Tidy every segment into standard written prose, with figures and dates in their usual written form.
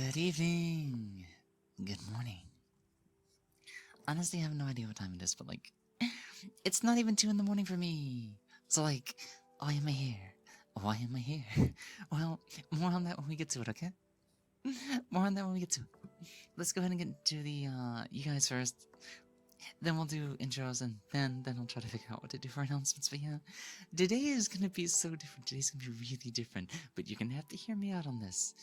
Good evening. Good morning. Honestly, I have no idea what time it is, but like, it's not even 2 in the morning for me. So like, why am I here? Why am I here? Well, more on that when we get to it, okay? More on that when we get to it. Let's go ahead and get to the, you guys first. Then we'll do intros and then I'll try to figure out what to do for announcements. But yeah, today is gonna be so different. Today's gonna be really different. But you're gonna have to hear me out on this.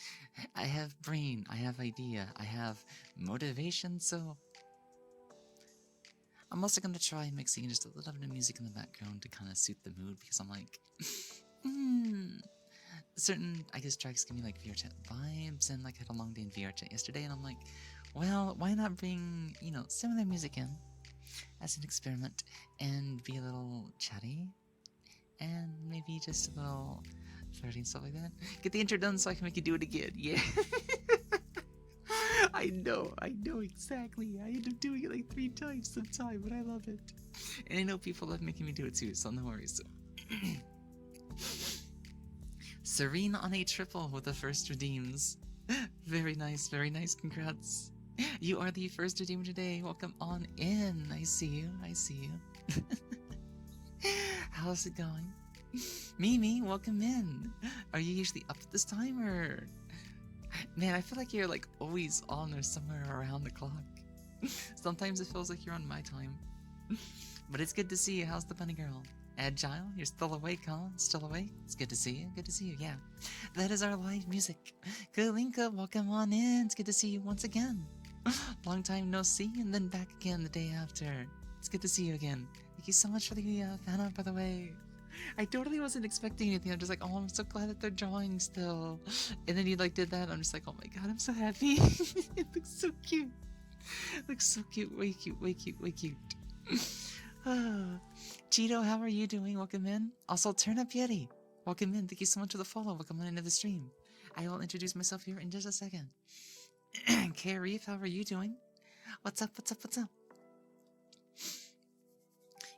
I have brain, I have idea, I have motivation, so I'm also gonna try mixing just a little bit of music in the background to kind of suit the mood because I'm like, certain, I guess, tracks give me like VR chat vibes, and like I had a long day in VR chat yesterday, and I'm like, well, why not bring, similar music in as an experiment and be a little chatty and maybe just a little flirting, stuff like that. Get the intro done so I can make you do it again. Yeah. I know exactly. I end up doing it like 3 times sometime, but I love it. And I know people love making me do it too, so no worries. Serene on a triple with the first redeems. Very nice, congrats. You are the first redeemer today. Welcome on in. I see you. How's it going? Mimi, welcome in. Are you usually up at this time, or... Man, I feel like you're like always on or somewhere around the clock. Sometimes it feels like you're on my time. But it's good to see you. How's the bunny girl? Agile? You're still awake, huh? Still awake? It's good to see you. Yeah. That is our live music. Kalinka, welcome on in. It's good to see you once again. Long time no see, and then back again the day after. It's good to see you again. Thank you so much for the fan art, by the way. I totally wasn't expecting anything. I'm just like, oh, I'm so glad that they're drawing still. And then you like did that. I'm just like, oh my god, I'm so happy. It looks so cute. Way cute. Cheeto, how are you doing? Welcome in. Also, Turn Up Yeti. Welcome in. Thank you so much for the follow. Welcome on into the stream. I will introduce myself here in just a second. Carrie, how are you doing? What's up?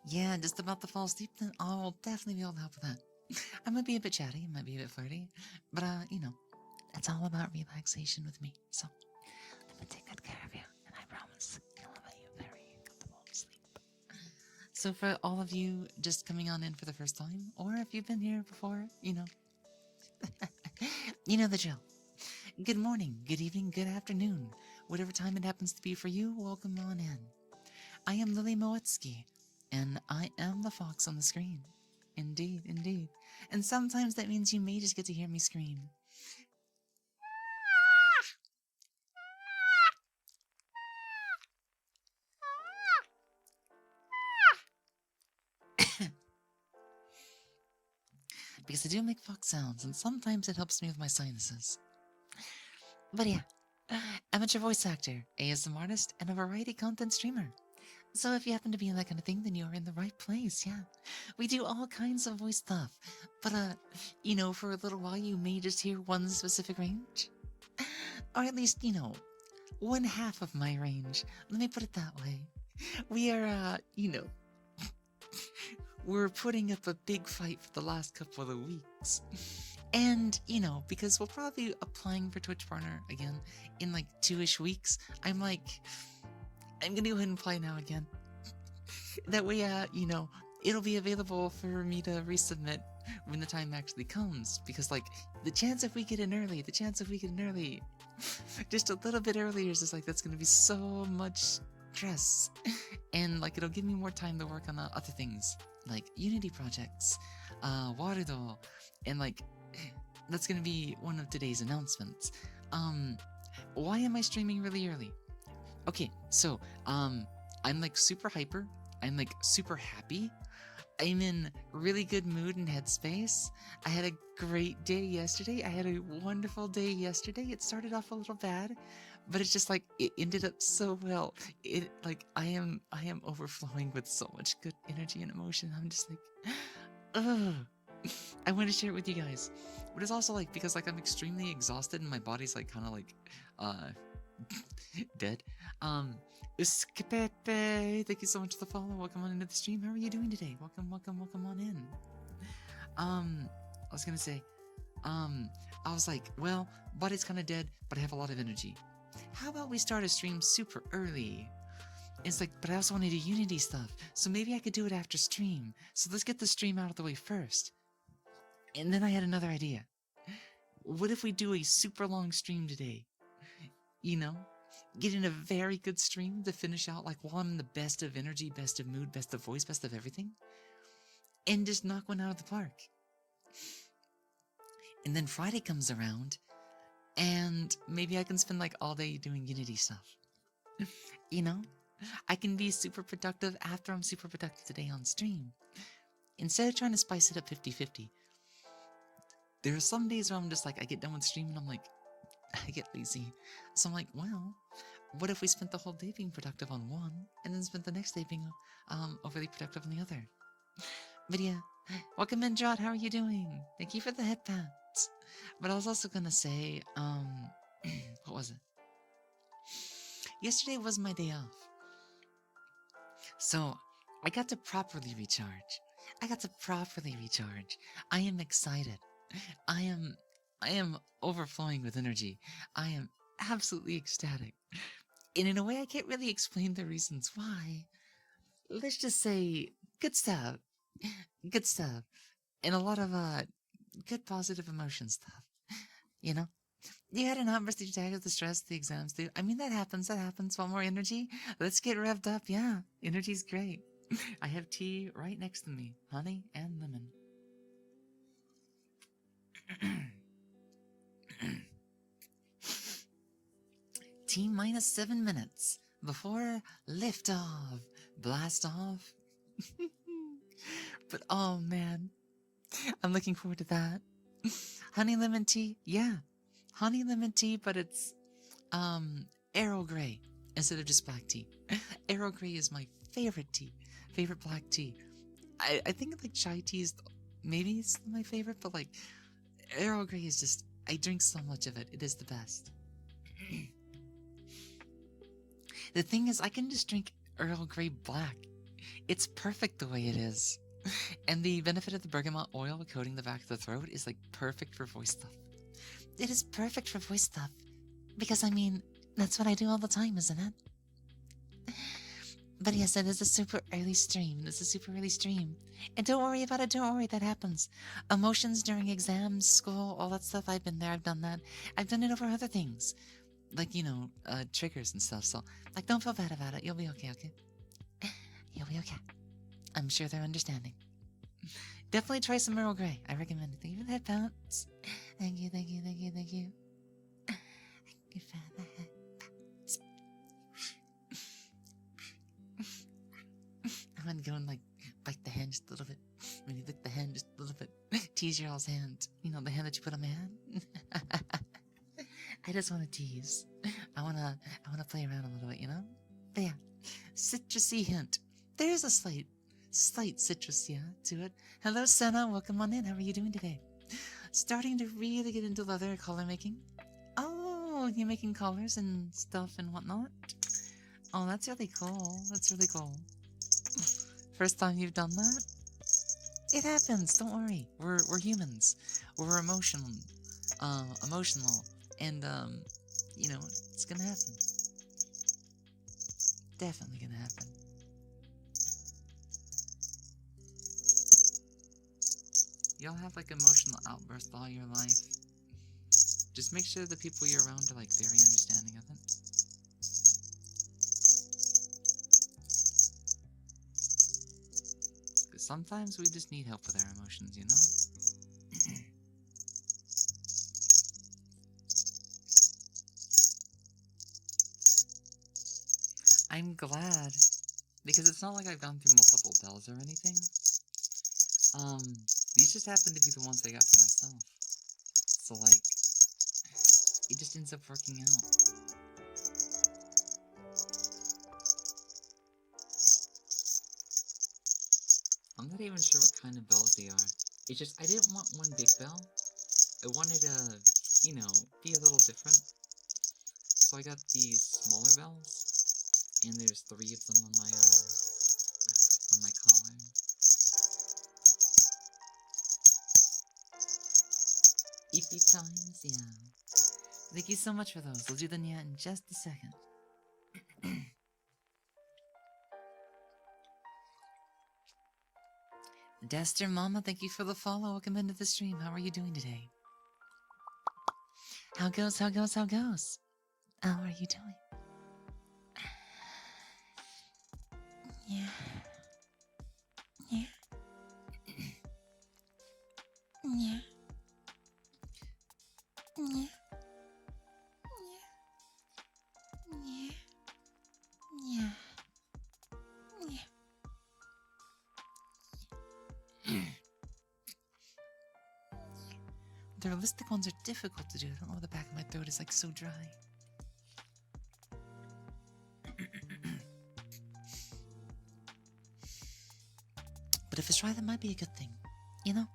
Yeah, just about to fall asleep then. I'll definitely be able to help with that. I might be a bit chatty, might be a bit flirty, but it's all about relaxation with me. So, let me take good care of you, and I promise you'll have a very comfortable sleep. So for all of you just coming on in for the first time, or if you've been here before, you know the drill. Good morning, good evening, good afternoon. Whatever time it happens to be for you, welcome on in. I am Lily Moetsuki, and I am the fox on the screen. Indeed. And sometimes that means you may just get to hear me scream. Because I do make fox sounds, and sometimes it helps me with my sinuses. But yeah, amateur voice actor, ASM artist, and a variety content streamer. So if you happen to be in that kind of thing, then you're in the right place, yeah. We do all kinds of voice stuff. But, for a little while you may just hear one specific range. Or at least, one half of my range. Let me put it that way. We are, we're putting up a big fight for the last couple of weeks. And, because we'll probably be applying for Twitch Partner again in like 2-ish weeks, I'm gonna go ahead and apply now again. That way, it'll be available for me to resubmit when the time actually comes. Because, like, the chance if we get in early, just a little bit earlier is just like, that's gonna be so much stress. And, like, it'll give me more time to work on other things, like Unity projects, Warudo, and, like, that's gonna be one of today's announcements. Why am I streaming really early? Okay, so, I'm like super hyper, I'm like super happy, I'm in really good mood and headspace. I had a great day yesterday, I had a wonderful day yesterday. It started off a little bad, but it's just like, it ended up so well. I am overflowing with so much good energy and emotion. I'm just like, ugh. I want to share it with you guys. But it's also like, because like I'm extremely exhausted and my body's like kind of like, dead. Uskepepe, thank you so much for the follow. Welcome on into the stream. How are you doing today? Welcome on in. I was gonna say, I was like, well, body's kind of dead, but I have a lot of energy. How about we start a stream super early? It's like, but I also want to do Unity stuff, so maybe I could do it after stream. So let's get the stream out of the way first. And then I had another idea. What if we do a super long stream today? You know? Get in a very good stream to finish out, like, while I'm in the best of energy, best of mood, best of voice, best of everything. And just knock one out of the park. And then Friday comes around, and maybe I can spend, like, all day doing Unity stuff. You know? I can be super productive after I'm super productive today on stream. Instead of trying to spice it up 50-50. There are some days where I'm just like, I get done with stream and I'm like, I get lazy. So I'm like, well, what if we spent the whole day being productive on one, and then spent the next day being overly productive on the other? But yeah, welcome in, Jot. How are you doing? Thank you for the headpats. But I was also gonna say, what was it? Yesterday was my day off. So, I got to properly recharge. I am excited. I am overflowing with energy. I am absolutely ecstatic. And in a way, I can't really explain the reasons why. Let's just say, good stuff. Good stuff. And a lot of, good positive emotion stuff. You know? You had an outburst that you tagged with the stress, the exams, too. I mean, that happens. Want more energy? Let's get revved up, yeah. Energy's great. I have tea right next to me. Honey and lemon. T minus 7 minutes before liftoff. Blast off. But oh man, I'm looking forward to that. Honey lemon tea, yeah. Honey lemon tea, but it's Arrow Grey instead of just black tea. Arrow Grey is my favorite tea. Favorite black tea. I think like chai tea is maybe it's my favorite, but like Arrow Grey is just, I drink so much of it. It is the best. The thing is, I can just drink Earl Grey black. It's perfect the way it is. And the benefit of the bergamot oil coating the back of the throat is like perfect for voice stuff. It is perfect for voice stuff. Because I mean, that's what I do all the time, isn't it? But yes, it is a super early stream. And don't worry about it, don't worry, that happens. Emotions during exams, school, all that stuff, I've been there, I've done that. I've done it over other things. Like, you know, triggers and stuff, so, like, don't feel bad about it. You'll be okay, okay? You'll be okay. I'm sure they're understanding. Definitely try some Earl Grey. I recommend it. Thank you for the headphones. Thank you. Thank you for the headphones. I'm gonna go and, like, bite the hand just a little bit. When you lick the hand just a little bit. Tease your all's hand. You know, the hand that you put on my hand? I just want to tease. I wanna play around a little bit, you know? But yeah, citrusy hint. There's a slight citrus, yeah, to it. Hello, Senna. Welcome on in. How are you doing today? Starting to really get into leather color making. Oh, you're making colors and stuff and whatnot? Oh, that's really cool. First time you've done that? It happens. Don't worry. We're humans. We're emotional. And, you know, it's gonna happen. Definitely gonna happen. You'll have, like, emotional outbursts all your life. Just make sure the people you're around are, like, very understanding of it. Because sometimes we just need help with our emotions, you know? I'm glad, because it's not like I've gone through multiple bells or anything. These just happen to be the ones I got for myself. So, like, it just ends up working out. I'm not even sure what kind of bells they are. It's just, I didn't want one big bell. I wanted to, you know, be a little different. So I got these smaller bells. And there's 3 of them on my collar. Beepy chimes, yeah. Thank you so much for those. We'll do the Nya in just a second. Dester Mama, thank you for the follow. Welcome into the stream. How are you doing today? How goes? How goes? How goes? How are you doing? Yeah. Yeah. Yeah. Yeah. Yeah. Yeah. Yeah. The realistic ones are difficult to do. I don't know why the back of my throat is like so dry. But if it's dry, that might be a good thing. You know?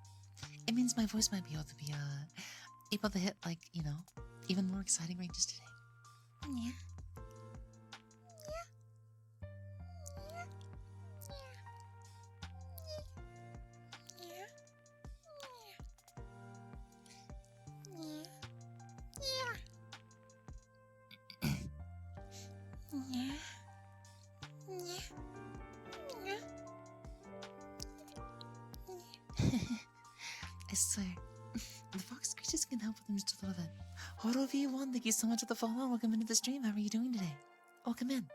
It means my voice might be able to hit, like, you know, even more exciting ranges today. Yeah. I swear, the fox screeches can help with them just a little bit. Horovi1, thank you so much for the follow. Welcome into the stream. How are you doing today? Welcome in.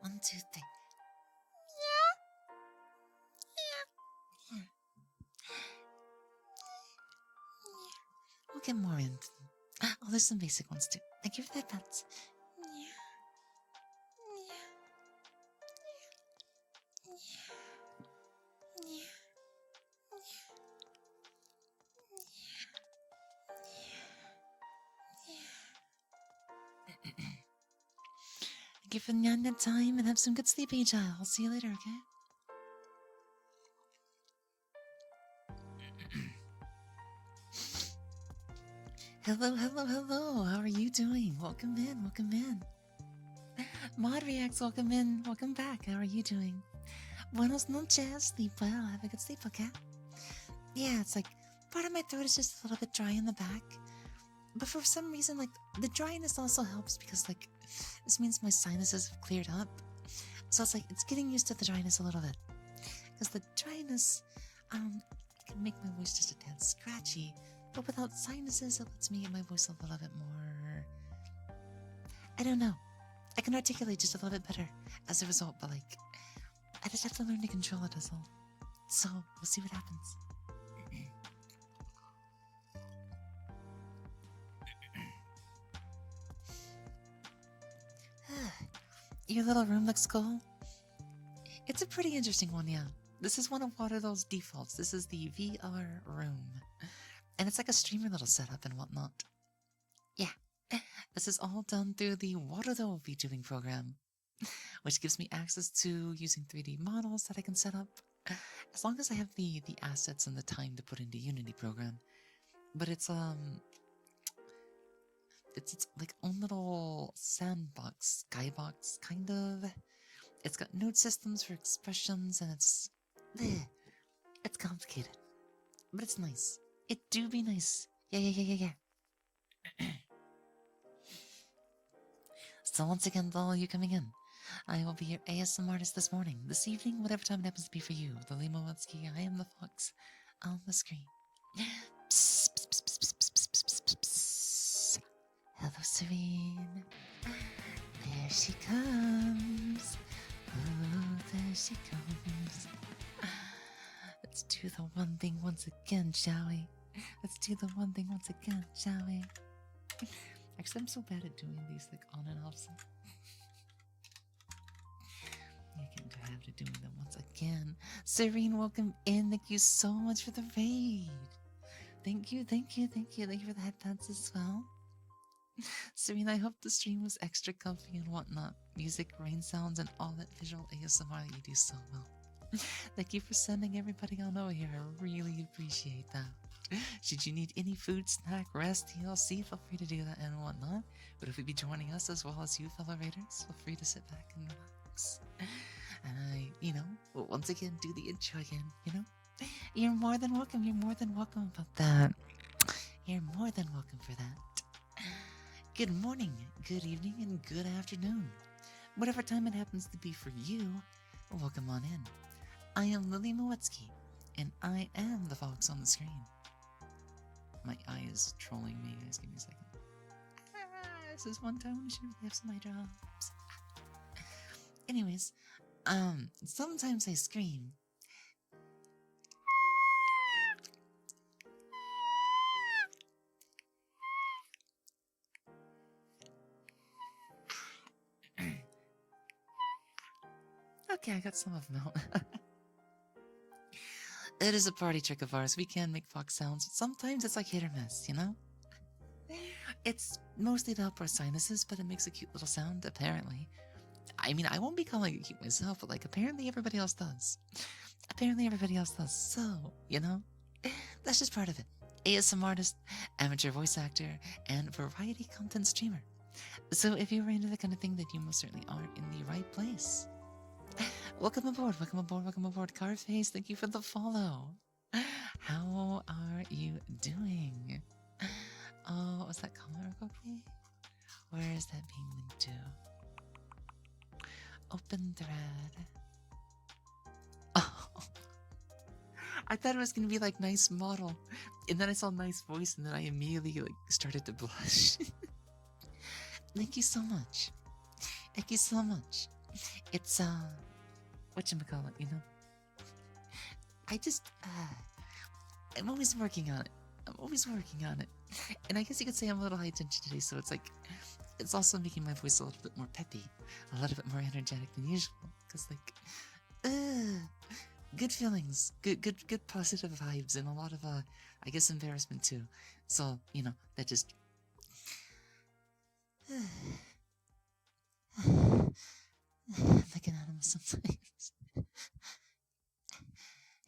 1, 2, 3. We'll get more into them. Oh, there's some basic ones too. Thank you for that, pets. Thank you for the nap time and have some good sleep, Agile. I'll see you later, okay? Hello, hello, hello. How are you doing? Welcome in, welcome in. Mod Reacts, welcome in. Welcome back. How are you doing? Buenos noches. Sleep well. Have a good sleep, okay? Yeah, it's like part of my throat is just a little bit dry in the back. But for some reason, like, the dryness also helps because, like, this means my sinuses have cleared up. So it's like, it's getting used to the dryness a little bit. Because the dryness, can make my voice just a tad scratchy. But without sinuses, it lets me get my voice a little bit more... I don't know. I can articulate just a little bit better as a result, but, like, I just have to learn to control it as well. So, we'll see what happens. Your little room looks cool. It's a pretty interesting one, yeah. This is one of Waterlow's defaults. This is the VR room. And it's like a streamer little setup and whatnot. Yeah. This is all done through the Waterlow VTubing program, which gives me access to using 3D models that I can set up, as long as I have the assets and the time to put into Unity program. But it's its like own little sandbox, skybox, kind of. It's got node systems for expressions, and it's complicated, but it's nice. It do be nice. Yeah. So once again, to all you coming in, I will be your ASM artist this morning, this evening, whatever time it happens to be for you. The Moetsuki, I am the fox on the screen. Psst, psst, psst, psst, psst, psst, psst, psst, psst. Hello, Serene. There she comes. Oh, there she comes. Let's do the one thing once again, shall we? Let's do the one thing once again, shall we? Actually, I'm so bad at doing these, like, on and off. So I get into the habit of doing them once again. Serene, welcome in. Thank you so much for the raid. Thank you for the headphones as well. Serene, I hope the stream was extra comfy and whatnot. Music, rain sounds, and all that visual ASMR that you do so well. Thank you for sending everybody on over here. I really appreciate that. Should you need any food, snack, rest, TLC, feel free to do that and whatnot. But if you'd be joining us as well as you fellow raiders, feel free to sit back and relax. And once again, do the intro again, You're more than welcome. You're more than welcome about that. You're more than welcome for that. Good morning, good evening, and good afternoon. Whatever time it happens to be for you, welcome on in. I am Lily Moetsuki, and I am the fox on the screen. My eye is trolling me, guys. Give me a second. This is one time when I should really have some eye drops. Anyways, sometimes I scream. Okay, I got some of them out. It is a party trick of ours. We can make fox sounds, but sometimes it's like hit or miss, It's mostly to help our sinuses, but it makes a cute little sound, apparently. I mean, I won't be calling it cute myself, but apparently everybody else does. Apparently everybody else does. So, that's just part of it. ASM artist, amateur voice actor, and variety content streamer. So if you're into the kind of thing, then you most certainly are in the right place. Welcome aboard, welcome aboard, welcome aboard, Carface. Thank you for the follow. How are you doing? Oh, what was that comment okay? Where is that being linked to? Open thread. Oh, I thought it was gonna be nice model, and then I saw nice voice, and then I immediately started to blush. Thank you so much. Thank you so much. It's whatchamacallit, I'm always working on it. I'm always working on it. And I guess you could say I'm a little high tension today, so it's also making my voice a little bit more peppy, a little bit more energetic than usual. Because good feelings, good positive vibes, and a lot of I guess embarrassment too. So that just like an animal sometimes.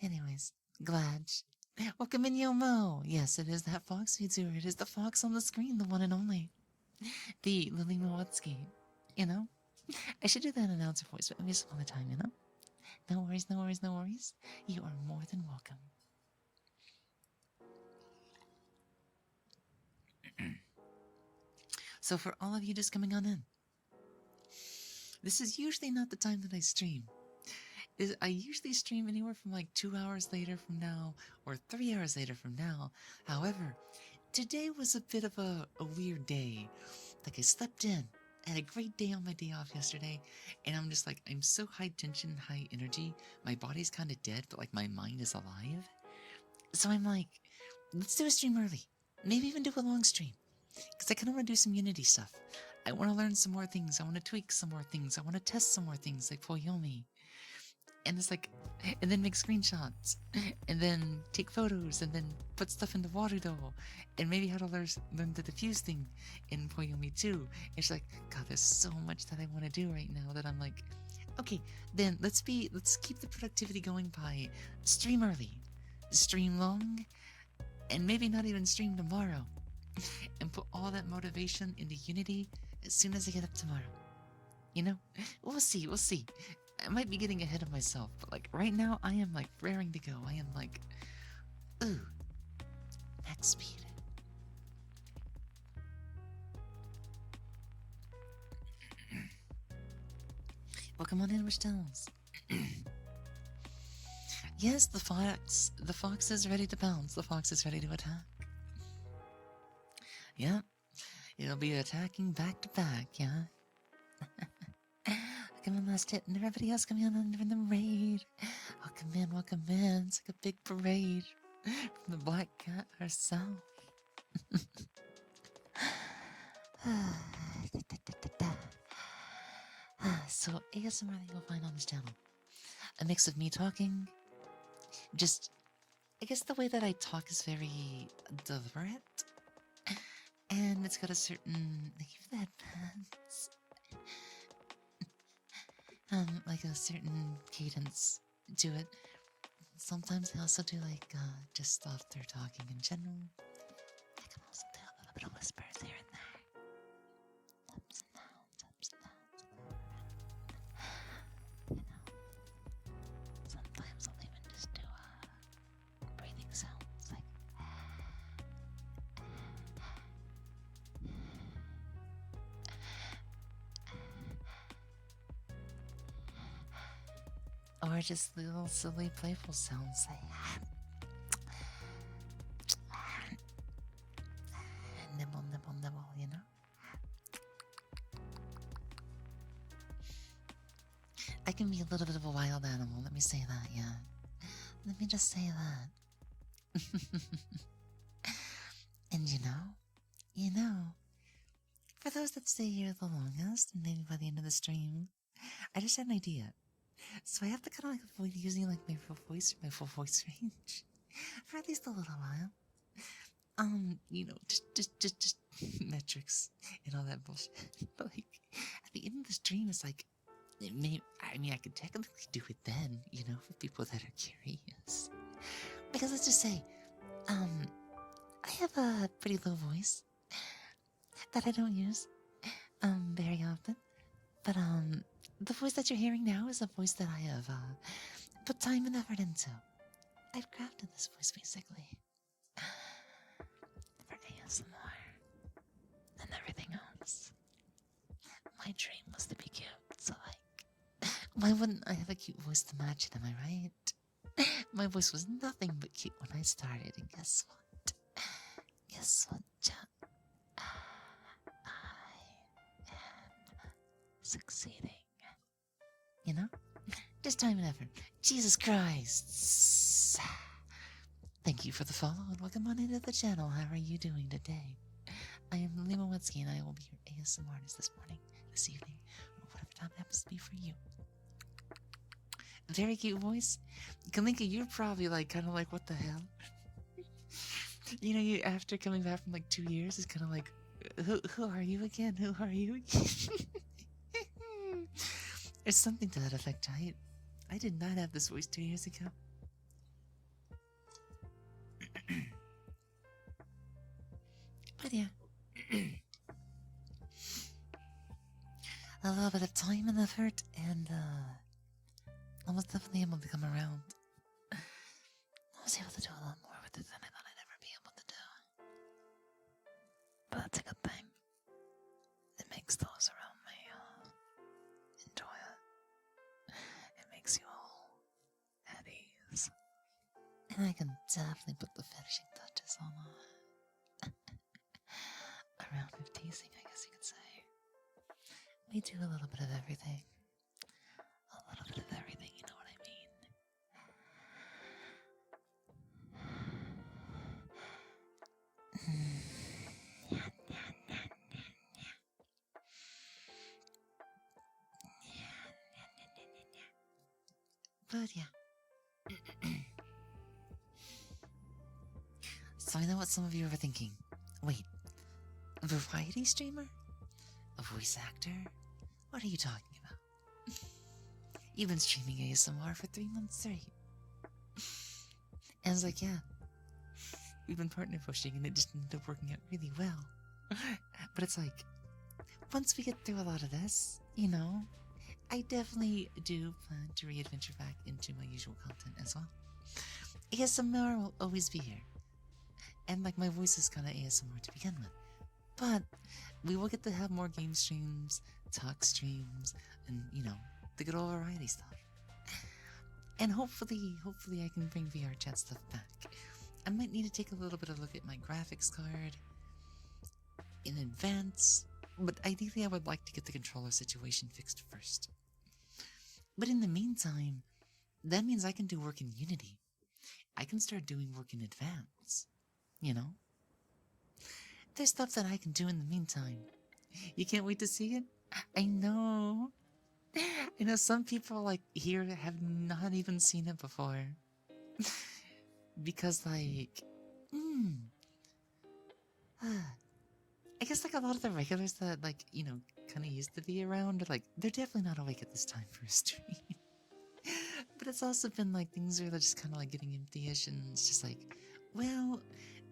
Anyways, glad. Welcome in, Yomo. Yes, it is that fox VTuber. It is the fox on the screen, the one and only. The Lily Moetsuki. I should do that announcer voice, but maybe some other time, No worries, no worries, no worries. You are more than welcome. So for all of you just coming on in, this is usually not the time that I stream. I usually stream anywhere from 2 hours later from now, or 3 hours later from now. However, today was a bit of a weird day. I slept in. I had a great day on my day off yesterday, and I'm just I'm so high tension, high energy. My body's kind of dead, but my mind is alive. So I'm let's do a stream early. Maybe even do a long stream. Because I kind of want to do some Unity stuff. I want to learn some more things. I want to tweak some more things. I want to test some more things like Poyomi. And it's and then make screenshots, and then take photos, and then put stuff in the water though, and maybe how to learn the diffuse thing in Poyomi too. It's God, there's so much that I want to do right now that I'm okay, then let's keep the productivity going by stream early, stream long, and maybe not even stream tomorrow, and put all that motivation into Unity as soon as I get up tomorrow. We'll see. I might be getting ahead of myself, but right now I am raring to go. I am ooh, max speed. Welcome on in, Wish-Tells. Yes, the fox is ready to pounce. The fox is ready to attack. Yeah, it'll be attacking back to back, yeah. Welcome in, Last Hit, and everybody else coming on in the raid. Welcome in, welcome in. It's a big parade from the Black Cat herself. So, ASMR that you'll find on this channel. A mix of me talking, I guess the way that I talk is very deliberate. And it's got a certain, thank you for the headphones. A certain cadence to it. Sometimes I also do just softer talking in general. I can also do a little bit of whispers here and there. Ups and downs, ups and downs. Or just little silly playful sounds like nibble, nibble, nibble, you know? I can be a little bit of a wild animal, let me say that, yeah. Let me just say that. And you know, for those that stay here the longest, and maybe by the end of the stream, I just had an idea. So I have to kind of like avoid using like my full voice range for at least a little while. Just metrics and all that bullshit. But like, at the end of the stream, it's like, I could technically do it then, for people that are curious. Because let's just say, I have a pretty low voice that I don't use, very often. But, the voice that you're hearing now is a voice that I have, put time and effort into. I've crafted this voice, basically. For ASMR. And everything else. My dream was to be cute, so like, why wouldn't I have a cute voice to match it, am I right? My voice was nothing but cute when I started, and guess what? Guess what, chat? I am succeeding. You know? Just time and effort. Jesus Christ! Thank you for the follow and welcome on into the channel. How are you doing today? I am Moetsuki and I will be your ASMR artist this morning, this evening, or whatever time it happens to be for you. Very cute voice. Kalinka, you're probably like, kind of like, what the hell? You after coming back from like 2 years, it's kind of like, who are you again? Who are you again? It's something to that effect, right? I did not have this voice 2 years ago. But yeah. A little bit of time and effort, and I was definitely able to come around. I was able to do a lot more with it than I thought I'd ever be able to do. But that's a good thing. It makes those around me enjoy it. It makes you all at ease. And I can definitely put the finishing touches on a round of teasing, I guess you could say. We do a little bit of everything. A little bit of everything, you know what I mean? But yeah. So I know what some of you are thinking. Wait, a variety streamer? A voice actor? What are you talking about? You've been streaming ASMR for 3 months straight. And I was like, yeah. We've been partner pushing and it just ended up working out really well. But it's like, once we get through a lot of this, I definitely do plan to re-adventure back into my usual content as well. ASMR will always be here. And like my voice is kind of ASMR to begin with. But we will get to have more game streams, talk streams, and the good old variety stuff. And hopefully I can bring VR chat stuff back. I might need to take a little bit of a look at my graphics card in advance, but ideally I would like to get the controller situation fixed first. But in the meantime, that means I can do work in Unity. I can start doing work in advance, There's stuff that I can do in the meantime. You can't wait to see it? I know. I know some people like here have not even seen it before. Because like, I guess like a lot of the regulars that like, kind of used to be around, like they're definitely not awake at this time for a stream. But it's also been like things are just kind of like getting empty-ish and it's just like, well,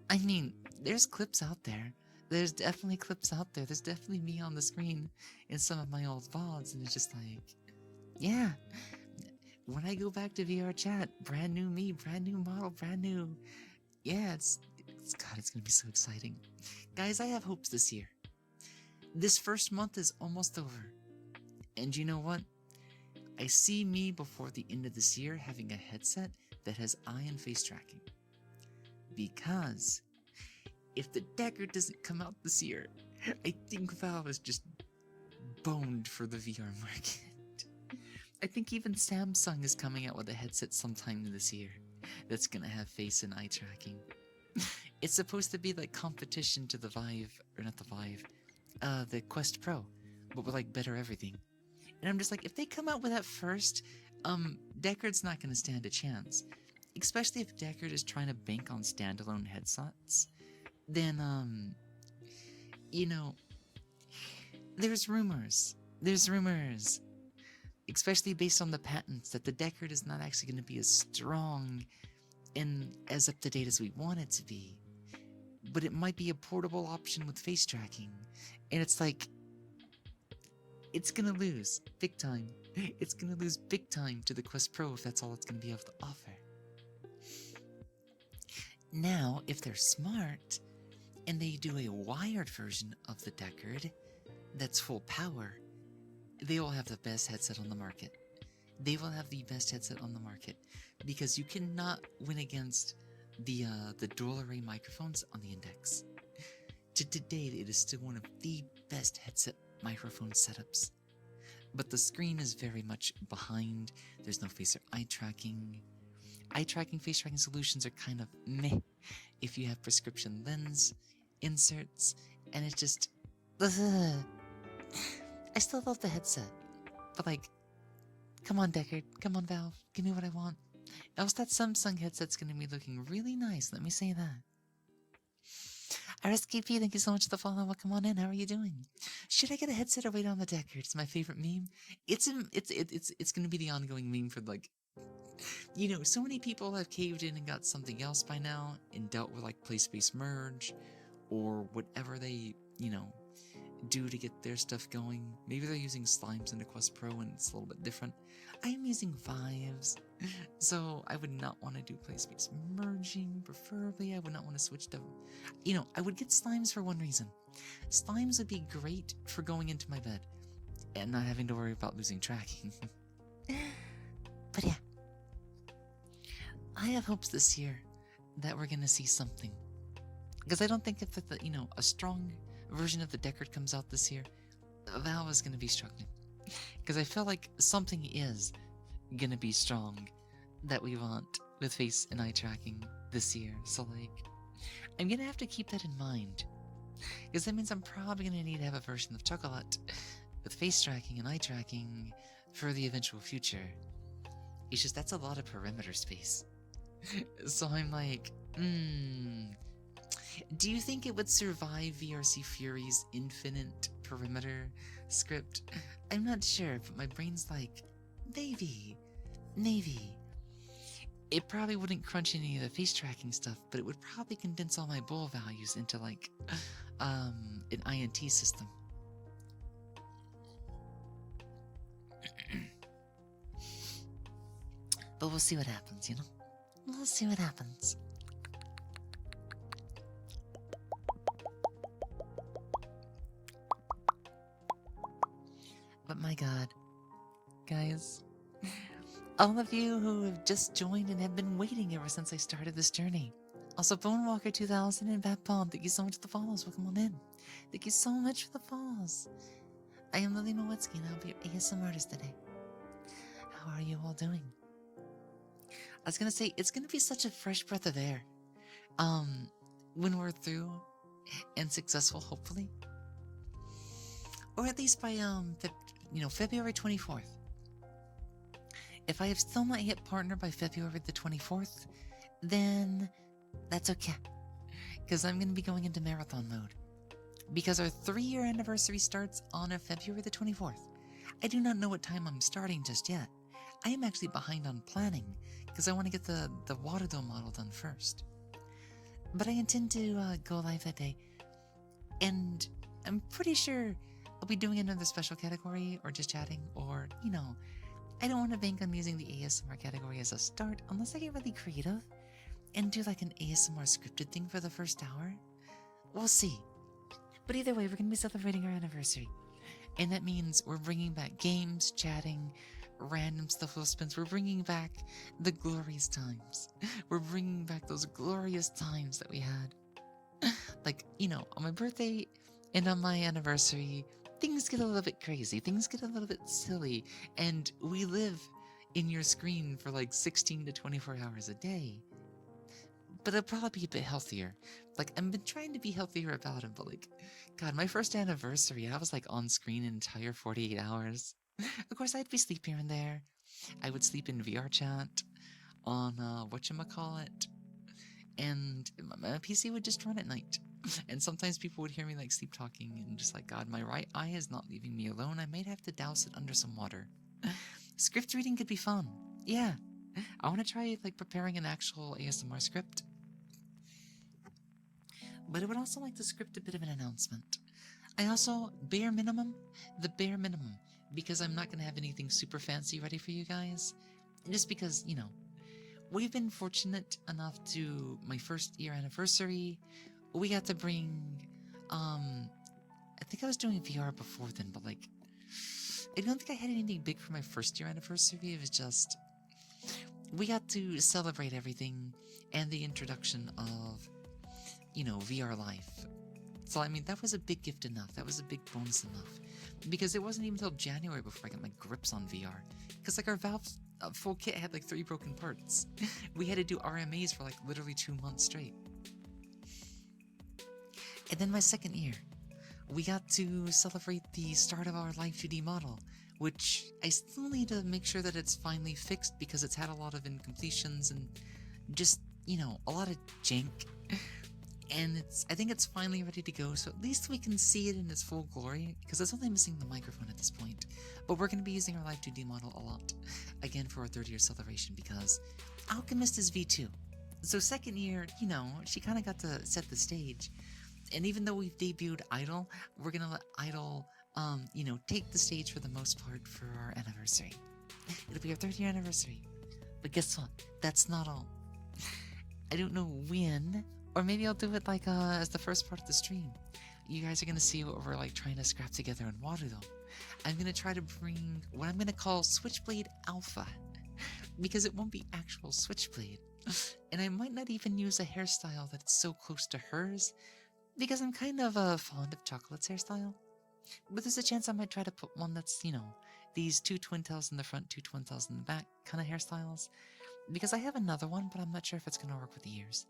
I mean, there's clips out there. There's definitely clips out there. There's definitely me on the screen in some of my old VODs, and it's just like, yeah. When I go back to VR chat, brand new me, brand new model, brand new. Yeah, it's gonna be so exciting. Guys, I have hopes this year. This first month is almost over. And you know what? I see me before the end of this year having a headset that has eye and face tracking. Because if the Decker doesn't come out this year, I think Valve is just boned for the VR market. I think even Samsung is coming out with a headset sometime this year that's gonna have face and eye tracking. It's supposed to be like competition to the Vive, or not the Vive, the Quest Pro, but with like better everything. And I'm just like, if they come out with that first, Deckard's not gonna stand a chance. Especially if Deckard is trying to bank on standalone headsets. Then, you know, there's rumors. Especially based on the patents, that the Deckard is not actually going to be as strong and as up to date as we want it to be. But it might be a portable option with face tracking. And it's like, it's going to lose big time. It's going to lose big time to the Quest Pro if that's all it's going to be able to offer. Now, if they're smart, and they do a wired version of the Deckard that's full power, they will have the best headset on the market. They will have the best headset on the market, because you cannot win against the dual array microphones on the Index. To date, it is still one of the best headset microphone setups. But the screen is very much behind. There's no face or eye tracking. Eye tracking, face tracking solutions are kind of meh if you have prescription lens inserts, and it's just... Ugh. I still love the headset, but like, come on Deckard, come on Valve, give me what I want. Else that Samsung headset's gonna be looking really nice, let me say that. RSKP, thank you so much for the follow. Welcome on in. How are you doing? Should I get a headset or wait on the Deckard? It's my favorite meme. It's gonna be the ongoing meme for like, you know, so many people have caved in and got something else by now and dealt with like play space merge or whatever they, you know, do to get their stuff going. Maybe they're using slimes in the Quest Pro and it's a little bit different. I am using Vives, so I would not want to do play space merging. Preferably, I would not want to switch to, you know, I would get slimes for one reason. Slimes would be great for going into my bed and not having to worry about losing tracking. But yeah, I have hopes this year that we're gonna see something, because I don't think if the, you know, a strong version of the Deckard comes out this year, Valve is gonna be struggling. Because I feel like something is gonna be strong that we want with face and eye tracking this year. So like, I'm gonna have to keep that in mind, because that means I'm probably gonna need to have a version of Chocolate with face tracking and eye tracking for the eventual future. It's just that's a lot of perimeter space. So I'm like, do you think it would survive VRC Fury's infinite perimeter script? I'm not sure, but my brain's like, maybe. It probably wouldn't crunch any of the face tracking stuff, but it would probably condense all my bool values into like, an INT system. But we'll see what happens, you know? We'll see what happens. But my god, guys, all of you who have just joined and have been waiting ever since I started this journey. Also, Bonewalker2000 and Bat Bomb, thank you so much for the follows. Welcome on in. Thank you so much for the follows. I am Lily Moetsuki and I'll be your ASM artist today. How are you all doing? I was gonna say, it's gonna be such a fresh breath of air. When we're through and successful, hopefully. Or at least by, February 24th. If I have still not hit partner by February the 24th, then that's okay. Because I'm going to be going into marathon mode. Because our 3-year anniversary starts on February the 24th. I do not know what time I'm starting just yet. I am actually behind on planning, because I want to get the Waterdo model done first. But I intend to go live that day. And I'm pretty sure I'll be doing another special category, or just chatting, or, you know, I don't want to bank on using the ASMR category as a start, unless I get really creative, and do like an ASMR scripted thing for the first hour. We'll see. But either way, we're going to be celebrating our anniversary. And that means we're bringing back games, chatting, random stuff will spins. We're bringing back the glorious times. We're bringing back those glorious times that we had. Like, on my birthday and on my anniversary, things get a little bit crazy. Things get a little bit silly. And we live in your screen for like 16 to 24 hours a day. But it'll probably be a bit healthier. Like, I've been trying to be healthier about it, but like, God, my first anniversary, I was like on screen an entire 48 hours. Of course, I'd be sleep here and there. I would sleep in VR chat on, whatchamacallit, and my PC would just run at night. And sometimes people would hear me like sleep talking and just like, God, my right eye is not leaving me alone. I might have to douse it under some water. Script reading could be fun. Yeah. I want to try like preparing an actual ASMR script. But I would also like to script a bit of an announcement. I also, the bare minimum, because I'm not going to have anything super fancy ready for you guys. Just because, we've been fortunate enough to my first year anniversary. We got to bring, I think I was doing VR before then, but like, I don't think I had anything big for my first year anniversary. It was just, we got to celebrate everything and the introduction of, VR life. So, I mean, that was a big gift enough. That was a big bonus enough. Because it wasn't even until January before I got my grips on VR. Because, like, our Valve full kit had, like, 3 broken parts. We had to do RMAs for, like, literally 2 months straight. And then my second year, we got to celebrate the start of our Live 2D model, which I still need to make sure that it's finally fixed because it's had a lot of incompletions and just, a lot of jank. And I think it's finally ready to go, so at least we can see it in its full glory, because it's only missing the microphone at this point. But we're going to be using our Live 2D model a lot, again for our 3rd year celebration, because Alchemist is V2. So second year, she kind of got to set the stage. And even though we've debuted Idol, we're going to let Idol, take the stage for the most part for our anniversary. It'll be our 3rd year anniversary. But guess what? That's not all. I don't know when, or maybe I'll do it like as the first part of the stream. You guys are going to see what we're like trying to scrap together in Waterloo. I'm going to try to bring what I'm going to call Switchblade Alpha. Because it won't be actual Switchblade. And I might not even use a hairstyle that's so close to hers. Because I'm kind of fond of Chocolate's hairstyle. But there's a chance I might try to put one that's, these 2 twin tails in the front, 2 twin tails in the back kind of hairstyles. Because I have another one, but I'm not sure if it's going to work with the ears.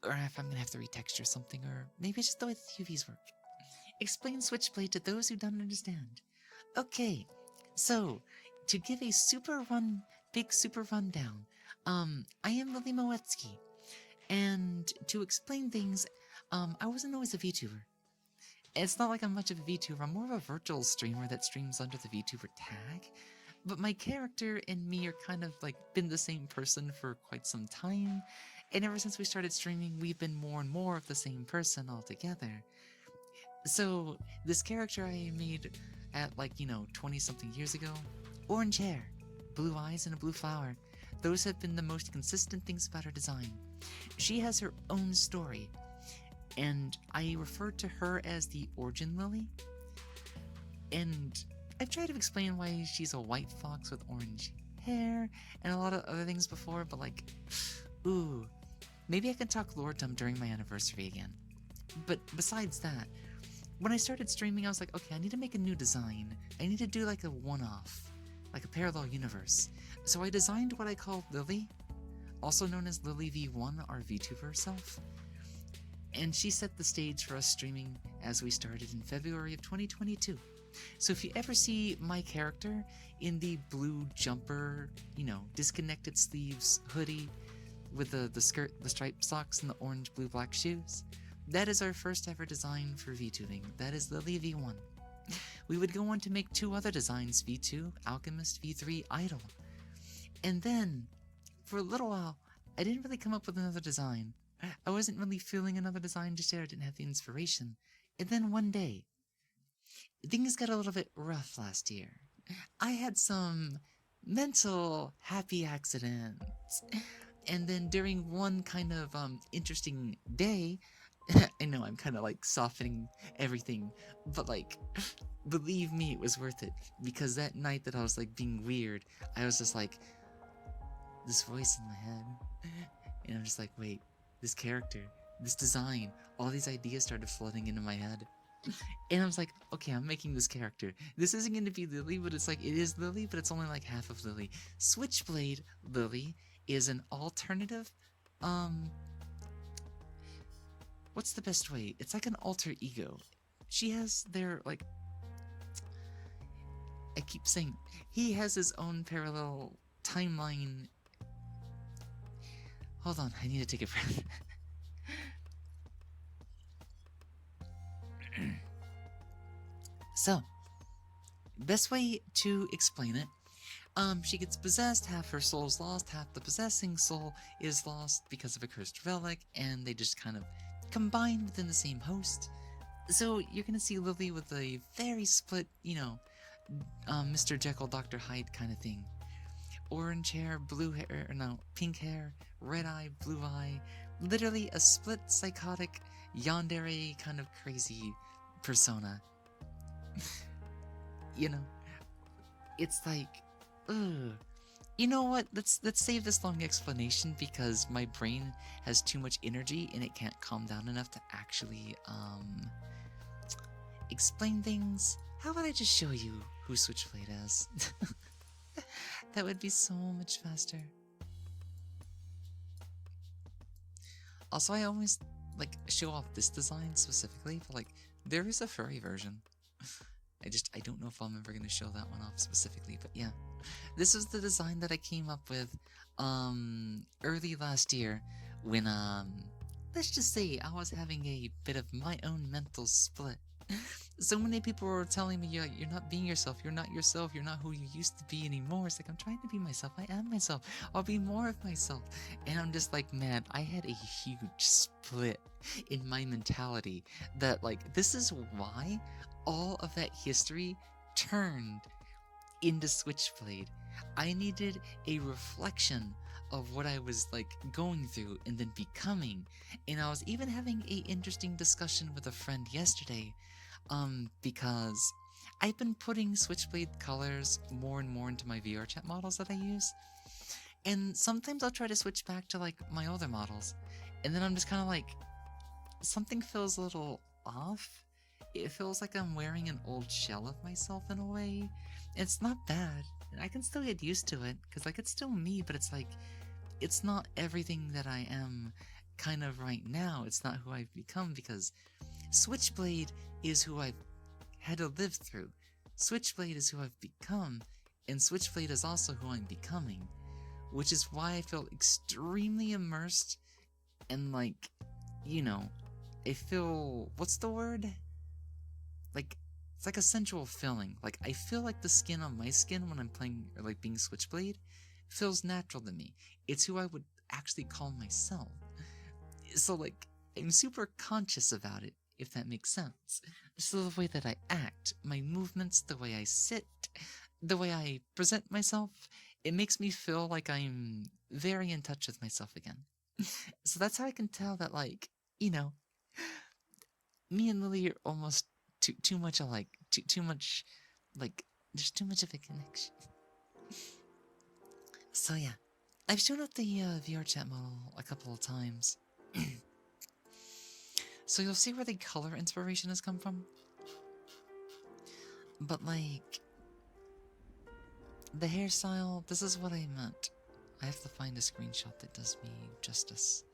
Or if I'm going to have to retexture something, or maybe just the way the UVs work. Explain Switchblade to those who don't understand. Okay, so, to give a big super rundown, I am Lily Moetsuki. And to explain things, I wasn't always a VTuber. It's not like I'm much of a VTuber, I'm more of a virtual streamer that streams under the VTuber tag. But my character and me are kind of like been the same person for quite some time. And ever since we started streaming, we've been more and more of the same person altogether. So, this character I made at 20-something years ago, orange hair, blue eyes, and a blue flower. Those have been the most consistent things about her design. She has her own story, and I refer to her as the Origin Lily. And I've tried to explain why she's a white fox with orange hair, and a lot of other things before, but ooh, maybe I can talk lore dump during my anniversary again. But besides that, when I started streaming, I was like, okay, I need to make a new design. I need to do like a one-off, like a parallel universe. So I designed what I called Lily, also known as Lily V1, our VTuber herself. And she set the stage for us streaming as we started in February of 2022. So if you ever see my character in the blue jumper, disconnected sleeves hoodie with the skirt, the striped socks, and the orange, blue, black shoes, that is our first ever design for VTubing. That is Lily V1. We would go on to make 2 other designs, V2, Alchemist, V3, Idol. And then, for a little while, I didn't really come up with another design. I wasn't really feeling another design just yet, I didn't have the inspiration. And then one day, things got a little bit rough last year. I had some mental happy accidents. And then during one kind of interesting day, I know I'm kind of like softening everything, but like, believe me, it was worth it. Because that night that I was like being weird, I was just like, this voice in my head. And I'm just like, wait, this character, this design, all these ideas started flooding into my head. And I was like, okay, I'm making this character. This isn't going to be Lily, but it's like, it is Lily, but it's only like half of Lily. Switchblade Lily is an alternative, um, what's the best way? It's like an alter ego. She has their, like, I keep saying, he has his own parallel timeline. Hold on, I need to take a breath. So, best way to explain it, she gets possessed, half her soul's lost, half the possessing soul is lost because of a cursed relic, and they just kind of combine within the same host. So you're gonna see Lily with a very split, Mr. Jekyll, Dr. Hyde kind of thing. Orange hair, blue hair, no, pink hair, red eye, blue eye. Literally a split psychotic yandere kind of crazy persona. It's like, ugh. You know what? Let's save this long explanation because my brain has too much energy and it can't calm down enough to actually explain things. How about I just show you who Switchblade is? That would be so much faster. Also, I always like show off this design specifically, but like there is a furry version. I don't know if I'm ever gonna show that one off specifically, but yeah. This is the design that I came up with early last year when let's just say I was having a bit of my own mental split. So many people were telling me, you're not being yourself, you're not yourself, you're not who you used to be anymore. It's like, I'm trying to be myself, I am myself, I'll be more of myself. And I'm just like, man, I had a huge split in my mentality that like, this is why all of that history turned into Switchblade. I needed a reflection of what I was like going through and then becoming. And I was even having a interesting discussion with a friend yesterday, because I've been putting Switchblade colors more and more into my VR chat models that I use. And sometimes I'll try to switch back to like my older models. And then I'm just kind of like, something feels a little off. It feels like I'm wearing an old shell of myself in a way. It's not bad. And I can still get used to it, because like it's still me, but it's like, it's not everything that I am kind of right now. It's not who I've become, because Switchblade is who I've had to live through. Switchblade is who I've become, and Switchblade is also who I'm becoming. Which is why I feel extremely immersed, and like, I feel, what's the word? Like, it's like a sensual feeling. Like, I feel like the skin on my skin when I'm playing, or like being Switchblade, feels natural to me. It's who I would actually call myself. So like, I'm super conscious about it, if that makes sense. So the way that I act, my movements, the way I sit, the way I present myself, it makes me feel like I'm very in touch with myself again. So that's how I can tell that, like, me and Lily are almost too much alike. Too much, like, there's too much of a connection. So yeah, I've shown up the VR chat model a couple of times. So you'll see where the color inspiration has come from. But like, the hairstyle, this is what I meant. I have to find a screenshot that does me justice.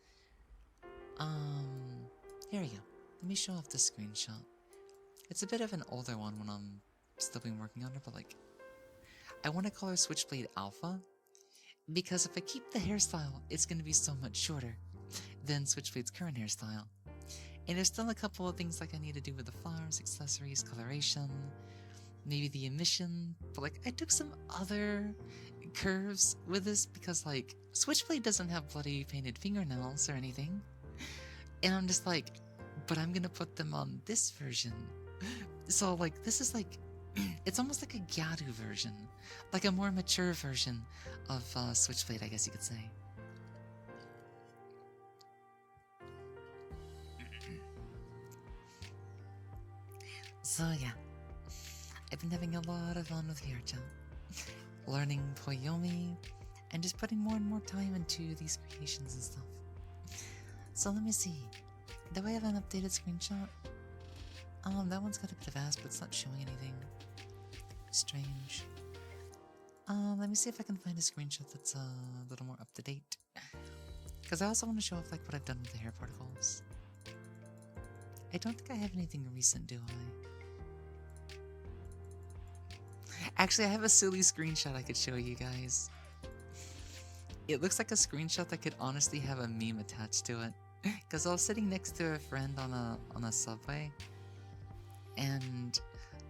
Here we go. Let me show off this screenshot. It's a bit of an older one when I'm still been working on it, but like, I want to call her Switchblade Alpha, because if I keep the hairstyle, it's going to be so much shorter than Switchblade's current hairstyle. And there's still a couple of things like I need to do with the flowers, accessories, coloration, maybe the emission, but like, I took some other curves with this because like, Switchblade doesn't have bloody painted fingernails or anything. And I'm just like, but I'm gonna put them on this version. So like, this is like, it's almost like a Gyadu version. Like a more mature version of Switchblade, I guess you could say. So yeah, I've been having a lot of fun with VR learning Poyomi, and just putting more and more time into these creations and stuff. So let me see. Do I have an updated screenshot? That one's got a bit of ass, but it's not showing anything. Strange. Let me see if I can find a screenshot that's a little more up to date. Because I also want to show off like what I've done with the hair particles. I don't think I have anything recent, do I? Actually, I have a silly screenshot I could show you guys. It looks like a screenshot that could honestly have a meme attached to it. Because I was sitting next to a friend on a subway, and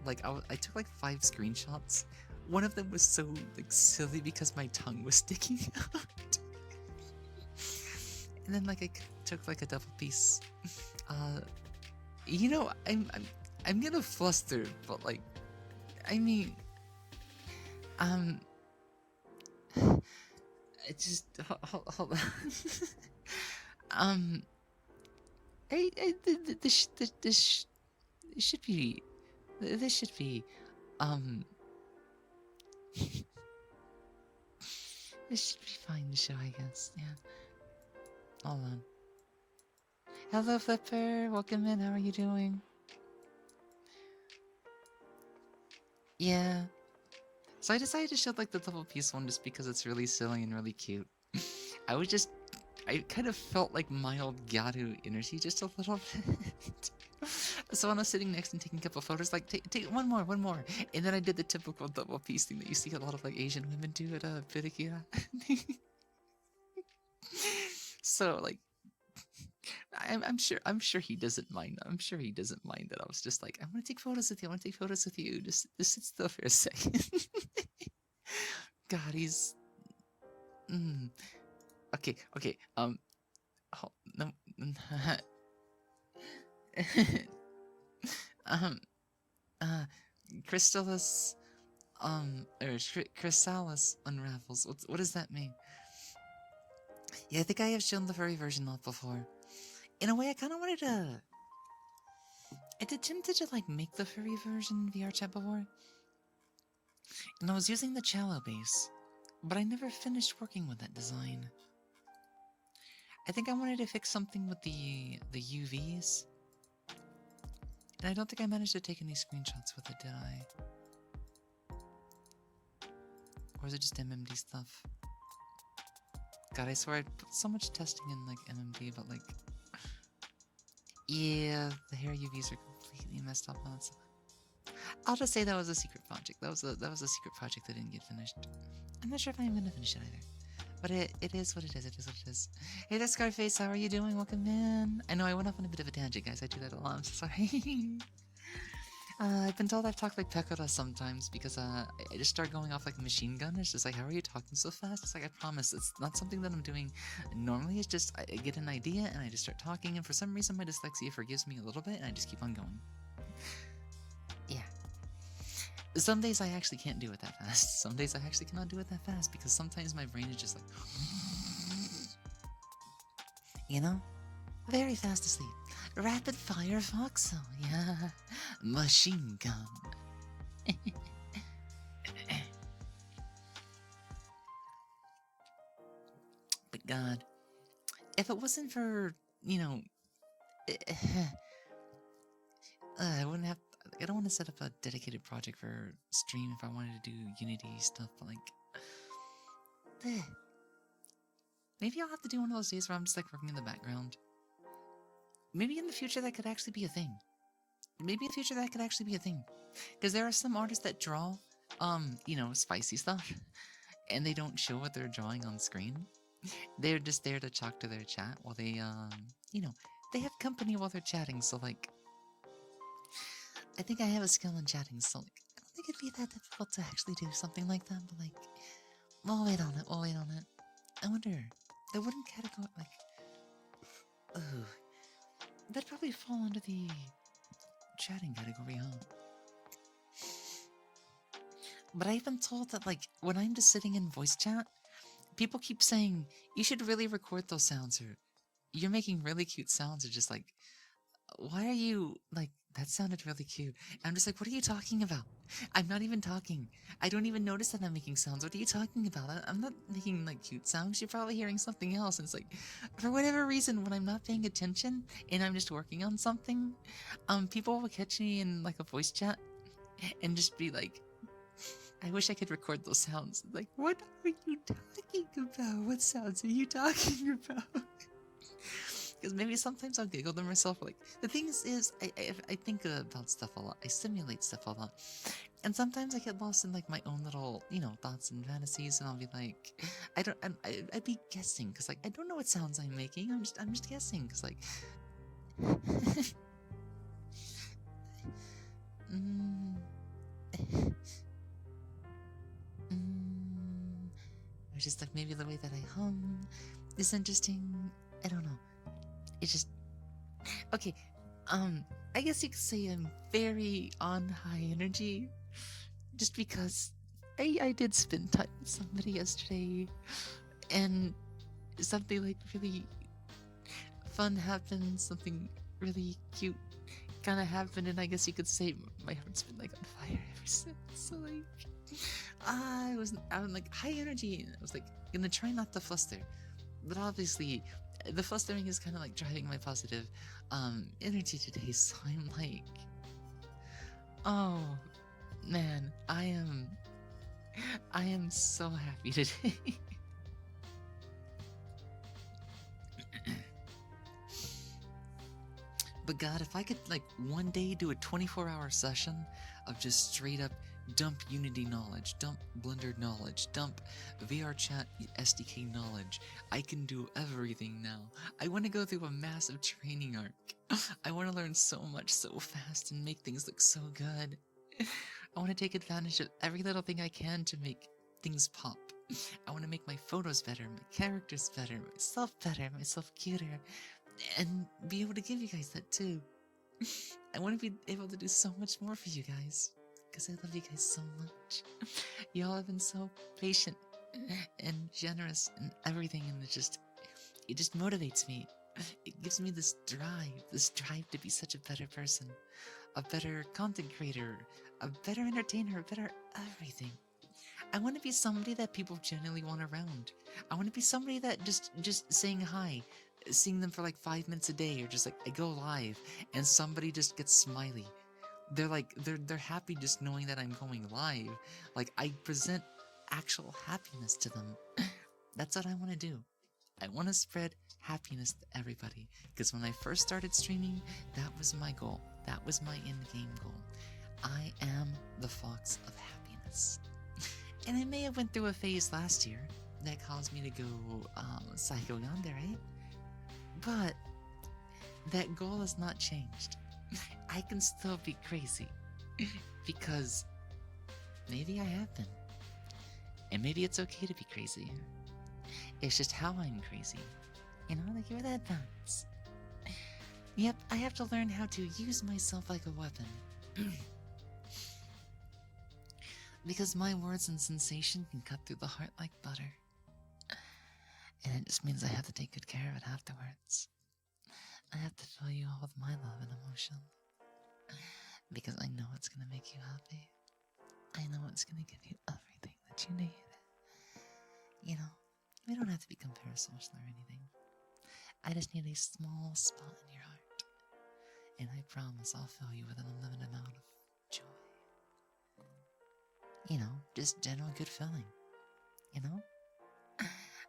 like I took like 5 screenshots. One of them was so like silly because my tongue was sticking out. And then like I took like a double piece. You know, I'm gonna fluster, but like, I mean, it just hold on. This should be, this should be fine to show, I guess. Yeah. Hold on. Hello, Flipper. Welcome in. How are you doing? Yeah. So I decided to show like the double piece one just because it's really silly and really cute. I kind of felt like mild Gyaru energy just a little bit. So when I was sitting next and taking a couple photos, like, take one more. And then I did the typical double piece thing that you see a lot of like Asian women do at Pidikira. So like, I'm sure he doesn't mind. I'm sure he doesn't mind that I was just like, I want to take photos with you. Just sit still for a second. God, he's. Okay. Oh, no. Crystallis, or Chrysalis unravels. What does that mean? Yeah, I think I have shown the furry version off before. In a way, I kind of wanted to. I did tempted to like make the furry version VR chat before, and I was using the Challow base, but I never finished working with that design. I think I wanted to fix something with the UVs, and I don't think I managed to take any screenshots with it, did I? Or is it just MMD stuff? God, I swear I put so much testing in like MMD, but like, yeah, the hair UVs are completely messed up on it. I'll just say that was a secret project. That was a secret project that didn't get finished. I'm not sure if I'm gonna finish it either. But it is what it is. It is what it is. Hey there, Scarface. How are you doing? Welcome in. I know I went off on a bit of a tangent, guys. I do that a lot. I'm so sorry. I've been told I've talked like Pekora sometimes because I just start going off like a machine gun. It's just like, how are you talking so fast? It's like, I promise, it's not something that I'm doing normally. It's just I get an idea and I just start talking, and for some reason my dyslexia forgives me a little bit and I just keep on going. Yeah. Some days I actually can't do it that fast. Some days I actually cannot do it that fast because sometimes my brain is just like, you know, very fast asleep. Rapid fire Foxo, yeah. Machine gun. But God, if it wasn't for, you know, I wouldn't have. I don't want to set up a dedicated project for stream if I wanted to do Unity stuff, but like, maybe I'll have to do one of those days where I'm just like working in the background. Maybe in the future that could actually be a thing. Because there are some artists that draw, you know, spicy stuff, and they don't show what they're drawing on screen. They're just there to talk to their chat while they, you know, they have company while they're chatting, so like, I think I have a skill in chatting, so like, I don't think it'd be that difficult to actually do something like that, but like, we'll wait on it. I wonder, they wouldn't category, like, ooh, that'd probably fall under the chatting category, huh? But I've been told that, like, when I'm just sitting in voice chat, people keep saying, you should really record those sounds, or you're making really cute sounds, or just like, why are you, like, That sounded really cute. I'm just like, what are you talking about? I'm not even talking. I don't even notice that I'm making sounds. What are you talking about? I'm not making like cute sounds. You're probably hearing something else. And it's like, for whatever reason, when I'm not paying attention and I'm just working on something, people will catch me in like a voice chat and just be like, I wish I could record those sounds. Like, what are you talking about? What sounds are you talking about? Because maybe sometimes I'll giggle to myself. Like, the thing is I think about stuff a lot. I simulate stuff a lot. And sometimes I get lost in like my own little, thoughts and fantasies, and I'll be like, I'd be guessing, because like I don't know what sounds I'm making. I'm just guessing, because like, mm, or just like maybe the way that I hum is interesting. I don't know. It's just okay. I guess you could say I'm very on high energy, just because I did spend time with somebody yesterday, and something like really fun happened, something really cute kind of happened, and I guess you could say my heart's been like on fire ever since. So like, I'm like high energy, and I was like gonna try not to fluster, but obviously the flustering is kind of like driving my positive energy today. So I'm like, oh man, I am so happy today. But God, if I could like one day do a 24-hour session of just straight up dump Unity knowledge, dump Blender knowledge, dump VR chat SDK knowledge, I can do everything now. I want to go through a massive training arc. I want to learn so much so fast and make things look so good. I want to take advantage of every little thing I can to make things pop. I want to make my photos better, my characters better, myself cuter, and be able to give you guys that too. I want to be able to do so much more for you guys, because I love you guys so much. Y'all have been so patient and generous and everything, and it just motivates me. It gives me this drive to be such a better person, a better content creator, a better entertainer, a better everything. I want to be somebody that people genuinely want around. I want to be somebody that just saying hi, seeing them for like 5 minutes a day, or just like I go live and somebody just gets smiley. They're like they're happy just knowing that I'm going live. Like I present actual happiness to them. That's what I want to do. I want to spread happiness to everybody, because when I first started streaming, that was my goal. That was my end-game goal. I am the fox of happiness. And I may have went through a phase last year that caused me to go psycho yonder, right? But that goal has not changed. I can still be crazy, because maybe I have been. And maybe it's okay to be crazy. It's just how I'm crazy. You know, like you're that balance. Yep, I have to learn how to use myself like a weapon. Because my words and sensation can cut through the heart like butter. And it just means I have to take good care of it afterwards. I have to fill you all with my love and emotion. Because I know it's gonna make you happy. I know it's gonna give you everything that you need. You know, we don't have to become parasocial or anything. I just need a small spot in your heart. And I promise I'll fill you with an unlimited amount of joy. You know, just general good feeling. You know?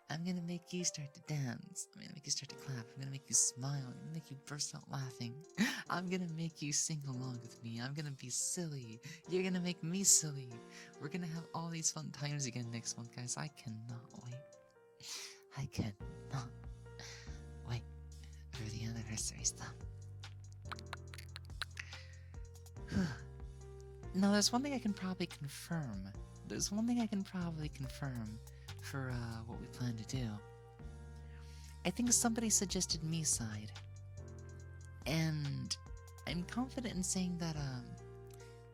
I'm gonna make you start to dance. I'm gonna make you start to clap. I'm gonna make you smile. I'm gonna make you burst out laughing. I'm gonna make you sing along with me. I'm gonna be silly. You're gonna make me silly. We're gonna have all these fun times again next month, guys. I cannot wait. I cannot wait for the anniversary stuff. Now, there's one thing I can probably confirm. For what we plan to do. I think somebody suggested me side, and I'm confident in saying that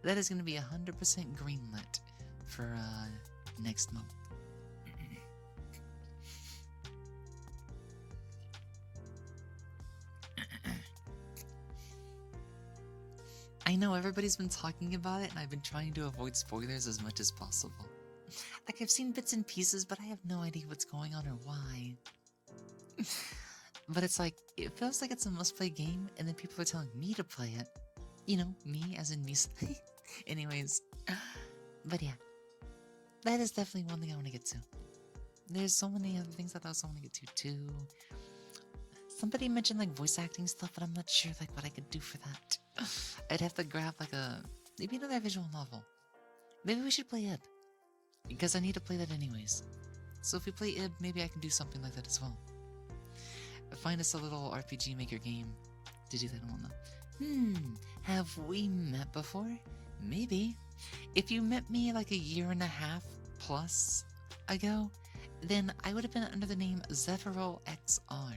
that is going to be 100% greenlit for next month. I know everybody's been talking about it, and I've been trying to avoid spoilers as much as possible. Like, I've seen bits and pieces, but I have no idea what's going on or why. But it's like, it feels like it's a must-play game, and then people are telling me to play it. You know, me as in me. Anyways. But yeah. That is definitely one thing I want to get to. There's so many other things that I also want to get to, too. Somebody mentioned, like, voice acting stuff, but I'm not sure, like, what I could do for that. I'd have to grab, like, maybe another visual novel. Maybe we should play Ib. Because I need to play that anyways. So if we play Ib, maybe I can do something like that as well. Find us a little RPG Maker game to do that on. Have we met before? Maybe. If you met me like a year and a half plus ago, then I would have been under the name Zephyro XR.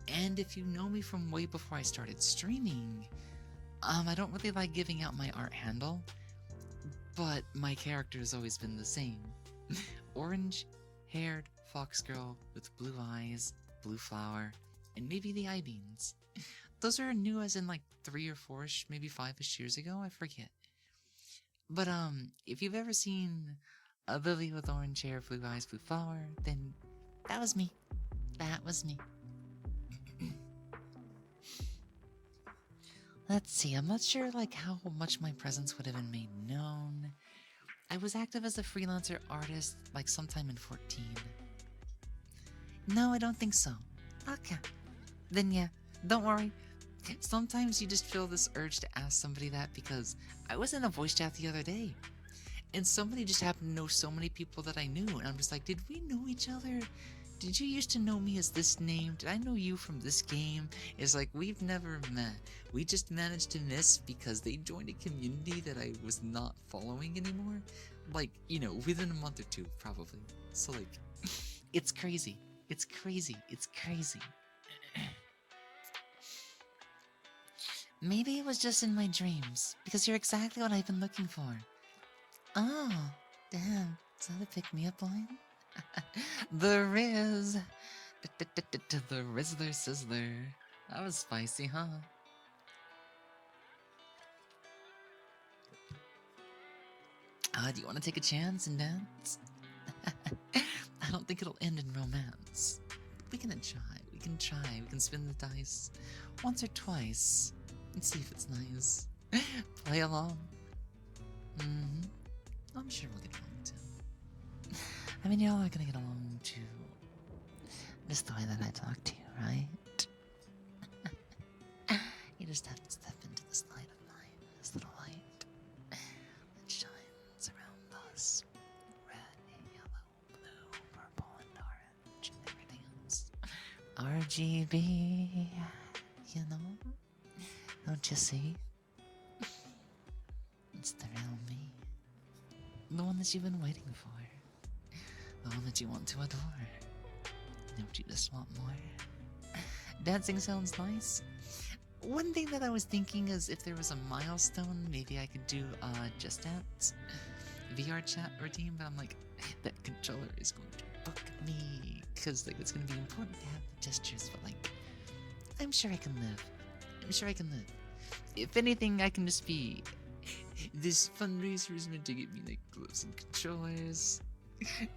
And if you know me from way before I started streaming, I don't really like giving out my art handle, but my character has always been the same. Orange-haired fox girl with blue eyes, blue flower, and maybe the eye beans. Those are new as in like 3 or 4-ish, maybe 5-ish years ago, I forget. But if you've ever seen a lily with orange hair, blue eyes, blue flower, then that was me. That was me. Let's see, I'm not sure like how much my presence would have been made known. I was active as a freelancer artist like sometime in 14. No, I don't think so. Okay. Then yeah, don't worry. Sometimes you just feel this urge to ask somebody that because I was in a voice chat the other day. And somebody just happened to know so many people that I knew. And I'm just like, did we know each other? Did you used to know me as this name? Did I know you from this game? It's like, we've never met. We just managed to miss because they joined a community that I was not following anymore. Like, you know, within a month or two, probably. So, like, it's crazy. It's crazy. It's crazy. Maybe it was just in my dreams, because you're exactly what I've been looking for. Oh, damn. Is that a pick-me-up line? The Riz! The Rizzler Sizzler. That was spicy, huh? Do you want to take a chance and dance? I don't think it'll end in romance. We can try. We can try. We can spin the dice once or twice and see if it's nice. Play along. I'm sure we'll get along too. I mean, y'all are gonna get along too. Just the way that I talk to you, right? You just have to step into this light of mine, this little light that shines around us. Red, yellow, blue, purple, and orange, and everything else. RGB, you know? Don't you see? It's the real me. The one that you've been waiting for. The one that you want to adore. Don't you just want more? Dancing sounds nice. One thing that I was thinking is if there was a milestone, maybe I could do Just Dance VR chat routine, but I'm like, that controller is going to book me. Because like, it's going to be important to have the gestures, but like, I'm sure I can live. I'm sure I can live. If anything, I can just be... This fundraiser is meant to get me like gloves and controllers.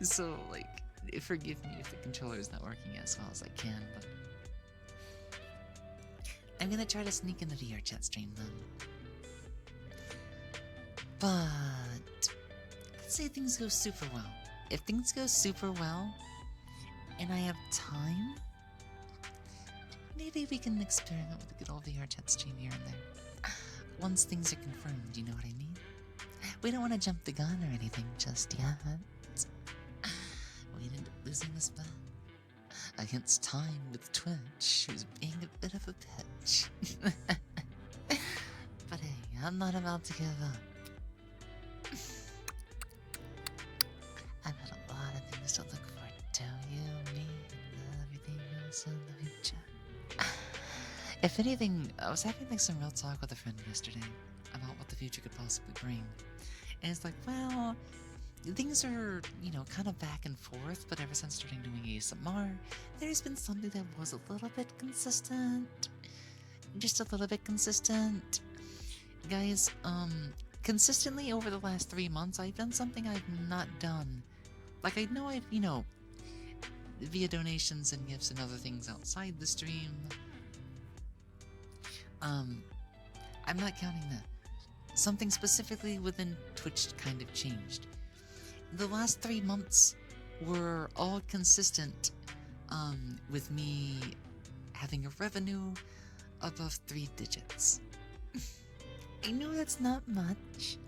So like, forgive me if the controller is not working as well as I can, but... I'm gonna try to sneak in the VR chat stream then. But... let's say things go super well. If things go super well, and I have time, maybe we can experiment with a good old VR chat stream here and there. Once things are confirmed, you know what I mean? We don't want to jump the gun or anything just yet. We'd end up losing this bet against time with Twitch, who's being a bit of a bitch. But hey, I'm not about to give up. I've got a lot of things to look forward to, you, me, and everything else in the future. If anything, I was having like some real talk with a friend yesterday about what the future could possibly bring. And it's like, well, things are, you know, kind of back and forth, but ever since starting doing ASMR, there's been something that was a little bit consistent. Just a little bit consistent. Guys, consistently over the last 3 months, I've done something I've not done. Like, I know I've, via donations and gifts and other things outside the stream. I'm not counting that. Something specifically within Twitch kind of changed. The last 3 months were all consistent, with me having a revenue above 3 digits. I know that's not much,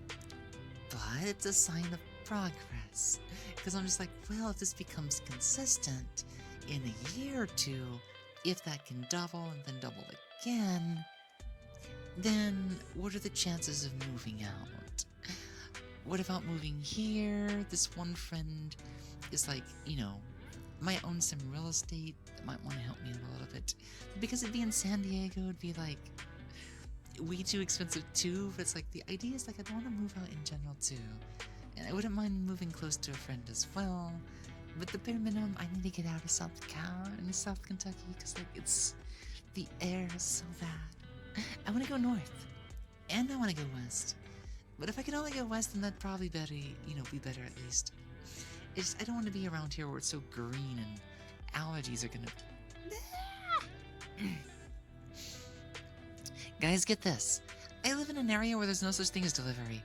but it's a sign of progress. Because I'm just like, well, if this becomes consistent in a year or two, if that can double and then double again, then what are the chances of moving out? What about moving here? This one friend is like, might own some real estate that might want to help me out a little bit. Because it'd be in San Diego, it'd be like way too expensive too, but it's like the idea is like I don't want to move out in general too. And I wouldn't mind moving close to a friend as well. But the bare minimum, I need to get out of South Kentucky, because like the air is so bad. I want to go north, and I want to go west. But if I could only go west, then that'd probably better, be better at least. It's I don't want to be around here where it's so green and allergies are gonna. Guys, get this. I live in an area where there's no such thing as delivery.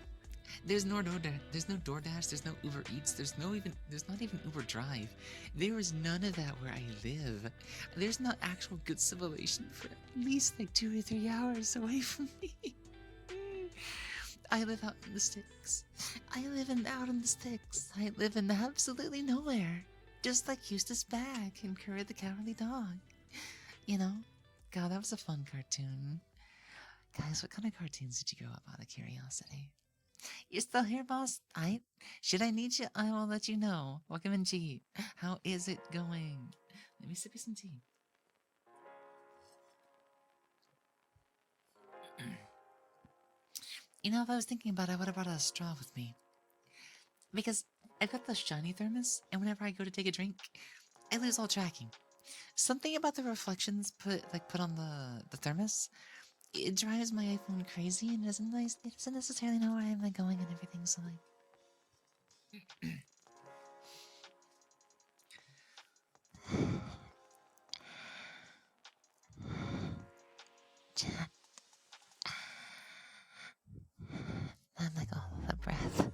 There's no DoorDash, there's no Uber Eats, there's not even Uber Drive. There is none of that where I live. There's not actual good civilization for at least like 2 or 3 hours away from me. I live out in the sticks. I live in absolutely nowhere. Just like Eustace Bag and Courage the Cowardly Dog. God, that was a fun cartoon. Guys, what kind of cartoons did you grow up out of curiosity? You're still here, boss? Should I need you? I will let you know. Welcome in, G. How is it going? Let me sip you some tea. If I was thinking about it, I would have brought a straw with me. Because I've got the shiny thermos, and whenever I go to take a drink, I lose all tracking. Something about the reflections put on the thermos, it drives my iPhone crazy, and it doesn't necessarily know where I'm going and everything, so Chat. I'm all out of breath.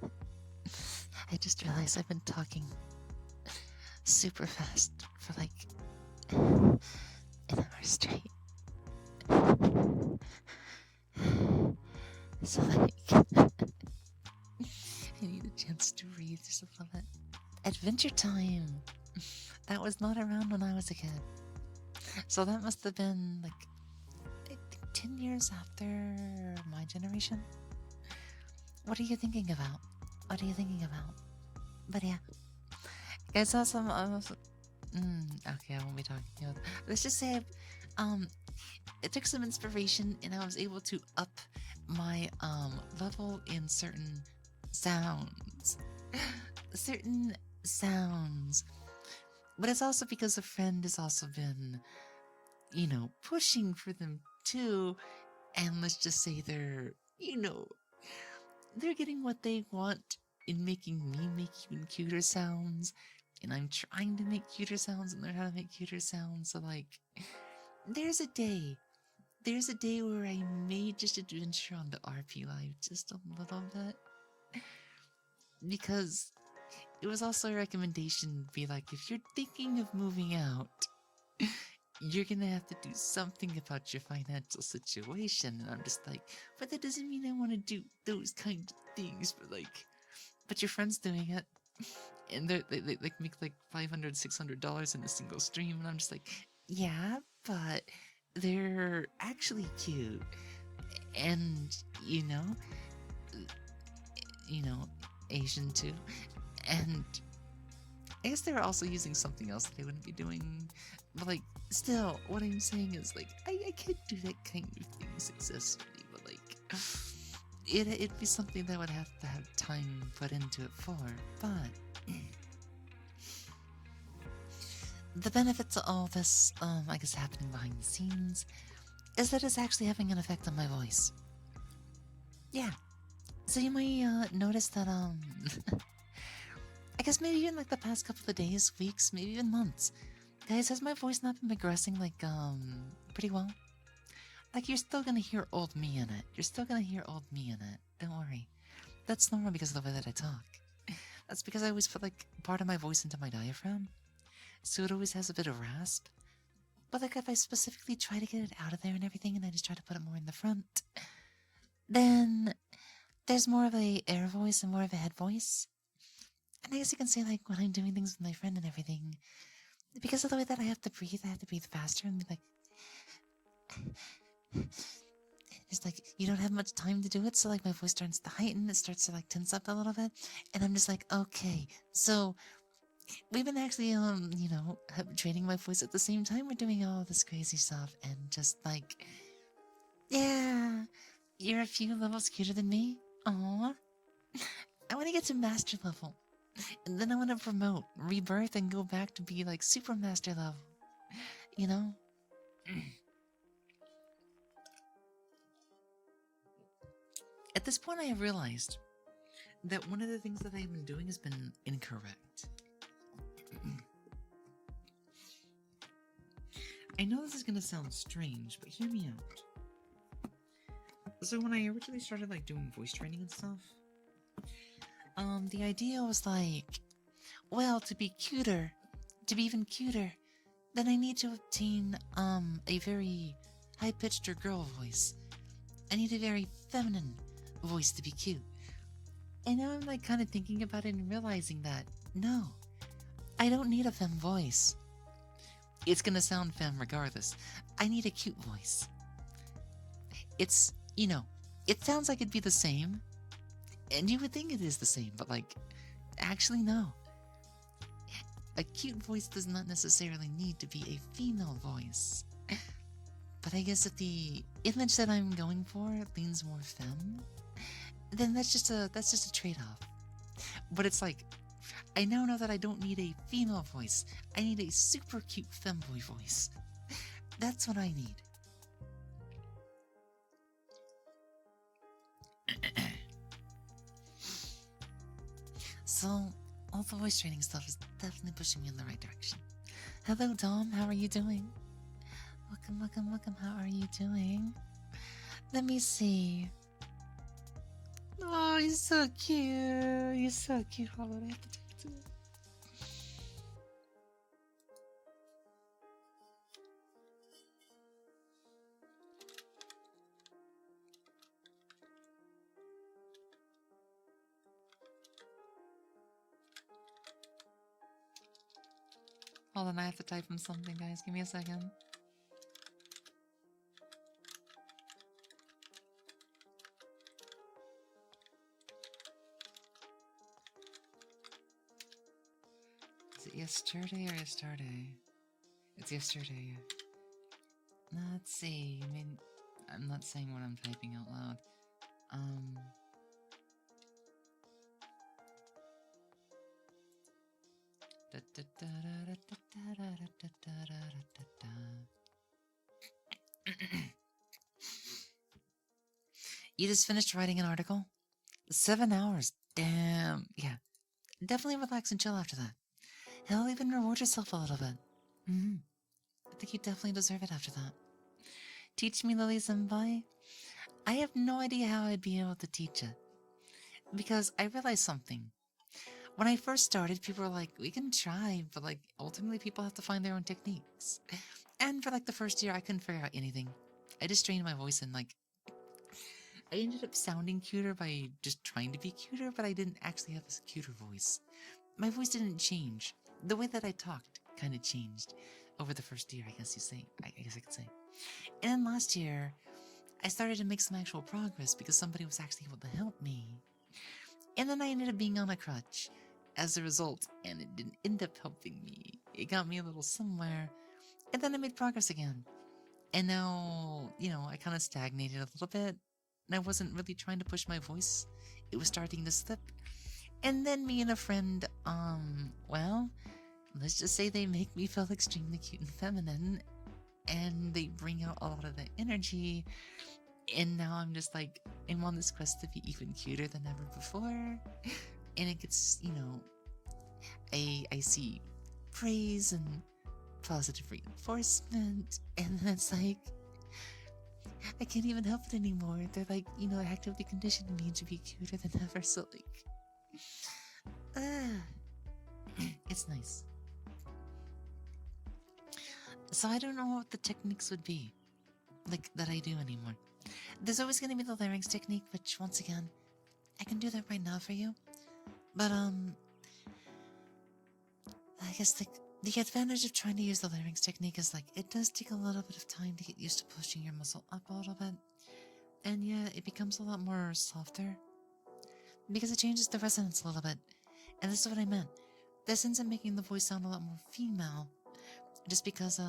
I just realized I've been talking super fast for an hour straight. So I need a chance to breathe just a little bit. Adventure Time! That was not around when I was a kid. So that must have been I think 10 years after my generation. What are you thinking about? But yeah. I saw some okay, I won't be talking about that. Let's just say it took some inspiration, and I was able to up my level in certain sounds. But it's also because a friend has also been, pushing for them too. And let's just say they're getting what they want in making me make even cuter sounds. And I'm trying to make cuter sounds and learn how to make cuter sounds. So there's a day where I may just adventure on the RP Live just a little bit. Because it was also a recommendation to be if you're thinking of moving out, you're gonna have to do something about your financial situation. And I'm just but that doesn't mean I want to do those kind of things. But your friend's doing it. And they make $500, $600 in a single stream. And I'm just yeah, but they're actually cute. And, Asian too. And I guess they're also using something else that they wouldn't be doing. But still, what I'm saying is I could do that kind of thing successfully, but it'd be something that would have to have time put into it for. But the benefit to all this, I guess happening behind the scenes, is that it's actually having an effect on my voice. Yeah. So you might notice that I guess maybe even like the past couple of days, weeks, maybe even months. Guys, has my voice not been progressing like pretty well? Like you're still gonna hear old me in it. You're still gonna hear old me in it. Don't worry. That's normal because of the way that I talk. That's because I always put like part of my voice into my diaphragm. So it always has a bit of rasp. But like if I specifically try to get it out of there and everything and I just try to put it more in the front, then there's more of a air voice and more of a head voice. And I guess you can say like when I'm doing things with my friend and everything, because of the way that I have to breathe faster and be like it's like you don't have much time to do it, so like my voice starts to heighten, it starts to like tense up a little bit, and I'm just like, okay, so we've been actually training my voice at the same time we're doing all this crazy stuff, and just like, yeah, you're a few levels cuter than me. Aww. I want to get to master level, and then I want to promote, rebirth, and go back to be like super master level. You know? At this point, I have realized that one of the things that I've been doing has been incorrect. I know this is gonna sound strange, but hear me out. So when I originally started like doing voice training and stuff, the idea was like, well, to be cuter, to be even cuter, then I need to obtain a very high-pitched or girl voice. I need a very feminine voice to be cute. And now I'm like kind of thinking about it and realizing that, no, I don't need a femme voice. It's gonna sound femme regardless. I need a cute voice. It's, it sounds like it'd be the same, and you would think it is the same, but like, actually no. A cute voice does not necessarily need to be a female voice. But I guess if the image that I'm going for leans more femme, then that's just a trade-off. But it's like, I now know that I don't need a female voice. I need a super cute femboy voice. That's what I need. So, all the voice training stuff is definitely pushing me in the right direction. Hello, Dom. How are you doing? Welcome, welcome, welcome. How are you doing? Let me see. Oh, you're so cute. You're so cute. Hold on, I have to take it to you. Hold on, I have to type him something, guys. Give me a second. Is it yesterday or yesterday? It's yesterday. Let's see. I mean, I'm not saying what I'm typing out loud. You just finished writing an article? 7 hours. Damn. Yeah. Definitely relax and chill after that. Hell, even reward yourself a little bit. I think you definitely deserve it after that. Teach me, Lily Senpai? I have no idea how I'd be able to teach it. Because I realized something. When I first started, people were like, we can try, but like, ultimately people have to find their own techniques. And for like the first year, I couldn't figure out anything. I just trained my voice and like, I ended up sounding cuter by just trying to be cuter, but I didn't actually have a cuter voice. My voice didn't change. The way that I talked kind of changed over the first year, I guess I could say. And then last year, I started to make some actual progress because somebody was actually able to help me. And then I ended up being on a crutch as a result, and it didn't end up helping me. It got me a little somewhere, and then I made progress again. And now, I kind of stagnated a little bit, and I wasn't really trying to push my voice. It was starting to slip. And then me and a friend, well, let's just say they make me feel extremely cute and feminine, and they bring out a lot of the energy, And now I'm just like, I'm on this quest to be even cuter than ever before. And it gets, I see praise and positive reinforcement, and then it's like, I can't even help it anymore. They're like, actively conditioning me to be cuter than ever, so like, it's nice. So I don't know what the techniques would be, like, that I do anymore. There's always gonna be the larynx technique, which, once again, I can do that right now for you. But, I guess, the advantage of trying to use the larynx technique is, like, it does take a little bit of time to get used to pushing your muscle up a little bit. And yeah, it becomes a lot more softer, because it changes the resonance a little bit. And this is what I meant. This ends up making the voice sound a lot more female, just because,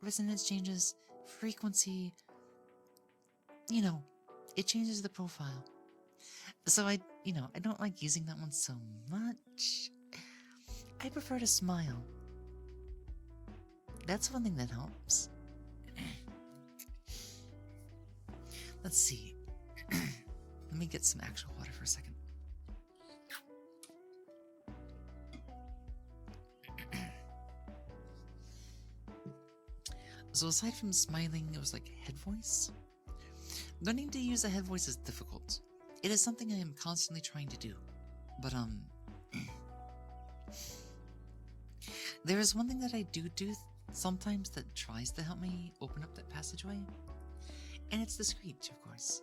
resonance changes, frequency, it changes the profile. So I don't like using that one so much. I prefer to smile. That's one thing that helps. Let's see. Let me get some actual water for a second. So aside from smiling, it was like head voice. Learning to use a head voice is difficult. It is something I am constantly trying to do. But, there is one thing that I do sometimes that tries to help me open up that passageway. And it's the screech, of course.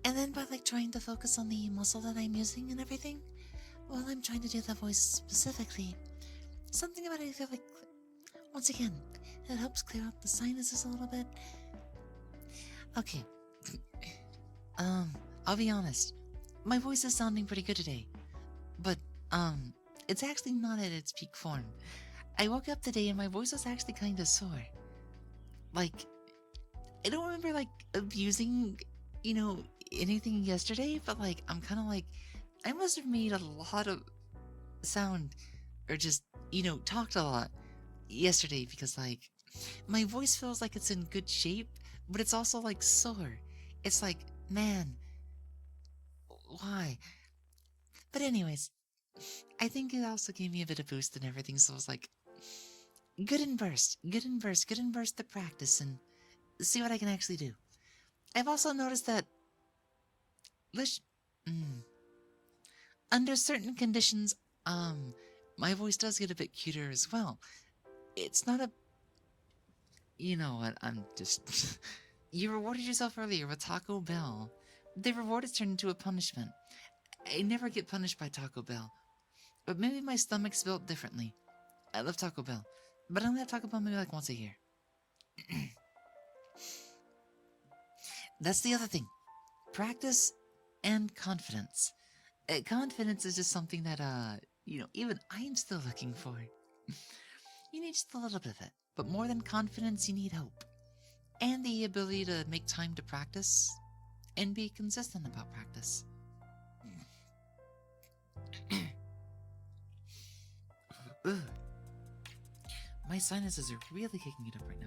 And then by trying to focus on the muscle that I'm using and everything, while I'm trying to do the voice specifically, something about it I feel like, once again, it helps clear out the sinuses a little bit. Okay. I'll be honest. My voice is sounding pretty good today. But, it's actually not at its peak form. I woke up today and my voice was actually kinda sore. I don't remember, abusing, anything yesterday, but, I'm kinda I must have made a lot of sound, or just, talked a lot yesterday, because, my voice feels like it's in good shape, but it's also, sore. It's like, man, why? But anyways, I think it also gave me a bit of boost and everything, so I was like, good and burst the practice, and see what I can actually do. I've also noticed that, under certain conditions, my voice does get a bit cuter as well. It's not a... You know what, I'm just... You rewarded yourself earlier with Taco Bell. The reward is turned into a punishment. I never get punished by Taco Bell. But maybe my stomach's built differently. I love Taco Bell. But I only have Taco Bell maybe once a year. That's the other thing. Practice and confidence. Confidence is just something that, even I'm still looking for. You need just a little bit of it. But more than confidence, you need hope. And the ability to make time to practice. And be consistent about practice. My sinuses are really kicking it up right now.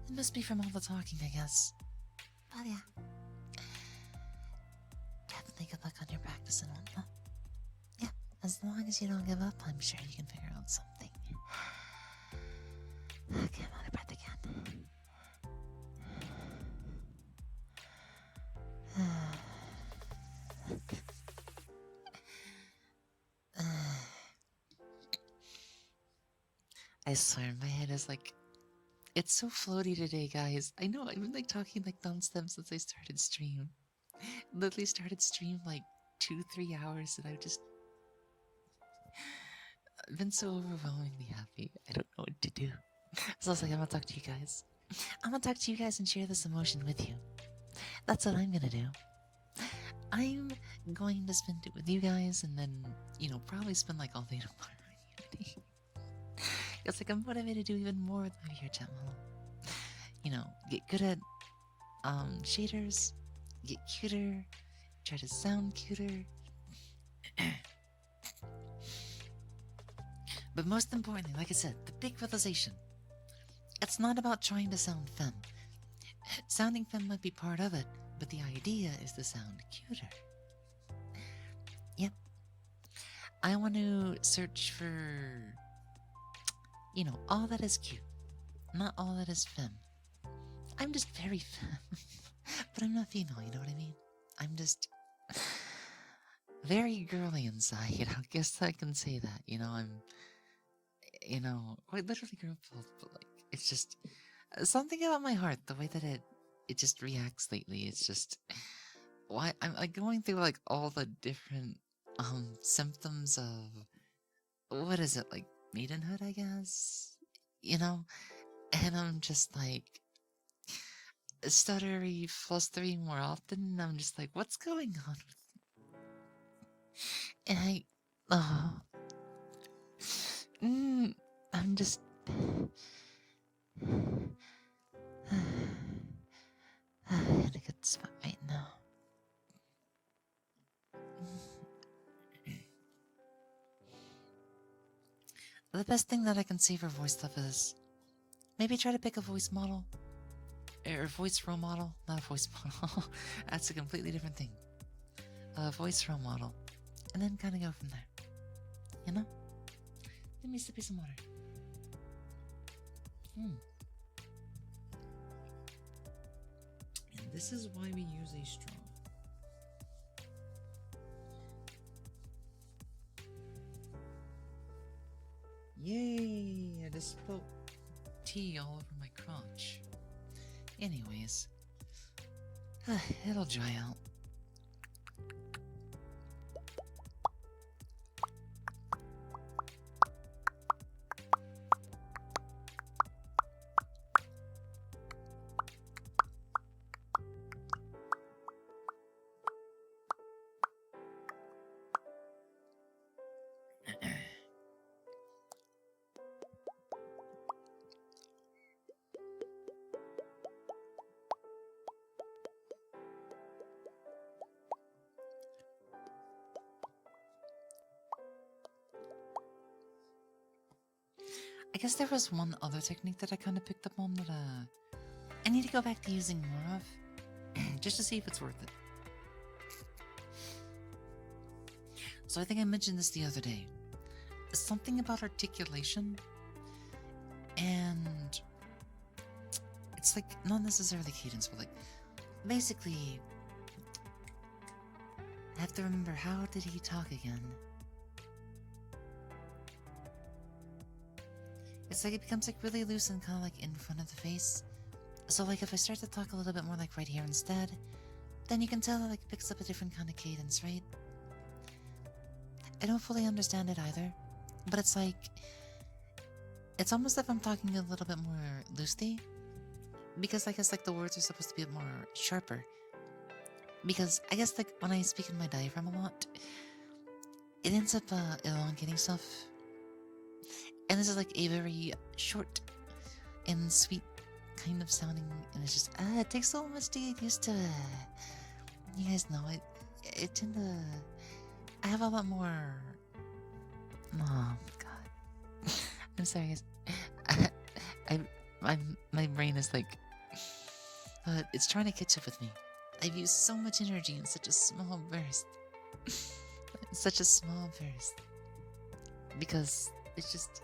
It must be from all the talking, I guess. But yeah. Definitely good luck on your practice and whatnot. Yeah, as long as you don't give up, I'm sure you can figure out something. Okay, I'm out of breath again. I swear, my head is it's so floaty today, guys. I know, I've been talking non-stop since I started stream. Literally started stream 2-3 hours, and I've just been so overwhelmingly happy. I don't know what to do. So I was like, I'm gonna talk to you guys. I'm gonna talk to you guys and share this emotion with you. That's what I'm gonna do. I'm going to spend it with you guys, and then, probably spend like all day tomorrow in Unity. It's like I'm motivated to do even more with my VR chat model. Get good at shaders, get cuter, try to sound cuter. But most importantly, like I said, the big realization, it's not about trying to sound femme. Sounding femme might be part of it, but the idea is to sound cuter. Yep. I want to search for, all that is cute, not all that is femme. I'm just very femme, but I'm not female, you know what I mean? I'm just very girly inside. I guess I can say that, I'm, quite literally girl both, but like, it's just something about my heart, the way that it just reacts lately. It's just, why I'm like going through like all the different symptoms of, what is it, like maidenhood, I guess, and I'm just like stuttery, flustery more often, and I'm just like, what's going on with me? And I'm just in a good spot right now. The best thing that I can say for voice stuff is maybe try to pick a voice model. Or voice role model, not a voice model. That's a completely different thing. A voice role model. And then kind of go from there. Let me sip some water. And this is why we use a straw. Yay! I just spilled tea all over my crotch. Anyways, it'll dry out. I guess there was one other technique that I kind of picked up on that I need to go back to using more of, just to see if it's worth it. So I think I mentioned this the other day. Something about articulation, and it's like not necessarily cadence, but like basically I have to remember, how did he talk again? It's like it becomes like really loose and kind of like in front of the face. So like if I start to talk a little bit more like right here instead, then you can tell that like it picks up a different kind of cadence, right? I don't fully understand it either, but it's like, it's almost like I'm talking a little bit more loosely, because I guess like the words are supposed to be a bit more sharper. Because I guess like when I speak in my diaphragm a lot, it ends up elongating stuff. And this is like a very short and sweet kind of sounding, and it's just, it takes so much to get used to it. You guys know, it tend to, I have a lot more, oh god. I'm sorry guys. My brain is like, it's trying to catch up with me. I've used so much energy in such a small burst. Such a small burst. Because it's just,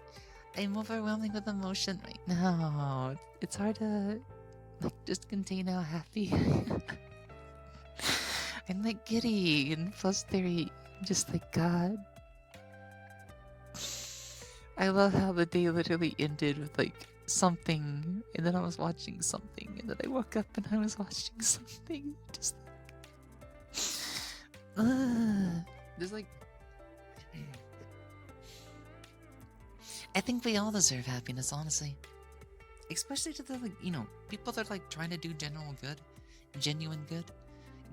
I'm overwhelming with emotion right now. It's hard to like just contain how happy I am. I'm like giddy and flustery. I'm just like, God. I love how the day literally ended with like something, and then I was watching something, and then I woke up and I was watching something. Just like, there's like, I think we all deserve happiness, honestly. Especially to the, like, people that are like trying to do general good genuine good,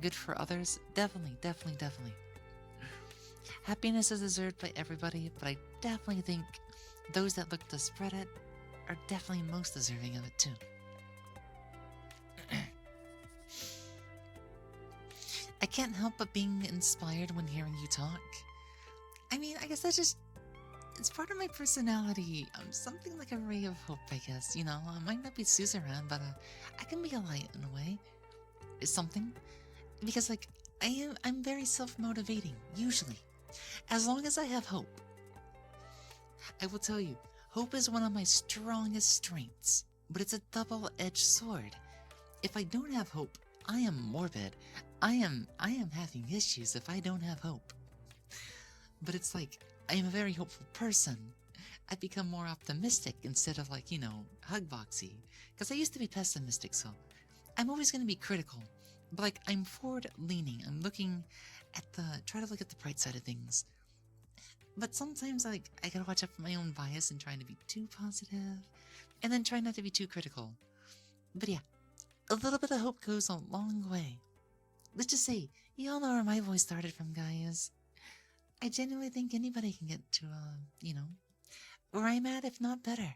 good for others, definitely, definitely, definitely. Happiness is deserved by everybody, but I definitely think those that look to spread it are definitely most deserving of it too. I can't help but being inspired when hearing you talk. I mean, I guess that's just, it's part of my personality. I'm something like a ray of hope, I guess. You know, I might not be Suzerain, but I can be a light in a way. It's something. Because, like, I'm very self-motivating, usually. As long as I have hope. I will tell you, hope is one of my strongest strengths, but it's a double-edged sword. If I don't have hope, I am morbid. I am having issues if I don't have hope. But it's like, I am a very hopeful person. I become more optimistic instead of like, you know, hugboxy. Because I used to be pessimistic, so I'm always going to be critical. But like, I'm forward-leaning. I'm looking at try to look at the bright side of things. But sometimes I gotta watch out for my own bias and trying to be too positive. And then try not to be too critical. But yeah, a little bit of hope goes a long way. Let's just say, you all know where my voice started from, guys. I genuinely think anybody can get to, you know, where I'm at, if not better.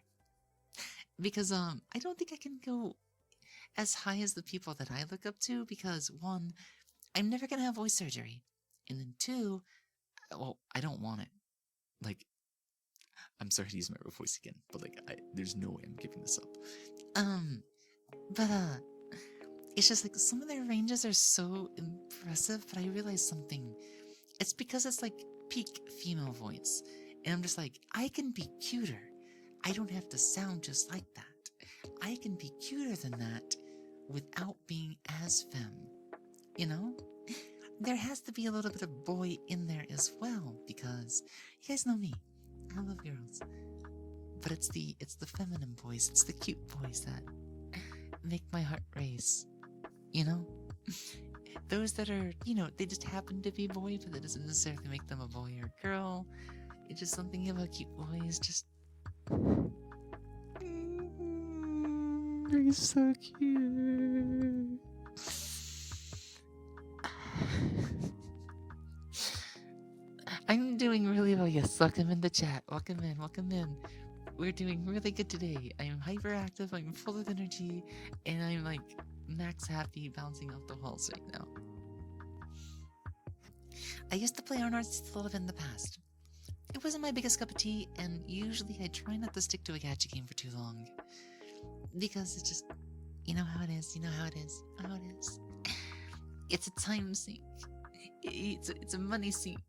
Because, I don't think I can go as high as the people that I look up to, because, one, I'm never gonna have voice surgery. And then two, well, I don't want it. Like, I'm sorry to use my voice again, but like, there's no way I'm giving this up. But, it's just like, some of their ranges are so impressive, but I realized something. It's because it's like peak female voice. And I'm just like, I can be cuter. I don't have to sound just like that. I can be cuter than that without being as femme. You know? There has to be a little bit of boy in there as well, because you guys know me. I love girls. But it's the feminine boys, it's the cute boys that make my heart race. You know? Those that are, you know, they just happen to be boy, but that doesn't necessarily make them a boy or a girl. It's just something about cute boys, just... You're so cute. I'm doing really well, yes. Welcome in the chat. Welcome in, welcome in. We're doing really good today. I'm hyperactive, I'm full of energy, and I'm like max happy bouncing off the walls right now. I used to play Arnard's a little bit in the past. It wasn't my biggest cup of tea, and usually I try not to stick to a gacha game for too long. Because it's just, you know how it is, you know how it is, how it is. It's a time sink. It's a money sink.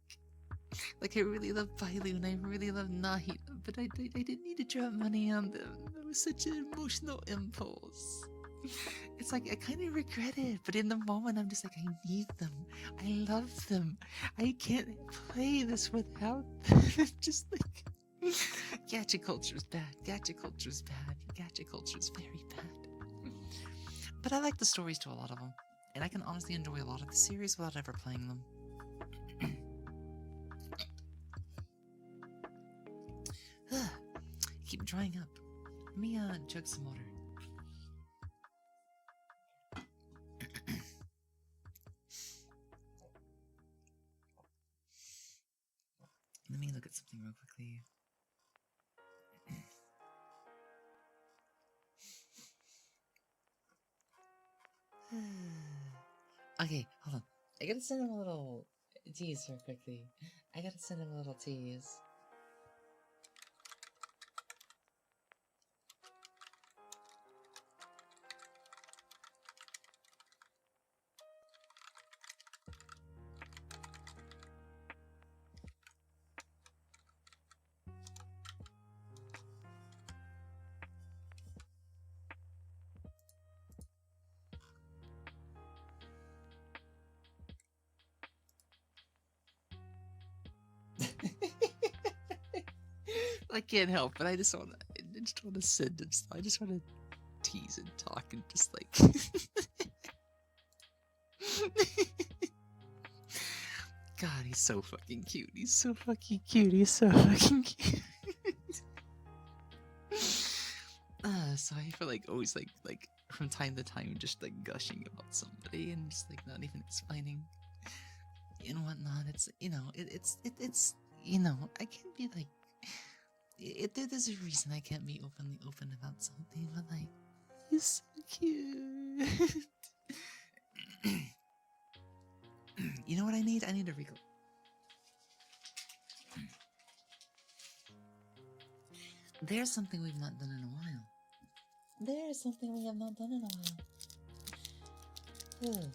Like, I really love Bailu and I really love Nahida, but I didn't need to drop money on them. That was such an emotional impulse. It's like, I kind of regret it, but in the moment I'm just like, I need them. I love them. I can't play this without them. Just like, gacha culture's bad. Gacha culture's bad. Gacha culture's very bad. But I like the stories to a lot of them, and I can honestly enjoy a lot of the series without ever playing them. Keep drying up. Let me chug some water. Let me look at something real quickly. Okay, hold on. I gotta send him a little tease real quickly. I gotta send him a little tease. I can't help it. I just wanna send him stuff. I just wanna tease and talk and just like God, he's so fucking cute. He's so fucking cute. He's so fucking cute. so I feel like always like from time to time just like gushing about somebody and just like not even explaining and whatnot. It's it's I can't be like there's a reason I can't be openly open about something, but like he's so cute. You know what I need? I need a Rico. There's something we've not done in a while. There's something we have not done in a while. Oh.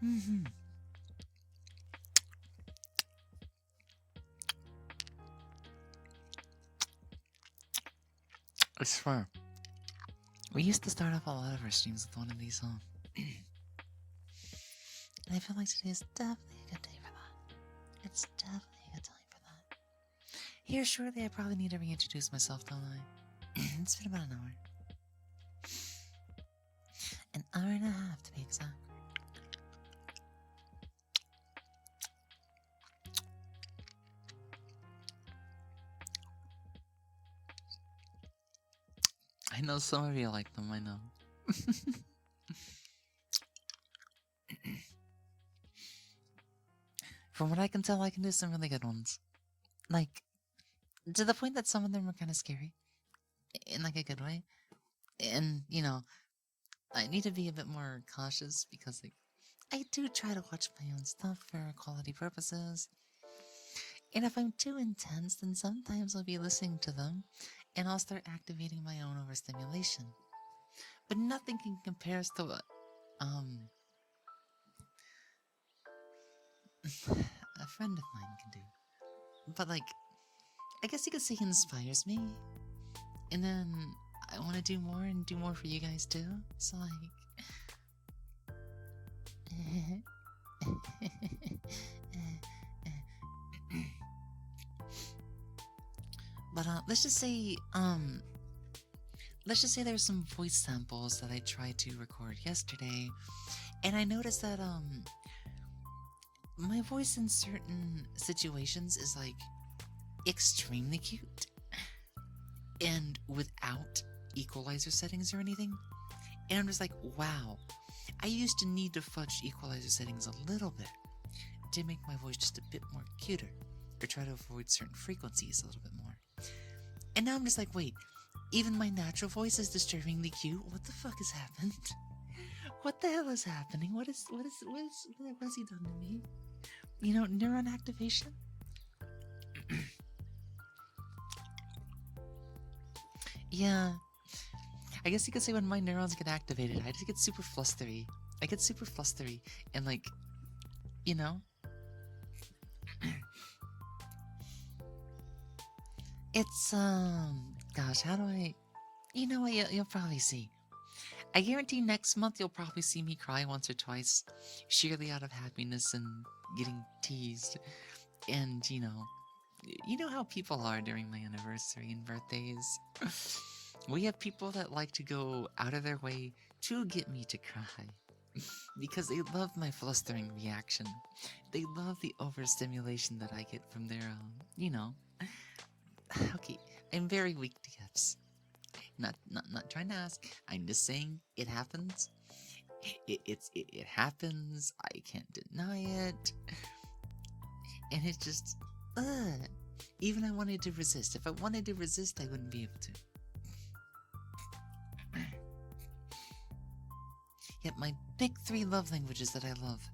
Mm-hmm. I swear. We used to start off a lot of our streams with one of these, huh? And I feel like today is definitely a good day for that. It's definitely a good time for that. Here shortly, I probably need to reintroduce myself, don't I? It's been about an hour. An hour and a half, to be exact. I know some of you like them, I know. From what I can tell, I can do some really good ones. Like, to the point that some of them are kind of scary. In like a good way. And, I need to be a bit more cautious because, like, I do try to watch my own stuff for quality purposes. And if I'm too intense, then sometimes I'll be listening to them and I'll start activating my own overstimulation. But nothing can compare to what, a friend of mine can do. But, like, I guess you could say he inspires me. And then I want to do more and do more for you guys too. So, like... But let's just say there's some voice samples that I tried to record yesterday, and I noticed that my voice in certain situations is like extremely cute, and without equalizer settings or anything. And I'm just like, wow, I used to need to fudge equalizer settings a little bit to make my voice just a bit more cuter, or try to avoid certain frequencies a little bit more. And now I'm just like, wait, even my natural voice is disturbingly cute? What the fuck has happened? What the hell is happening? What has he done to me? Neuron activation? Yeah. I guess you could say when my neurons get activated, I just get super flustery. And like, it's, gosh, how do I... You know what, you'll probably see. I guarantee next month you'll probably see me cry once or twice, sheerly out of happiness and getting teased. And, you know how people are during my anniversary and birthdays. We have people that like to go out of their way to get me to cry. Because they love my flustering reaction. They love the overstimulation that I get from their, Okay, I'm very weak to gifts. Not trying to ask. I'm just saying it happens. It happens. I can't deny it. And it's just, even I wanted to resist. If I wanted to resist, I wouldn't be able to. Yet my big 3 love languages that I love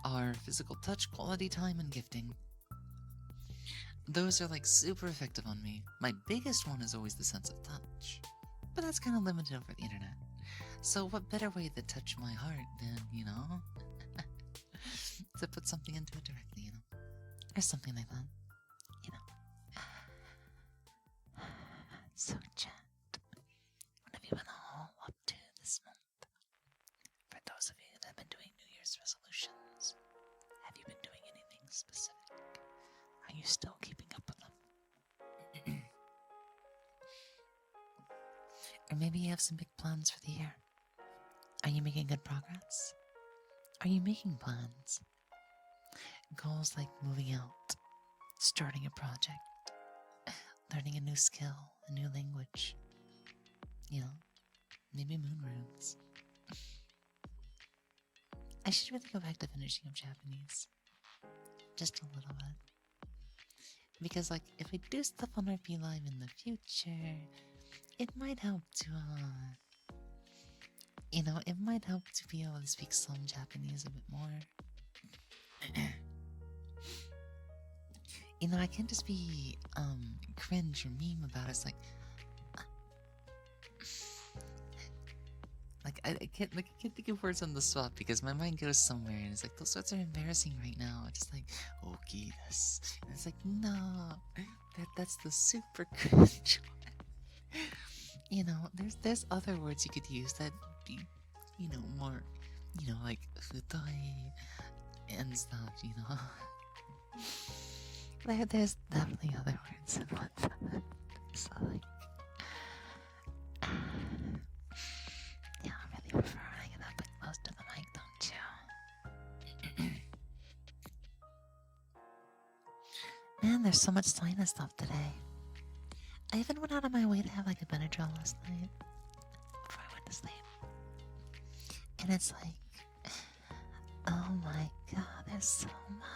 are physical touch, quality time, and gifting. Those are like super effective on me. My biggest one is always the sense of touch. But that's kind of limited over the internet. So what better way to touch my heart than, to put something into it directly, or something like that, So chat, what have you been all up to this month? For those of you that have been doing New Year's resolutions, have you been doing anything specific? Are you still keeping up with them? Or maybe you have some big plans for the year. Are you making good progress? Are you making plans? Goals like moving out, starting a project, learning a new skill, a new language. You know, maybe moon runes. I should really go back to finishing up Japanese. Just a little bit. Because, like, if we do stuff on RP Live in the future, it might help to, it might help to be able to speak some Japanese a bit more. I can't just be, cringe or meme about it. It's I can't think of words on the spot because my mind goes somewhere and it's like, those words are embarrassing right now. It's just like, okay, this. And it's like, no, that's the super cringe one. There's other words you could use that be, more, like futai and stuff, There's definitely other words and whatnot. So, like, yeah, I'm really preferring it up close to the mic, don't you? Man, there's so much sinus stuff today. I even went out of my way to have like a Benadryl last night before I went to sleep. And it's like, oh my god, there's so much.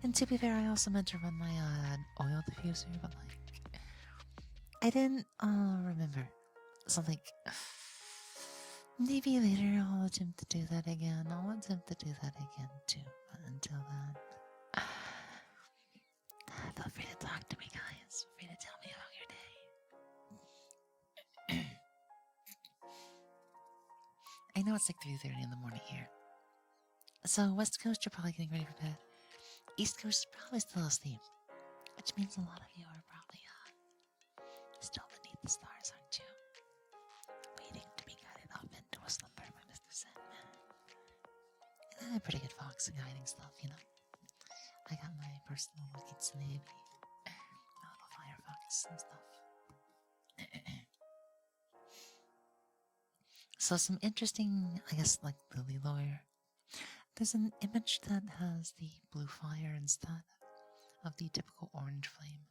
And to be fair, I also meant to run my oil diffuser, but like, I didn't remember. So like, maybe later I'll attempt to do that again. I'll attempt to do that again too. But until then, feel free to talk to me, guys. Feel free to tell me about your day. I know it's like 3:30 in the morning here. So West Coast, you're probably getting ready for bed. East Coast is probably still asleep, which means a lot of you are probably still beneath the stars, aren't you? Waiting to be guided off into a slumber by Mr. Sandman. And pretty good fox guiding stuff, I got my personal Wakitsune, my little firefox and stuff. So some interesting, I guess, like lily lore. There's an image that has the blue fire instead of the typical orange flame.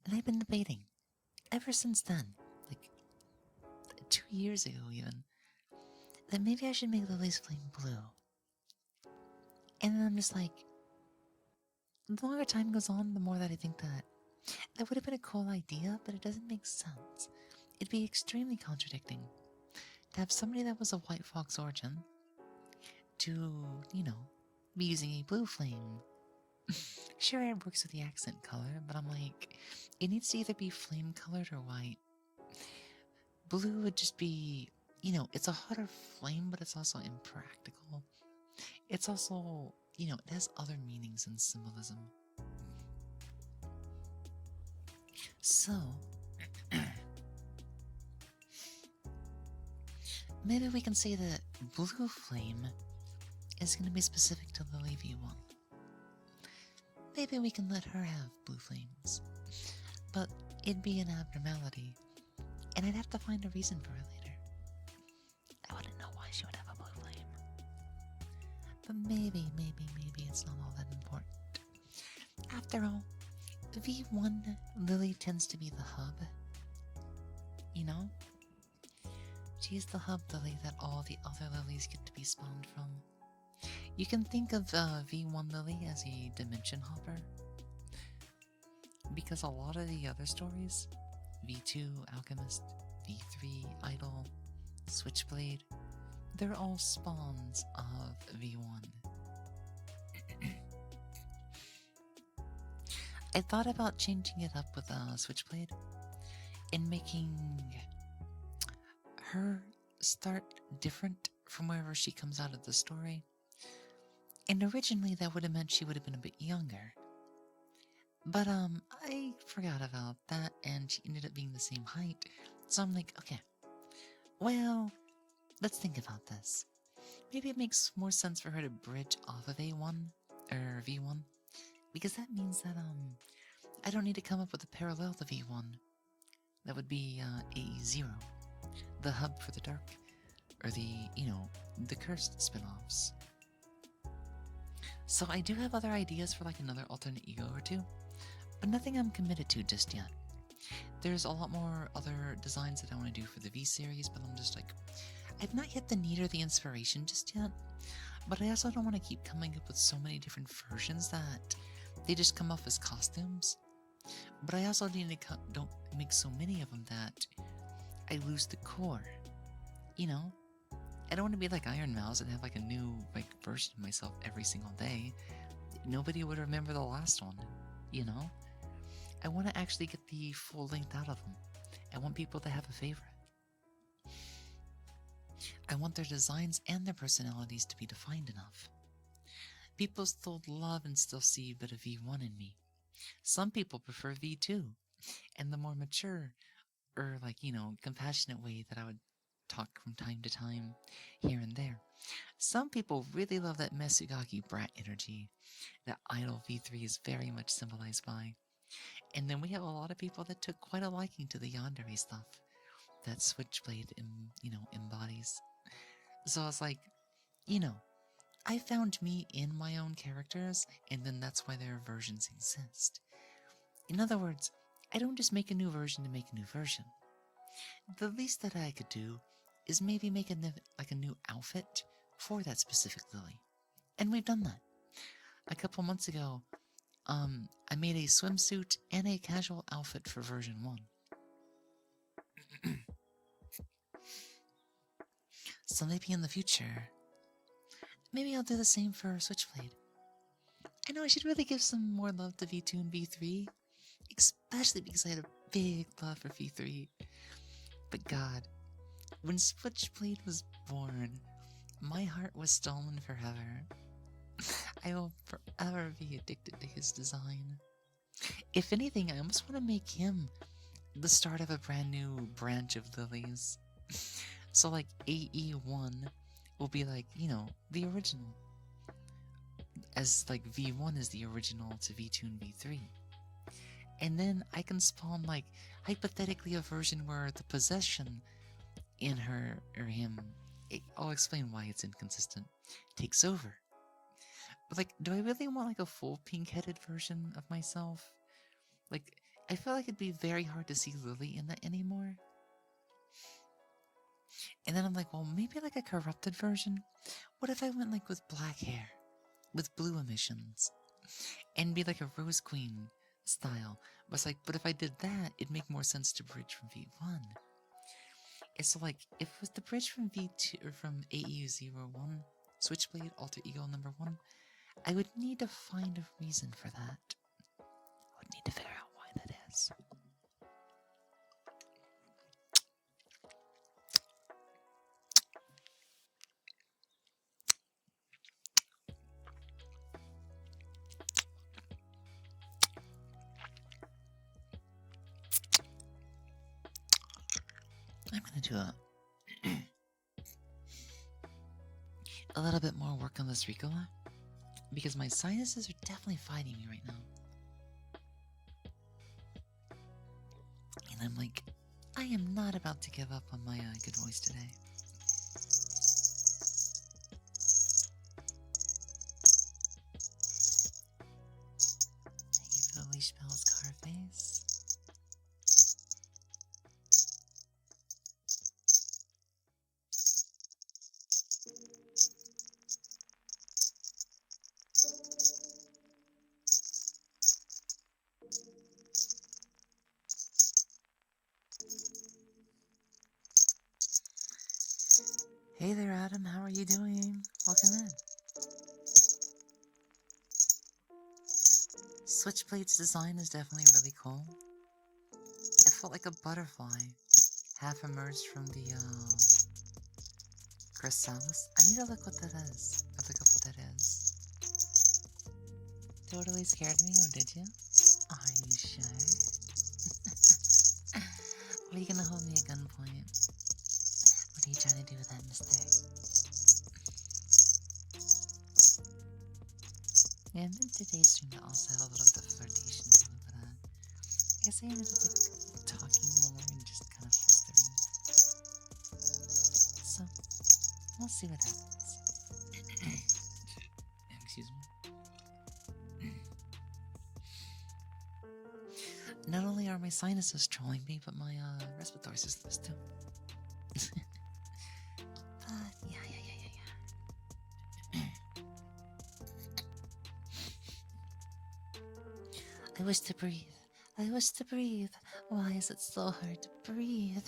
And I've been debating, ever since then, like 2 years ago even, that maybe I should make Lily's flame blue. And then I'm just like, the longer time goes on, the more that I think that would have been a cool idea, but it doesn't make sense. It'd be extremely contradicting to have somebody that was a white fox origin to, be using a blue flame. Sure, it works with the accent color, but I'm like, it needs to either be flame colored or white. Blue would just be, it's a hotter flame, but it's also impractical. It's also, it has other meanings and symbolism. So, maybe we can say that blue flame is going to be specific to Lily V1. Maybe we can let her have blue flames, but it'd be an abnormality, and I'd have to find a reason for it later. I wouldn't know why she would have a blue flame, but maybe it's not all that important. After all, V1 Lily tends to be the hub, She's the hub lily that all the other lilies get to be spawned from. You can think of V1 Lily as a dimension hopper, because a lot of the other stories, V2 Alchemist, V3 Idol, Switchblade, they're all spawns of V1. I thought about changing it up with Switchblade and making her start different from wherever she comes out of the story. And originally that would have meant she would have been a bit younger. But I forgot about that and she ended up being the same height. So I'm like, okay, well, let's think about this. Maybe it makes more sense for her to bridge off of A1 or V1, because that means that I don't need to come up with a parallel to V1. That would be A0, the hub for the dark. or the cursed spin-offs. So I do have other ideas for like another alternate ego or two, but nothing I'm committed to just yet. There's a lot more other designs that I want to do for the V series, but I'm just like, I've not hit the need or the inspiration just yet. But I also don't want to keep coming up with so many different versions that they just come off as costumes. But I also need to don't make so many of them that I lose the core. You know? I don't want to be like Iron Mouse and have like a new version of myself every single day. Nobody would remember the last one, you know? I want to actually get the full length out of them. I want people to have a favorite. I want their designs and their personalities to be defined enough. People still love and still see a bit of V1 in me. Some people prefer V2, and the more mature, or compassionate way that I would talk from time to time, here and there. Some people really love that Mesugaki brat energy that Idol V3 is very much symbolized by. And then we have a lot of people that took quite a liking to the yandere stuff that Switchblade embodies. So it's like, I found me in my own characters, and then that's why their versions exist. In other words, I don't just make a new version to make a new version. The least that I could do is maybe make a new outfit for that specific Lily. And we've done that. A couple months ago, I made a swimsuit and a casual outfit for version 1. So maybe in the future, maybe I'll do the same for Switchblade. I know I should really give some more love to V2 and V3, especially because I had a big love for V3. But God, when Switchblade was born, my heart was stolen forever. I will forever be addicted to his design. If anything, I almost want to make him the start of a brand new branch of Lilies. So like AE1 will be like, the original. As like V1 is the original to V2 and V3. And then I can spawn hypothetically a version where the possession in her or him, I'll explain why it's inconsistent, takes over. But do I really want a full pink-headed version of myself? I feel like it'd be very hard to see Lily in that anymore. And then I'm like, well, maybe a corrupted version? What if I went with black hair, with blue emissions, and be a Rose Queen style? But but if I did that, it'd make more sense to bridge from V1. It's if it was the bridge from V2 or from AEU01, Switchblade Alter Ego number 1, I would need to find a reason for that. I would need to figure out why that is. I'm gonna do a little bit more work on this Ricola, because my sinuses are definitely fighting me right now. And I'm I am not about to give up on my good voice today. Thank you for the leash bells, Carface. Hey there, Adam. How are you doing? Welcome in. Switchblade's design is definitely really cool. It felt like a butterfly, half emerged from the chrysalis. I need to look what that is. I'll look up what that is. Totally scared me, oh did you? Are you sure? Are you gonna hold me at gunpoint? What are you trying to do with that, mister? Yeah, and then today's stream to also have a little bit of flirtation to it, but I guess I ended up talking more and just kind of flirting. So, We'll see what happens. Excuse me. Not only are my sinuses trolling me, but my respiratory system is too. Yeah. I wish to breathe. I wish to breathe. Why is it so hard to breathe?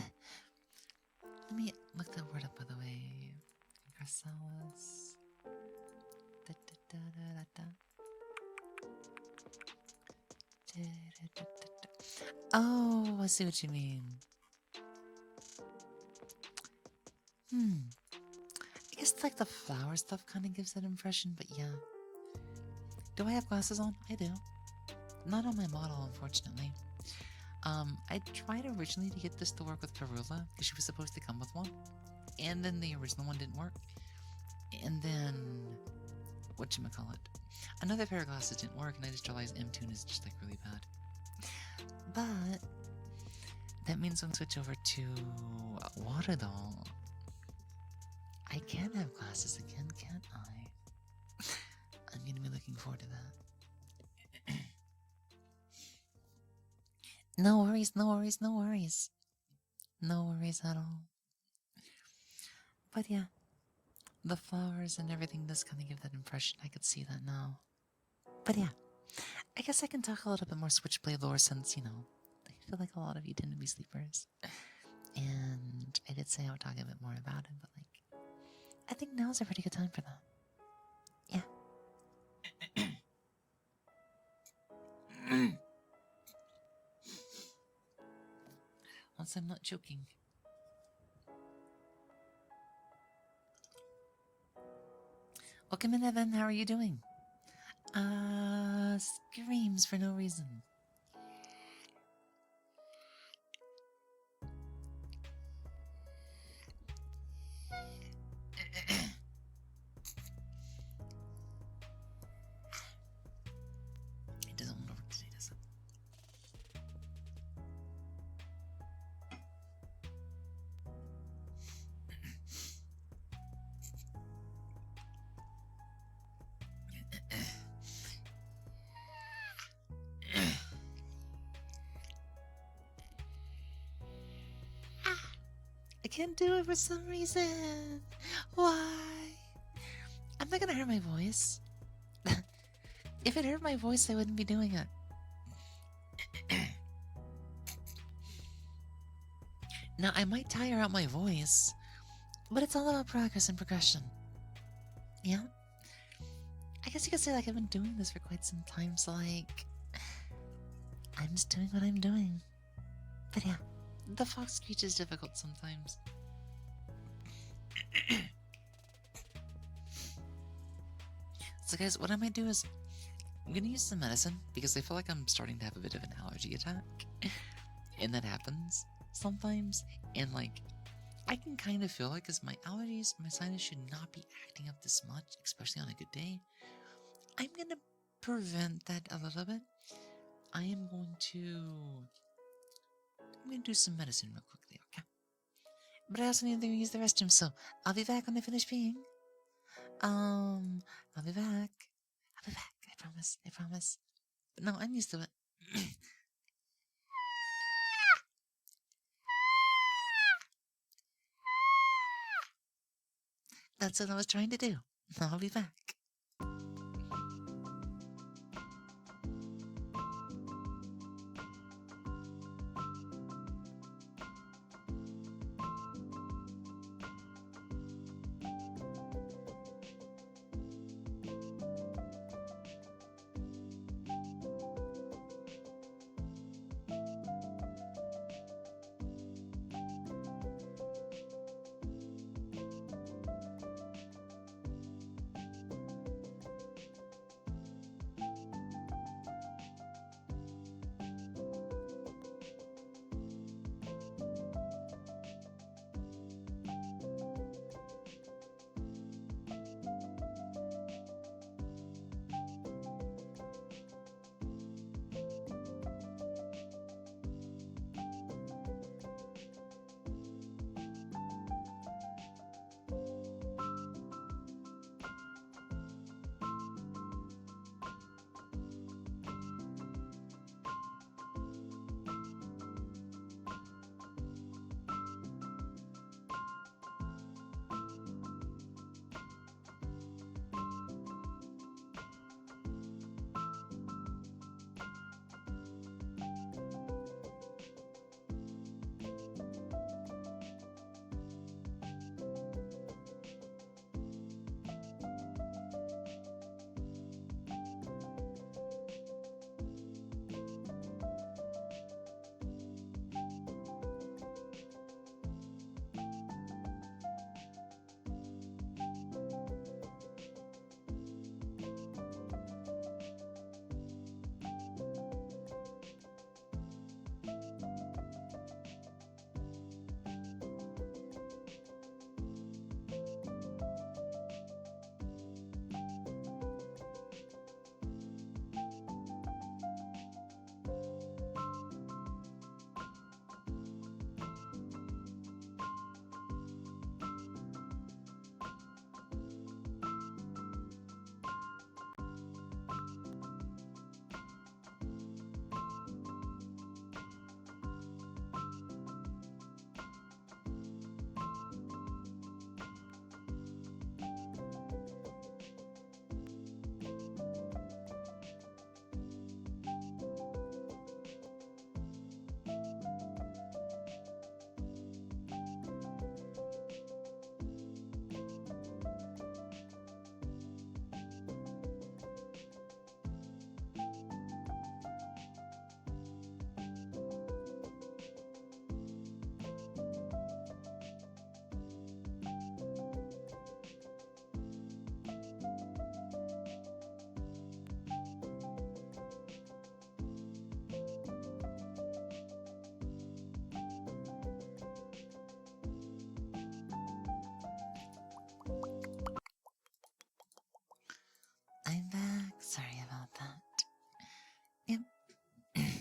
Let me look that word up, by the way. Chrysalis. Oh, I see what you mean. I guess like the flower stuff kind of gives that impression, but yeah. Do I have glasses on? I do. Not on my model, unfortunately. I tried originally to get this to work with Karula, because she was supposed to come with one. And then the original one didn't work. And then... whatchamacallit. Another pair of glasses didn't work, and I just realized M-Tune is just like really bad. But... that means when I switch over to water doll, I can have glasses again, can't I? I'm gonna be looking forward to that. No worries, no worries, no worries. No worries at all. But yeah, the flowers and everything does kind of give that impression. I could see that now. But yeah, I guess I can talk a little bit more Switchblade lore since, you know, I feel like a lot of you tend to be sleepers. And I did say I would talk a bit more about it, but like, I think now's a pretty good time for that. Yeah. Once I'm not choking. Welcome in, Evan. How are you doing? Screams for no reason. It doesn't want to work today, does it? I can't do it for some reason. Why? I'm not gonna hurt my voice. If it hurt my voice, I wouldn't be doing it. Now, I might tire out my voice, but it's all about progress and progression. Yeah? I guess you could say, like, I've been doing this for quite some time, so, like, I'm just doing what I'm doing. But yeah, the fox screech is difficult sometimes. So guys, what I might do is, I'm gonna use some medicine, because I feel like I'm starting to have a bit of an allergy attack. And that happens sometimes, and like, I can kind of feel like, as my allergies, my sinus should not be acting up this much, especially on a good day. I'm gonna prevent that a little bit. I'm going to do some medicine real quickly, okay? But I also need to use the restroom, so I'll be back when I finish peeing. I'll be back. I'll be back. I promise. I promise. But no, I'm used to it. That's what I was trying to do. I'll be back.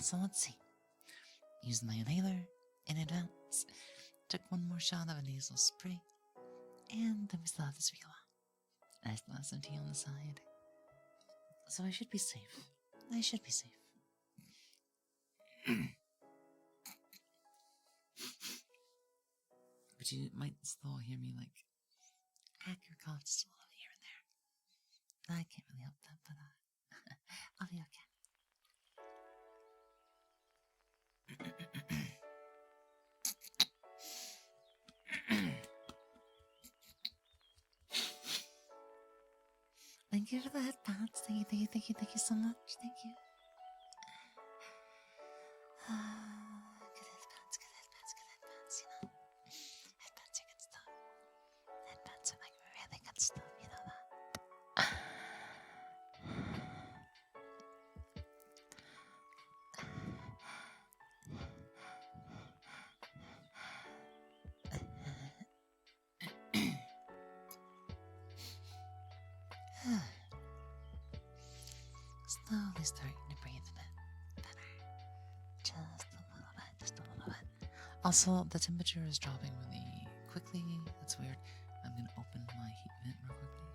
So let's see. Used my inhaler in advance. Took one more shot of a nasal spray. And then we still have this Vila. And I still have some tea on the side. So I should be safe. I should be safe. But you might still hear me like hack your cough just a little here and there. I can't really help that, but I'll be okay. Thank you for the headpats. Thank you so much. Thank you. Good headpats, you know. Headpats are good stuff. Headpats are like really good stuff, you know that. Slowly starting to breathe a bit better. Just a little bit. Also, the temperature is dropping really quickly. That's weird. I'm gonna open my heat vent real quickly.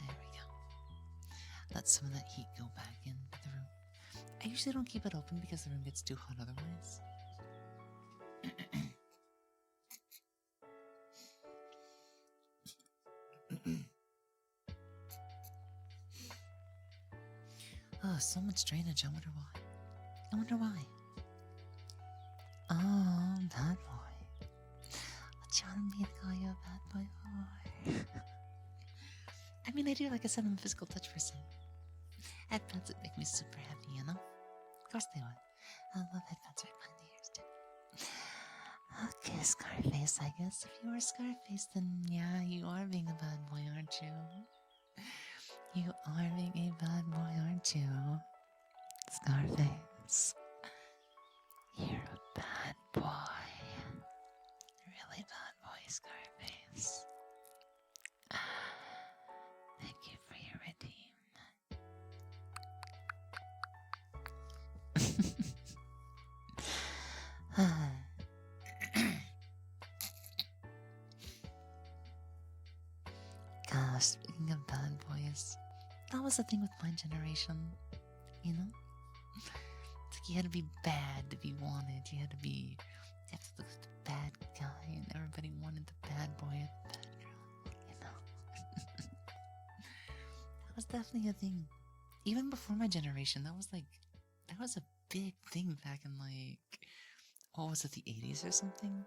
There we go. Let some of that heat go back into the room. I usually don't keep it open because the room gets too hot otherwise. Oh, so much drainage. I wonder why. Oh, bad boy. What you want me to call you a bad boy for? I mean, I do, like I said, I'm a physical touch person. Headphones would make me super happy, you know? Of course they would. I love headphones right behind the ears, too. Okay, Scarface, I guess. If you were Scarface, then yeah, you are being a bad boy, aren't you? You are being a bad boy, aren't you? Scarface. You're a bad boy. Really bad boy, Scarface. Thank you for your redeem. Gosh, speaking of bad boys, that was the thing with my generation, you know? It's like you had to be bad to be wanted. You have to look like the bad guy, and everybody wanted the bad boy or the bad girl, you know? That was definitely a thing. Even before my generation, that was a big thing back in like, what was it, the 80s or something?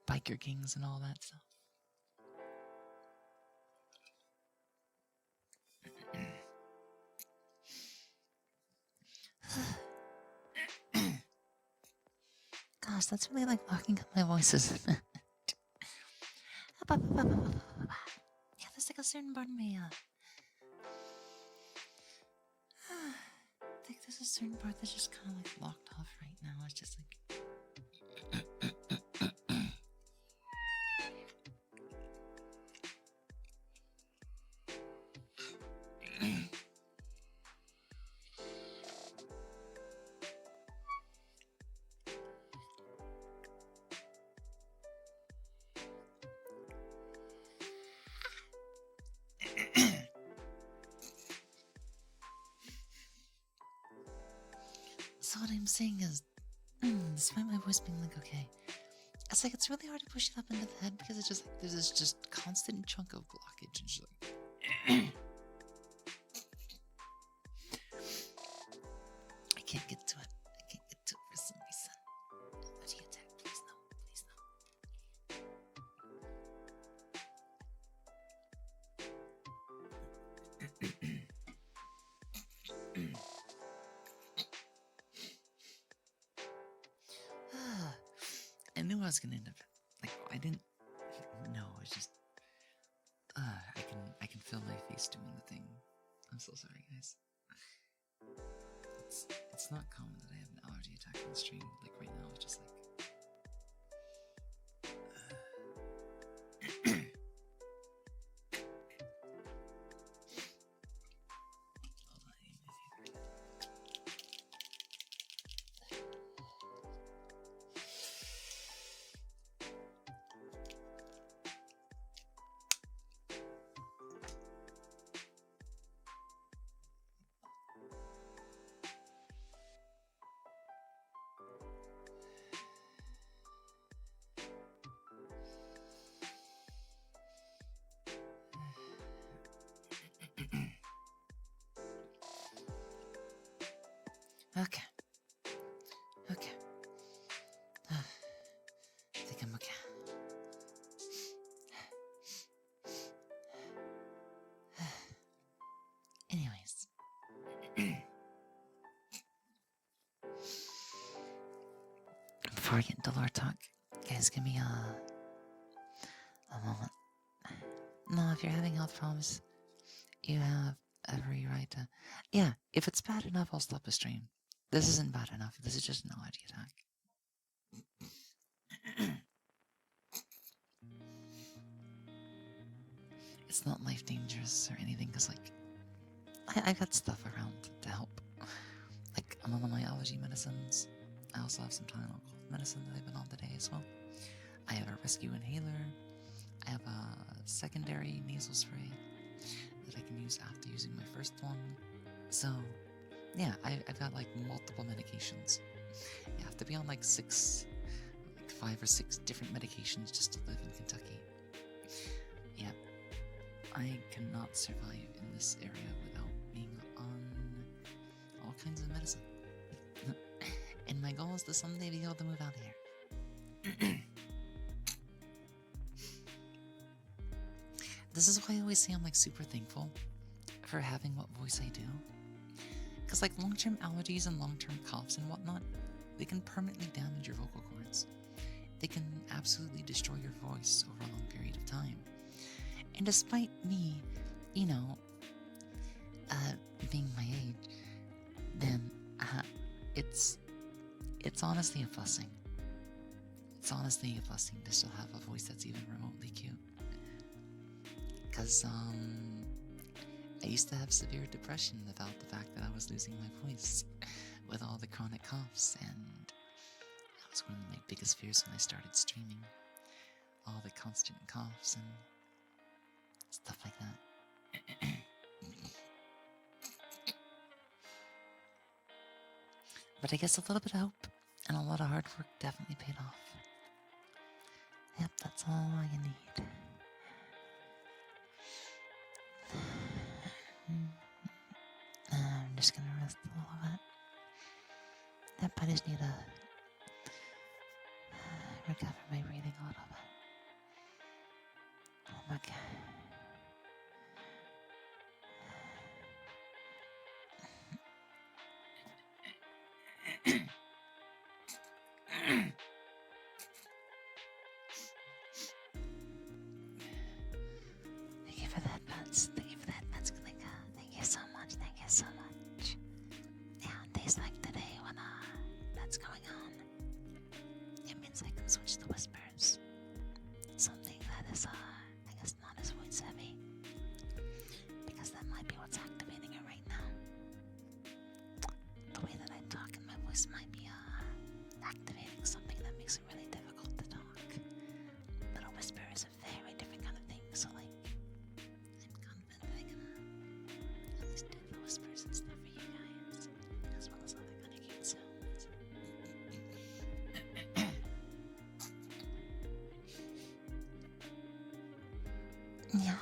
Biker gangs and all that stuff. Gosh, that's really like locking up my voice, isn't it? Yeah, there's like a certain part of me, I think there's a certain part that's just kind of like locked off right now. It's just like... So what I'm saying is, despite my voice being like okay, it's like it's really hard to push it up into the head because it's just like there's this just constant chunk of blockage and just like I can't get to it. I can't get to it for some reason. What do you attack? Please no. Please no. I knew I was gonna end up like I didn't know. It's just I can feel my face doing the thing. I'm so sorry, guys. It's not common that I have an allergy attack on the stream. Like right now, it's just like. Okay. Okay. I think I'm okay. Anyways. Before I get into lore talk, guys, give me a moment. No, if you're having health problems, you have every right to... Yeah, if it's bad enough, I'll stop the stream. This isn't bad enough. This is just an allergy attack. It's not life dangerous or anything, because, like, I got stuff around to help. Like, I'm on my allergy medicines. I also have some Tylenol cough medicine that I've been on today as well. I have a rescue inhaler. I have a secondary nasal spray that I can use after using my first one. So, yeah, I've got, like, multiple medications. You have to be on, like, 5 or 6 different medications just to live in Kentucky. Yeah, I cannot survive in this area without being on all kinds of medicine. And my goal is to someday be able to move out here. This is why I always say I'm, like, super thankful for having what voice I do. Because, like, long-term allergies and long-term coughs and whatnot, they can permanently damage your vocal cords. They can absolutely destroy your voice over a long period of time. And despite me, you know, being my age, then it's honestly a blessing. It's honestly a blessing to still have a voice that's even remotely cute. Because, I used to have severe depression about the fact that I was losing my voice with all the chronic coughs, and that was one of my biggest fears when I started streaming. All the constant coughs and stuff like that. But I guess a little bit of hope and a lot of hard work definitely paid off. Yep, that's all you need. I'm just gonna rest a little bit. Yep, I just need to recover my breathing a little bit. Oh my god. Thank you for that, Pets. Thank you for that, Pets. Thank you so much. Thank you so much. Yeah, on days like today when that's going on, it means I can switch to whispers. Something that is, I guess not as voice heavy. Because that might be what's activating it right now. The way that I talk and my voice might be, activating something that makes it really difficult to talk. But a whisper is a very different kind of thing, so, like, I'm confident that I can, at least do the whispers and stuff for you guys, as well as other kind of cute sounds. Yeah.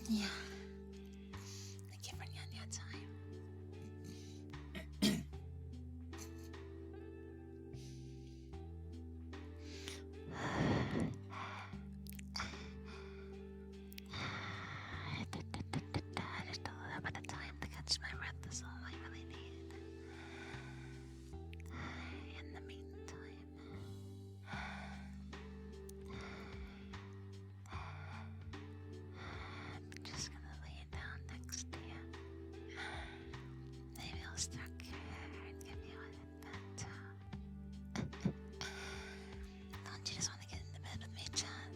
Yeah. Thank you for your time. Just a little bit of time to catch my breath is all I really need. In the meantime, stroke your hair and give you a pet. Don't you just want to get into bed with me, Chad?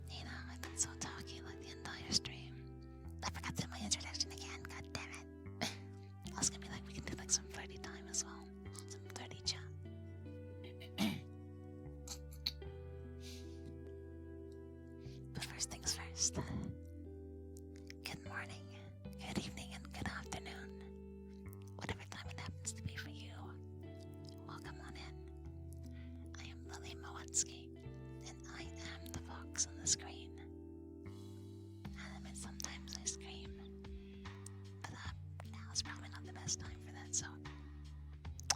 You know, I've been so talky like the entire stream. I forgot to do my introduction again, god damn it. I was gonna be like, we can do like some flirty time as well. Some flirty chat. But first things first. Good morning, good evening, and good afternoon. Whatever time it happens to be for you, welcome on in. I am Lily Moetsuki, and I am the fox on the screen. And I admit sometimes I scream, but now is probably not the best time for that, so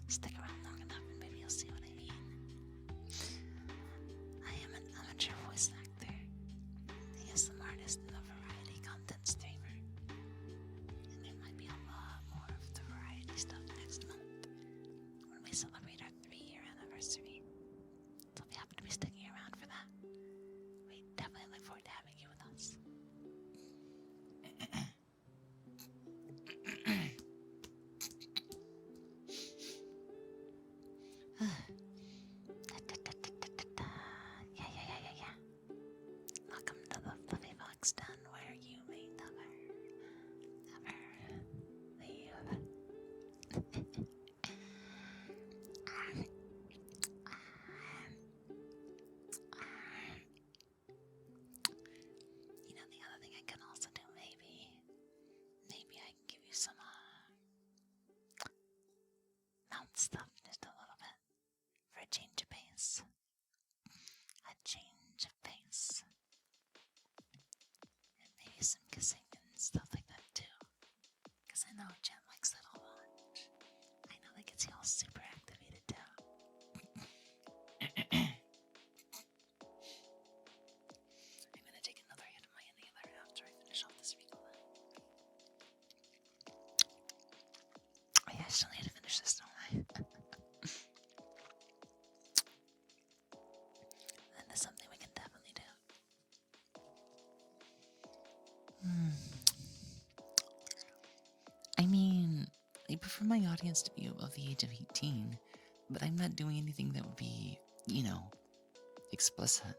stick around long enough and maybe you'll see what I mean. I am an amateur voice actor, ASM artist, and a variety content streamer. And there might be a lot more of the variety stuff next month when we celebrate our 3-year anniversary. So if you happen to be sticking around for that, we definitely look forward to having you with us. Yeah. Welcome to the Fluffy Fox Den, where you may never leave. You know, the other thing I can also do, maybe I can give you some mouth stuff just a little bit for a change of pace. A change of pace. And maybe some kissing and stuff like that too. Because I know Jen likes that a lot. I know that gets you all super activated too. I'm gonna take another hit of my inhaler after I finish off this recall. Oh yeah, I still need to finish this, don't I? That is something we can definitely do. I mean, I prefer my audience to be above the age of 18, but I'm not doing anything that would be, explicit.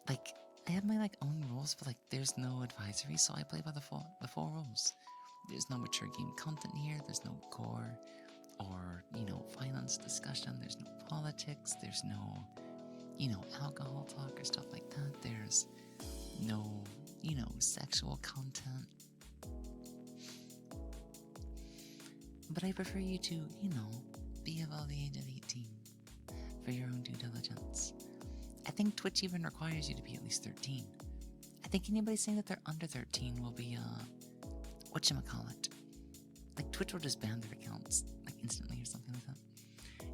Like, I have my own rules, but there's no advisory, so I play by the four rules. There's no mature game content here, there's no gore or, violence discussion, there's no politics, there's no, alcohol talk or stuff like that, there's no, sexual content. But I prefer you to, be above the age of 18 for your own due diligence. I think Twitch even requires you to be at least 13. I think anybody saying that they're under 13 will be, whatchamacallit. Twitch will just ban their accounts, instantly or something like that.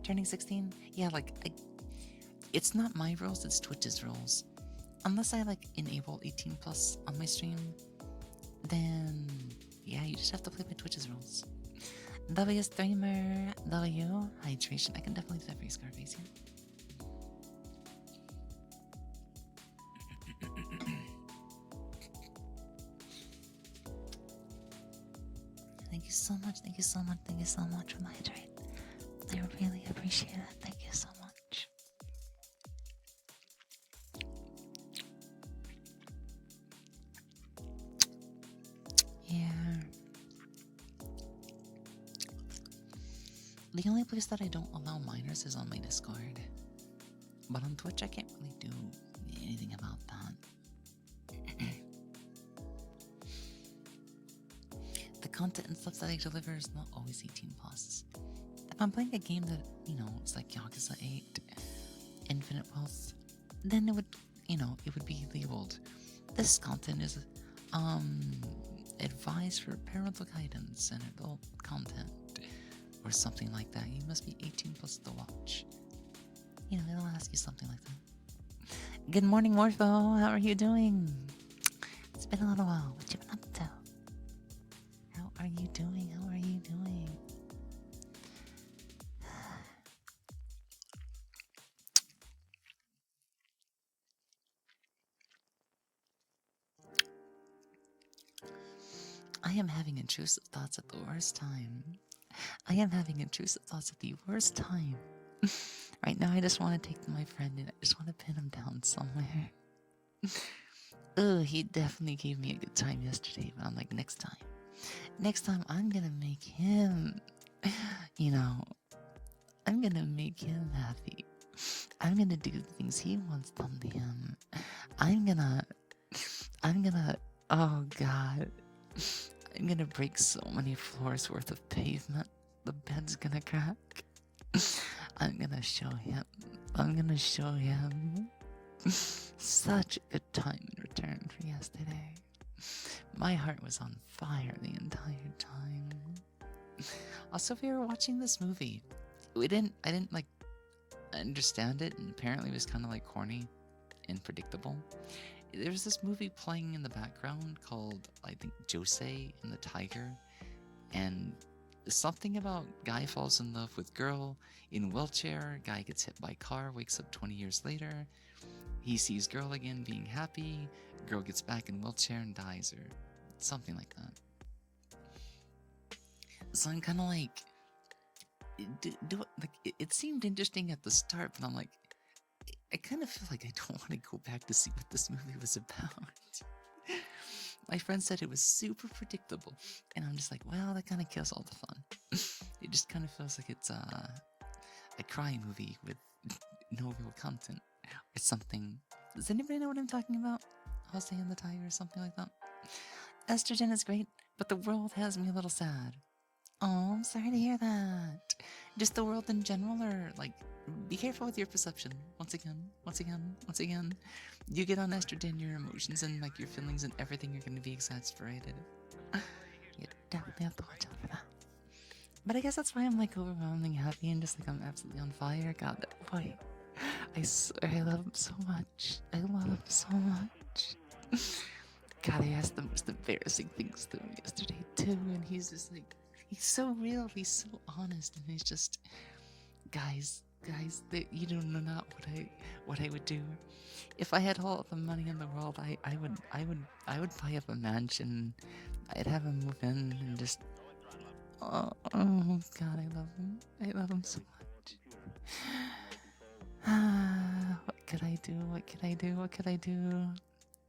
Turning 16? Yeah, it's not my rules, it's Twitch's rules. Unless I, enable 18 plus on my stream, then, yeah, you just have to play by Twitch's rules. W streamer, W, hydration. I can definitely do that for you, Scarface, yeah. Thank you so much for my hydrate. I really appreciate it. Thank you so much. Yeah. The only place that I don't allow minors is on my Discord. But on Twitch, I can't really do anything about that. The content and stuff that I deliver is not always 18 plus. If I'm playing a game that, it's like Yakuza 8, Infinite Wealth, then it would, it would be labeled, this content is, advice for parental guidance and adult content, or something like that. You must be 18 plus to watch. They'll ask you something like that. Good morning, Morpho. How are you doing? It's been a little while. What you been up to? How are you doing? I I am having intrusive thoughts at the worst time. I am having intrusive thoughts at the worst time. Right now, I just want to take my friend and I just want to pin him down somewhere. Oh, he definitely gave me a good time yesterday, but I'm like, next time I'm gonna make him, you know, I'm gonna make him happy. I'm gonna do the things he wants done to him. I'm gonna, oh god. I'm gonna break so many floors worth of pavement. The bed's gonna crack. I'm gonna show him such a good time in return for yesterday. My heart was on fire the entire time. Also, we were watching this movie. I didn't like understand it, and apparently it was kind of like corny and predictable. There was this movie playing in the background called, I think, Josei and the Tiger, and something about guy falls in love with girl in wheelchair, guy gets hit by car, wakes up 20 years later, he sees girl again being happy, girl gets back in wheelchair and dies, or something like that. So I'm kind of like, it seemed interesting at the start, but I'm like, I kind of feel like I don't want to go back to see what this movie was about. My friend said it was super predictable, and I'm just like, well, that kind of kills all the fun. It just kind of feels like it's a crime movie with no real content or something. Does anybody know what I'm talking about? Jose and the Tiger or something like that? Estrogen is great, but the world has me a little sad. Oh, I'm sorry to hear that. Just the world in general, or like, be careful with your perception. Once again. You get on estrogen, your emotions and like your feelings and everything are going to be exasperated. You definitely have to watch out for that. But I guess that's why I'm like overwhelmingly happy and just like I'm absolutely on fire. God, that boy. I swear I love him so much. I love him so much. God, I asked the most embarrassing things to him yesterday too, and he's just like, he's so real, he's so honest, and he's just, guys, you don't know not what I would do. If I had all the money in the world, I would buy up a mansion. I'd have him move in and just, oh God, I love him so much. What could I do?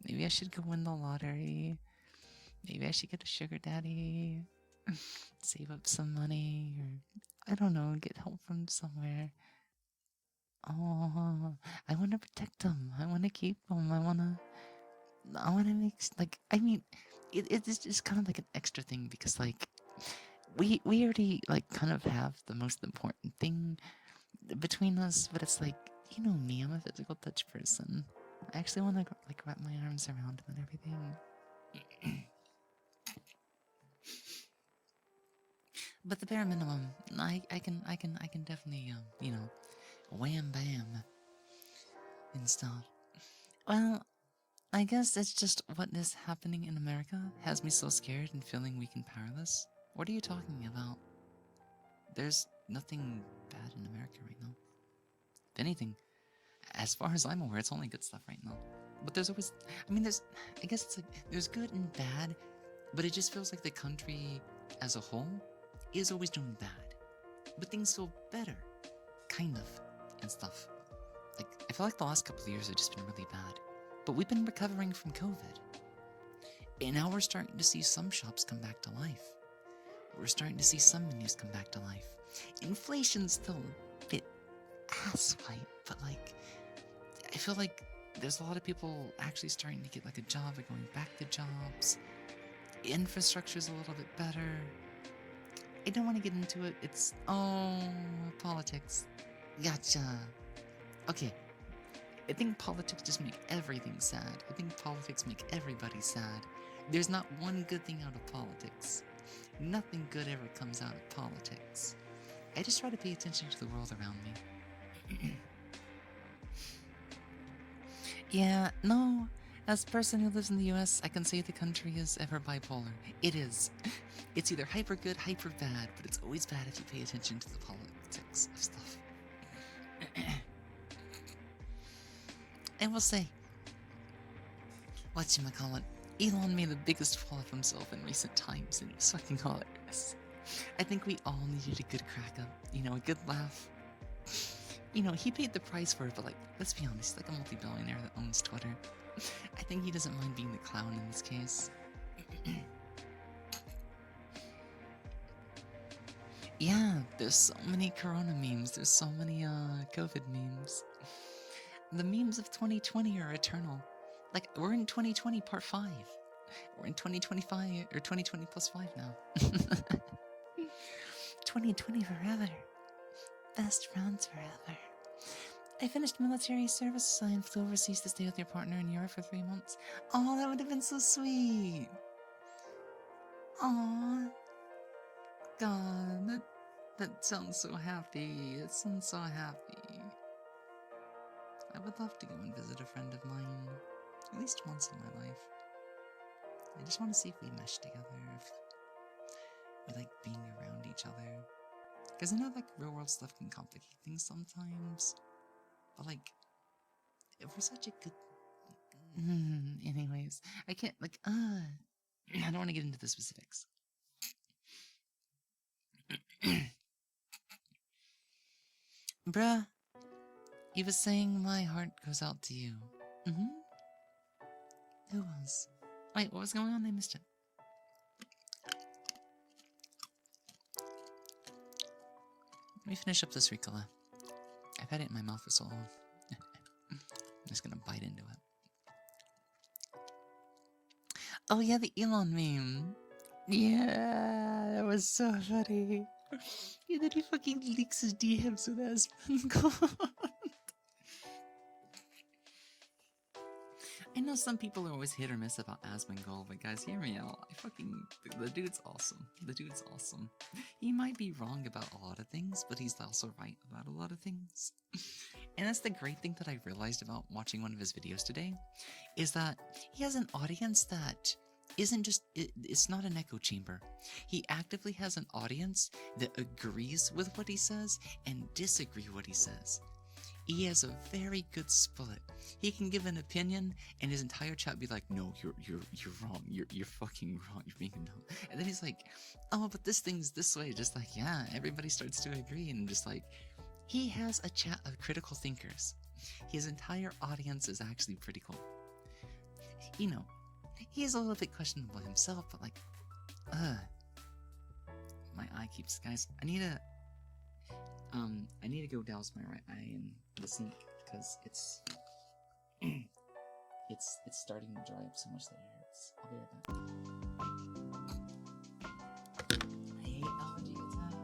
Maybe I should go win the lottery. Maybe I should get a sugar daddy. Save up some money, or I don't know, get help from somewhere. Oh, I want to protect them. I want to keep them. I want to make, like, I mean, it's just kind of like an extra thing because, like, we already, like, kind of have the most important thing between us, but it's like, you know me, I'm a physical touch person. I actually want to, like, wrap my arms around him and everything. But the bare minimum, I can definitely, you know, wham bam and stuff. Well, I guess it's just what is happening in America has me so scared and feeling weak and powerless. What are you talking about? There's nothing bad in America right now. If anything, as far as I'm aware, it's only good stuff right now. But there's always, I mean, I guess it's like, there's good and bad, but it just feels like the country as a whole is always doing bad. But things feel better, kind of, and stuff. Like, I feel like the last couple of years have just been really bad. But we've been recovering from COVID. And now we're starting to see some shops come back to life. We're starting to see some menus come back to life. Inflation's still a bit asswipe, but like, I feel like there's a lot of people actually starting to get like a job or going back to jobs. Infrastructure's a little bit better. I don't want to get into it. It's, politics. Gotcha. Okay. I think politics just make everything sad. I think politics make everybody sad. There's not one good thing out of politics. Nothing good ever comes out of politics. I just try to pay attention to the world around me. Yeah, no. As a person who lives in the US, I can say the country is ever bipolar. It is. It's either hyper good, hyper bad, but it's always bad if you pay attention to the politics of stuff. I will say, whatchamacallit, Elon made the biggest fool of himself in recent times, and it was fucking hilarious. I think we all needed a good crack up, you know, a good laugh. You know, he paid the price for it, but like, let's be honest, he's like a multi-billionaire that owns Twitter. I think he doesn't mind being the clown in this case. Yeah, there's so many Corona memes, there's so many COVID memes. The memes of 2020 are eternal. Like, we're in 2020 part 5. We're in 2025, or 2020 plus 5 now. 2020 forever. Best friends forever. I finished military service and flew overseas to stay with your partner in Europe for 3 months. Oh, that would have been so sweet. Aw. God, that sounds so happy. It sounds so happy. I would love to go and visit a friend of mine, at least once in my life. I just want to see if we mesh together, if we like being around each other. Because I know like real world stuff can complicate things sometimes, but like, if we're such a good... anyways, I can't like, I don't want to get into the specifics. Bruh, he was saying my heart goes out to you. Who was? Wait, what was going on? I missed it. Let me finish up this Ricola. I've had it in my mouth for so long. I'm just gonna bite into it. Oh yeah, the Elon meme. Yeah, that was so funny. And then he fucking leaks his DMs with Asmongold. I know some people are always hit or miss about Asmongold, but guys, hear me out. The dude's awesome. The dude's awesome. He might be wrong about a lot of things, but he's also right about a lot of things. And that's the great thing that I realized about watching one of his videos today, is that he has an audience that isn't just, it's not an echo chamber. He actively has an audience that agrees with what he says and disagree with what he says. He has a very good split. He can give an opinion, and his entire chat be like, "No, you're wrong. You're fucking wrong. You're being dumb." And then he's like, "Oh, but this thing's this way." Just like, yeah, everybody starts to agree, and just like, he has a chat of critical thinkers. His entire audience is actually pretty cool. You know, he's a little bit questionable himself, but like, my eye keeps, guys. I need to go douse my right eye in the sink because it's starting to dry up so much that it hurts. I'll be right back. I hate allergy attacks.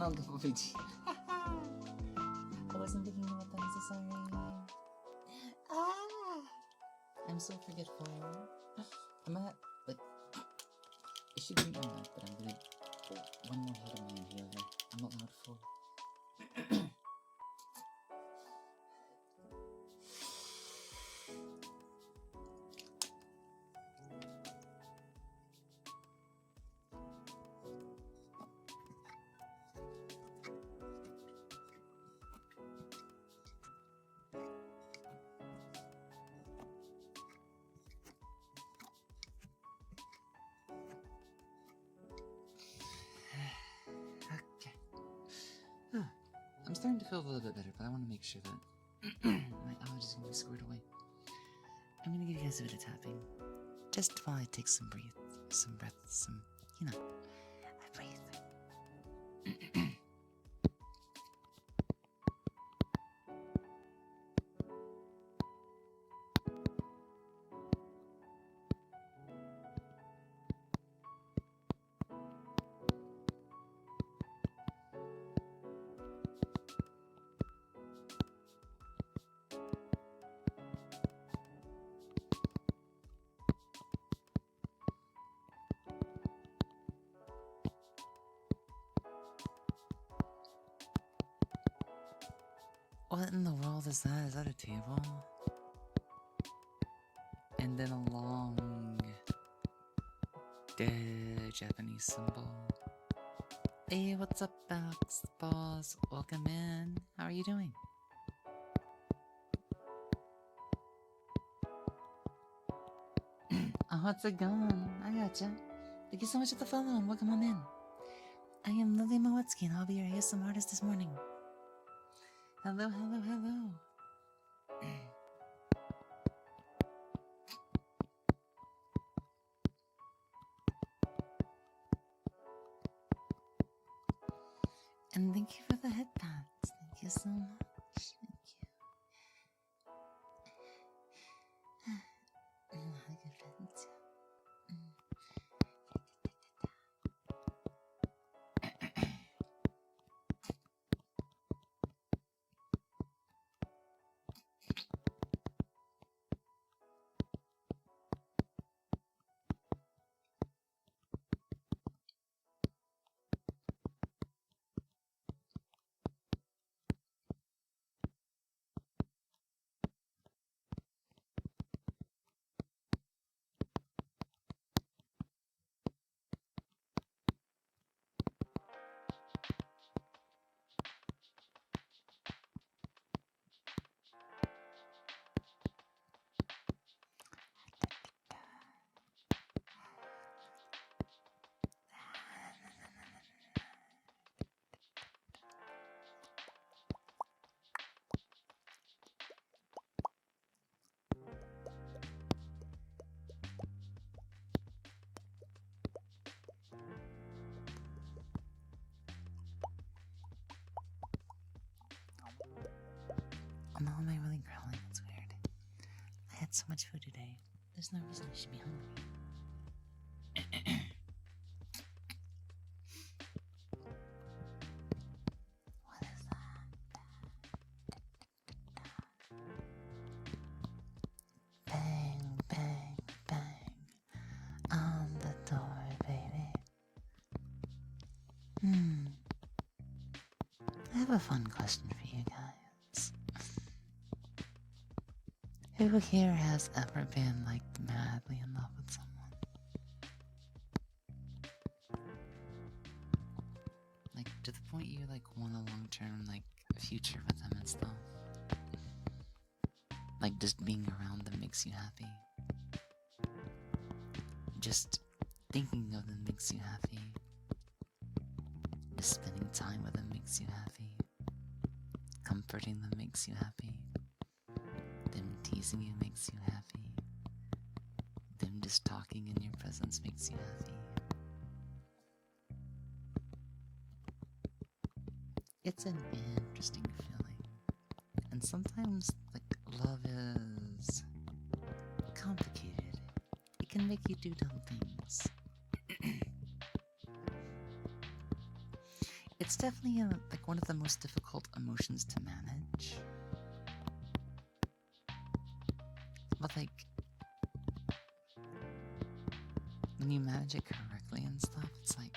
no, Gabobiji. I wasn't thinking about that. I'm so sorry. Ah! I'm so forgetful. I'm at, like, it should be on that, but I'm gonna pull one more hit of my inhaler. I'm allowed 4. Okay. I'm starting to feel a little bit better, but I want to make sure that my allergies can be squared away. I'm gonna give you guys a bit of tapping, just while I take some breaths, you know, I breathe. What in the world is that? Is that a table? And then a long, dead Japanese symbol. Hey, what's up, Max Boss? Welcome in. How are you doing? Oh, what's it going? I gotcha. Thank you so much for the follow and welcome on in. I am Lily Moetsuki and I'll be your ASM artist this morning. Hello, hello, hello. And thank you for the headbands. Thank you so much. Thank you. How good friends. No, am I really growling? That's weird. I had so much food today. There's no reason I should be hungry. What is that? Bang, bang, bang. On the door, baby. I have a fun question for you guys. Who here has ever been, like, madly in love with someone? Like, to the point you, like, want a long-term, like, future with them and stuff? Like, just being around them makes you happy? Just thinking of them makes you happy? Just spending time with them makes you happy? Comforting them makes you happy? Them teasing you makes you happy? Them just talking in your presence makes you happy? It's an interesting feeling. And sometimes, like, love is complicated. It can make you do dumb things. it's definitely like one of the most difficult emotions to manage. But like, when you manage it correctly and stuff, it's like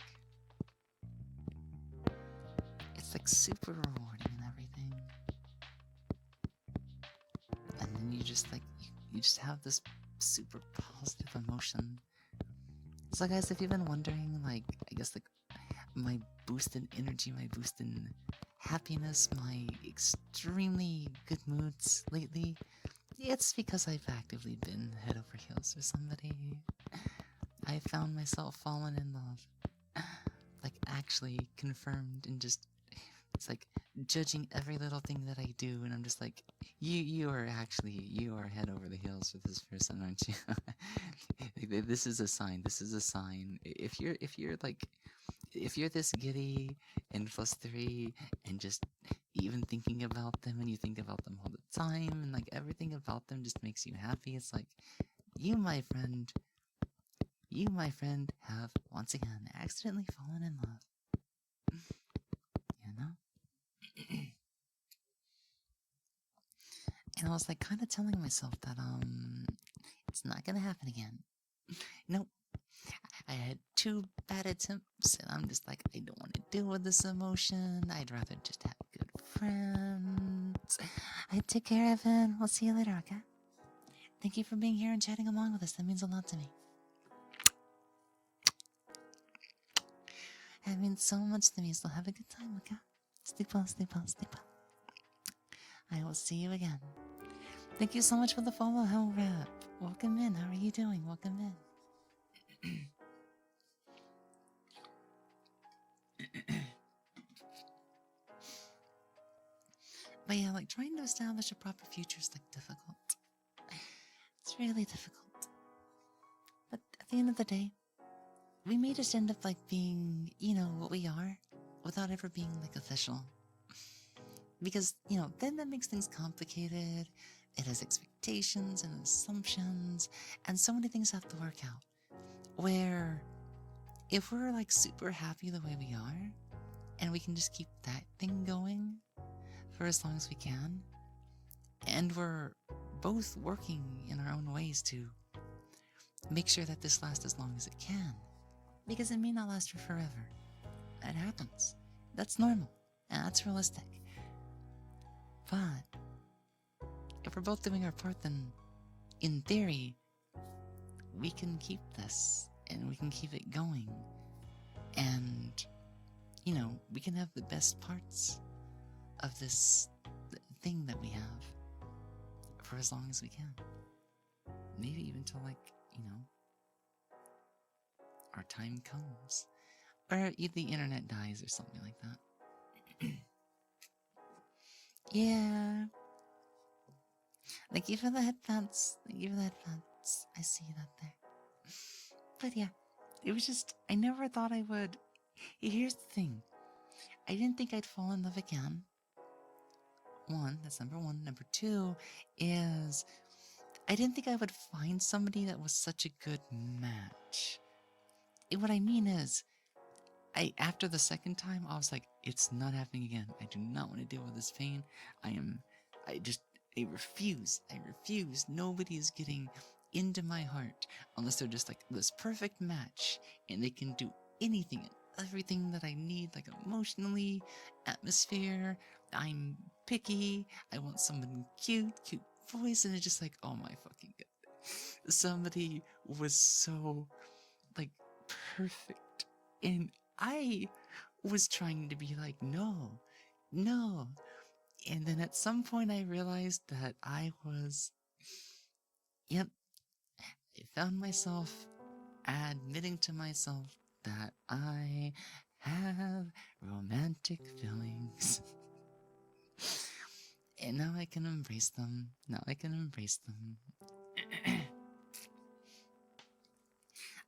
super rewarding and everything. And then you just like, you just have this super positive emotion. So guys, if you've been wondering, like, I guess like, my boost in energy, my boost in happiness, my extremely good moods lately, it's because I've actively been head over heels for somebody. I found myself falling in love. Like, actually confirmed and just, it's like judging every little thing that I do, and I'm just like, you are head over the heels for this person, aren't you? This is a sign. This is a sign. If you're this giddy and flustery and just even thinking about them, and you think about them all the time, and like everything about them just makes you happy, it's like, you, my friend, have once again accidentally fallen in love. You know? And I was like kind of telling myself that it's not gonna happen again. Nope. I had 2 bad attempts, and I'm just like, I don't want to deal with this emotion. I'd rather just have good friends. I take care, Evan. We'll see you later, okay? Thank you for being here and chatting along with us. That means a lot to me. It means so much to me, so have a good time, okay? Sleep well, sleep well, sleep well. I will see you again. Thank you so much for the follow, Hell Rap. Welcome in. How are you doing? Welcome in. But yeah, like, trying to establish a proper future is, like, difficult. It's really difficult. But at the end of the day, we may just end up, like, being, you know, what we are, without ever being, like, official. Because, you know, then that makes things complicated. It has expectations and assumptions, and so many things have to work out. Where, if we're, like, super happy the way we are, and we can just keep that thing going for as long as we can, and we're both working in our own ways to make sure that this lasts as long as it can, because it may not last for forever. That happens. That's normal, and that's realistic. But if we're both doing our part, then in theory, we can keep this, and we can keep it going, and, you know, we can have the best parts of this thing that we have for as long as we can. Maybe even till, like, you know, our time comes. Or the internet dies or something like that. Yeah. Thank you for the headphones. Thank you for the headphones. I see that there. But yeah, it was just, I never thought I would. Here's the thing. I didn't think I'd fall in love again. 1, that's number 1. Number 2 is, I didn't think I would find somebody that was such a good match. What I mean is, after the second time, I was like, it's not happening again. I do not want to deal with this pain. I refuse. Nobody is getting into my heart unless they're just like this perfect match, and they can do anything and everything that I need, like emotionally, atmosphere. I'm picky. I want someone cute voice, and it's just like, oh my fucking god. Somebody was so, like, perfect, and I was trying to be like, no. And then at some point I realized that yep, I found myself admitting to myself that I have romantic feelings. And now I can embrace them.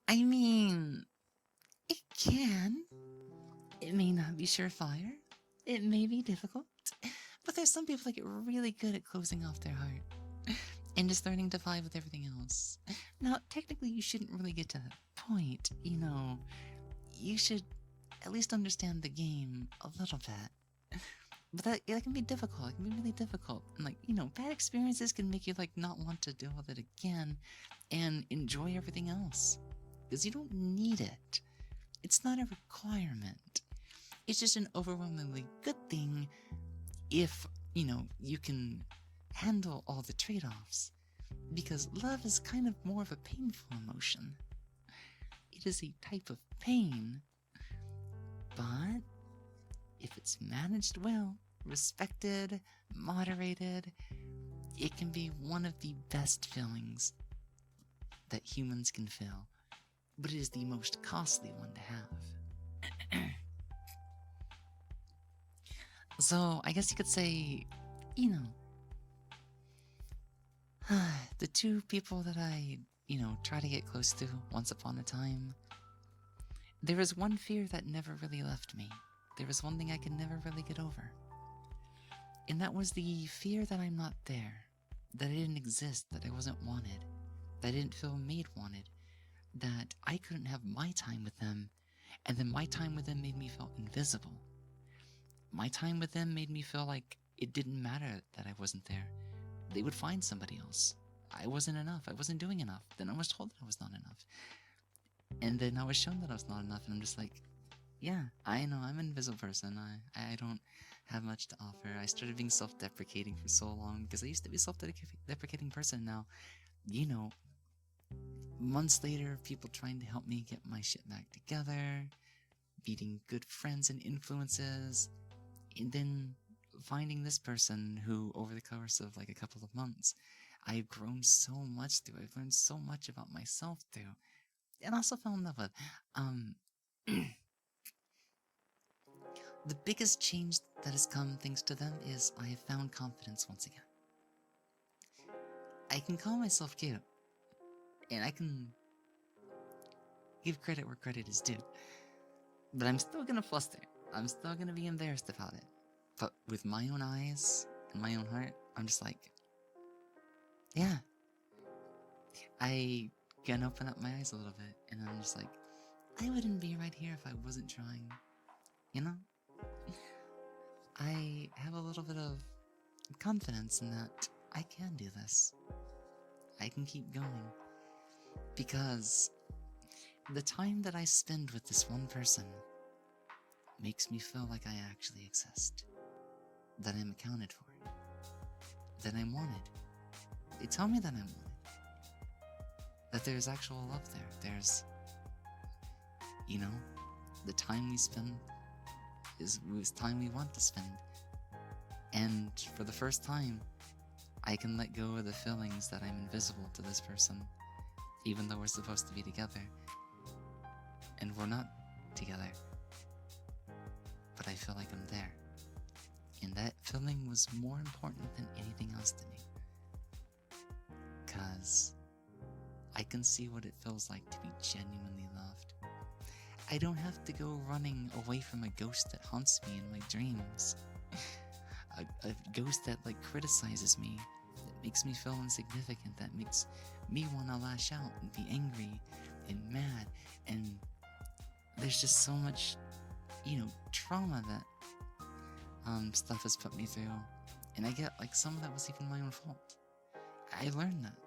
I mean, it can. It may not be surefire. It may be difficult. But there's some people that get really good at closing off their heart and just learning to vibe with everything else. Now, technically, you shouldn't really get to that point, you know. You should at least understand the game a little bit. But that can be difficult. It can be really difficult. And like, bad experiences can make you like not want to deal with it again and enjoy everything else. Because you don't need it. It's not a requirement. It's just an overwhelmingly good thing if, you can handle all the trade-offs. Because love is kind of more of a painful emotion. It is a type of pain. But if it's managed well, respected, moderated, it can be one of the best feelings that humans can feel. But it is the most costly one to have. So, I guess you could say, the two people that I, try to get close to once upon a time, there was one fear that never really left me. There was one thing I could never really get over. And that was the fear that I'm not there, that I didn't exist, that I wasn't wanted, that I didn't feel made wanted, that I couldn't have my time with them, and then my time with them made me feel invisible. My time with them made me feel like it didn't matter that I wasn't there. They would find somebody else. I wasn't enough. I wasn't doing enough. Then I was told that I was not enough. And then I was shown that I was not enough, and I'm just like, yeah, I know, I'm an invisible person. I don't have much to offer. I started being self-deprecating for so long, because I used to be a self-deprecating person. Now, months later, people trying to help me get my shit back together, meeting good friends and influences, and then finding this person who, over the course of like a couple of months, I've grown so much through. I've learned so much about myself through, and also fell in love with. The biggest change that has come thanks to them is I have found confidence once again. I can call myself cute, and I can give credit where credit is due, but I'm still gonna fluster. I'm still gonna be embarrassed about it. But with my own eyes and my own heart, I'm just like, yeah. I can open up my eyes a little bit, and I'm just like, I wouldn't be right here if I wasn't trying, I have a little bit of confidence in that I can do this. I can keep going. Because the time that I spend with this one person makes me feel like I actually exist. That I'm accounted for. That I'm wanted. They tell me that I'm wanted. That there's actual love there. There's, the time we spend is time we want to spend. And for the first time, I can let go of the feelings that I'm invisible to this person, even though we're supposed to be together. And we're not together. But I feel like I'm there. And that feeling was more important than anything else to me. 'Cause I can see what it feels like to be genuinely loved. I don't have to go running away from a ghost that haunts me in my dreams. A ghost that criticizes me, that makes me feel insignificant, that makes me want to lash out and be angry and mad. And there's just so much, trauma that stuff has put me through. And I get some of that was even my own fault. I learned that.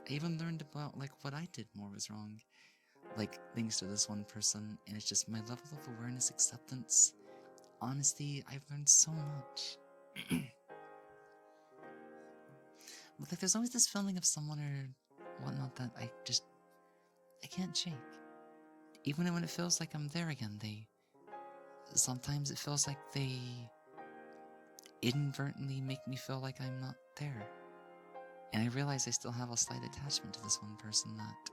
I even learned about what I did more was wrong. Thanks to this one person, and it's just my level of awareness, acceptance, honesty. I've learned so much. But there's always this feeling of someone or whatnot that I can't shake. Even when it feels like I'm there again, sometimes it feels like they inadvertently make me feel like I'm not there. And I realize I still have a slight attachment to this one person that,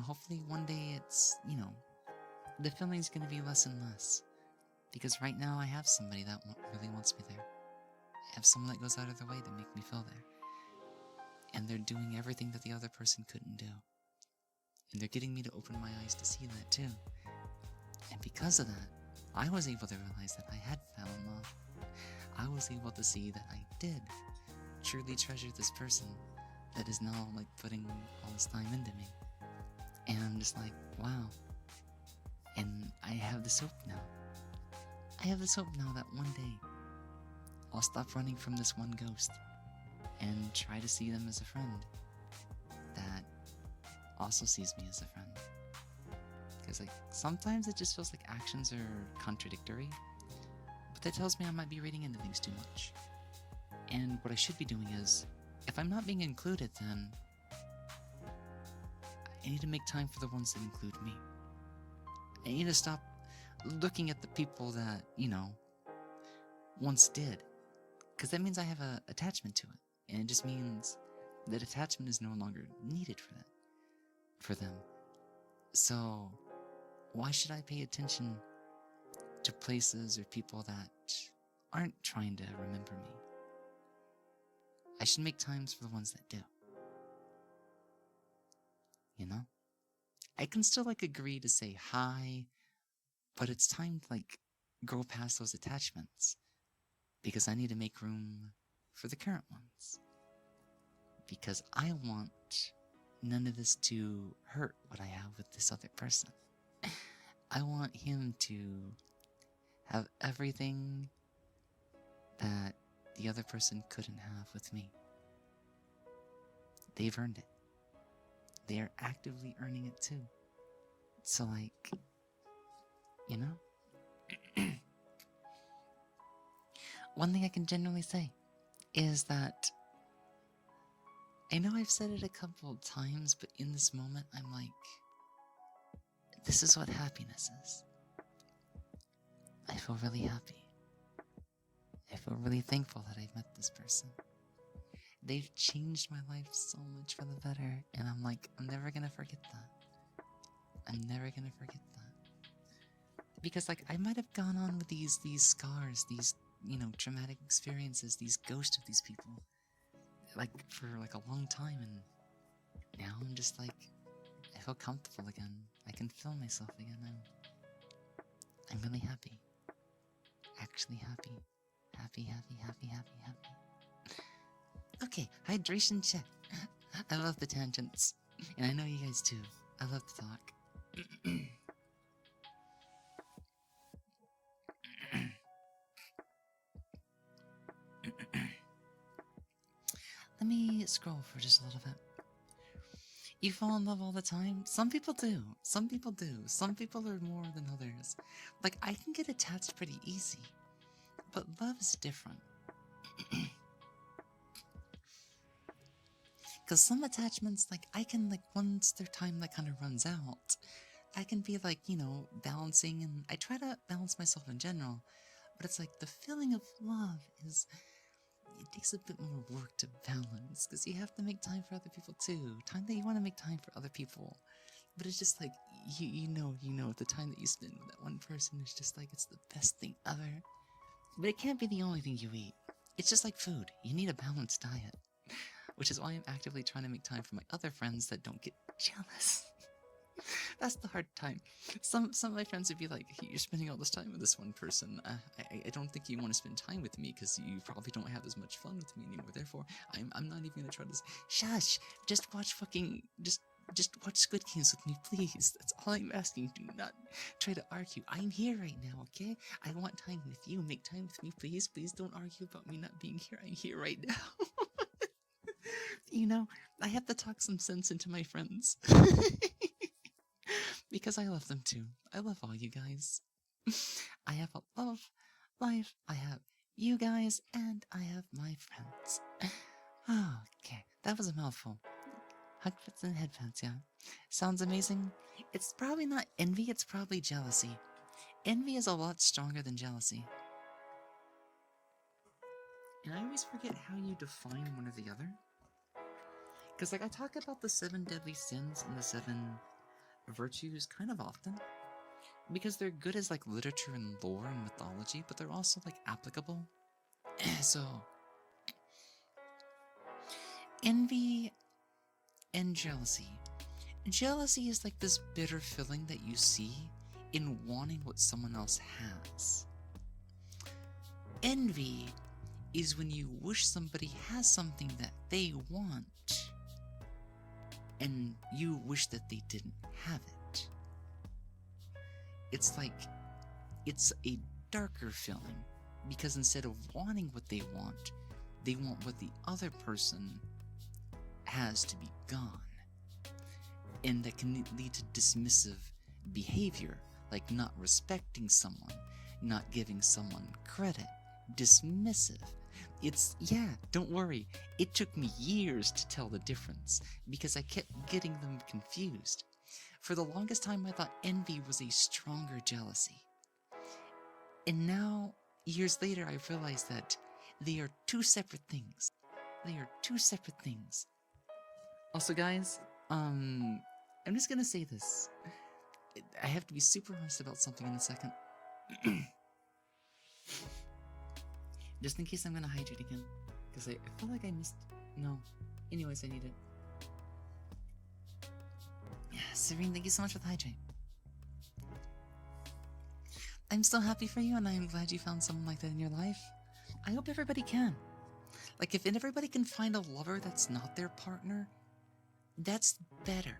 hopefully one day it's, the feeling's gonna be less and less. Because right now I have somebody that really wants me there. I have someone that goes out of their way to make me feel there. And they're doing everything that the other person couldn't do. And they're getting me to open my eyes to see that too. And because of that, I was able to realize that I had found love. I was able to see that I did truly treasure this person that is now putting all this time into me. And I'm just like, wow, And I have this hope now. I have this hope now that one day I'll stop running from this one ghost and try to see them as a friend that also sees me as a friend. Because like sometimes it just feels like actions are contradictory, but that tells me I might be reading into things too much. And what I should be doing is, if I'm not being included, then I need to make time for the ones that include me. I need to stop looking at the people that, once did. Because that means I have an attachment to it. And it just means that attachment is no longer needed for them. So, why should I pay attention to places or people that aren't trying to remember me? I should make times for the ones that do. I can still agree to say hi, but it's time to grow past those attachments. Because I need to make room for the current ones. Because I want none of this to hurt what I have with this other person. I want him to have everything that the other person couldn't have with me. They've earned it. They are actively earning it too. So one thing I can generally say is that I know I've said it a couple of times, but in this moment I'm like, this is what happiness is. I feel really happy. I feel really thankful that I've met this person. They've changed my life so much for the better, and I'm like, I'm never gonna forget that. I'm never gonna forget that. Because I might have gone on with these scars, these, traumatic experiences, these ghosts of these people, for a long time, and now I'm just I feel comfortable again. I can feel myself again. I'm really happy. Actually happy. Happy. Okay, hydration check. I love the tangents. And I know you guys too. I love to talk. Let me scroll for just a little bit. You fall in love all the time? Some people do. Some people do. Some people are more than others. I can get attached pretty easy. But love is different. Because some attachments, I can, once their time, kind of runs out, I can be, balancing, and I try to balance myself in general, but it's the feeling of love is, it takes a bit more work to balance, because you have to make time for other people, too. Time that you want to make time for other people. But it's just, you know, the time that you spend with that one person is just, it's the best thing ever. But it can't be the only thing you eat. It's just like food. You need a balanced diet. Which is why I'm actively trying to make time for my other friends that don't get jealous. That's the hard time. Some of my friends would be like, hey, you're spending all this time with this one person. I don't think you want to spend time with me because you probably don't have as much fun with me anymore. Therefore, I'm not even going to try to... Shush! Just watch Just watch Squid Games with me, please. That's all I'm asking. Do not try to argue. I'm here right now, okay? I want time with you. Make time with me, please. Please don't argue about me not being here. I'm here right now. I have to talk some sense into my friends. Because I love them too. I love all you guys. I have a love life. I have you guys, and I have my friends. Okay, that was a mouthful. Hugfits and headphones, yeah. Sounds amazing. It's probably not envy, it's probably jealousy. Envy is a lot stronger than jealousy. And I always forget how you define one or the other. Because, I talk about the 7 deadly sins and the 7 virtues kind of often. Because they're good as, literature and lore and mythology, but they're also, applicable. So, envy and jealousy. Jealousy is this bitter feeling that you see in wanting what someone else has. Envy is when you wish somebody has something that they want, and you wish that they didn't have it. it's like, it's a darker feeling, because instead of wanting what they want what the other person has to be gone. And that can lead to dismissive behavior, like not respecting someone, not giving someone credit, dismissive. Yeah, don't worry. It took me years to tell the difference because I kept getting them confused. For the longest time, I thought envy was a stronger jealousy. And now, years later, I realized that they are two separate things. They are two separate things. Also, guys, I'm just gonna say this. I have to be super honest about something in a second. Just in case I'm gonna hydrate again. Because I feel like I missed... No. Anyways, I need it. Yeah, Serene, thank you so much for the hydrate. I'm so happy for you, and I'm glad you found someone like that in your life. I hope everybody can. Like, if everybody can find a lover that's not their partner, that's better.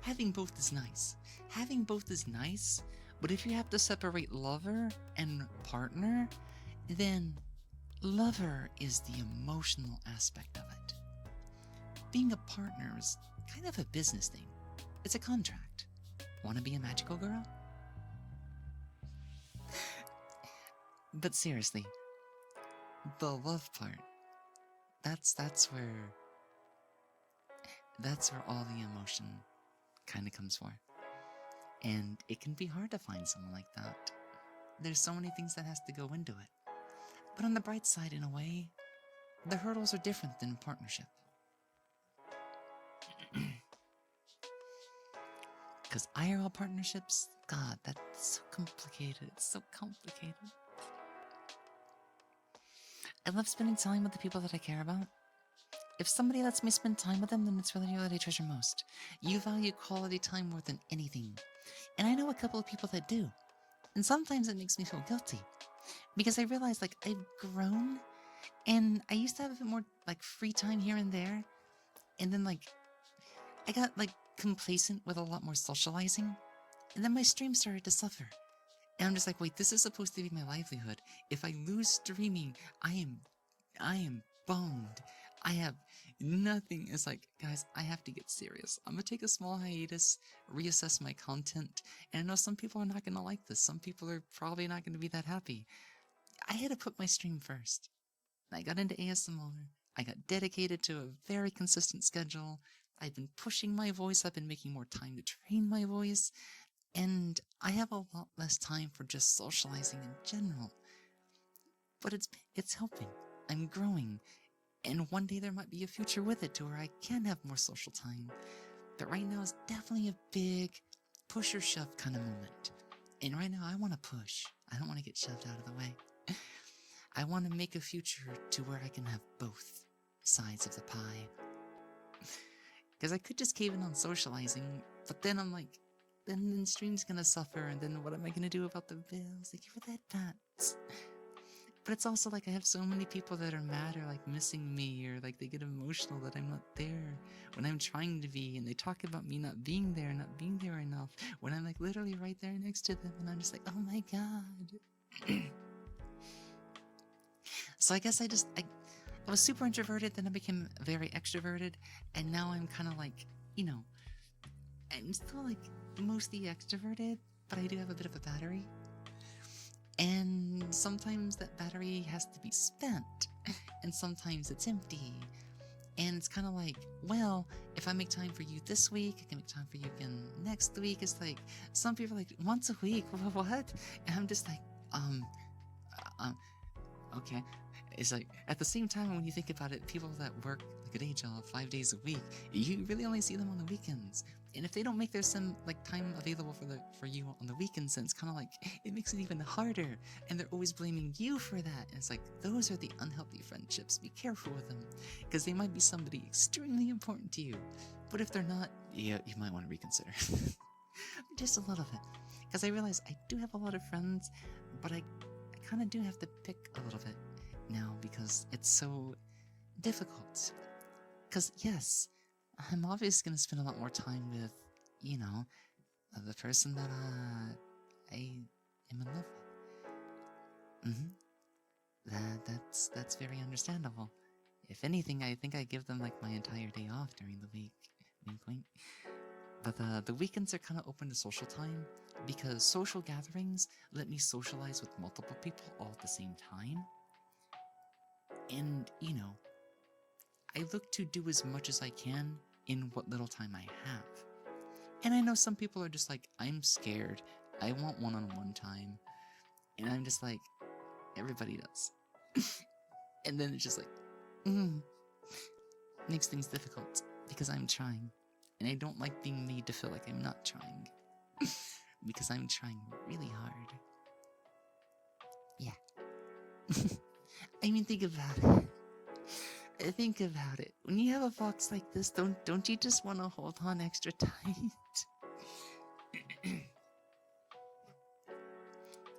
Having both is nice. Having both is nice, but if you have to separate lover and partner, then lover is the emotional aspect of it. Being a partner is kind of a business thing. It's a contract. Want to be a magical girl? But seriously, the love part, that's where all the emotion kind of comes for. And it can be hard to find someone like that. There's so many things that has to go into it. But on the bright side, in a way, the hurdles are different than in partnership. Because IRL partnerships, God, that's so complicated. It's so complicated. I love spending time with the people that I care about. If somebody lets me spend time with them, then it's really what I treasure most. You value quality time more than anything. And I know a couple of people that do. And sometimes it makes me feel guilty. Because I realize, like, I've grown, and I used to have a bit more, like, free time here and there. And then, like, I got, like, complacent with a lot more socializing. And then my stream started to suffer. And I'm just like, wait, this is supposed to be my livelihood. If I lose streaming, I am boned. I have nothing. It's like, guys, I have to get serious. I'm gonna take a small hiatus, reassess my content, and I know some people are not gonna like this. Some people are probably not gonna be that happy. I had to put my stream first. I got into ASMR. I got dedicated to a very consistent schedule. I've been pushing my voice. I've been making more time to train my voice. And I have a lot less time for just socializing in general. But it's helping. I'm growing. And one day there might be a future with it to where I can have more social time. But right now is definitely a big push or shove kind of moment. And right now I want to push. I don't want to get shoved out of the way. I want to make a future to where I can have both sides of the pie. Because I could just cave in on socializing, but then I'm like, then the stream's gonna suffer, and then what am I gonna do about the bills? Like, you're that bats. But it's also like I have so many people that are mad or like missing me, or like they get emotional that I'm not there when I'm trying to be, and they talk about me not being there enough, when I'm like literally right there next to them, and I'm just like, oh my god. So I guess I was super introverted, then I became very extroverted, and now I'm kind of like, I'm still like mostly extroverted, but I do have a bit of a battery. And sometimes that battery has to be spent, and sometimes it's empty. And it's kind of like, well, if I make time for you this week, I can make time for you again next week. It's like, some people are like, once a week, what? And I'm just like, okay. It's like, at the same time, when you think about it, people that work like a day job 5 days a week, you really only see them on the weekends. And if they don't make their time available for you on the weekends, then it's kind of like, it makes it even harder. And they're always blaming you for that. And it's like, those are the unhealthy friendships. Be careful with them, because they might be somebody extremely important to you. But if they're not, yeah, you might want to reconsider. Just a little bit. Because I realize I do have a lot of friends, but I kind of do have to pick a little bit now, because it's so difficult. Because yes, I'm obviously going to spend a lot more time with, the person that I am in love with. That's very understandable. If anything, I think I give them like my entire day off during the week. Wink, wink. But the weekends are kind of open to social time because social gatherings let me socialize with multiple people all at the same time. And, I look to do as much as I can in what little time I have. And I know some people are just like, I'm scared. I want one-on-one time. And I'm just like, everybody does. And then it's just like, makes things difficult because I'm trying. And I don't like being made to feel like I'm not trying. Because I'm trying really hard. Yeah. I mean, think about it. Think about it. When you have a box like this, don't you just want to hold on extra tight?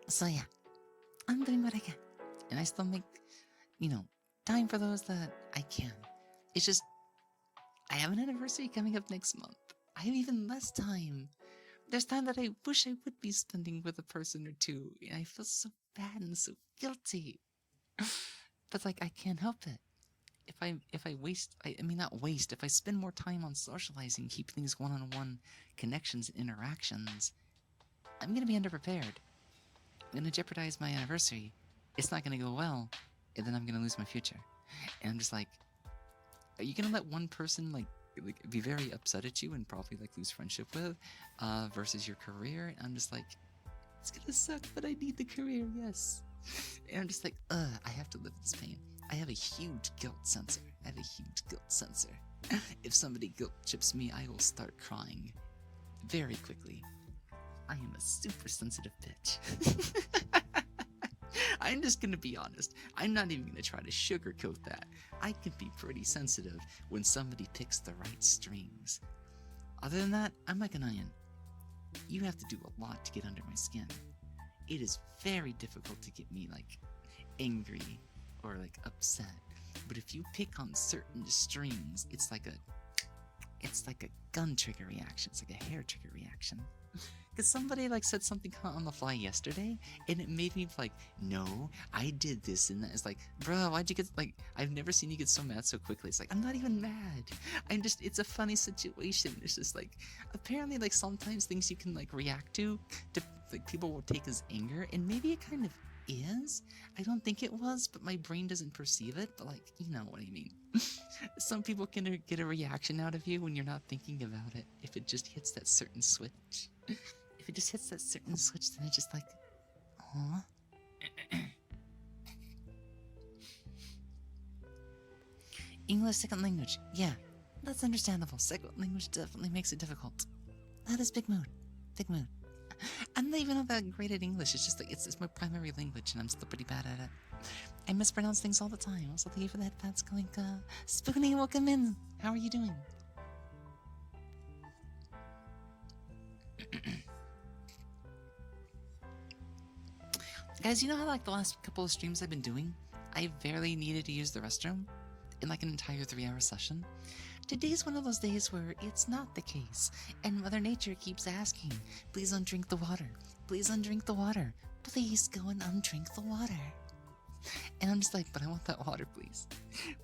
So yeah, I'm doing what I can. And I still make, time for those that I can. It's just, I have an anniversary coming up next month. I have even less time. There's time that I wish I would be spending with a person or two, and I feel so bad and so guilty. But like, I can't help it. If I not waste, if I spend more time on socializing, keeping these one-on-one connections and interactions, I'm gonna be underprepared. I'm gonna jeopardize my anniversary. It's not gonna go well, and then I'm gonna lose my future. And I'm just like, are you gonna let one person like be very upset at you and probably like lose friendship with, versus your career? And I'm just like, it's gonna suck, but I need the career, yes. And I'm just like, I have to live this pain. I have a huge guilt sensor. If somebody guilt trips me, I will start crying very quickly. I am a super sensitive bitch. I'm just gonna be honest. I'm not even gonna try to sugarcoat that. I can be pretty sensitive when somebody picks the right strings. Other than that, I'm like an onion. You have to do a lot to get under my skin. It is very difficult to get me like angry or like upset. But if you pick on certain strings, it's like a gun trigger reaction. It's like a hair trigger reaction. Because somebody like said something on the fly yesterday, and it made me like, no, I did this and that. It's like, bro, why'd you get like? I've never seen you get so mad so quickly. It's like, I'm not even mad. It's a funny situation. It's just like, apparently like sometimes things you can like react to like people will take as anger, and maybe it kind of is. I don't think it was, but my brain doesn't perceive it. But like, you know what I mean. Some people can get a reaction out of you when you're not thinking about it. If it just hits that certain switch. If it just hits that certain switch, then it's just like, aw. English second language. Yeah, that's understandable. Second language definitely makes it difficult. That is big mood. Big mood. I'm not even that great at English. It's just like, it's my primary language, and I'm still pretty bad at it. I mispronounce things all the time. Also, thank you for that, Pat Skalinka. Spoonie, welcome in. How are you doing? Guys, you know how like the last couple of streams I've been doing, I barely needed to use the restroom in like an entire 3-hour session? Today's one of those days where it's not the case, and Mother Nature keeps asking, please undrink the water, please undrink the water, please go and undrink the water. And I'm just like, but I want that water, please.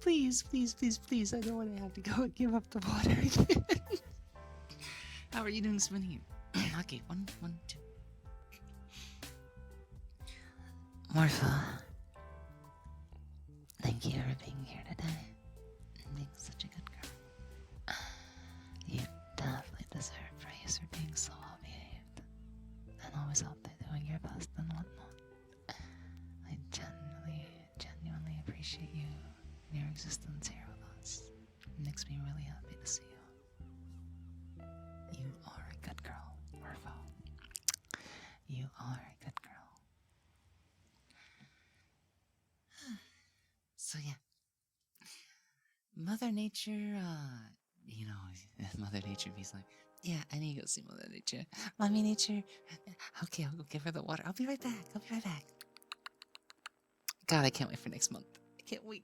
Please, please, please, please, I don't want to have to go and give up the water again. How are you doing, Spinny? Okay, one, two. Martha, thank you for being here today and being such a good girl. You definitely deserve praise for being so well behaved and always out there doing your best and whatnot. I genuinely appreciate you and your existence here with us. It makes me really happy to see you. You are a good girl, Martha. You are a good girl. So yeah, Mother Nature, Mother Nature be like, yeah, I need to go see Mother Nature. Mommy Nature, okay, I'll go give her the water. I'll be right back. God, I can't wait for next month. I can't wait.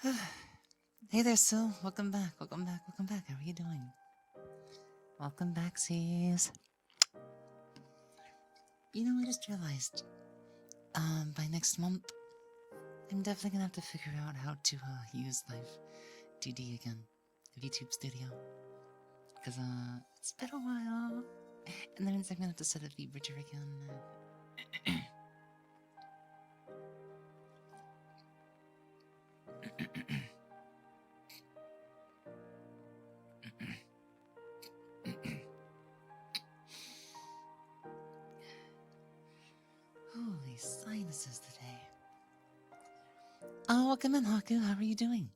Hey there, Sil. Welcome back. Welcome back. Welcome back. How are you doing? Welcome back, Cs. You know, I just realized, by next month, I'm definitely gonna have to figure out how to, use Live 2D again. VTube Studio. Because, it's been a while. And that means I'm gonna have to set up VBridger again. Holy sinuses today. Oh, welcome in, Haku. How are you doing?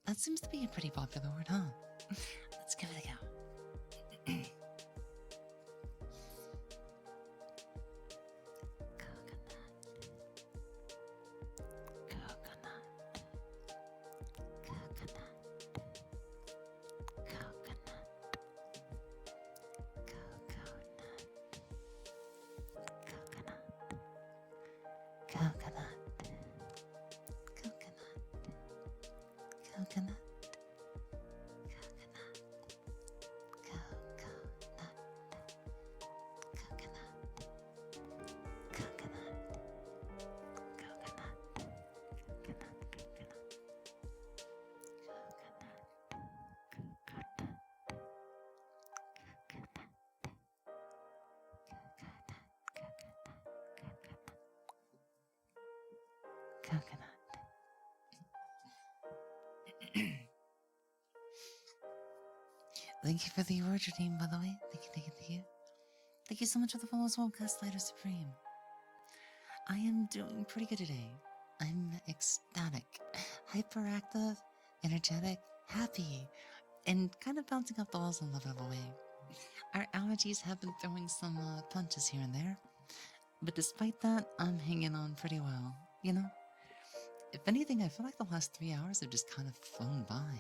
That seems to be a pretty popular word, huh? Let's give it a go. Coconut. Thank you for the order name, by the way. Thank you, thank you, thank you. Thank you so much for the follow as well, Gaslighter Supreme. I am doing pretty good today. I'm ecstatic, hyperactive, energetic, happy, and kind of bouncing off the walls in a little bit of a way. Our allergies have been throwing some punches here and there, but despite that, I'm hanging on pretty well, you know? If anything, I feel like the last 3 hours have just kind of flown by.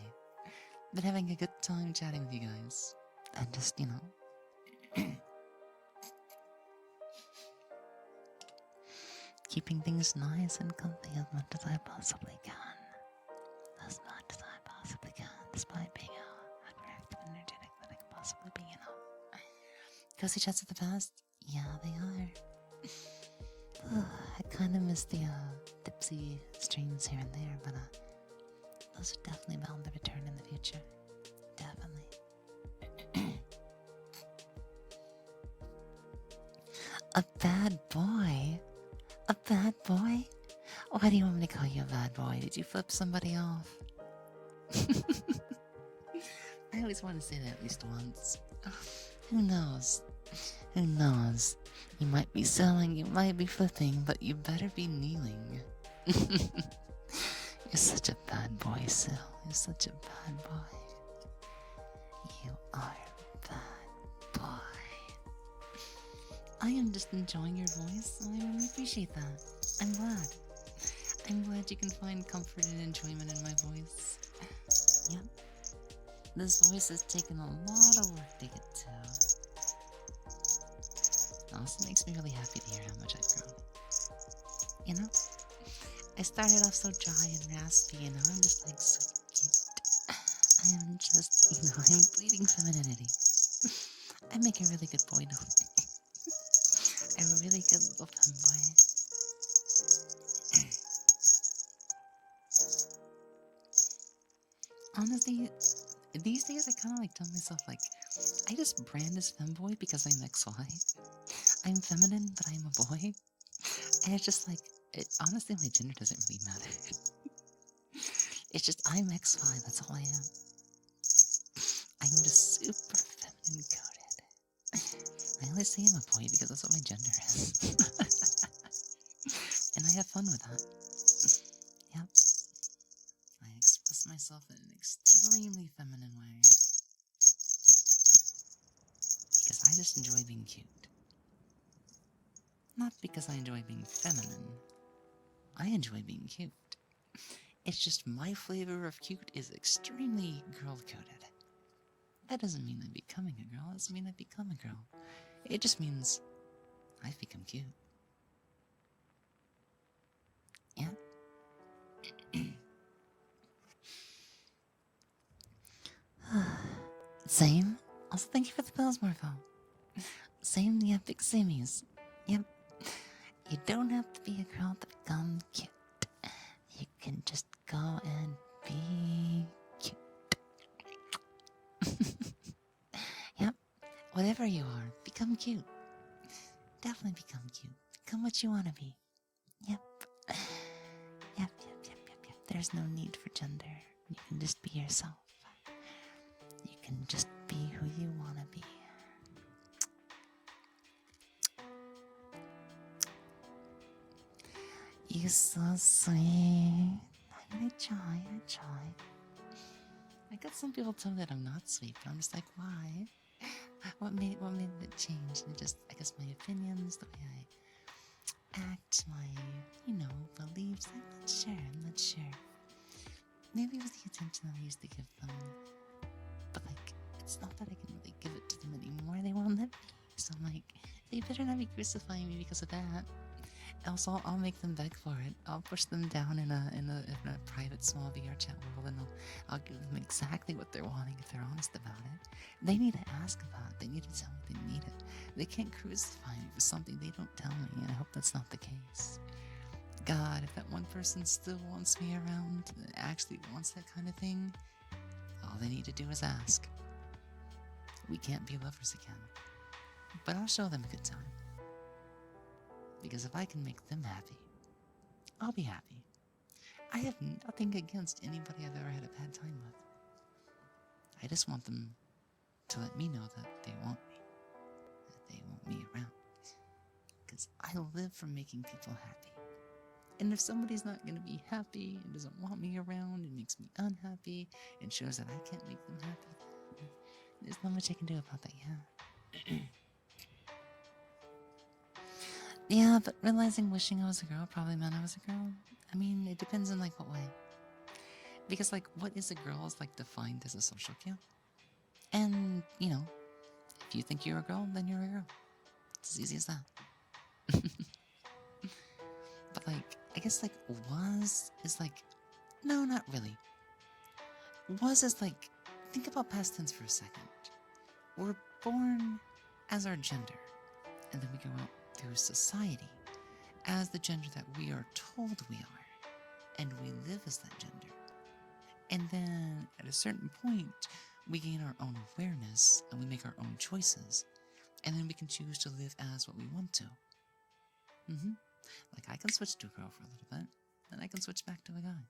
Been having a good time chatting with you guys. And just, you know, keeping things nice and comfy as much as I possibly can. As much as I possibly can, despite being how hyperactive and energetic that I can possibly be, you know. Cozy chats of the past? Yeah, they are. I kind of miss the dipsy streams here and there, but those are definitely bound to return in the future. Definitely. A bad boy? A bad boy? Why do you want me to call you a bad boy? Did you flip somebody off? I always want to say that at least once. Who knows? Who knows? You might be selling, you might be flipping, but you better be kneeling. You're such a bad boy, Sil. You're such a bad boy. You are a bad boy. I am just enjoying your voice. I really appreciate that. I'm glad. I'm glad you can find comfort and enjoyment in my voice. Yep. This voice has taken a lot of work to get to. It also makes me really happy to hear how much I've grown. You know? I started off so dry and raspy, and now I'm just like so cute. I am just, you know, I'm bleeding femininity. I make a really good boy, don't I? I'm a really good little femboy. Honestly, these days I kind of like tell myself, like, I just brand as femboy because I'm XY. I'm feminine, but I'm a boy. And it's just like, honestly, my gender doesn't really matter. It's just, I'm XY, that's all I am. I'm just super feminine coded. I only say I'm a boy because that's what my gender is. And I have fun with that. Yep. I express myself in an extremely feminine way. Because I just enjoy being cute. Not because I enjoy being feminine. I enjoy being cute. It's just my flavor of cute is extremely girl-coded. That doesn't mean I'm becoming a girl. It doesn't mean I've become a girl. It just means I've become cute. Yeah. Same. Also, thank you for the bells, Morpho. Same the epic semies. Yep. You don't have to be a girl to become cute. You can just go and be cute. Yep. Whatever you are, become cute. Definitely become cute. Become what you want to be. Yep. Yep. There's no need for gender. You can just be yourself. You can just be who you want to be. You're so sweet. I try. I got some people tell me that I'm not sweet, but I'm just like, why? What made it change? And I guess my opinions, the way I act, my, beliefs. I'm not sure. Maybe it was the attention that I used to give them. But, it's not that I can really give it to them anymore. They won't let me. So I'm like, they better not be crucifying me because of that. Also, I'll make them beg for it. I'll push them down in a private small VR chat world, and I'll give them exactly what they're wanting if they're honest about it. They need to ask about it. They need to tell me they need it. They can't crucify me for something they don't tell me, and I hope that's not the case. God, if that one person still wants me around, actually wants that kind of thing, all they need to do is ask. We can't be lovers again. But I'll show them a good time. Because if I can make them happy, I'll be happy. I have nothing against anybody I've ever had a bad time with. I just want them to let me know that they want me. That they want me around. Because I live for making people happy. And if somebody's not going to be happy and doesn't want me around and makes me unhappy and shows that I can't make them happy, there's not much I can do about that, yeah. Yeah, but realizing wishing I was a girl probably meant I was a girl. I mean, it depends on, what way. Because, what is a girl is, defined as a social cue. And, if you think you're a girl, then you're a girl. It's as easy as that. But, I guess, was is, no, not really. Was is, think about past tense for a second. We're born as our gender, and then we go out through society as the gender that we are told we are, and we live as that gender. And then at a certain point, we gain our own awareness and we make our own choices, and then we can choose to live as what we want to. I can switch to a girl for a little bit, then I can switch back to a guy.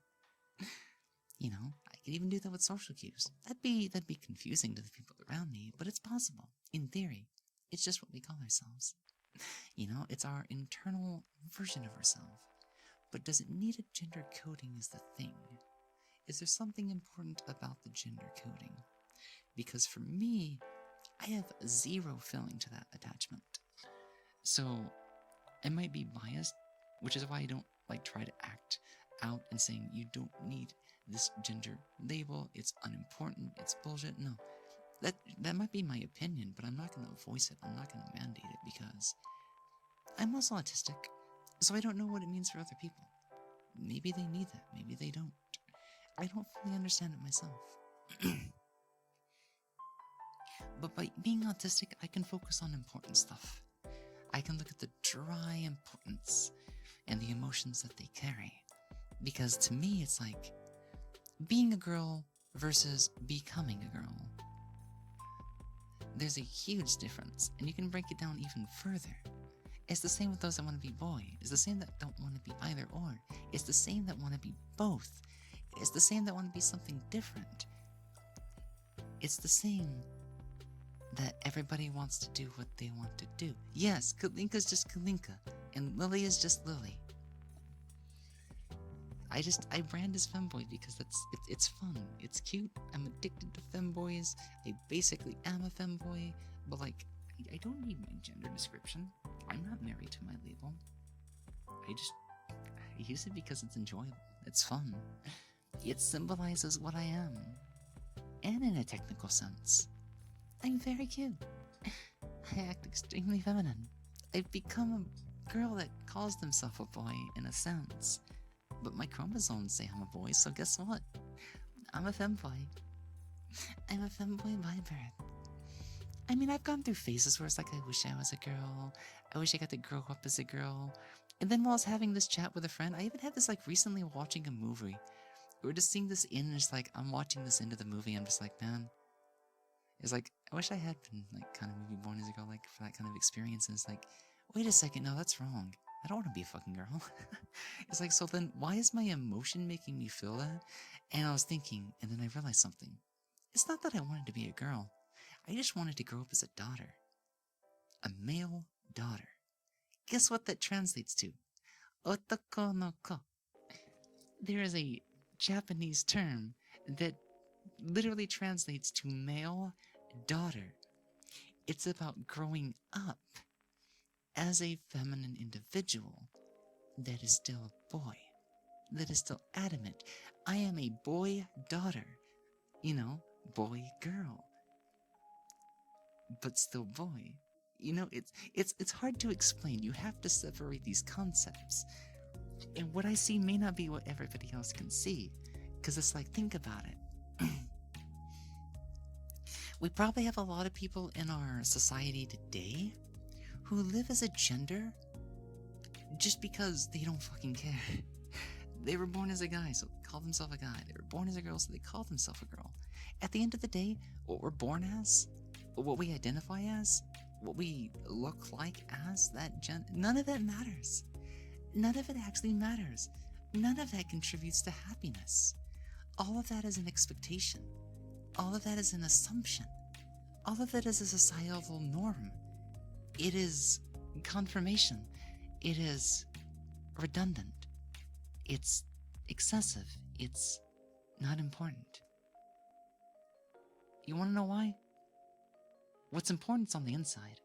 I could even do that with social cues. That'd be confusing to the people around me, but it's possible. In theory, it's just what we call ourselves. It's our internal version of ourselves. But does it need a gender coding is the thing? Is there something important about the gender coding? Because for me, I have zero feeling to that attachment. So, I might be biased, which is why I don't try to act out and saying you don't need this gender label, it's unimportant, it's bullshit. No. That might be my opinion, but I'm not going to voice it. I'm not going to mandate it because I'm also autistic, so I don't know what it means for other people. Maybe they need that. Maybe they don't. I don't fully understand it myself. But by being autistic, I can focus on important stuff. I can look at the dry importance and the emotions that they carry. Because to me, it's being a girl versus becoming a girl. There's a huge difference, and you can break it down even further. It's the same with those that want to be boy. It's the same that don't want to be either or. It's the same that want to be both. It's the same that want to be something different. It's the same that everybody wants to do what they want to do. Yes, Kalinka's just Kalinka, and Lily is just Lily. I brand as Femboy because it's fun, it's cute, I'm addicted to femboys, I basically am a femboy, but I don't need my gender description. I'm not married to my label. I use it because it's enjoyable, it's fun. It symbolizes what I am. And in a technical sense, I'm very cute. I act extremely feminine. I've become a girl that calls themselves a boy in a sense. But my chromosomes say I'm a boy, so guess what? I'm a femboy. I'm a femboy by birth. I mean, I've gone through phases where it's like, I wish I was a girl. I wish I got to grow up as a girl. And then while I was having this chat with a friend, I even had this like recently watching a movie. We were just seeing this in, and it's like, I'm watching this into the movie, I'm just like, man, it's like, I wish I had been like kind of maybe born as a girl, like for that kind of experience. And it's like, wait a second, no, that's wrong. I don't want to be a fucking girl. It's like, so then why is my emotion making me feel that? And I was thinking, and then I realized something. It's not that I wanted to be a girl. I just wanted to grow up as a daughter. A male daughter. Guess what that translates to? Otoko no ko. There is a Japanese term that literally translates to male daughter. It's about growing up as a feminine individual that is still a boy, that is still adamant. I am a boy daughter, you know, boy girl, but still boy. You know, it's hard to explain. You have to separate these concepts. And what I see may not be what everybody else can see. Because it's like, think about it. We probably have a lot of people in our society today who live as a gender just because they don't fucking care. They were born as a guy, so they call themselves a guy. They were born as a girl, so they call themselves a girl. At the end of the day, what we're born as, what we identify as, what we look like as, none of that matters. None of it actually matters. None of that contributes to happiness. All of that is an expectation. All of that is an assumption. All of that is a societal norm. It is confirmation. It is redundant. It's excessive. It's not important. You want to know why? What's important is on the inside.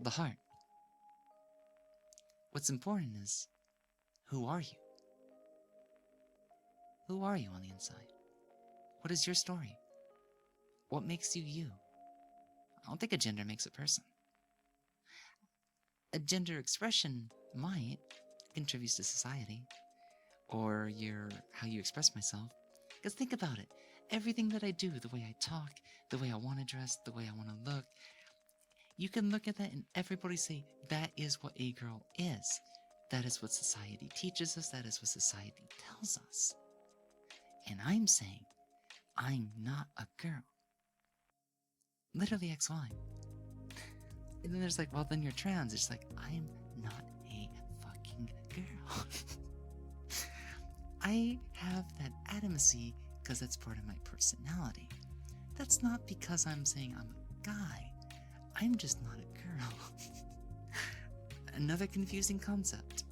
The heart. What's important is, who are you? Who are you on the inside? What is your story? What makes you you? I don't think a gender makes a person. A gender expression might contribute to society, or how you express myself. Because think about it. Everything that I do, the way I talk, the way I want to dress, the way I want to look, you can look at that and everybody say, that is what a girl is. That is what society teaches us. That is what society tells us. And I'm saying, I'm not a girl. Literally XY. And then there's like, well, then you're trans. It's like, I'm not a fucking girl. I have that adamancy because that's part of my personality. That's not because I'm saying I'm a guy. I'm just not a girl. Another confusing concept.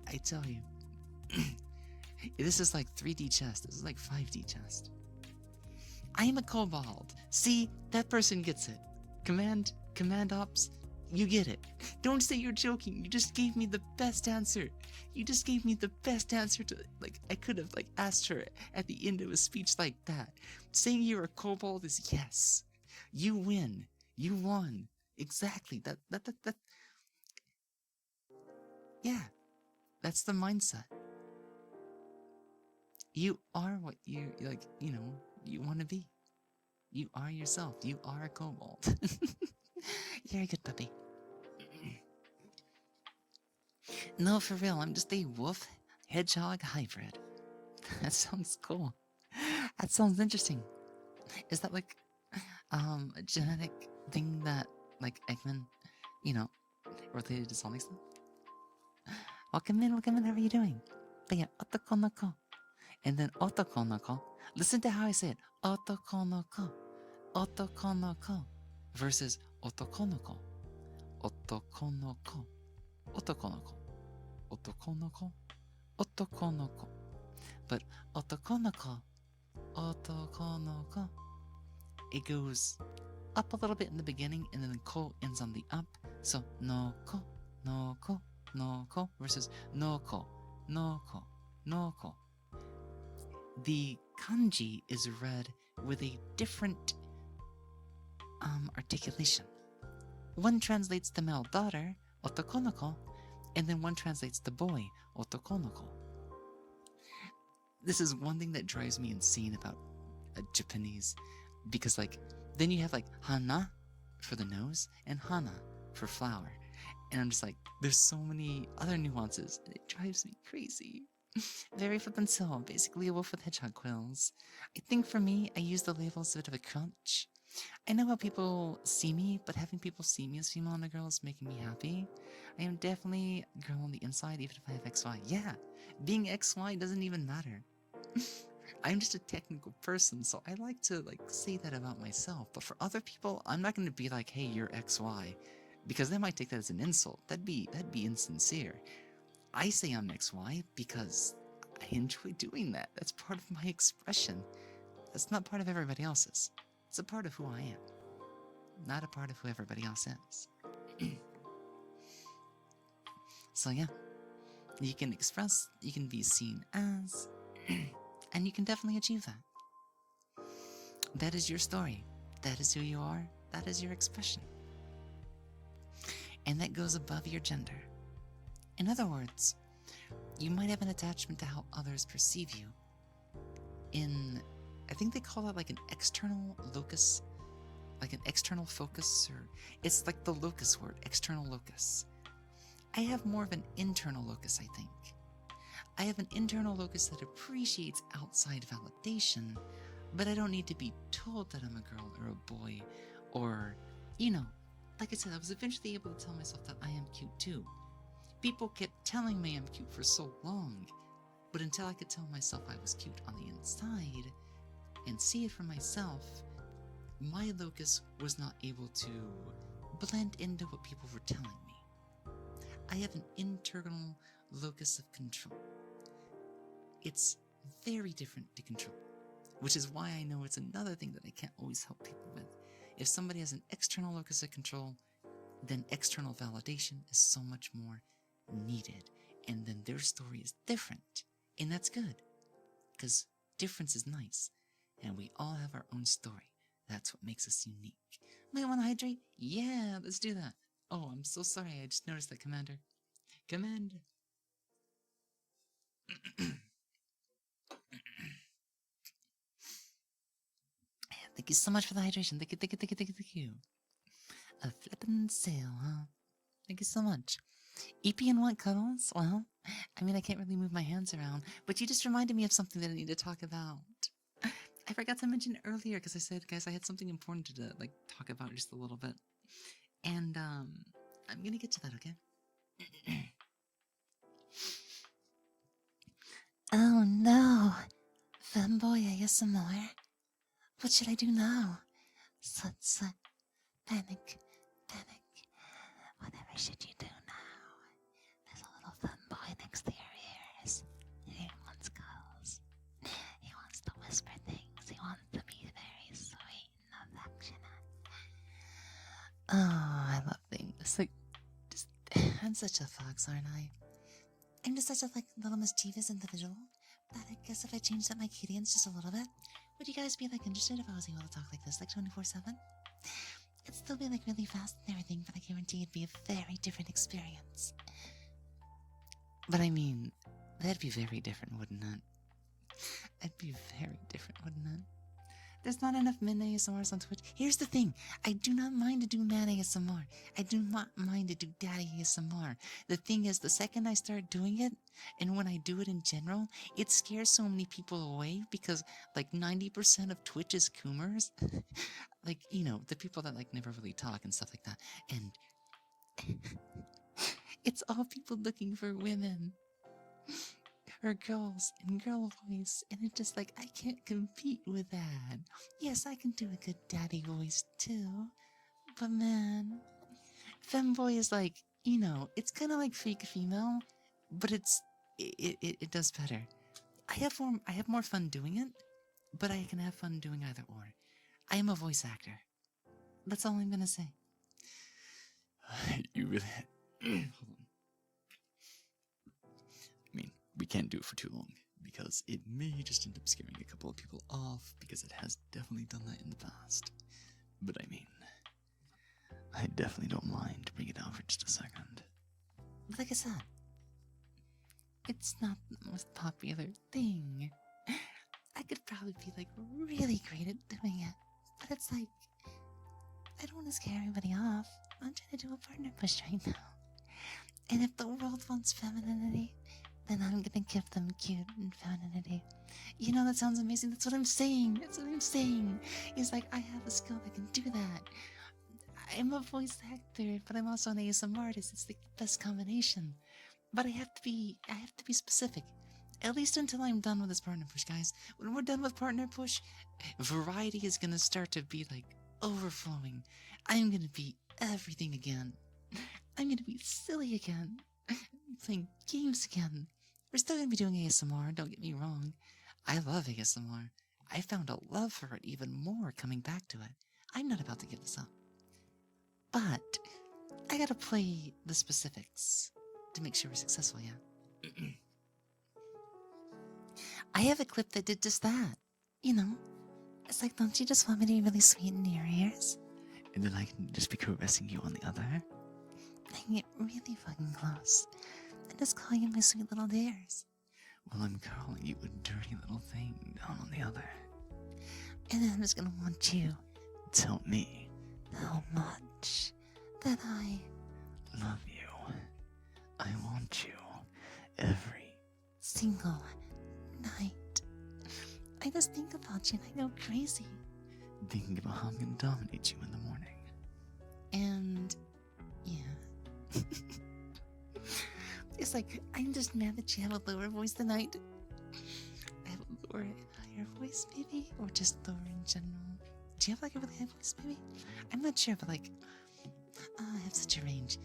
I tell you. This is like 3D chess. This is like 5D chess. I am a kobold. See, that person gets it. Command ops, you get it. Don't say you're joking. You just gave me the best answer. You just gave me the best answer to, like, I could have, like, asked her at the end of a speech like that. Saying you're a kobold is yes. You win. You won. Exactly. That. Yeah. That's the mindset. You are what you, like, you want to be. You are yourself. You are a kobold. You're a good puppy. No, for real, I'm just a wolf hedgehog hybrid. That sounds cool. That sounds interesting. Is that like a genetic thing that like Eggman, related to Sonic stuff? Welcome in, how are you doing? But yeah, otoko no ko. And then otoko no ko. Listen to how I say it. Otoko no ko. Otoko no ko. Versus otoko no ko. Otoko no ko. Otoko no ko. Otoko no ko. Otoko no ko. But otoko no ko. Otoko no ko. It goes up a little bit in the beginning, and then the ko ends on the up. So no ko, no ko, no ko versus no ko, no ko, no ko. The kanji is read with a different articulation. One translates the male daughter, otoko no ko, and then one translates the boy, otoko no ko. This is one thing that drives me insane about Japanese, because like then you have like hana for the nose and hana for flower, and I'm just like, there's so many other nuances, and it drives me crazy. Very flippin' so, basically a wolf with hedgehog quills. I think for me, I use the label as a bit of a crutch. I know how people see me, but having people see me as female and a girl is making me happy. I am definitely a girl on the inside, even if I have XY. Yeah, being XY doesn't even matter. I'm just a technical person, so I like to like say that about myself. But for other people, I'm not going to be like, "Hey, you're XY," because they might take that as an insult. That'd be insincere. I say I'm XY because I enjoy doing that. That's part of my expression. That's not part of everybody else's. It's a part of who I am, not a part of who everybody else is. So yeah, you can express, you can be seen as, and you can definitely achieve that. That is your story. That is who you are. That is your expression. And that goes above your gender. In other words, you might have an attachment to how others perceive you. I think they call that like an external locus, like an external focus, or it's like the locus word, external locus. I have more of an internal locus, I think. I have an internal locus that appreciates outside validation, but I don't need to be told that I'm a girl or a boy, or, like I said, I was eventually able to tell myself that I am cute too. People kept telling me I'm cute for so long, but until I could tell myself I was cute on the inside and see it for myself, my locus was not able to blend into what people were telling me. I have an internal locus of control. It's very different to control, which is why I know it's another thing that I can't always help people with. If somebody has an external locus of control, then external validation is so much more needed, and then their story is different, and that's good, because difference is nice, and we all have our own story. That's what makes us unique. Might want to hydrate? Yeah, let's do that. Oh, I'm so sorry, I just noticed that, Commander. Commander. Thank you so much for the hydration. Thank you. A flippin' sail, huh? Thank you so much. EP and what cuddles? Well, I mean, I can't really move my hands around, but you just reminded me of something that I need to talk about. I forgot to mention earlier because I said, guys, I had something important to talk about just a little bit, and I'm gonna get to that, okay? Oh no! Femboy ASMR? What should I do now? Slut, panic. Whatever should you do now? There's a little femboy next to your ears. He wants cuddles. He wants to whisper things. He wants to be very sweet and affectionate. Oh, I love things. I'm such a fox, aren't I? I'm just such a little mischievous individual that I guess if I changed up my cadence just a little bit, would you guys be interested if I was able to talk like this 24/7? It'd still be really fast and everything, but I guarantee it'd be a very different experience. But I mean, that'd be very different, wouldn't it? It'd be very different, wouldn't it? There's not enough men ASMRs on Twitch. Here's the thing. I do not mind to do man ASMR. I do not mind to do daddy ASMR. The thing is, the second I start doing it, and when I do it in general, it scares so many people away because 90% of Twitch is coomers. The people that never really talk and stuff like that. And it's all people looking for women. Or girls in girl voice, and it's just I can't compete with that. Yes, I can do a good daddy voice too, but man, femboy is it's kind of like fake female, but it does better. I have more fun doing it, but I can have fun doing either or. I am a voice actor. That's all I'm gonna say. You really hold on. I mean, we can't do it for too long, because it may just end up scaring a couple of people off, because it has definitely done that in the past. But I mean, I definitely don't mind to bring it down for just a second. But like I said, it's not the most popular thing. I I could probably be like really great at doing it. But it's like, I don't want to scare everybody off. I'm trying to do a partner push right now. And if the world wants femininity, then I'm gonna give them cute and femininity. You know, that sounds amazing. That's what I'm saying. That's what I'm saying. It's like I have a skill that can do that. I'm a voice actor, but I'm also an ASMR artist. It's the best combination. But I have to be specific. At least until I'm done with this partner push, guys. When we're done with partner push, variety is gonna start to be like overflowing. I'm gonna be everything again. I'm gonna be silly again. Playing games again. We're still gonna be doing ASMR, don't get me wrong. I love ASMR. I found a love for it even more coming back to it. I'm not about to give this up. But I gotta play the specifics to make sure we're successful, yeah. I have a clip that did just that. You know, it's like, don't you just want me to be really sweet in your ears? And then I can just be caressing you on the other. I can get really fucking close and just call you my sweet little dears. Well, I'm calling you a dirty little thing down on the other. And then I'm just gonna want you to tell me how much that I love you. I want you every single night. I just think about you and I go crazy. Thinking about how I'm gonna dominate you in the morning. And yeah. It's like, I'm just mad that you have a lower voice tonight. I have a lower and higher voice, maybe? Or just lower in general. Do you have like a really high voice, maybe? I'm not sure, but like, I have such a range.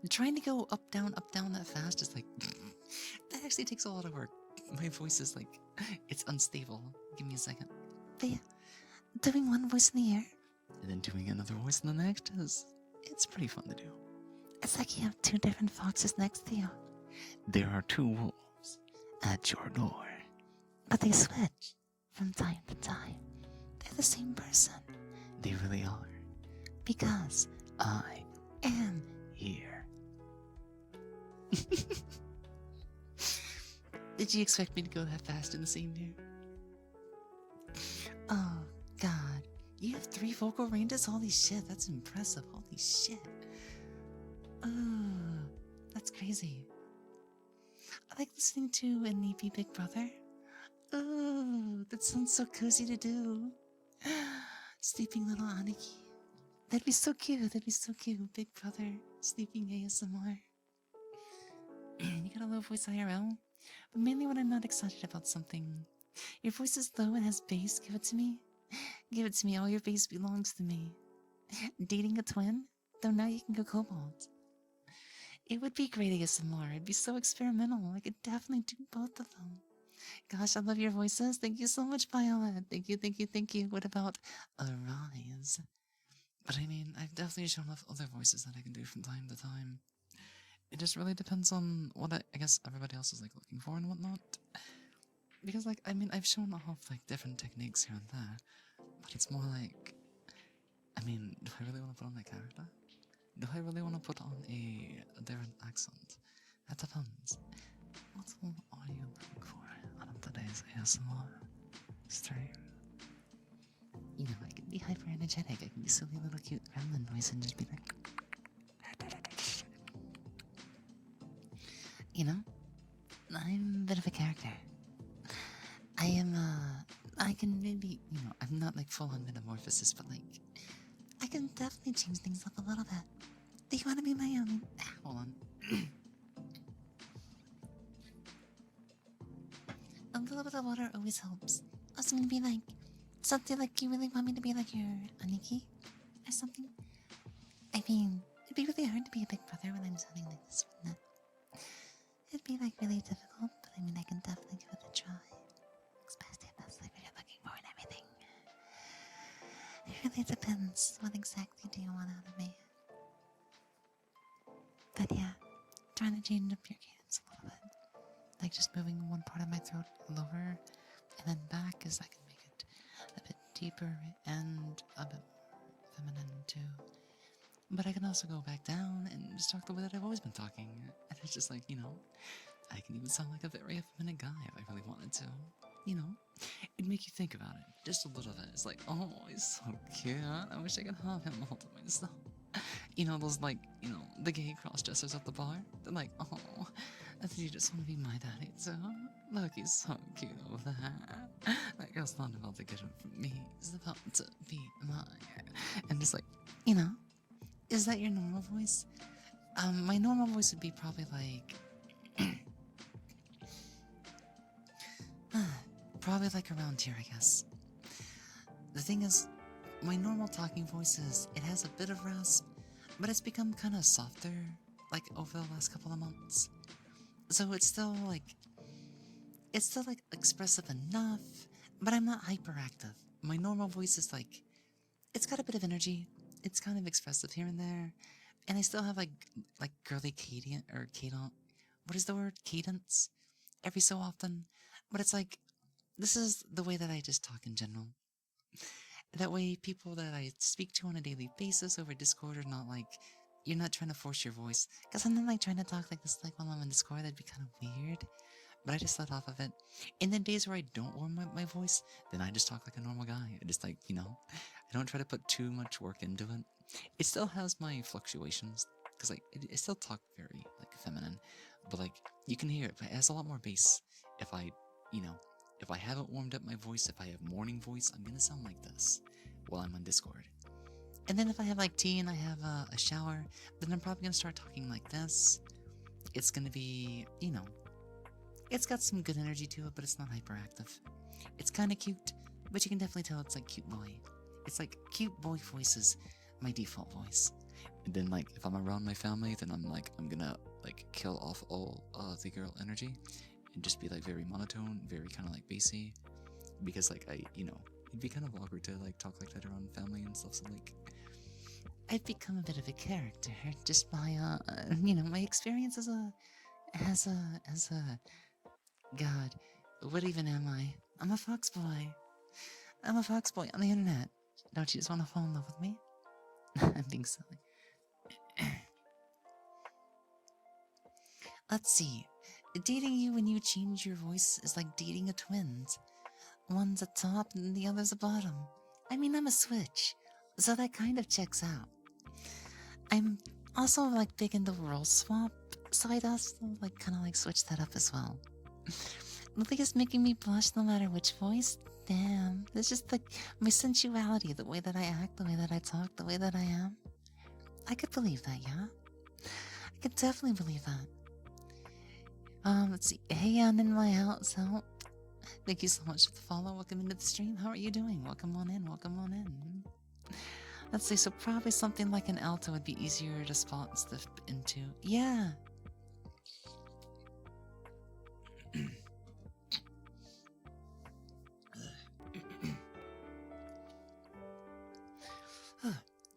Trying to go up, down that fast is like, that actually takes a lot of work. My voice is like, it's unstable. Give me a second. But yeah, doing one voice in the air. And then doing another voice in the next it's pretty fun to do. It's like you have two different foxes next to you. There are two wolves at your door. But they switch from time to time. They're the same person. They really are. Because I am here. Did you expect me to go that fast in the scene here? Oh, God. You have 3 vocal ranges? Holy shit, that's impressive. Holy shit. Oh, that's crazy. I like listening to a Neepy Big Brother. Oh, that sounds so cozy to do. Sleeping little Aniki. That'd be so cute. That'd be so cute. Big Brother, sleeping ASMR. You got a low voice IRL? But mainly when I'm not excited about something. Your voice is low and has bass. Give it to me. Give it to me. All your bass belongs to me. Dating a twin? Though now you can go cobalt. It would be great ASMR. It'd be so experimental. I could definitely do both of them. Gosh, I love your voices. Thank you so much, Violet. Thank you, thank you, thank you. What about Arise? But I mean, I've definitely shown off other voices that I can do from time to time. It just really depends on what I guess everybody else is like looking for and whatnot. Because like, I mean, I've shown off like different techniques here and there, but it's more like, I mean, do I really want to put on my character? Do I really want to put on a different accent? That depends. What are you looking for on today's ASMR stream? You know, I can be hyper energetic, I can be silly little cute gremlin voice and just be like, you know, I'm a bit of a character. I can maybe, you know, I'm not like full on metamorphosis, but like, I can definitely change things up a little bit. Do you want to be my own? Hold on. A little bit of water always helps. I was gonna be like, something like, you really want me to be like your Aniki? Or something? I mean, it'd be really hard to be a big brother when I'm sounding like this, wouldn't it? It'd be like really difficult, but I mean, I can definitely give it a try. Especially if that's like what you're looking for and everything. It really depends. What exactly do you want out of me? But yeah, trying to change up your cadence a little bit. Like just moving one part of my throat lower and then back as I can make it a bit deeper and a bit more feminine too. But I can also go back down and just talk the way that I've always been talking. And it's just like, I can even sound like a very effeminate guy if I really wanted to. It'd make you think about it just a little bit. It's like, oh, he's so cute. I wish I could have him all to myself. Those the gay cross-dressers at the bar. They're like, oh, I think you just want to be my daddy too. Look, he's so cute over there. That girl's not about to get him from me. He's about to be mine. And just like, is that your normal voice? My normal voice would be probably like, probably like around here, I guess. The thing is, my normal talking voice it has a bit of rasp, but it's become kind of softer, like over the last couple of months. So it's still like expressive enough, but I'm not hyperactive. My normal voice is like, it's got a bit of energy. It's kind of expressive here and there, and I still have like girly cadence. What is the word? Cadence. Every so often, but it's like, this is the way that I just talk in general. That way, people that I speak to on a daily basis over Discord are not like, you're not trying to force your voice. Because I'm not like trying to talk like this like while I'm in Discord. That'd be kind of weird. But I just let off of it. In the days where I don't warm up my voice, then I just talk like a normal guy. I just I don't try to put too much work into it. It still has my fluctuations. Because I still talk very feminine. But you can hear it. But it has a lot more bass. If I haven't warmed up my voice, if I have morning voice, I'm gonna sound like this while I'm on Discord. And then if I have tea and I have a shower, then I'm probably gonna start talking like this. It's gonna be, it's got some good energy to it, but it's not hyperactive. It's kind of cute, but you can definitely tell it's cute boy. It's cute boy voice is my default voice. And then if I'm around my family, then I'm gonna kill off all the girl energy and just be very monotone, very kind of bassy, because it'd be kind of awkward to talk like that around family and stuff. So I've become a bit of a character just by my experience as a God, what even am I? I'm a fox boy. I'm a fox boy on the internet. Don't you just want to fall in love with me? I'm being silly. Let's see. Dating you when you change your voice is like dating a twins. One's a top and the other's a bottom. I mean, I'm a switch, so that kind of checks out. I'm also big into role swap, so I'd also kind of switch that up as well. The thing is making me blush no matter which voice. Damn, it's just my sensuality, the way that I act, the way that I talk, the way that I am. I could believe that, yeah? I could definitely believe that. Let's see. Hey, Ann in my house. Help. Thank you so much for the follow. Welcome into the stream. How are you doing? Welcome on in. Welcome on in. Let's see. So probably something like an alto would be easier to spot and stuff into. Yeah.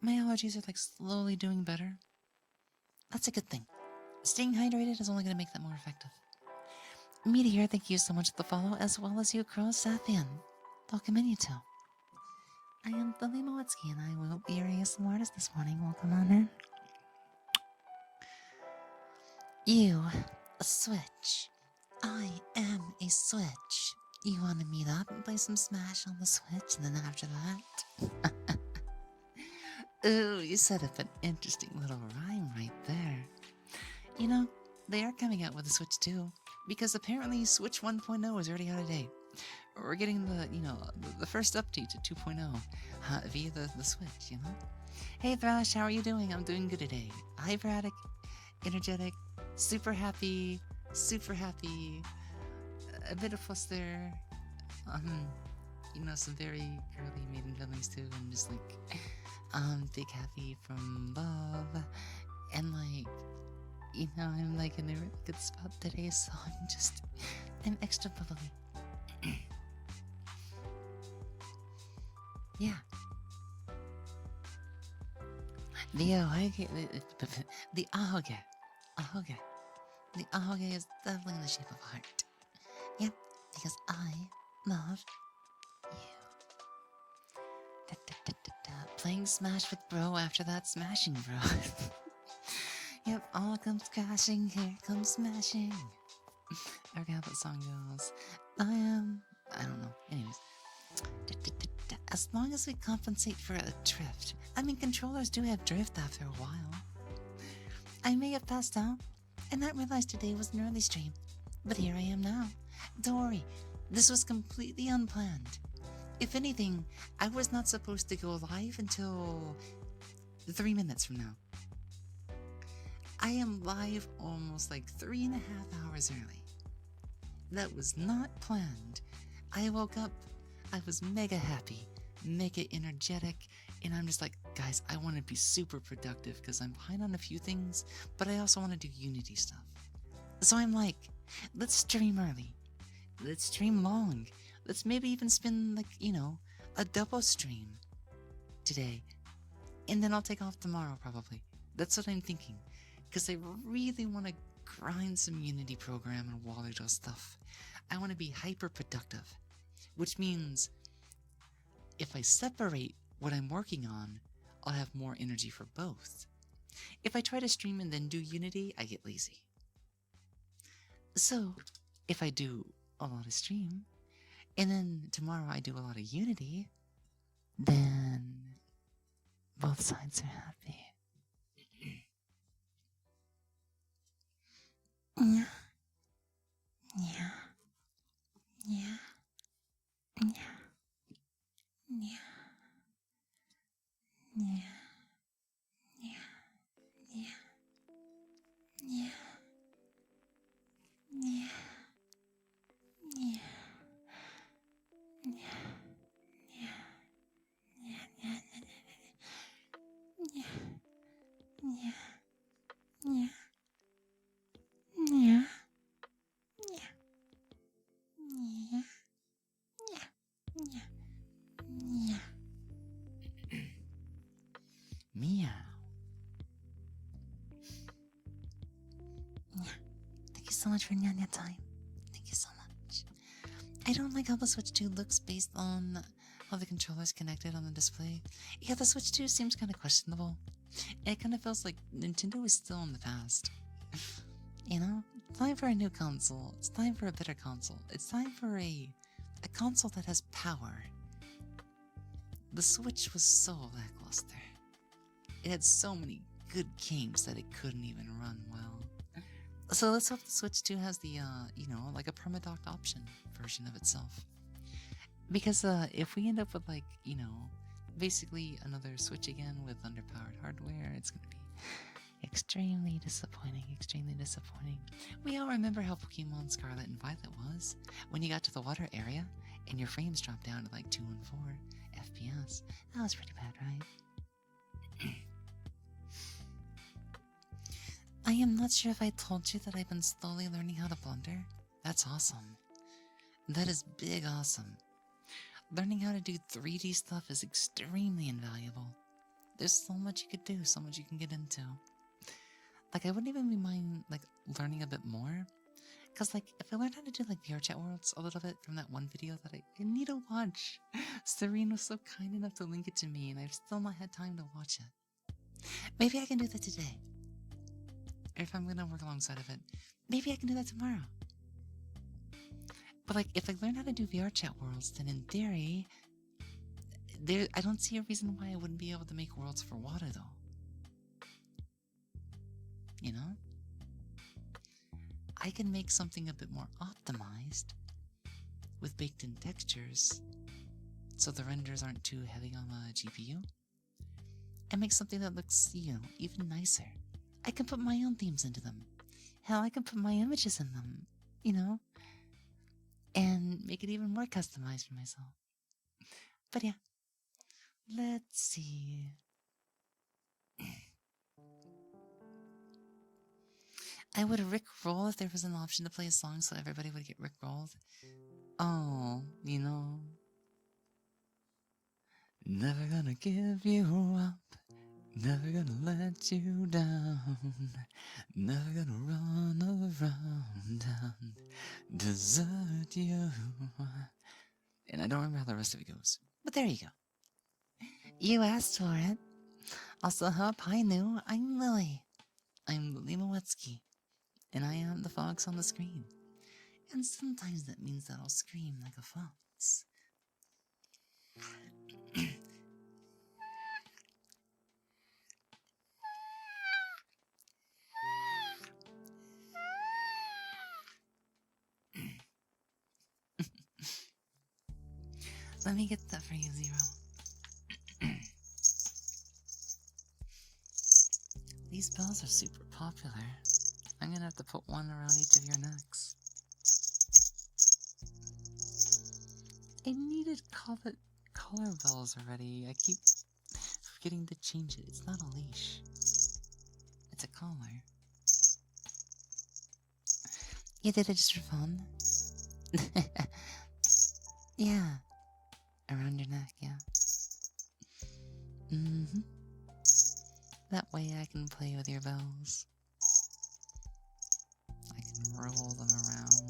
My allergies are slowly doing better. That's a good thing. Staying hydrated is only going to make that more effective. Meteor, thank you so much for the follow, as well as you, Crow Sathian. Welcome in, you two. I am Lily Moetsuki, and I will be your ASMR artist this morning. Welcome on in. You, a switch. I am a switch. You want to meet up and play some Smash on the Switch, and then after that... Ooh, you set up an interesting little rhyme right there. They are coming out with a Switch 2, because apparently Switch 1.0 is already out of date. We're getting the first update to 2.0 via the Switch, Hey Thrash, how are you doing? I'm doing good today. Hyperatic, energetic, super happy, a bit of fuss there. Some very girly maiden feelings too, and just big happy from love, and I'm in a really good spot today, so I'm extra bubbly. Yeah. The ahoge. The ahoge is definitely in the shape of a heart. Yep, because I love you. Playing Smash with bro after that smashing, bro. Yep, all comes crashing, here comes smashing. I forget how that song goes. I don't know. Anyways. As long as we compensate for a drift. I mean, controllers do have drift after a while. I may have passed out and not realized today was an early stream, but here I am now. Don't worry, this was completely unplanned. If anything, I was not supposed to go live until 3 minutes from now. I am live almost like 3.5 hours early. That was not planned. I woke up, I was mega happy, mega energetic, and I'm just like, guys, I want to be super productive because I'm behind on a few things, but I also want to do Unity stuff. So I'm like, let's stream early. Let's stream long. Let's maybe even spin, like, a double stream today. And then I'll take off tomorrow, probably. That's what I'm thinking. Because I really want to grind some Unity program and Wallerdo stuff. I want to be hyper productive. Which means, if I separate what I'm working on, I'll have more energy for both. If I try to stream and then do Unity, I get lazy. So, if I do a lot of stream, and then tomorrow I do a lot of Unity, then both sides are happy. Yeah. Yeah. Yeah. Yeah. Yeah. Yeah. Yeah. Yeah. Yeah. Yeah. Yeah. Meow. Thank you so much for Nyanya time. Thank you so much. I don't like how the Switch 2 looks based on how the controller's connected on the display. Yeah, the Switch 2 seems kind of questionable. It kind of feels like Nintendo is still in the past. It's time for a new console. It's time for a better console. It's time for a console that has power. The Switch was so lackluster. It had so many good games that it couldn't even run well. So let's hope the Switch 2 has the, like a permadocked option version of itself. Because if we end up with basically another Switch again with underpowered hardware, it's gonna be extremely disappointing, We all remember how Pokemon Scarlet and Violet was, when you got to the water area, and your frames dropped down to like 2 and 4 FPS. That was pretty bad, right? I am not sure if I told you that I've been slowly learning how to blunder. That's awesome. That is big awesome. Learning how to do 3D stuff is extremely invaluable. There's so much you could do, so much you can get into. I wouldn't even be mind, learning a bit more. Because, if I learned how to do, VR chat worlds a little bit from that one video that I need to watch. Serene was so kind enough to link it to me, and I've still not had time to watch it. Maybe I can do that today. Or if I'm gonna work alongside of it, maybe I can do that tomorrow. But, if I learn how to do VR chat worlds, then in theory, I don't see a reason why I wouldn't be able to make worlds for water, though. I can make something a bit more optimized with baked-in textures so the renders aren't too heavy on the GPU, and make something that looks, even nicer. I can put my own themes into them. Hell, I can put my images in them, and make it even more customized for myself. But yeah, let's see. I would rickroll if there was an option to play a song so everybody would get rickrolled. Oh, never gonna give you up. Never gonna let you down. Never gonna run around and desert you. And I don't remember how the rest of it goes. But there you go. You asked for it. Also, hope I knew. I'm Lily. I'm Lily Moetsuki. And I am the fox on the screen. And sometimes that means that I'll scream like a fox. Let me get that for you, Zero. These bells are super popular. I'm gonna have to put one around each of your necks. I needed collar bells already. I keep forgetting to change it. It's not a leash. It's a collar. You did it just for fun? Yeah. Around your neck, yeah. Mm-hmm. That way I can play with your bells. I can roll them around.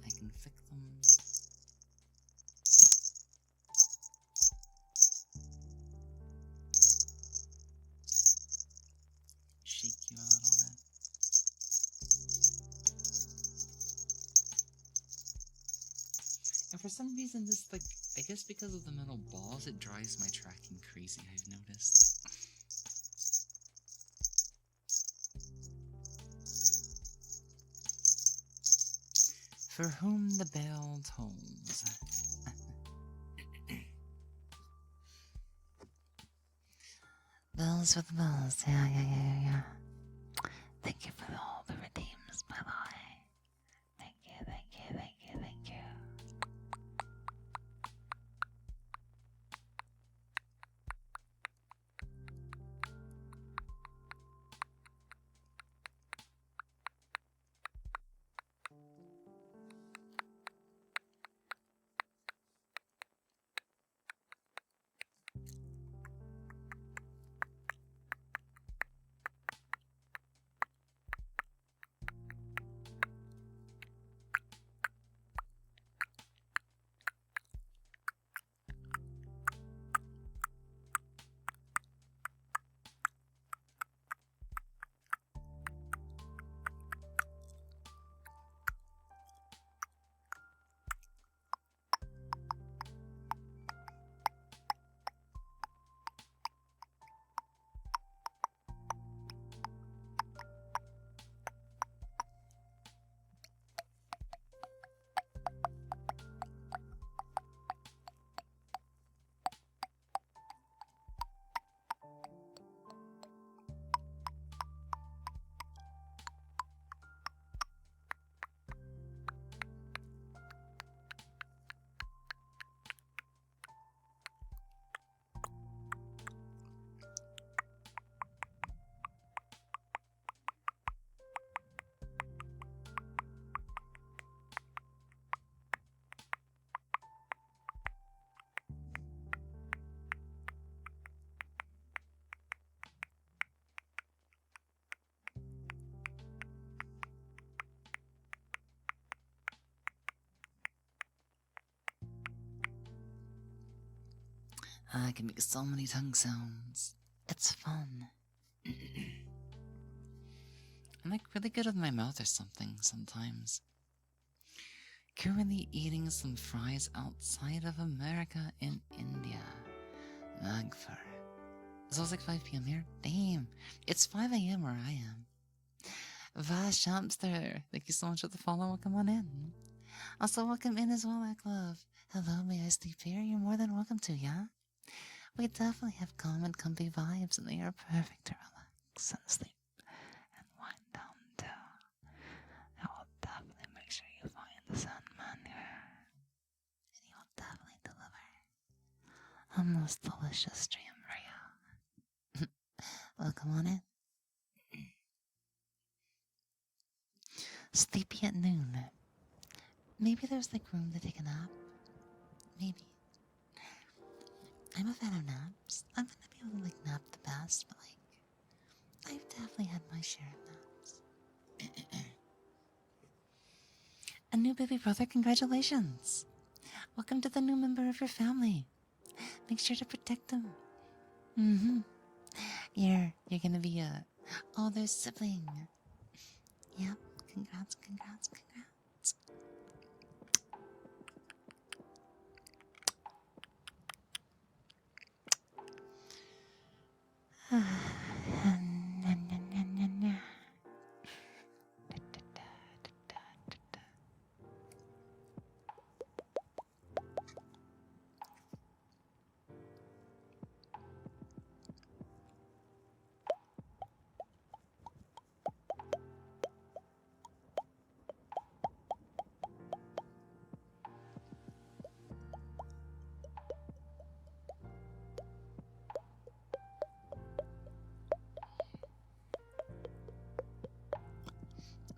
I can flick them. Shake you a little bit. And for some reason this, like, I guess because of the metal balls, it drives my tracking crazy, I've noticed. For whom the bell tolls. Bells with bells, yeah. Thank you for all the redeems, by the way. Thank you. I can make so many tongue sounds. It's fun. I'm like really good with my mouth or something sometimes. Currently eating some fries outside of America in India. Nagpur. So it's like 5 p.m. here? Damn. It's 5 a.m. where I am. Vash Shamster. Thank you so much for the follow. Welcome on in. Also, welcome in as well, Love. Hello, may I sleep here? You're more than welcome to, yeah? We definitely have calm and comfy vibes, and they are perfect to relax and sleep and wind down to. I will definitely make sure you find the Sandman here, and he will definitely deliver a most delicious dream for you. Welcome on in. Sleepy at noon. Maybe there's like room to take a nap. Maybe. I'm a fan of naps. I'm gonna be able to like nap the best, but like I've definitely had my share of naps. A new baby brother, congratulations! Welcome to the new member of your family. Make sure to protect them. Mm-hmm. You're gonna be a older sibling. Yep. Congrats, congrats, congrats.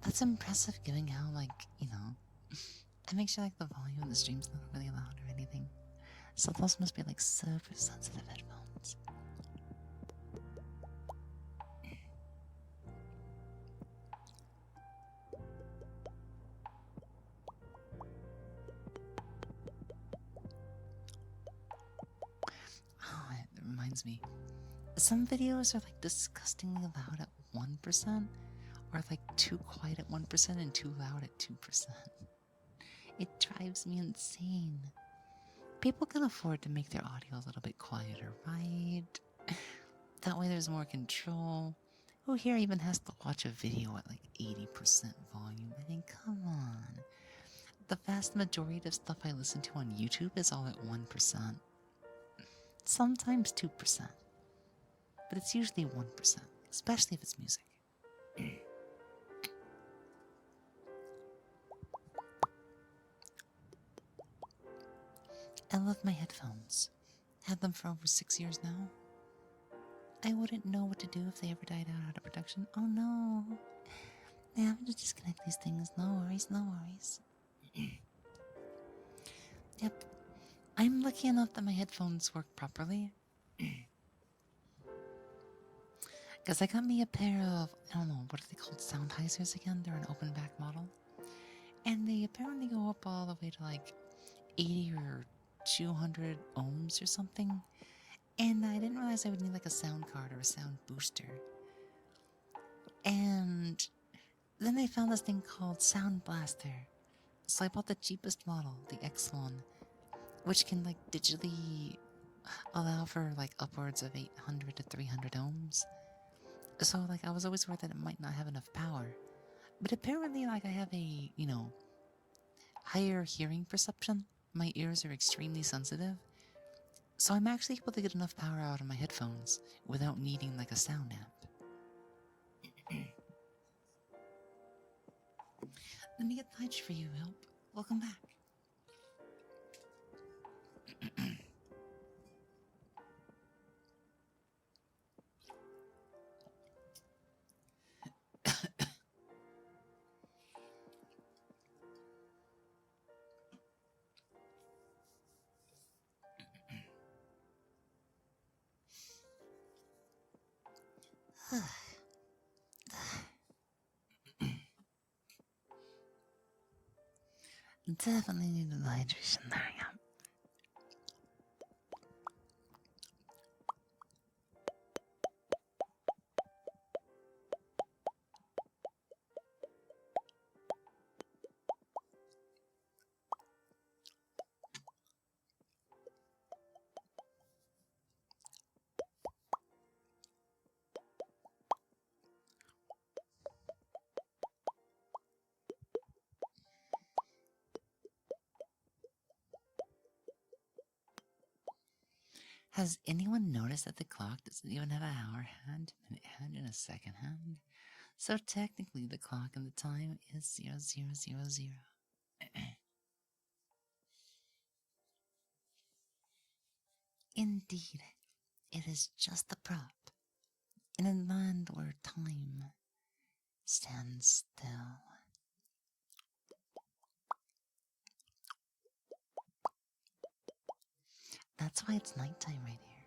That's impressive given how, like, I make sure like the volume of the stream's not really loud or anything. So those must be like super sensitive headphones. Oh, it reminds me. Some videos are like disgustingly loud at 1%, or like too quiet at 1% and too loud at 2%. It drives me insane. People can afford to make their audio a little bit quieter, right? That way there's more control. Who here even has to watch a video at like 80% volume? I mean, come on. The vast majority of stuff I listen to on YouTube is all at 1%. Sometimes 2%. But it's usually 1%, especially if it's music. I love my headphones. Had them for over 6 years now. I wouldn't know what to do if they ever died out of production. Oh no. I have to disconnect these things. No worries, no worries. Yep. I'm lucky enough that my headphones work properly. Because I got me a pair of, I don't know, what are they called? Soundheisers again? They're an open back model. And they apparently go up all the way to like 80 or 200 ohms or something. And I didn't realize I would need like a sound card or a sound booster. And then I found this thing called Sound Blaster. So I bought the cheapest model, the X1, which can like digitally allow for like upwards of 800 to 300 ohms. So like I was always worried that it might not have enough power. But apparently like I have a, higher hearing perception. My ears are extremely sensitive. So I'm actually able to get enough power out of my headphones without needing like a sound amp. Let me get the hedge for you, Help. Welcome back. Definitely need a hydration there, yeah. Has anyone noticed that the clock doesn't even have an hour hand, minute hand, and a second hand? So technically the clock and the time is 0000. Indeed, it is just a prop in a land where time stands still. That's why it's nighttime right here.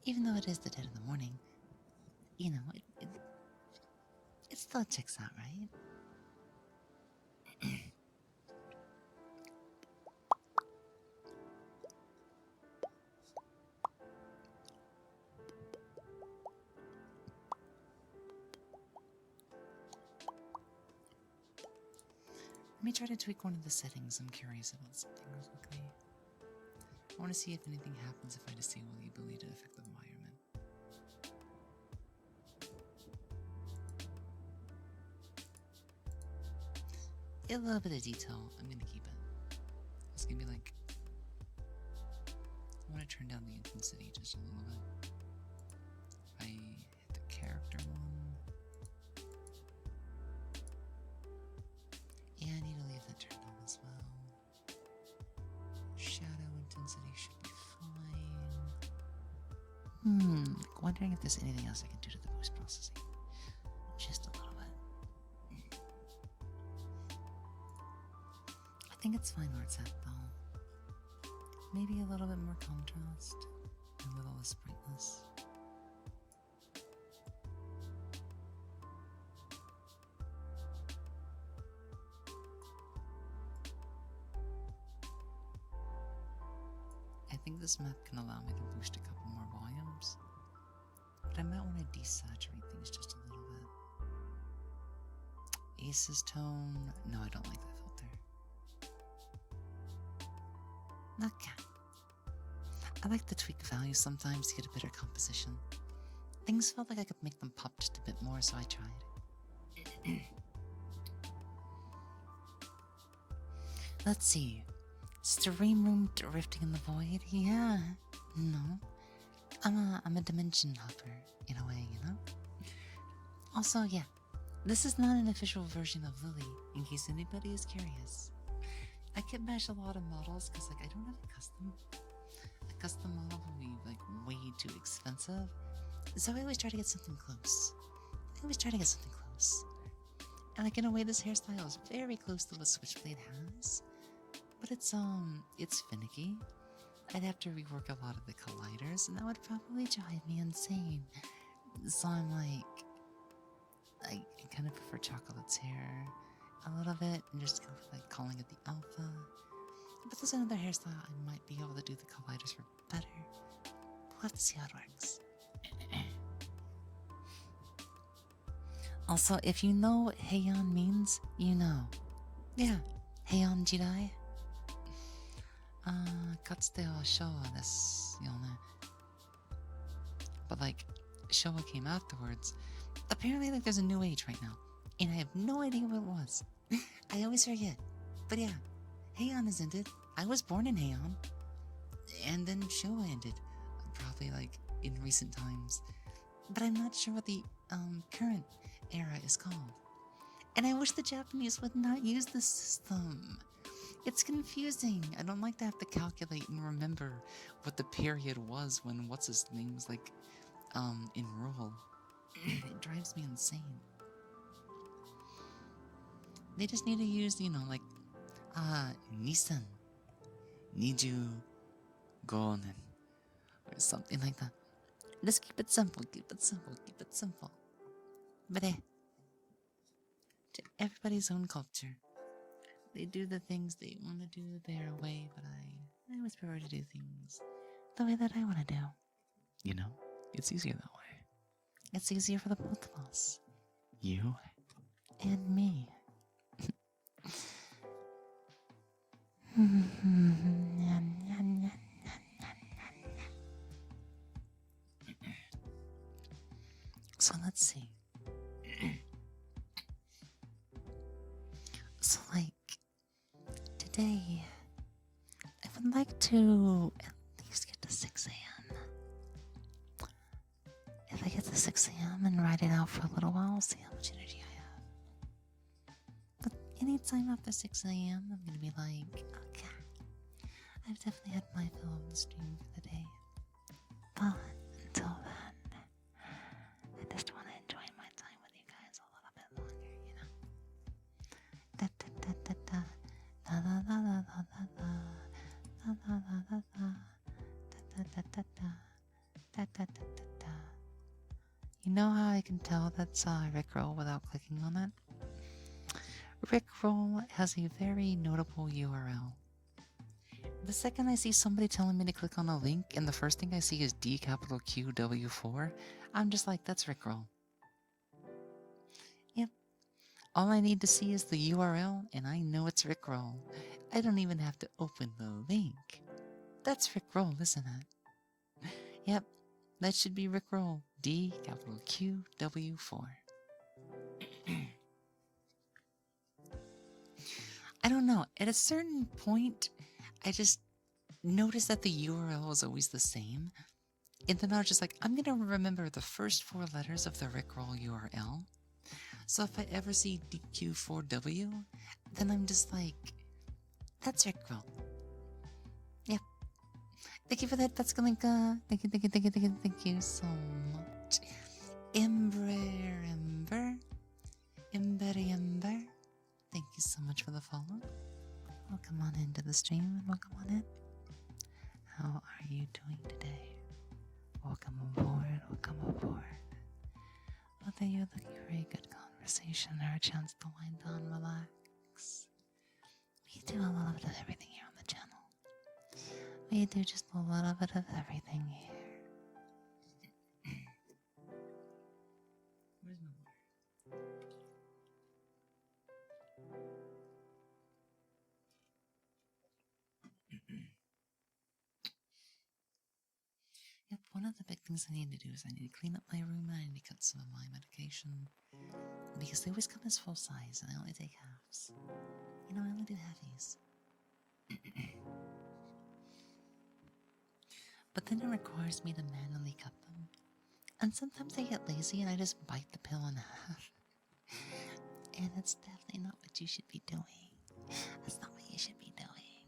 Even though it is the dead of the morning, you know, it still checks out, right? Let me try to tweak one of the settings. I'm curious about something real quickly. I want to see if anything happens if I disable the ability to affect the environment. A little bit of detail. I'm gonna keep it. It's gonna be like, I want to turn down the intensity just a little bit. I hit the character one. Yeah, I need to leave that turned on as well. Shadow intensity should be fine. Wondering if there's anything else I can do to the post processing. Just a little bit. I think it's fine where it's at though. Maybe a little bit more contrast, a little less brightness. I think this map can allow me to boost a couple more volumes, but I might want to desaturate things just a little bit. Ace's tone, no, I don't like that filter. Okay. I like the tweak values sometimes to get a better composition. Things felt like I could make them pop just a bit more, so I tried. Let's see. Stream room drifting in the void? Yeah. No. I'm a dimension hopper, in a way, you know? Also, yeah. This is not an official version of Lily, in case anybody is curious. I can bash a lot of models because, like, I don't have a custom. A custom model would be, like, way too expensive. So I always try to get something close. And, like, in a way, this hairstyle is very close to what Switchblade has. But it's finicky. I'd have to rework a lot of the colliders, and that would probably drive me insane. So I'm like, I kind of prefer Chocolate's hair a little bit, and just go for like calling it the alpha. But there's another hairstyle I might be able to do the colliders for better. We'll have to see how it works. Also, if you know what Heian means, you know. Yeah, Heian Jidai. かつては昭和ですよね. But like, Showa came afterwards. Apparently, like, there's a new age right now, and I have no idea what it was. I always forget. But yeah, Heian has ended. I was born in Heian, and then Showa ended, probably like in recent times. But I'm not sure what the current era is called. And I wish the Japanese would not use this system. It's confusing. I don't like to have to calculate and remember what the period was when what's his name was like in rule. It drives me insane. They just need to use, you know, like Nissan Niju Gonen or something like that. Just keep it simple, keep it simple, keep it simple. But to everybody's own culture. They do the things they want to do their way, but I always prefer to do things the way that I want to do. You know, it's easier that way. It's easier for the both of us. You and me. So let's see. So like, today, I would like to at least get to 6 a.m. If I get to 6 a.m. and ride it out for a little while, see how much energy I have. But anytime after 6 a.m., I'm gonna be like, okay, I've definitely had my fill of the stream for the day. But until then, I just want to enjoy my time with you guys a little bit longer, you know? Da da da da da da da da da da da da da da da da. know how I can tell that's Rickroll without clicking on it? Rickroll has a very notable URL. The second I see somebody telling me to click on a link and the first thing I see is DQW4, I'm just like, that's Rickroll. Yep. All I need to see is the URL and I know it's Rickroll. I don't even have to open the link. That's Rickroll, isn't it? Yep. That should be Rickroll. DQW4. I don't know. At a certain point, I just noticed that the URL was always the same. And then I was just like, I'm gonna remember the first 4 letters of the Rickroll URL. So if I ever see DQ4W, then I'm just like, that's Rickroll. Yep. Thank you for that, Petskalinka. Thank you so much. Ember. Thank you so much for the follow. Welcome on into the stream and welcome on in. How are you doing today? Welcome aboard, welcome aboard. Whether you're looking for a good conversation or a chance to wind down, relax. We do a little bit of everything here on the channel. We do just a little bit of everything here. Where's my water? Yep, one of the big things I need to do is I need to clean up my room and I need to cut some of my medication. Because they always come as full size and I only take halves. You know, I only do halfies. But then it requires me to manually cut them. And sometimes I get lazy and I just bite the pill in half. And it's definitely not what you should be doing. That's not what you should be doing.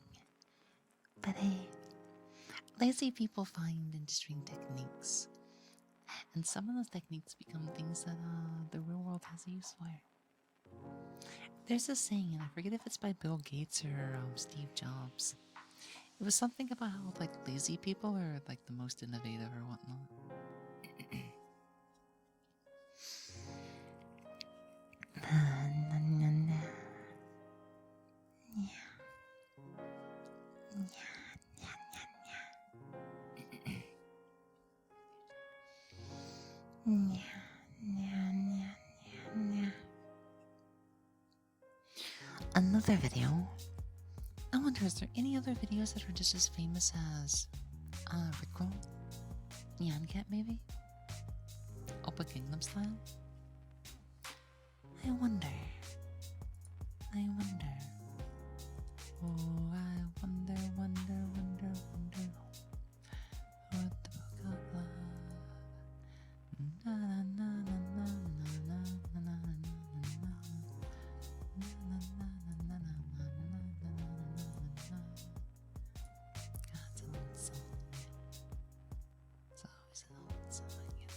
But hey, lazy people find interesting techniques. And some of those techniques become things that the real world has a use for. There's a saying, and I forget if it's by Bill Gates or Steve Jobs. It was something about how like lazy people are like the most innovative or whatnot. Another video. I wonder, is there any other videos that are just as famous as Rickroll? Nyan Cat maybe? Oppa Gangnam Style? I wonder. Oh, I wonder. What the book of love. Na na na na na na na na na na. God's an old song. It's always an old song, you know.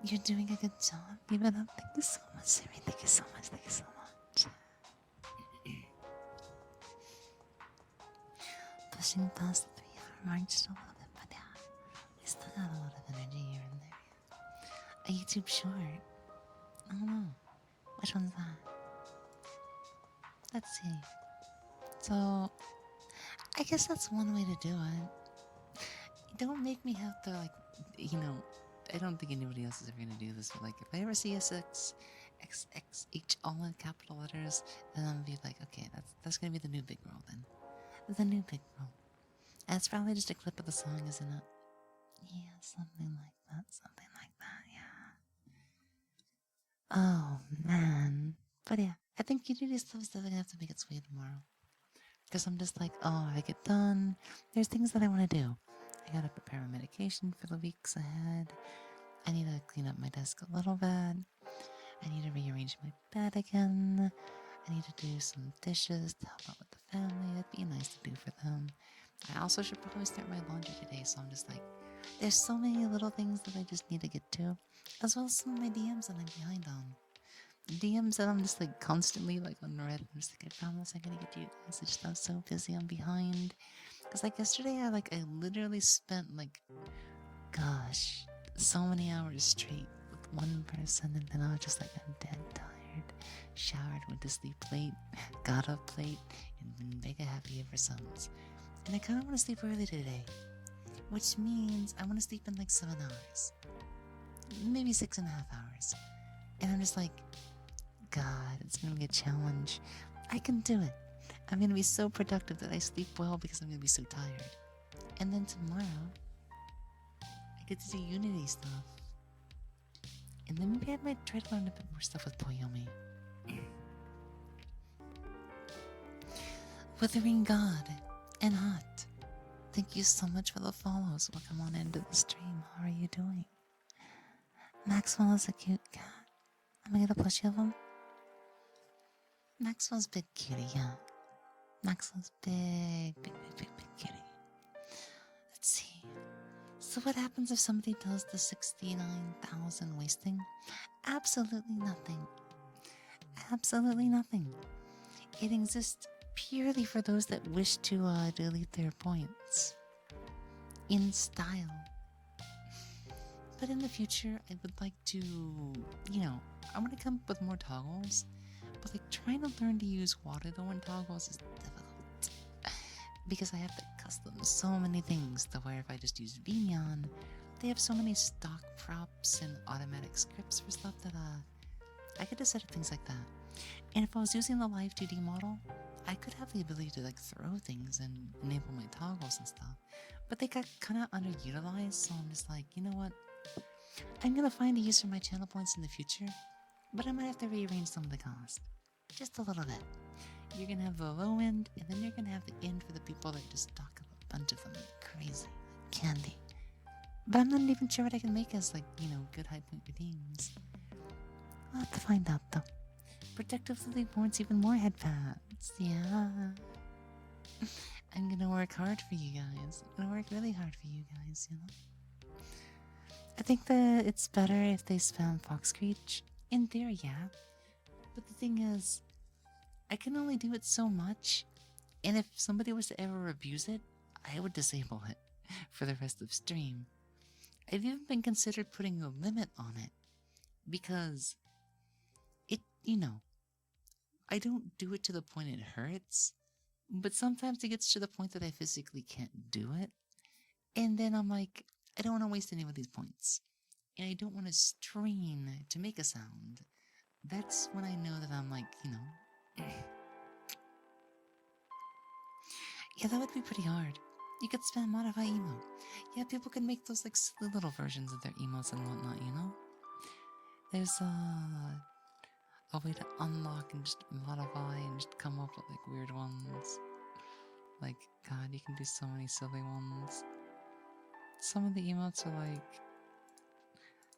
You're doing a good job. Keep it up. Thank you so much, Siri. Thank you so much. Pushing past the 3-hour mark just a little bit, but yeah, we still got a lot of energy here and there. A YouTube short. I don't know. Which one's that? Let's see. So, I guess that's one way to do it. Don't make me have to, like, you know, I don't think anybody else is ever gonna do this, but like, if I ever see a 6 XXH all in capital letters, and then be like, okay, that's gonna be the new big roll then. The new big roll. And it's probably just a clip of the song, isn't it? Yeah, something like that. Something like that, yeah. Oh man. But yeah, I think Unity stuff is definitely gonna have to make its way tomorrow. Because I'm just like, oh, I get done. There's things that I want to do. I gotta prepare my medication for the weeks ahead. I need to clean up my desk a little bit. I need to rearrange my bed again. I need to do some dishes to help out with the family. It'd be nice to do for them. I also should probably start my laundry today, so I'm just like, there's so many little things that I just need to get to, as well as some of my DMs that I'm behind on. DMs that I'm just like constantly like unread. I'm just like, I promise I'm gonna get to you guys. I just I'm so busy, I'm behind. Cause like yesterday, I literally spent like, gosh, so many hours straight with one person, and then I was just like, I'm dead tired. Showered, went to sleep late, got up late, and been mega happy ever since. And I kind of want to sleep early today, which means I want to sleep in like 7 hours, maybe 6.5 hours. And I'm just like, God, it's gonna be a challenge. I can do it. I'm gonna be so productive that I sleep well because I'm gonna be so tired. And then tomorrow, I get to do Unity stuff. And then maybe I might try to learn a bit more stuff with Toyomi. Withering God and Hot, thank you so much for the follows. Welcome on into the stream. How are you doing? Maxwell is a cute cat. Am I gonna plushie of him? Maxwell's big cutie, yeah. Maxwell's big cutie. Let's see. So what happens if somebody does the 69,000 wasting? Absolutely nothing. Absolutely nothing. It exists purely for those that wish to delete their points. In style. But in the future, I would like to, I want to come up with more toggles. But like trying to learn to use water though in toggles is difficult. Because I have to custom so many things to where if I just use Vimion, they have so many stock props and automatic scripts for stuff that I could just set up things like that. And if I was using the live 2D model, I could have the ability to like throw things and enable my toggles and stuff. But they got kind of underutilized, so I'm just like, you know what? I'm gonna find a use for my channel points in the future, but I might have to rearrange some of the cost. Just a little bit. You're gonna have the low end, and then you're gonna have the end for the people that just stock up a bunch of them like crazy. Like candy. But I'm not even sure what I can make as like, good high point redeems. I'll have to find out though. Protectively warrants even more headpads. Yeah. I'm gonna work hard for you guys. I'm gonna work really hard for you guys, I think that it's better if they spam Fox Screech. In theory, yeah. But the thing is, I can only do it so much, and if somebody was to ever abuse it, I would disable it for the rest of stream. I've even been considered putting a limit on it, because it, I don't do it to the point it hurts, but sometimes it gets to the point that I physically can't do it, and then I'm like, I don't want to waste any of these points, and I don't want to strain to make a sound. That's when I know that I'm like, yeah, that would be pretty hard. You could spam modify emo. Yeah, people can make those like silly little versions of their emotes and whatnot, There's a way to unlock and just modify and just come up with like weird ones. Like, God, you can do so many silly ones. Some of the emotes are like,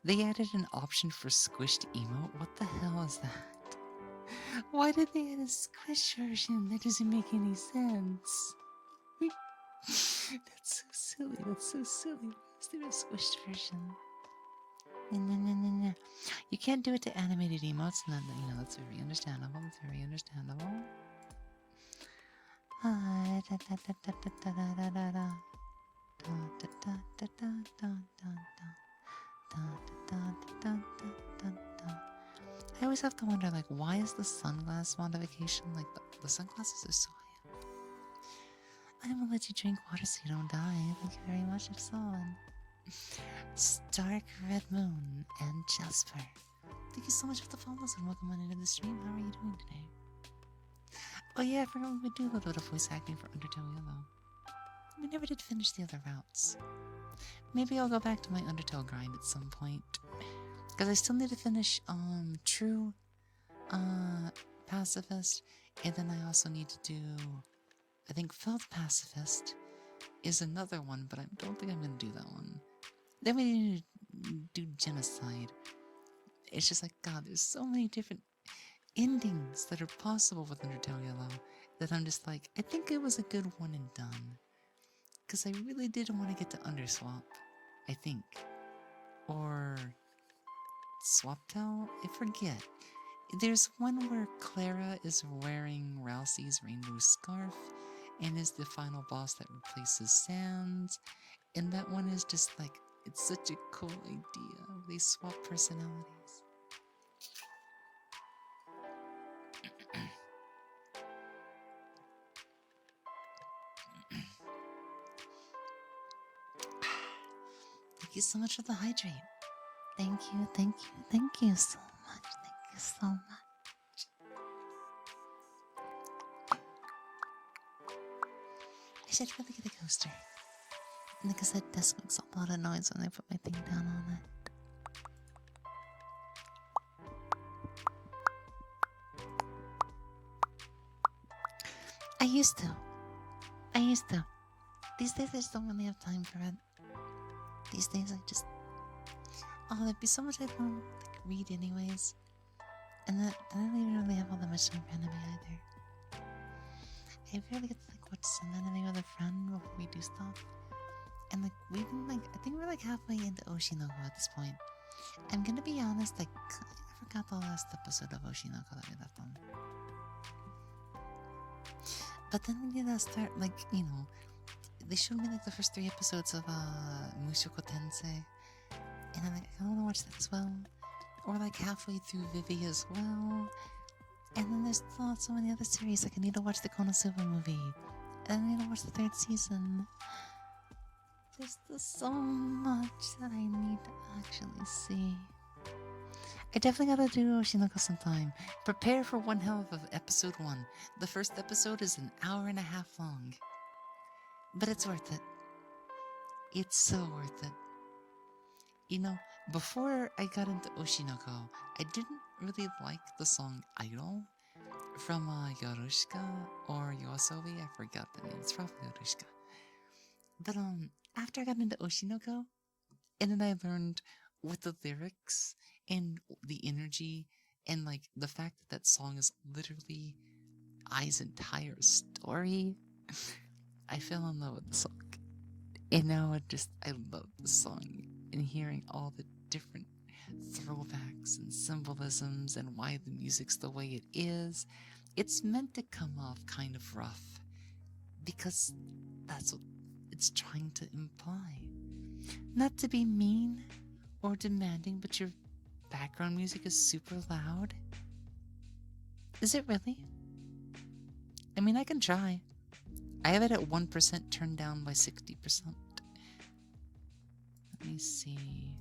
they added an option for squished emote? What the hell is that? Why did they add a squish version? That doesn't make any sense. That's so silly. That's so silly. Is there a squished version? No. You can't do it to animated emotes, and then, that's very understandable. That's very understandable. I always have to wonder, like, why is the sunglass modification, like, the sunglasses are so high up. I'm gonna let you drink water so you don't die. Thank you very much, Ipson. Stark Red Moon and Jasper. Thank you so much for the follows and welcome on into the stream. How are you doing today? Oh yeah, I forgot we would do a little bit of voice acting for Undertale Yellow. We never did finish the other routes. Maybe I'll go back to my Undertale grind at some point. Because I still need to finish True Pacifist, and then I also need to do, I think Felt Pacifist is another one, but I don't think I'm going to do that one. Then we need to do Genocide. It's just like, God, there's so many different endings that are possible with Undertale Yellow that I'm just like, I think it was a good one and done. Because I really did want to get to Underswap, I think. Or Swaptel? I forget. There's one where Clara is wearing Rousey's rainbow scarf and is the final boss that replaces Sans. And that one is just like, it's such a cool idea. They swap personalities. Thank you so much for the hydrate. Thank you so much. Thank you so much. I should really get a coaster. Because that desk makes a lot of noise when I put my thing down on it. I used to. These days I just don't really have time for it. These days I just... Oh, there'd be so much I'd want to read anyways. And that I don't even really have all that much time for anime either. I barely get to watch some anime with a friend before we do stuff. And we've been I think we're halfway into Oshinoko at this point. I'm gonna be honest, I forgot the last episode of Oshinoko that we left on. But then we need to start, they showed me the first 3 episodes of Mushoku Tensei. And I'm I wanna watch that as well. Or halfway through Vivi as well. And then there's still so many other series, I need to watch the Konosuba movie. And I need to watch the 3rd season. There's still so much that I need to actually see. I definitely gotta do Oshinoko sometime. Prepare for one hell of episode 1. The first episode is an hour and a half long. But it's worth it. It's so worth it. Before I got into Oshinoko, I didn't really like the song Idol from Yorushka or Yoasobi. I forgot the name. It's probably Yorushka. But after I got into Oshinoko, and then I learned with the lyrics and the energy and the fact that song is literally Ai's entire story, I fell in love with the song. And now I love the song and hearing all the different throwbacks and symbolisms and why the music's the way it is. It's meant to come off kind of rough because that's what it's trying to imply. Not to be mean or demanding, but your background music is super loud. Is it really? I mean, I can try. I have it at 1% turned down by 60%. Let me see.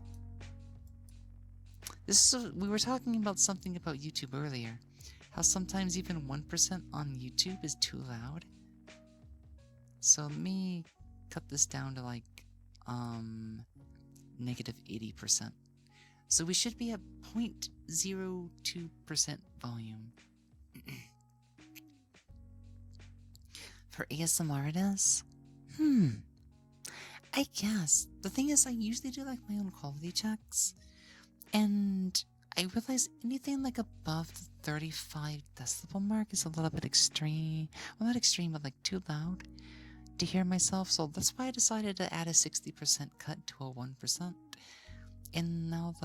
We were talking about something about YouTube earlier. How sometimes even 1% on YouTube is too loud. So let me cut this down to negative 80%. So we should be at 0.02% volume. For ASMR it is? I guess. The thing is, I usually do my own quality checks. And I realize anything above the 35 decibel mark is a little bit extreme. Well, not extreme, but too loud to hear myself. So that's why I decided to add a 60% cut to a 1%. And now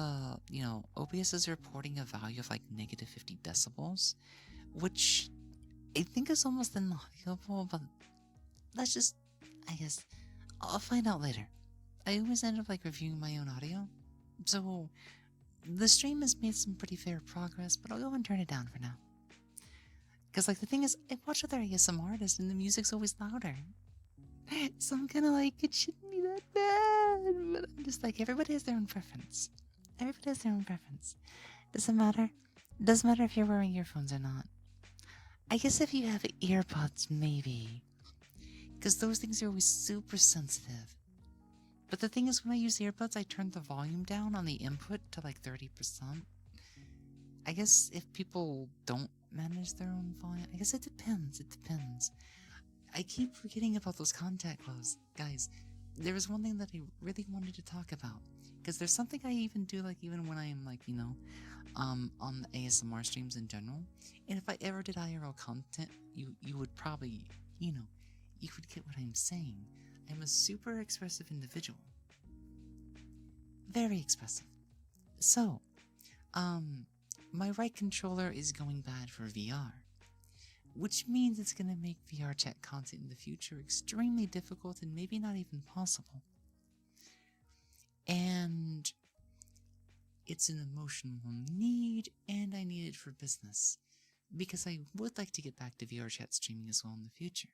OBS is reporting a value of negative 50 decibels, which I think is almost inaudible, but that's just, I guess, I'll find out later. I always end up reviewing my own audio, so the stream has made some pretty fair progress, but I'll go and turn it down for now. Because the thing is, I watch other ASMR artists and the music's always louder. So I'm kind of it shouldn't be that bad, but I'm just everybody has their own preference. Everybody has their own preference. Doesn't matter. Doesn't matter if you're wearing earphones or not. I guess if you have earbuds, maybe. Because those things are always super sensitive. But the thing is, when I use earbuds, I turn the volume down on the input to like 30%. I guess if people don't manage their own volume, I guess it depends. It depends. I keep forgetting about those contact gloves. Guys, there was one thing that I really wanted to talk about. Because there's something I even do, like, even when I'm, like, on the ASMR streams in general. And if I ever did IRL content, you would probably, you would get what I'm saying. I'm a super expressive individual. Very expressive. So, my right controller is going bad for VR. Which means it's going to make VR chat content in the future extremely difficult and maybe not even possible. And it's an emotional need, and I need it for business. Because I would like to get back to VR chat streaming as well in the future.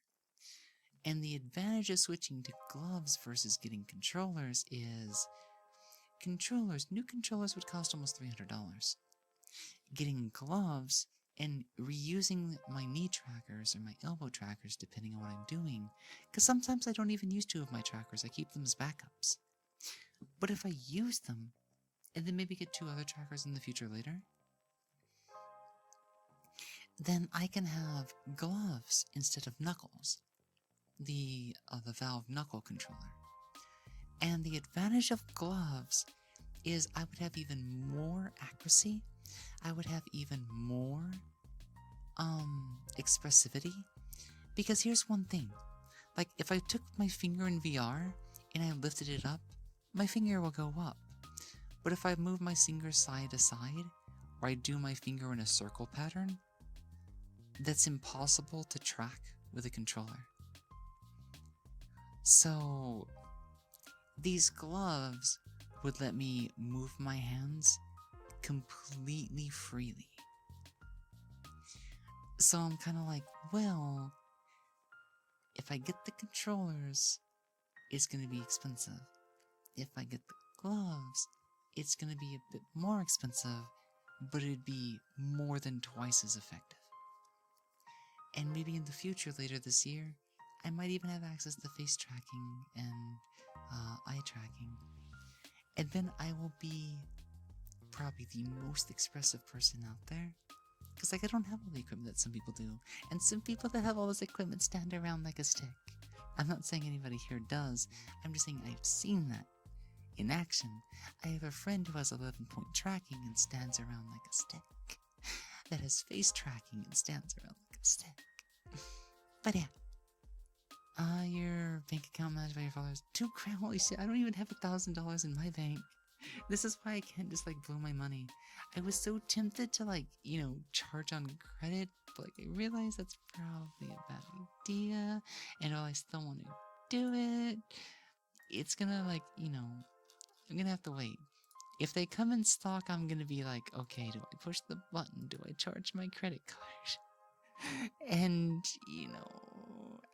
And the advantage of switching to gloves versus getting controllers is... new controllers would cost almost $300. Getting gloves and reusing my knee trackers or my elbow trackers depending on what I'm doing, because sometimes I don't even use two of my trackers, I keep them as backups. But if I use them, and then maybe get two other trackers in the future later, then I can have gloves instead of knuckles, the Valve knuckle controller. And the advantage of gloves is I would have even more accuracy, I would have even more expressivity, because here's one thing, like if I took my finger in VR and I lifted it up, my finger will go up. But if I move my finger side to side, or I do my finger in a circle pattern, that's impossible to track with a controller. So these gloves would let me move my hands completely freely. So I'm kind of like, well, if I get the controllers, it's going to be expensive. If I get the gloves, it's going to be a bit more expensive, but it'd be more than twice as effective. And maybe in the future, later this year, I might even have access to face tracking and eye tracking. And then I will be probably the most expressive person out there. Because like I don't have all the equipment that some people do. And some people that have all this equipment stand around like a stick. I'm not saying anybody here does. I'm just saying I've seen that in action. I have a friend who has 11-point tracking and stands around like a stick. That has face tracking and stands around like a stick. But yeah. Your bank account managed by your followers. $2 grand, holy shit, I don't even have $1,000 in my bank. This is why I can't just like blow my money. I was so tempted to like, charge on credit, but like I realized that's probably a bad idea. And while I still want to do it, it's gonna like, I'm gonna have to wait. If they come in stock, I'm gonna be like, okay, do I push the button? Do I charge my credit card? And,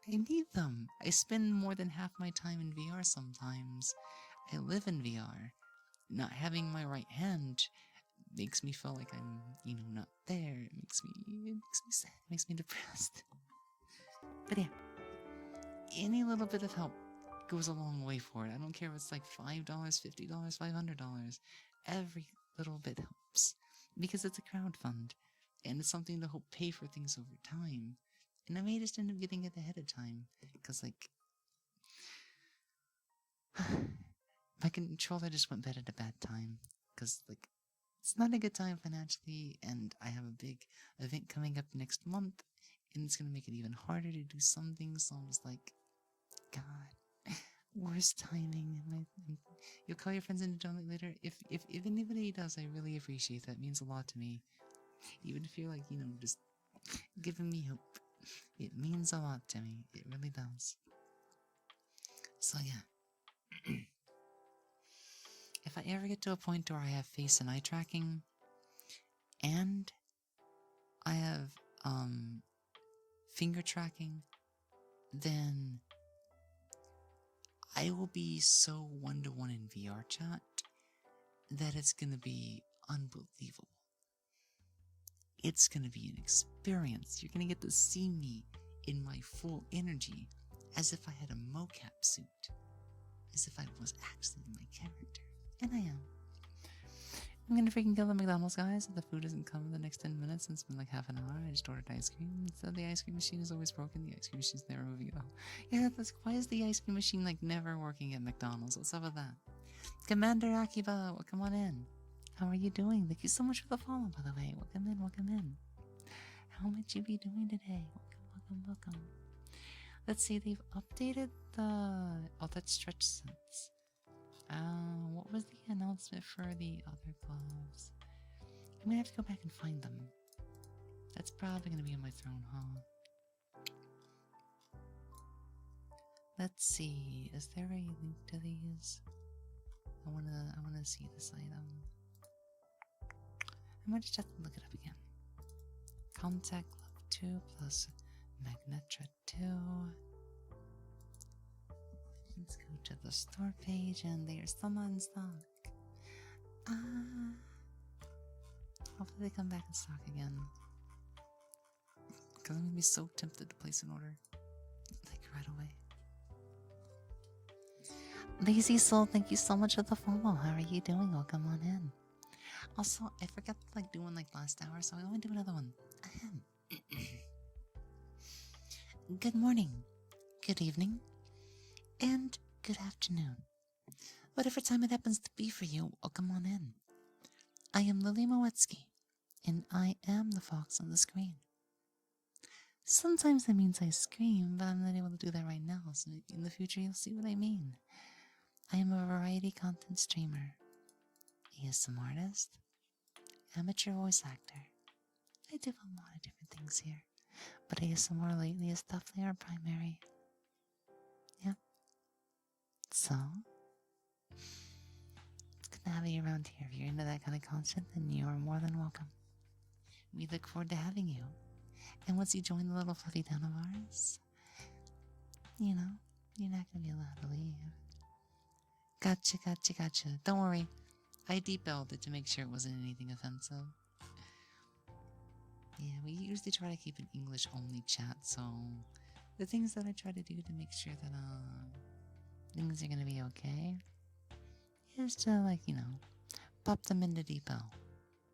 I need them. I spend more than half my time in VR sometimes. I live in VR. Not having my right hand makes me feel like I'm, not there. It makes me sad. It makes me depressed. But yeah, any little bit of help goes a long way for it. I don't care if it's like $5, $50, $500. Every little bit helps. Because it's a crowdfund. And it's something to help pay for things over time. And I may just end up getting it ahead of time. Because, like... my controller just went bad at a bad time. Because, like, it's not a good time financially. And I have a big event coming up next month. And it's going to make it even harder to do some things. So I'm just like, God, worst timing. You'll call your friends and donate later. If anybody does, I really appreciate that. It means a lot to me. Even if you're like, just giving me hope. It means a lot to me. It really does. So yeah. If I ever get to a point where I have face and eye tracking, and I have finger tracking, then I will be so one-to-one in VR chat that it's gonna be unbelievable. It's gonna be an experience. You're gonna get to see me in my full energy, as if I had a mocap suit, as if I was actually my character. And I am. I'm gonna freaking kill the McDonald's guys if the food doesn't come in the next 10 minutes. It's been like half an hour. I just ordered ice cream. So the ice cream machine is always broken. The ice cream machine's never moving at all. Yeah, why is the ice cream machine like never working at McDonald's? What's up with that? Commander Akiba, welcome on in. How are you doing? Thank you so much for the follow, by the way. Welcome in, welcome in. How might you be doing today? Welcome. Let's see, they've updated the... Oh, that's stretch sense. What was the announcement for the other gloves? I'm gonna have to go back and find them. That's probably gonna be on my throne, huh? Let's see, is there a link to these? I wanna see this item. I might just have to look it up again. Contact Glove 2 plus Magnetra 2. Let's go to the store page and there's some in stock. Hopefully they come back in stock again. Because I'm gonna be so tempted to place an order. Like right away. Lazy Soul, thank you so much for the follow. How are you doing? Welcome on in. Also, I forgot to do one last hour, so I want to do another one. Ahem. Good morning, good evening, and good afternoon. Whatever time it happens to be for you, welcome on in. I am Lily Moetsuki, and I am the fox on the screen. Sometimes that means I scream, but I'm not able to do that right now, so in the future you'll see what I mean. I am a variety content streamer, ASM artist, amateur voice actor. I do a lot of different things here, but ASMR lately is definitely our primary. Yep. So, good to have you around here. If you're into that kind of content, then you are more than welcome. We look forward to having you. And once you join the little fluffy town of ours, you know, you're not going to be allowed to leave. Gotcha. Don't worry. I debelled it to make sure it wasn't anything offensive. Yeah, we usually try to keep an English-only chat, so the things that I try to do to make sure that, things are gonna be okay is to, pop them into debell.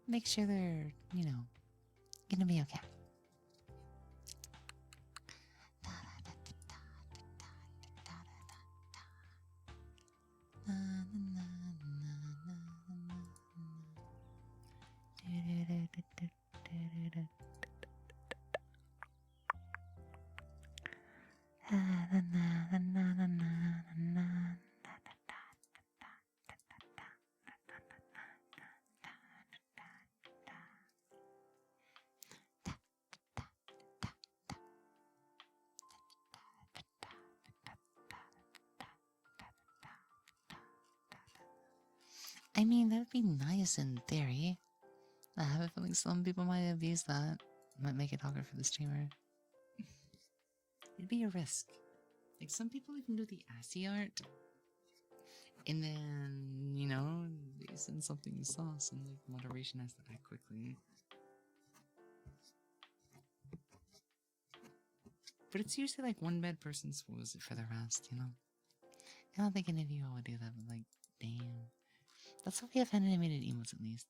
Make sure they're, gonna be okay. I mean, that would be nice in theory. I have a feeling some people might abuse that. Might make it awkward for the streamer. It'd be a risk. Some people even do the assy art. And then, they send something in sauce and moderation has to act quickly. But it's usually one bad person spoils it for the rest, I don't think any of you all would do that, but damn. That's why we have animated emotes at least.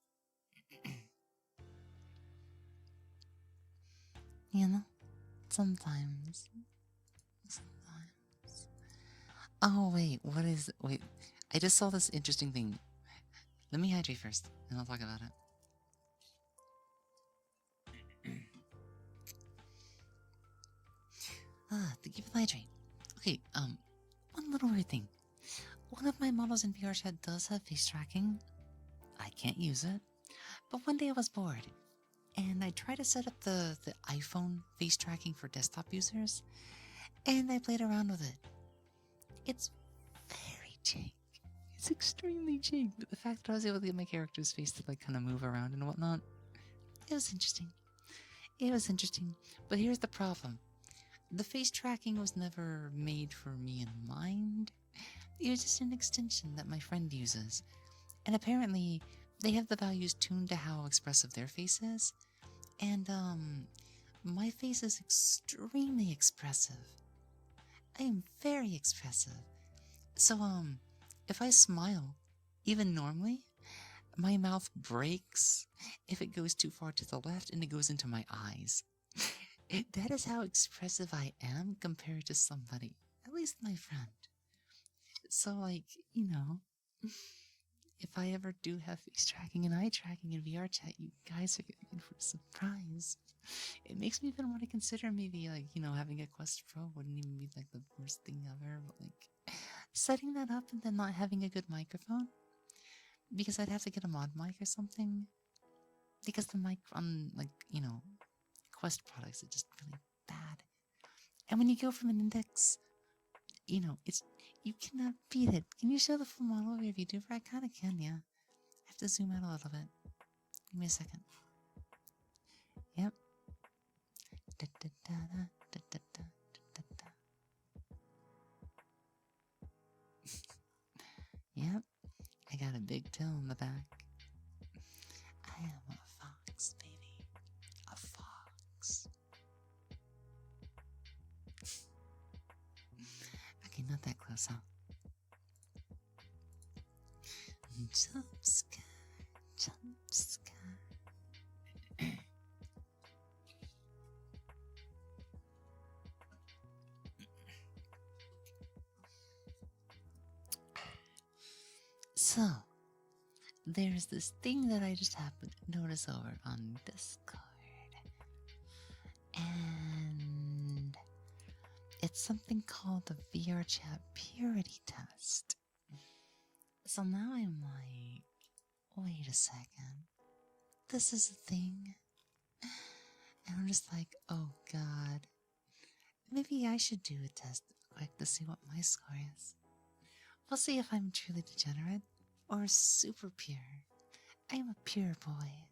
Sometimes. Oh, wait, wait. I just saw this interesting thing. Let me hydrate first, and I'll talk about it. Thank you for the hydrate. Okay, one little weird thing. One of my models in VR chat does have face tracking. I can't use it. But one day I was bored, and I tried to set up the iPhone face tracking for desktop users, and I played around with it. It's very jank. It's extremely jank, but the fact that I was able to get my character's face to kind of move around and whatnot, it was interesting. But here's the problem. The face tracking was never made for me in mind. It was just an extension that my friend uses. And apparently, they have the values tuned to how expressive their face is. And my face is extremely expressive. I am very expressive. So if I smile, even normally, my mouth breaks if it goes too far to the left and it goes into my eyes. That is how expressive I am compared to somebody, at least my friend. So, like, if I ever do have face tracking and eye tracking in VR chat, you guys are getting in for a surprise. It makes me even want to consider maybe, like, having a Quest Pro wouldn't even be, like, the worst thing ever, but, like, setting that up and then not having a good microphone, because I'd have to get a mod mic or something, because the mic on, like, Quest products are just really bad. And when you go from an index, you cannot beat it. Can you show the full model of your VTuber? I kinda can, yeah. I have to zoom out a little bit. Give me a second. Yep. Yep. I got a big tail in the back. I am a fox, baby. A fox. Okay, not that close, huh? Jump scare, jump scare. So, there's this thing that I just happened to notice over on Discord. And it's something called the VR chat purity test. So now I'm like, wait a second. This is a thing? And I'm just like, oh god. Maybe I should do a test quick to see what my score is. We'll see if I'm truly degenerate or super pure. I'm a pure boy.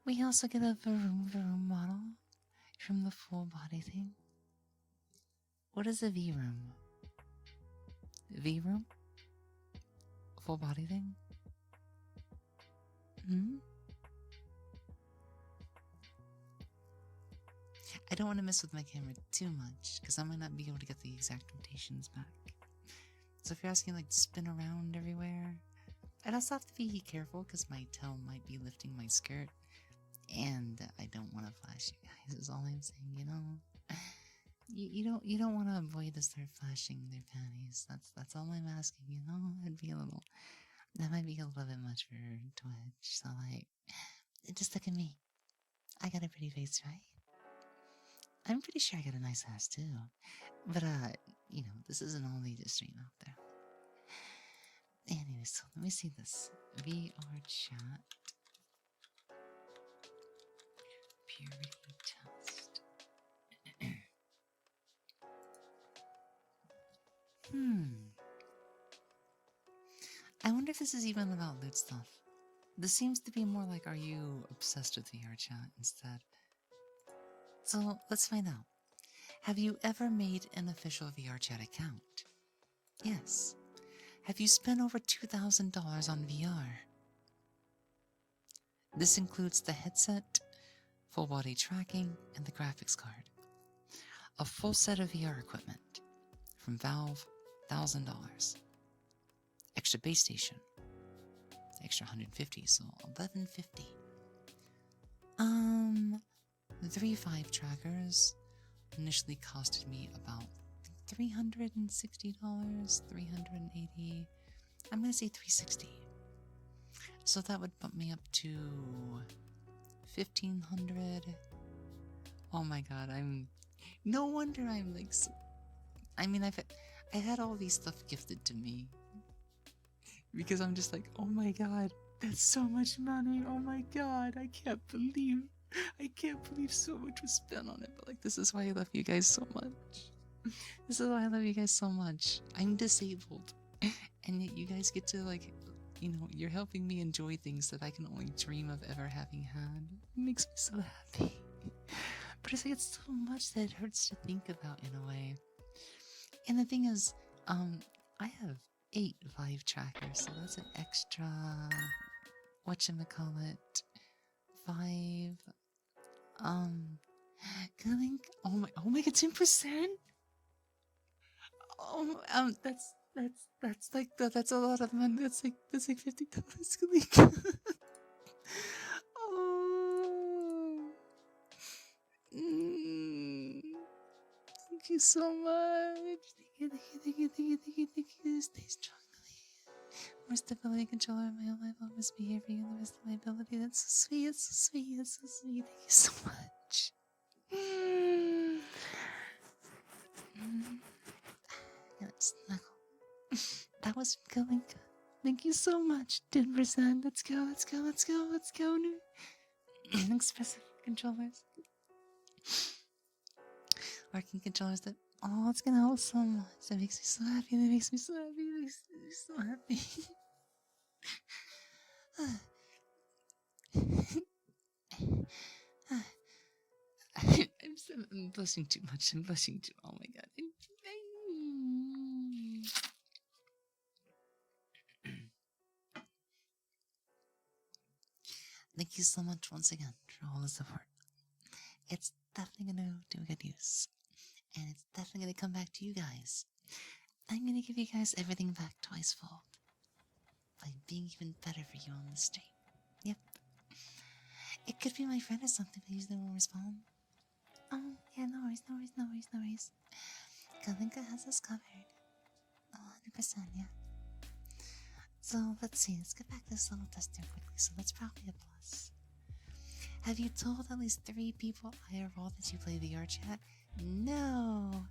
We also get a vroom model from the full body thing. What is a V-room? V-room? Full body thing? I don't want to mess with my camera too much, because I might not be able to get the exact rotations back. So if you're asking, like, to spin around everywhere, I'd also have to be careful, because my tail might be lifting my skirt, and I don't want to flash you guys, is all I'm saying, You don't want to avoid to start flashing their panties. That's all I'm asking, that might be a little bit much for Twitch, so, like, just look at me. I got a pretty face, right? I'm pretty sure I got a nice ass too. But, this isn't only the stream out there. Anyway, so let me see this. VR chat. Purity test. I wonder if this is even about loot stuff. This seems to be more like, are you obsessed with VR chat instead? So, let's find out. Have you ever made an official VR chat account? Yes. Have you spent over $2,000 on VR? This includes the headset, full body tracking, and the graphics card. A full set of VR equipment from Valve, $1,000. Extra base station, extra 150, so 1150. 3 5 trackers initially costed me about $360, $380. I'm gonna say $360. So that would bump me up to $1,500. Oh my god, no wonder I'm like so... I mean, I had all these stuff gifted to me. Because I'm just like, oh my god, that's so much money, oh my god, I can't believe so much was spent on it. But, like, this is why I love you guys so much. This is why I love you guys so much. I'm disabled. And yet you guys get to, like, you're helping me enjoy things that I can only dream of ever having had. It makes me so happy. But it's like, it's so much that it hurts to think about in a way. And the thing is, I have 8 Vive trackers, so that's an extra, whatchamacallit, 5, Killing. Oh my god, 10%. That's like that's a lot of money. That's like $50, Killing. Oh. Mm. Thank you so much. Thank you. Stay strong. More stability controller in my own life. I'll always be here for you and the rest of my ability. That's so sweet. It's so sweet. It's so sweet. Thank you so much. Yeah, snuggle. That was going. Thank you so much. 10%. Let's go. Let's go. Let's go. Let's go. Expressive controllers. Working controllers that. Oh, it's gonna help so much. That makes me so happy. That makes me so happy. That makes me so happy. I'm blushing too much. I'm blushing too. Oh my god. Thank you so much once again for all the support. It's definitely gonna do good use. And it's definitely gonna come back to you guys. I'm gonna give you guys everything back twice fold. By being even better for you on the stream. Yep. It could be my friend or something, but usually won't respond. Oh, yeah, no worries, no worries, no worries, no worries. Kalinka has us covered. 100%, yeah. So, let's see, let's get back to this little test here quickly. So that's probably a plus. Have you told at least 3 people IRL that you play VR chat? No!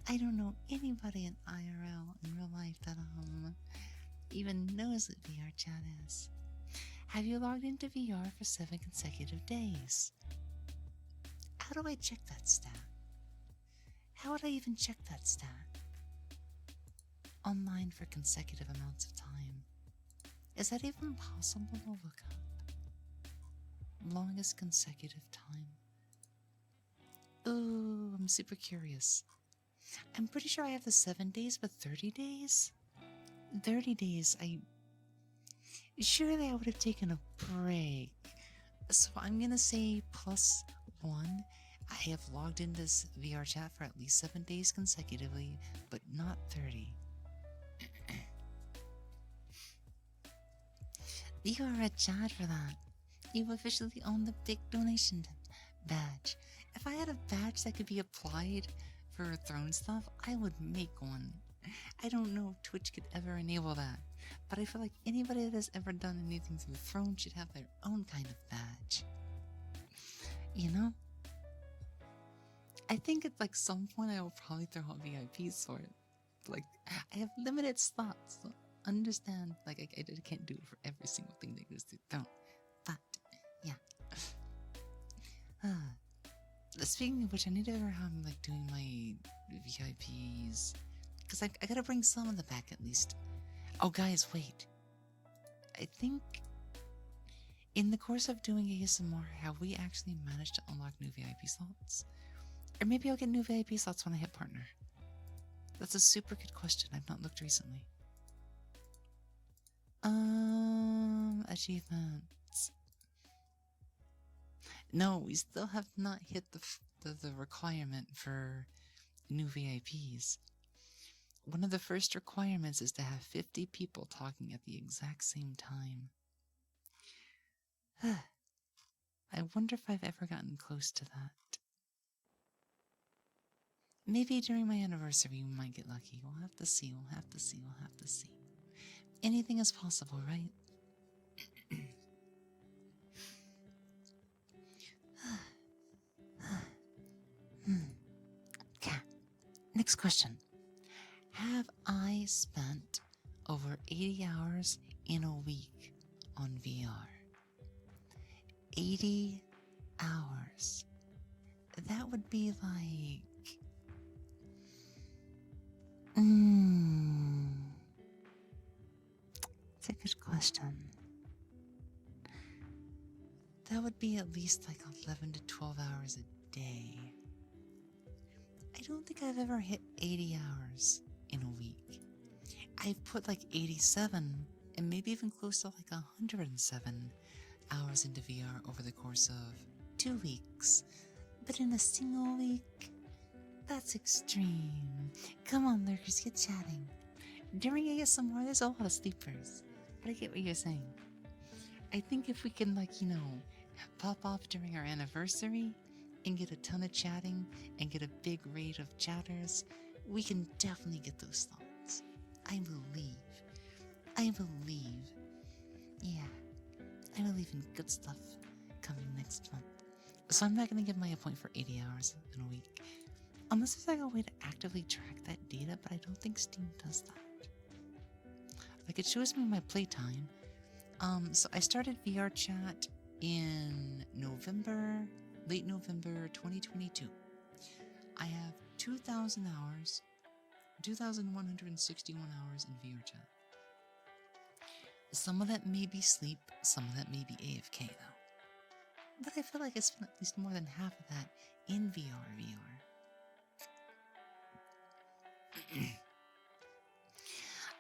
I don't know anybody in IRL, in real life, that, even knows what VR chat is. Have you logged into VR for 7 consecutive days? How do I check that stat? How would I even check that stat? Online for consecutive amounts of time. Is that even possible to look up? Longest consecutive time. Ooh, I'm super curious. I'm pretty sure I have the 7 days, but 30 days? 30 days, surely I would have taken a break. So I'm gonna say +1. I have logged into this VR chat for at least 7 days consecutively, but not 30. You are a Chad for that. You officially own the big donation badge. If I had a badge that could be applied for throne stuff, I would make one. I don't know if Twitch could ever enable that, but I feel like anybody that has ever done anything through Throne should have their own kind of badge. You know? I think at like some point I will probably throw out VIPs for it. But, like, I have limited slots, so understand, like, I can't do it for every single thing that goes through Throne. But, yeah. Speaking of which, I need to figure out how I'm, like, doing my VIPs. Because I gotta bring some of the back at least. Oh, guys, wait. I think in the course of doing ASMR, have we actually managed to unlock new VIP slots? Or maybe I'll get new VIP slots when I hit partner. That's a super good question. I've not looked recently. Achievements. No, we still have not hit the requirement for new VIPs. One of the first requirements is to have 50 people talking at the exact same time. I wonder if I've ever gotten close to that. Maybe during my anniversary we might get lucky. We'll have to see, we'll have to see, we'll have to see. Anything is possible, right? Okay, next question. Have I spent over 80 hours in a week on VR? 80 hours. That would be like... It's a good question. That would be at least like 11 to 12 hours a day. I don't think I've ever hit 80 hours in a week. I've put like 87 and maybe even close to like 107 hours into VR over the course of 2 weeks. But in a single week, that's extreme. Come on, lurkers, get chatting. During ASMR, there's a lot of sleepers. But I get what you're saying. I think if we can, pop off during our anniversary and get a ton of chatting and get a big rate of chatters, we can definitely get those thoughts. I believe. Yeah, I believe in good stuff coming next month. So I'm not going to give my appointment for 80 hours in a week. Unless there's a way to actively track that data, but I don't think Steam does that. It shows me my playtime. So I started VR chat in late November 2022. I have 2,161 hours in VR chat. Some of that may be sleep, some of that may be AFK though. But I feel like I spent at least more than half of that in VR.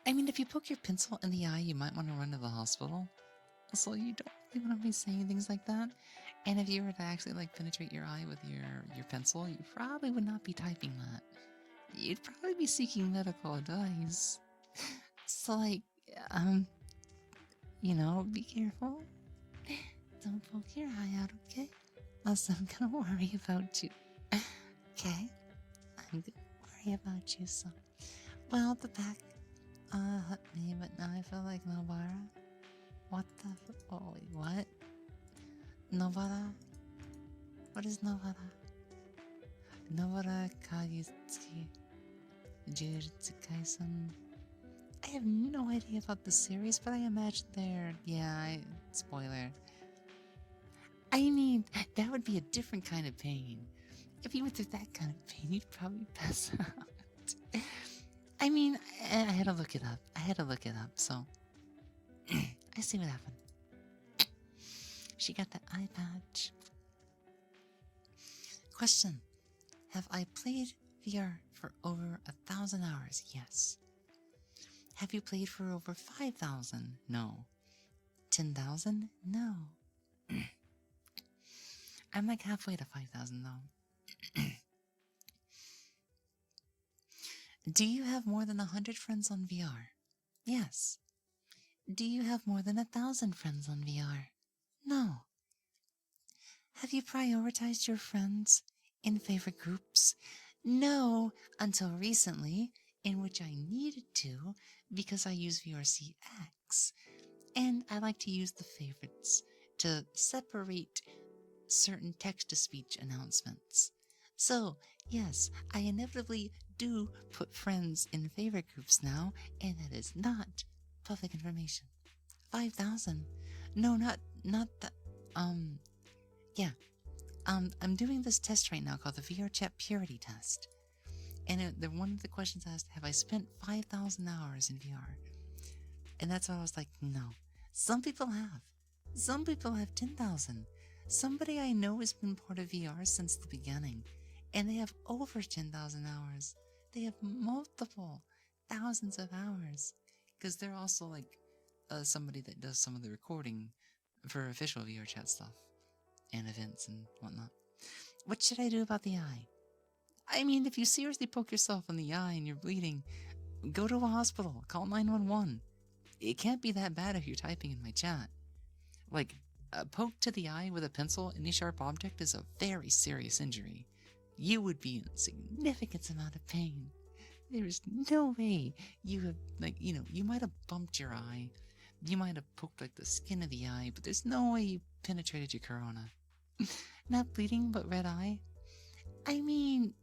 I mean, if you poke your pencil in the eye, you might want to run to the hospital. So you don't really want to be saying things like that. And if you were to actually penetrate your eye with your pencil, you probably would not be typing that. You'd probably be seeking medical advice. So be careful. Don't poke your eye out, okay? Else I'm gonna worry about you. Okay? I'm gonna worry about you, so. Well, the back hurt me, but now I feel like Nobara. What the oh, wait, what? Nobara? What is Nobara? Nobara Kagitsuki Jujutsu Kaisen. I have no idea about the series, but I imagine spoiler. I mean, that would be a different kind of pain. If you went through that kind of pain, you'd probably pass out. I mean, I had to look it up. So I see what happened. She got that eye patch. Question. Have I played VR for over 1,000 hours? Yes. Have you played for over 5,000? No. 10,000? No. I'm halfway to 5,000 though. Do you have more than 100 friends on VR? Yes. Do you have more than 1,000 friends on VR? No. Have you prioritized your friends in favorite groups? No, until recently, in which I needed to because I use VRCX. And I like to use the favorites to separate certain text-to-speech announcements. So, yes, I inevitably do put friends in favorite groups now, and that is not public information. 5,000? No, not that. I'm doing this test right now called the VR Chat Purity Test. And one of the questions asked, have I spent 5,000 hours in VR? And that's why I was like, no. Some people have. Some people have 10,000. Somebody I know has been part of VR since the beginning, and they have over 10,000 hours. They have multiple thousands of hours. Because they're also somebody that does some of the recording for official VR chat stuff and events and whatnot. What should I do about the eye? I mean, if you seriously poke yourself in the eye and you're bleeding, go to a hospital, call 911. It can't be that bad if you're typing in my chat. A poke to the eye with a pencil, any sharp object, is a very serious injury. You would be in a significant amount of pain. There is no way you have, you might have bumped your eye. You might have poked the skin of the eye, but there's no way you penetrated your corona. Not bleeding, but red eye? I mean,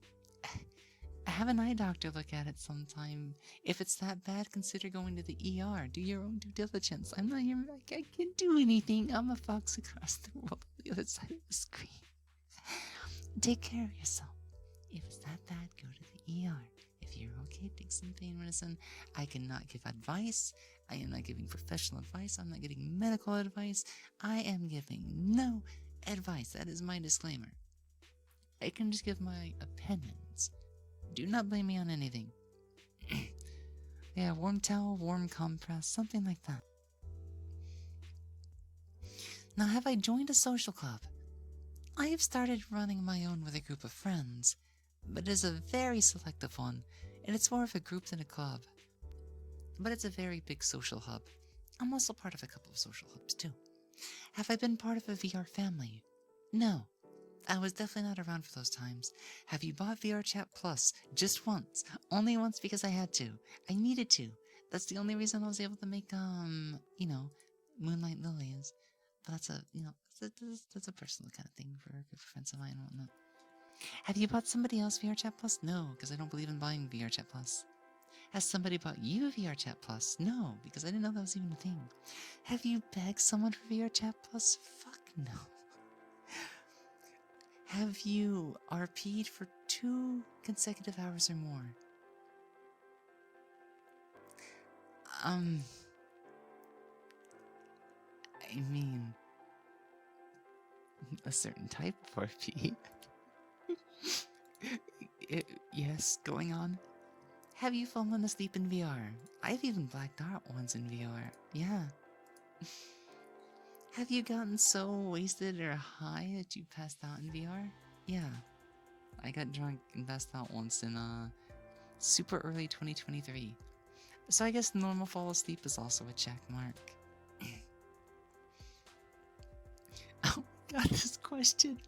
have an eye doctor look at it sometime. If it's that bad, consider going to the ER. Do your own due diligence. I can't do anything. I'm a fox across the world on the other side of the screen. Take care of yourself. If it's that bad, go to the ER. If you're okay, take some pain medicine. I cannot give advice. I am not giving professional advice. I'm not giving medical advice. I am giving no advice. That is my disclaimer. I can just give my opinions. Do not blame me on anything. Yeah, warm towel, warm compress, something like that. Now, have I joined a social club? I have started running my own with a group of friends, but it is a very selective one, and it's more of a group than a club. But it's a very big social hub. I'm also part of a couple of social hubs too. Have I been part of a VR family? No. I was definitely not around for those times. Have you bought VR Chat Plus? Just once. Only once because I had to. I needed to. That's the only reason I was able to make, Moonlight Lilies. But that's a, that's a personal kind of thing for a group of friends of mine and whatnot. Have you bought somebody else VR Chat Plus? No, because I don't believe in buying VR Chat Plus. Has somebody bought you VR Chat Plus? No, because I didn't know that was even a thing. Have you begged someone for VR Chat Plus? Fuck no. Have you RP'd for 2 consecutive hours or more? I mean, a certain type of RP. Yes, going on. Have you fallen asleep in VR? I've even blacked out once in VR. Yeah. Have you gotten so wasted or high that you passed out in VR? Yeah. I got drunk and passed out once in super early 2023. So I guess normal fall asleep is also a check mark. Oh my god, this question.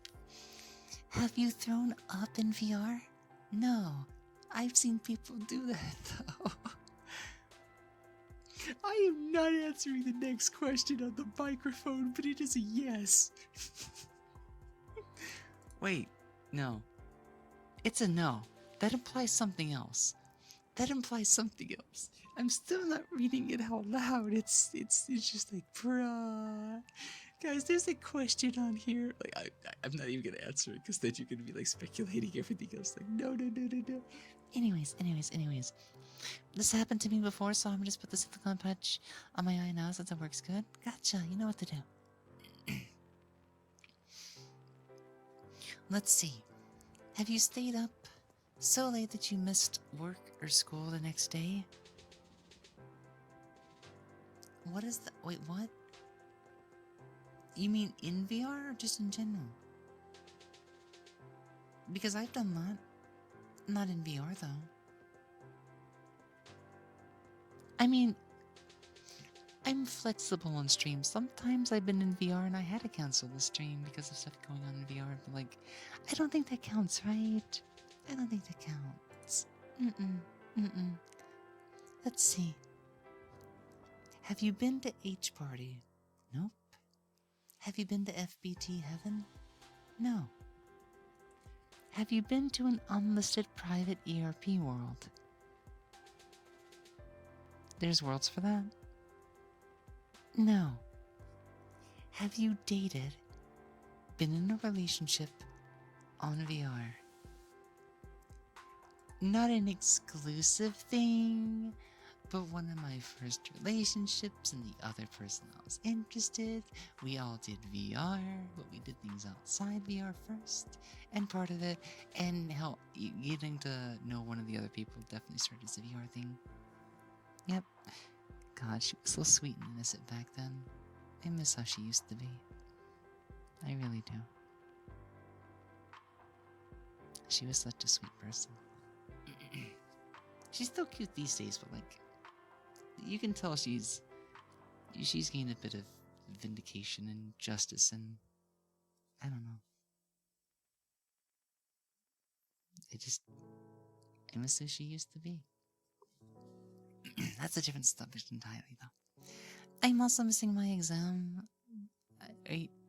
Have you thrown up in VR? No. I've seen people do that though. I am not answering the next question on the microphone, but it is a yes. Wait, no. It's a no. That implies something else. That implies something else. I'm still not reading it out loud. It's just like, bruh. Guys, there's a question on here. Like, I'm not even gonna answer it because then you're gonna be like speculating everything else. Like, no. Anyways. This happened to me before, so I'm gonna just put the silicone patch on my eye now since it works good. Gotcha, you know what to do. Let's see. Have you stayed up so late that you missed work or school the next day? What is that? Wait, what? You mean in VR or just in general? Because I've done that. Not in VR though. I mean, I'm flexible on stream. Sometimes I've been in VR and I had to cancel the stream because of stuff going on in VR. But like, I don't think that counts, right? I don't think that counts. Let's see. Have you been to H Party? Nope. Have you been to FBT Heaven? No. Have you been to an unlisted private ERP world? There's worlds for that. No. Have you dated, been in a relationship on VR? Not an exclusive thing, but one of my first relationships and the other person I was interested. We all did VR, but we did things outside VR first, and part of it, and how getting to know one of the other people definitely started as a VR thing. Yep. God, she was so sweet and innocent back then. I miss how she used to be. I really do. She was such a sweet person. She's still cute these days, but like, you can tell she's gained a bit of vindication and justice, and I don't know. I miss who she used to be. That's a different subject entirely, though. I'm also missing my exam.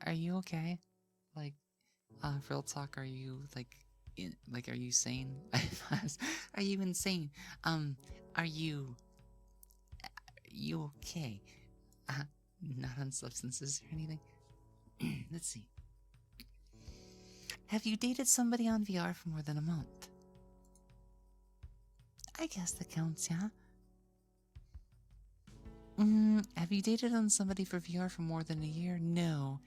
Are you okay? Like, real talk, are you, are you sane? Are you insane? Are you okay? Not on substances or anything? Let's see. Have you dated somebody on VR for more than a month? I guess that counts, yeah? Have you dated on somebody for VR for more than a year? No.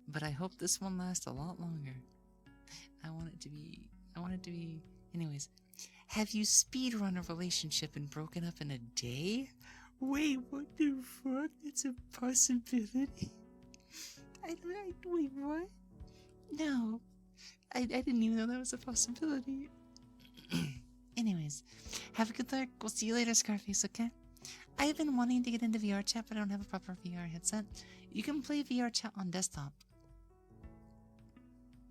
But I hope this one lasts a lot longer. I want it to be... Anyways. Have you speedrun a relationship and broken up in a day? Wait, what the fuck? That's a possibility? Wait, what? No, I didn't even know that was a possibility. Anyways, have a good luck. We'll see you later, Scarface, okay? I've been wanting to get into VR chat, but I don't have a proper VR headset. You can play VR chat on desktop.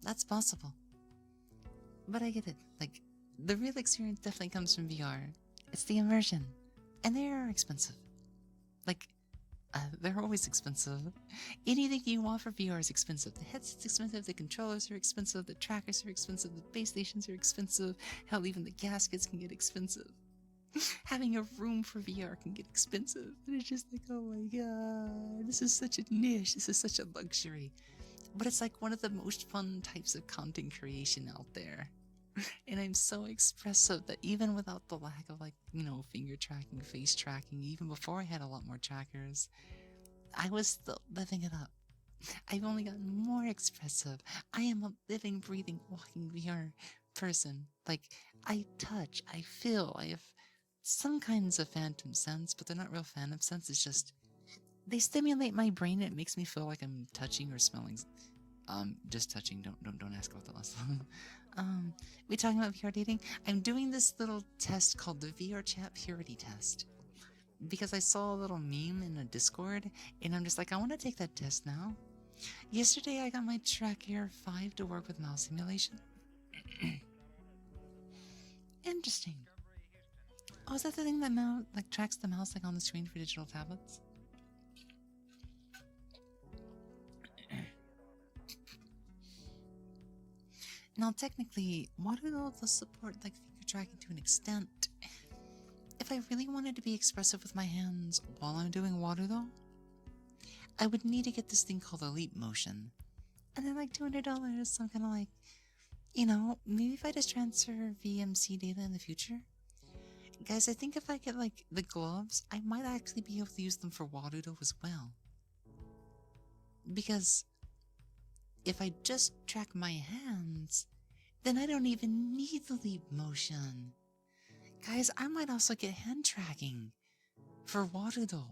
That's possible. But I get it. Like, the real experience definitely comes from VR. It's the immersion. And they are expensive. Like, they're always expensive. Anything you want for VR is expensive. The headset's expensive, the controllers are expensive, the trackers are expensive, the base stations are expensive. Hell, even the gaskets can get expensive. Having a room for VR can get expensive. And it's just like, oh my god, this is such a niche, this is such a luxury. But it's like one of the most fun types of content creation out there. And I'm so expressive that even without the lack of, like, finger tracking, face tracking, even before I had a lot more trackers, I was still living it up. I've only gotten more expressive. I am a living, breathing, walking VR person. Like, I touch, I feel, I have some kinds of phantom sense, but they're not real phantom sense. It's just, they stimulate my brain. It makes me feel like I'm touching or smelling. Just touching. Don't ask about the last one. We talking about VR dating? I'm doing this little test called the VR chat purity test because I saw a little meme in a Discord, and I'm just like, I want to take that test now. Yesterday, I got my Track Air 5 to work with mouse simulation. Interesting. Oh, is that the thing that tracks the mouse on the screen for digital tablets? Now, technically, Waterloo does support finger tracking to an extent. If I really wanted to be expressive with my hands while I'm doing Waterloo, I would need to get this thing called Elite Motion. And then $200, so I'm kind of like, maybe if I just transfer VMC data in the future. Guys, I think if I get the gloves, I might actually be able to use them for Waterloo as well. Because if I just track my hands, then I don't even need the leap motion. Guys, I might also get hand tracking for Waterloo,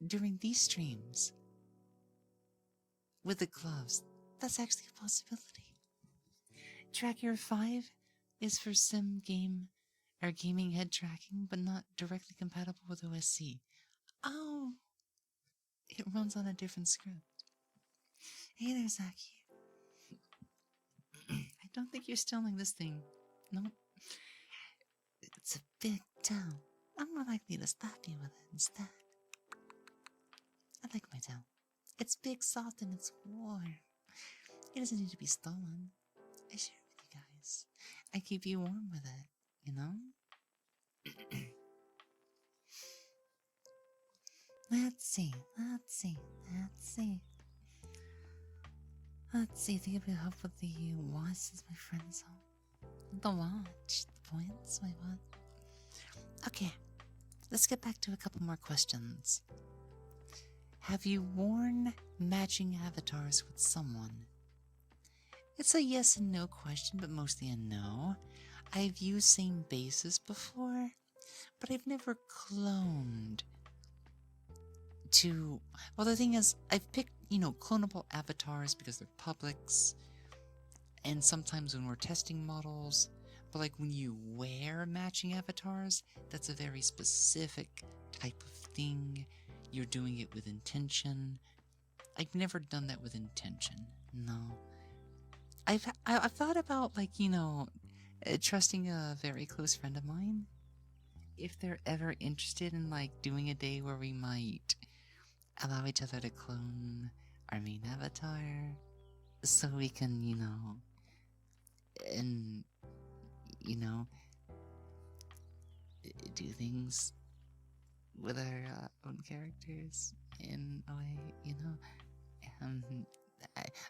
during these streams. With the gloves. That's actually a possibility. Track Air 5 is for sim game or gaming head tracking, but not directly compatible with OSC. Oh, it runs on a different script. Hey there, Zaki. I don't think you're stealing this thing. Nope. It's a big toe. I'm more likely to stop you with it instead. I like my toe. It's big, soft, and it's warm. It doesn't need to be stolen. I share it with you guys. I keep you warm with it, you know? Let's see. Think it'll help with the watch since my friend's home. The watch. The points. Wait, what? Okay. Let's get back to a couple more questions. Have you worn matching avatars with someone? It's a yes and no question, but mostly a no. I've used same bases before, but I've never cloned to... Well, the thing is, I've picked, clonable avatars because they're publics, and sometimes when we're testing models, but when you wear matching avatars, that's a very specific type of thing. You're doing it with intention. I've never done that with intention, no. I've thought about, trusting a very close friend of mine. If they're ever interested in, doing a day where we might allow each other to clone our main avatar, so we can, do things with our own characters in a way,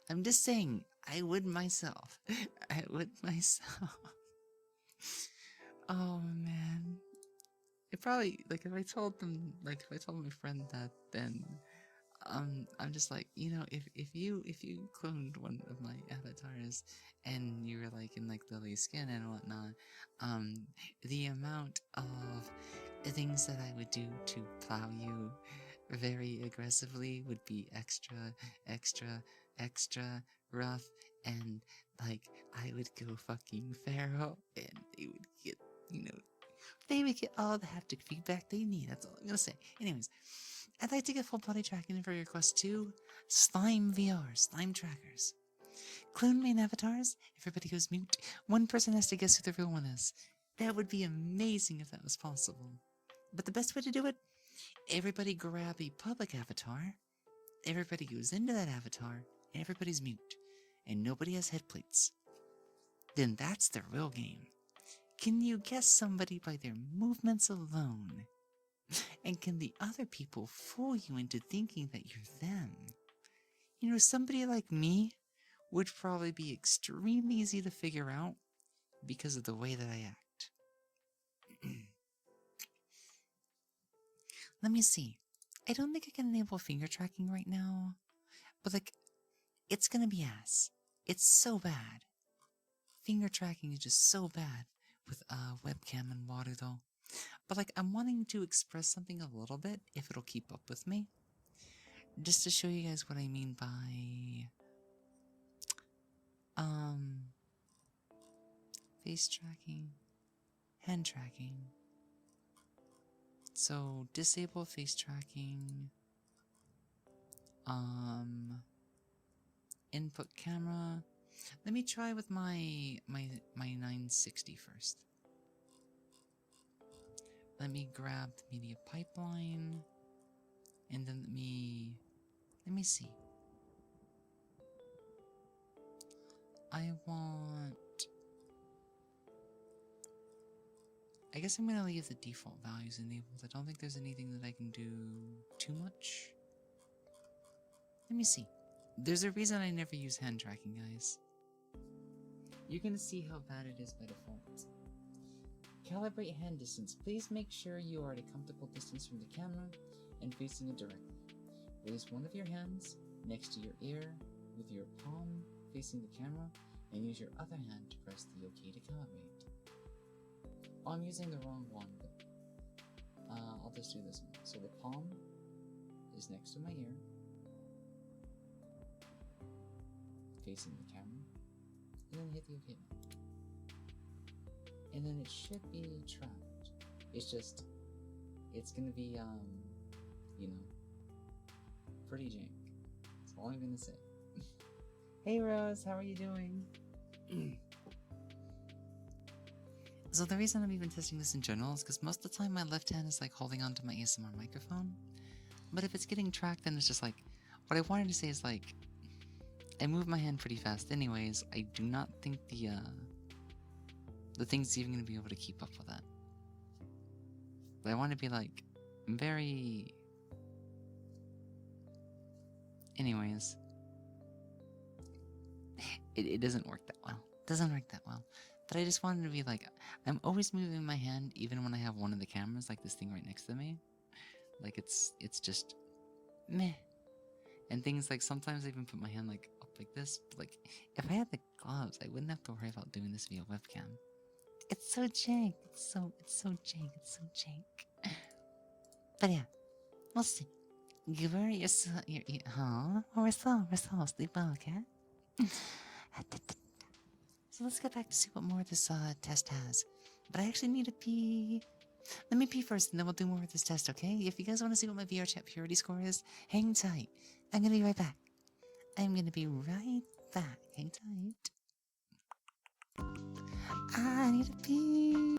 I'm just saying, I would myself. Oh, man. It probably, if I told them, if I told my friend that, then, I'm just like, if you cloned one of my avatars, and you were, in, lily skin and whatnot, the amount of things that I would do to plow you very aggressively would be extra rough, and like I would go fucking feral, and they would get, they would get all the haptic feedback they need. That's all I'm gonna say. Anyways, I'd like to get full body tracking for your Quest 2. Slime VR, slime trackers. Clone main avatars, everybody goes mute. One person has to guess who the real one is. That would be amazing if that was possible. But the best way to do it, everybody grab a public avatar, everybody goes into that avatar, and everybody's mute. And nobody has head plates. Then that's the real game. Can you guess somebody by their movements alone? And can the other people fool you into thinking that you're them? Somebody like me would probably be extremely easy to figure out because of the way that I act. Let me see. I don't think I can enable finger tracking right now, but it's gonna be ass. It's so bad. Finger tracking is just so bad with webcam and water though. But I'm wanting to express something a little bit, if it'll keep up with me. Just to show you guys what I mean by face tracking, hand tracking. So disable face tracking, input camera. Let me try with my 960 first. Let me grab the media pipeline, and then let me see. I guess I'm gonna leave the default values enabled. I don't think there's anything that I can do too much. Let me see. There's a reason I never use hand tracking, guys. You're gonna see how bad it is by default. Calibrate hand distance. Please make sure you are at a comfortable distance from the camera and facing it directly. Raise one of your hands next to your ear with your palm facing the camera and use your other hand to press the OK to calibrate. Oh, I'm using the wrong one, but I'll just do this one. So the palm is next to my ear, facing the camera, and then hit the OK button. And then it should be tracked. It's gonna be, pretty jank. That's all I'm gonna say. Hey Rose, how are you doing? So the reason I'm even testing this in general is because most of the time my left hand is holding onto my ASMR microphone. But if it's getting tracked, then it's just what I wanted to say is I move my hand pretty fast anyways. I do not think the thing's even going to be able to keep up with that. But I want to be very... Anyways. It doesn't work that well. It doesn't work that well. But I just wanted to be I'm always moving my hand even when I have one of the cameras, this thing right next to me. It's just meh. And things sometimes I even put my hand up like this. But if I had the gloves, I wouldn't have to worry about doing this via webcam. It's so jank. It's so jank. It's so jank. But yeah, we'll see. Giver, you're so, we're so sleep well, okay? So let's get back to see what more this test has. But I actually need to pee. Let me pee first, and then we'll do more with this test, okay? If you guys want to see what my VR chat purity score is, hang tight. I'm gonna be right back. I'm gonna be right back. Hang tight. I need to pee.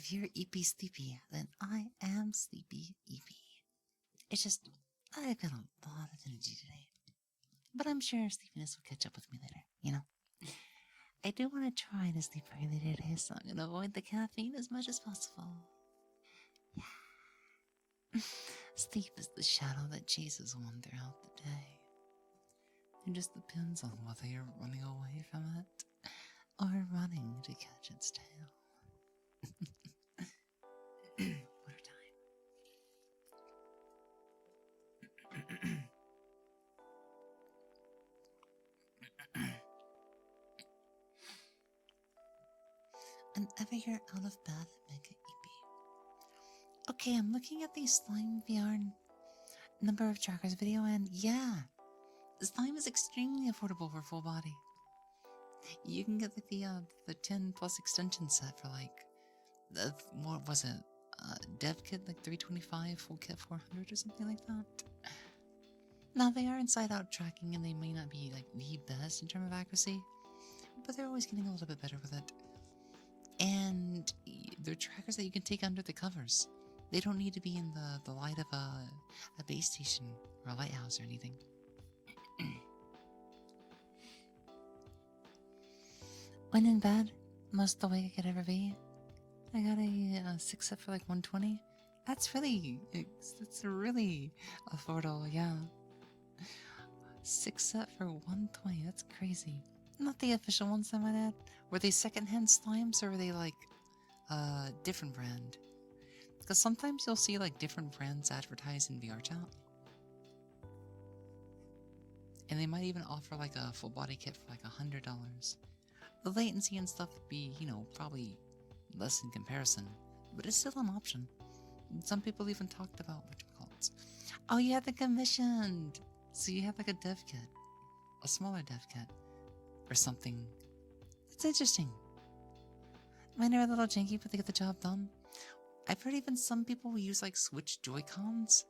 If you're EP sleepy, then I am sleepy EP. It's just, I've got a lot of energy today. But I'm sure sleepiness will catch up with me later, you know? I do want to try to sleep early today, so I'm going to avoid the caffeine as much as possible. Yeah. Sleep is the shadow that chases one throughout the day. It just depends on whether you're running away from it or running to catch its tail. Water time. Whenever you're out of bath, Mega EP. Okay, I'm looking at the Slime VR number of trackers video, and yeah, slime is extremely affordable for full body. You can get like the 10 plus extension set for like what was it? Dev kit like 325, full kit 400 or something like that. Now they are inside out tracking and they may not be like the best in terms of accuracy, but they're always getting a little bit better with it. And they're trackers that you can take under the covers. They don't need to be in the light of a base station or a lighthouse or anything. When in bed, most of the weight I could ever be, I got a 6 set for like 120. That's really affordable, yeah. 6 set for 120, that's crazy. Not the official ones, I might add. Were they secondhand slimes or were they like different brand? Because sometimes you'll see like different brands advertised in VR chat. And they might even offer like a full body kit for like $100. The latency and stuff would be, you know, probably less in comparison, but it's still an option. Some people even talked about whatchamacallits. Oh, you had the commissioned! So you have like a dev kit. A smaller dev kit. Or something. That's interesting. Mine are a little janky, but they get the job done. I've heard even some people will use like Switch Joy-Cons,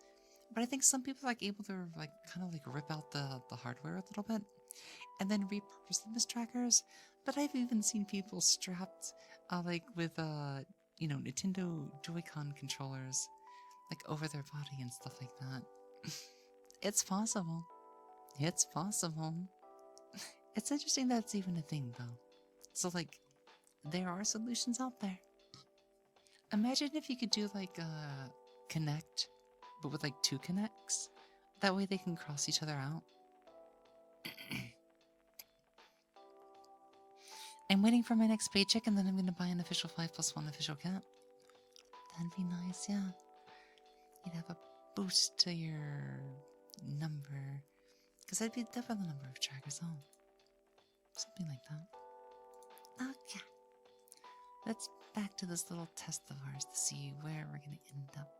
but I think some people are like able to like kind of like rip out the hardware a little bit and then repurpose them as trackers. But I've even seen people strapped like with you know, Nintendo Joy-Con controllers like over their body and stuff like that. It's possible. It's possible. It's interesting that's even a thing though. So like, there are solutions out there. Imagine if you could do like Connect, but with like 2 connects. That way they can cross each other out. I'm waiting for my next paycheck and then I'm going to buy an official 5+1 official cat. That'd be nice, yeah. You'd have a boost to your number. Because I'd be double the number of trackers on. Something like that. Okay. Let's back to this little test of ours to see where we're going to end up.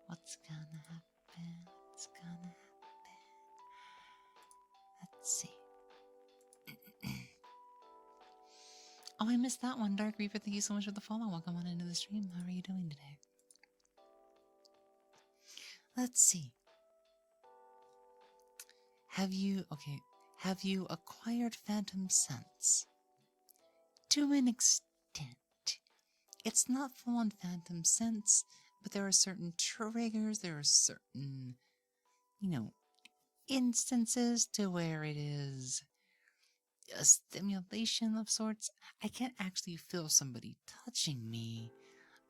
What's gonna happen? What's gonna happen? Let's see. Oh, I missed that one. Dark Reaper, thank you so much for the follow. Welcome on into the stream. How are you doing today? Let's see. Have you acquired Phantom Sense? To an extent. It's not full-on Phantom Sense, but there are certain triggers, there are certain, you know, instances to where it is a stimulation of sorts. I can't actually feel somebody touching me,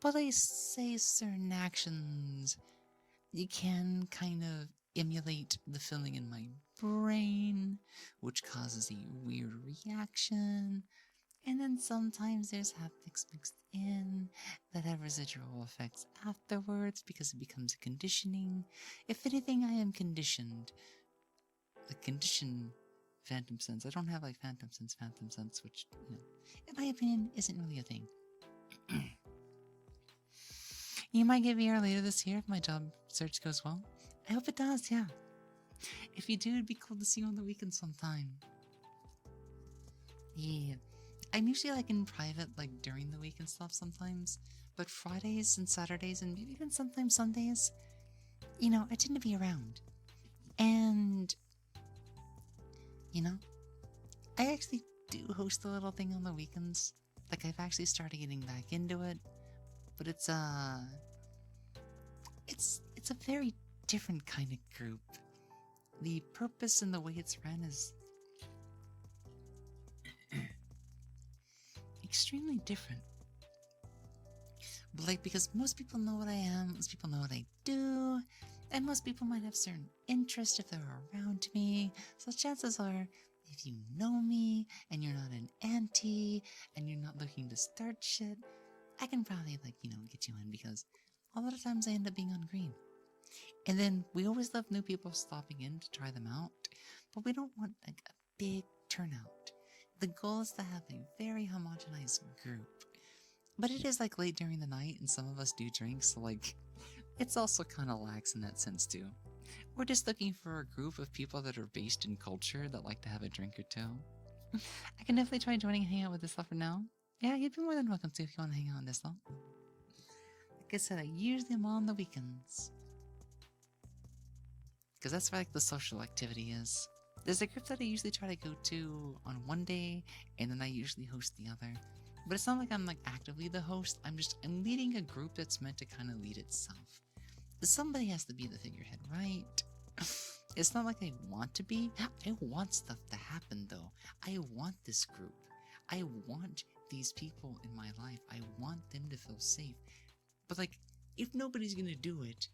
but I say certain actions. You can kind of emulate the feeling in my brain, which causes a weird reaction. And then sometimes there's haptics mixed in that have residual effects afterwards because it becomes a conditioning. If anything, I am conditioned. The condition Phantom Sense. I don't have like Phantom Sense, which, you know, in my opinion, isn't really a thing. You might get VR later this year if my job search goes well. I hope it does, yeah. If you do, it'd be cool to see you on the weekend sometime. Yeah. I'm usually like in private like during the week and stuff sometimes, but Fridays and Saturdays and maybe even sometimes Sundays, you know, I tend to be around. And, you know, I actually do host a little thing on the weekends. Like I've actually started getting back into it, but it's a very different kind of group. The purpose and the way it's ran is extremely different. But like, because most people know what I am, most people know what I do, and most people might have certain interests if they're around me. So chances are, if you know me and you're not an anti and you're not looking to start shit, I can probably get you in, because a lot of times I end up being on green. And then we always love new people stopping in to try them out, but we don't want like a big turnout. The goal is to have a very homogenized group. But it is like late during the night and some of us do drink, so like it's also kind of lax in that sense too. We're just looking for a group of people that are based in culture that like to have a drink or two. I can definitely try joining and hang out with this for now. Yeah, you'd be more than welcome to if you want to hang out on this though. Like I said, I usually am on the weekends, because that's where like the social activity is. There's a group that I usually try to go to on one day, and then I usually host the other. But it's not like I'm like actively the host. I'm leading a group that's meant to kind of lead itself. Somebody has to be the figurehead, right? It's not like I want to be. I want stuff to happen though. I want this group. I want these people in my life. I want them to feel safe. But like, if nobody's gonna do it,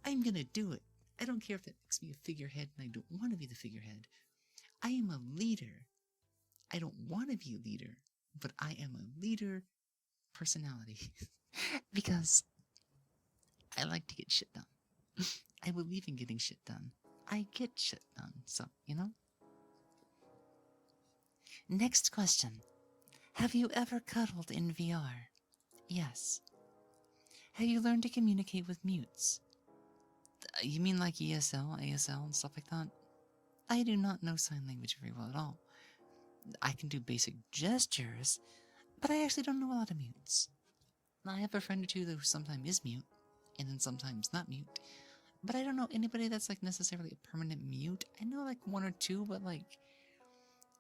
I'm gonna do it. I don't care if that makes me a figurehead and I don't want to be the figurehead. I am a leader. I don't want to be a leader, but I am a leader personality. Because I like to get shit done. I believe in getting shit done. I get shit done, so, Next question. Have you ever cuddled in VR? Yes. Have you learned to communicate with mutes? You mean like ESL, ASL, and stuff like that? I do not know sign language very well at all. I can do basic gestures, but I actually don't know a lot of mutes. I have a friend or two who sometimes is mute, and then sometimes not mute. But I don't know anybody that's like necessarily a permanent mute. I know like one or two, but like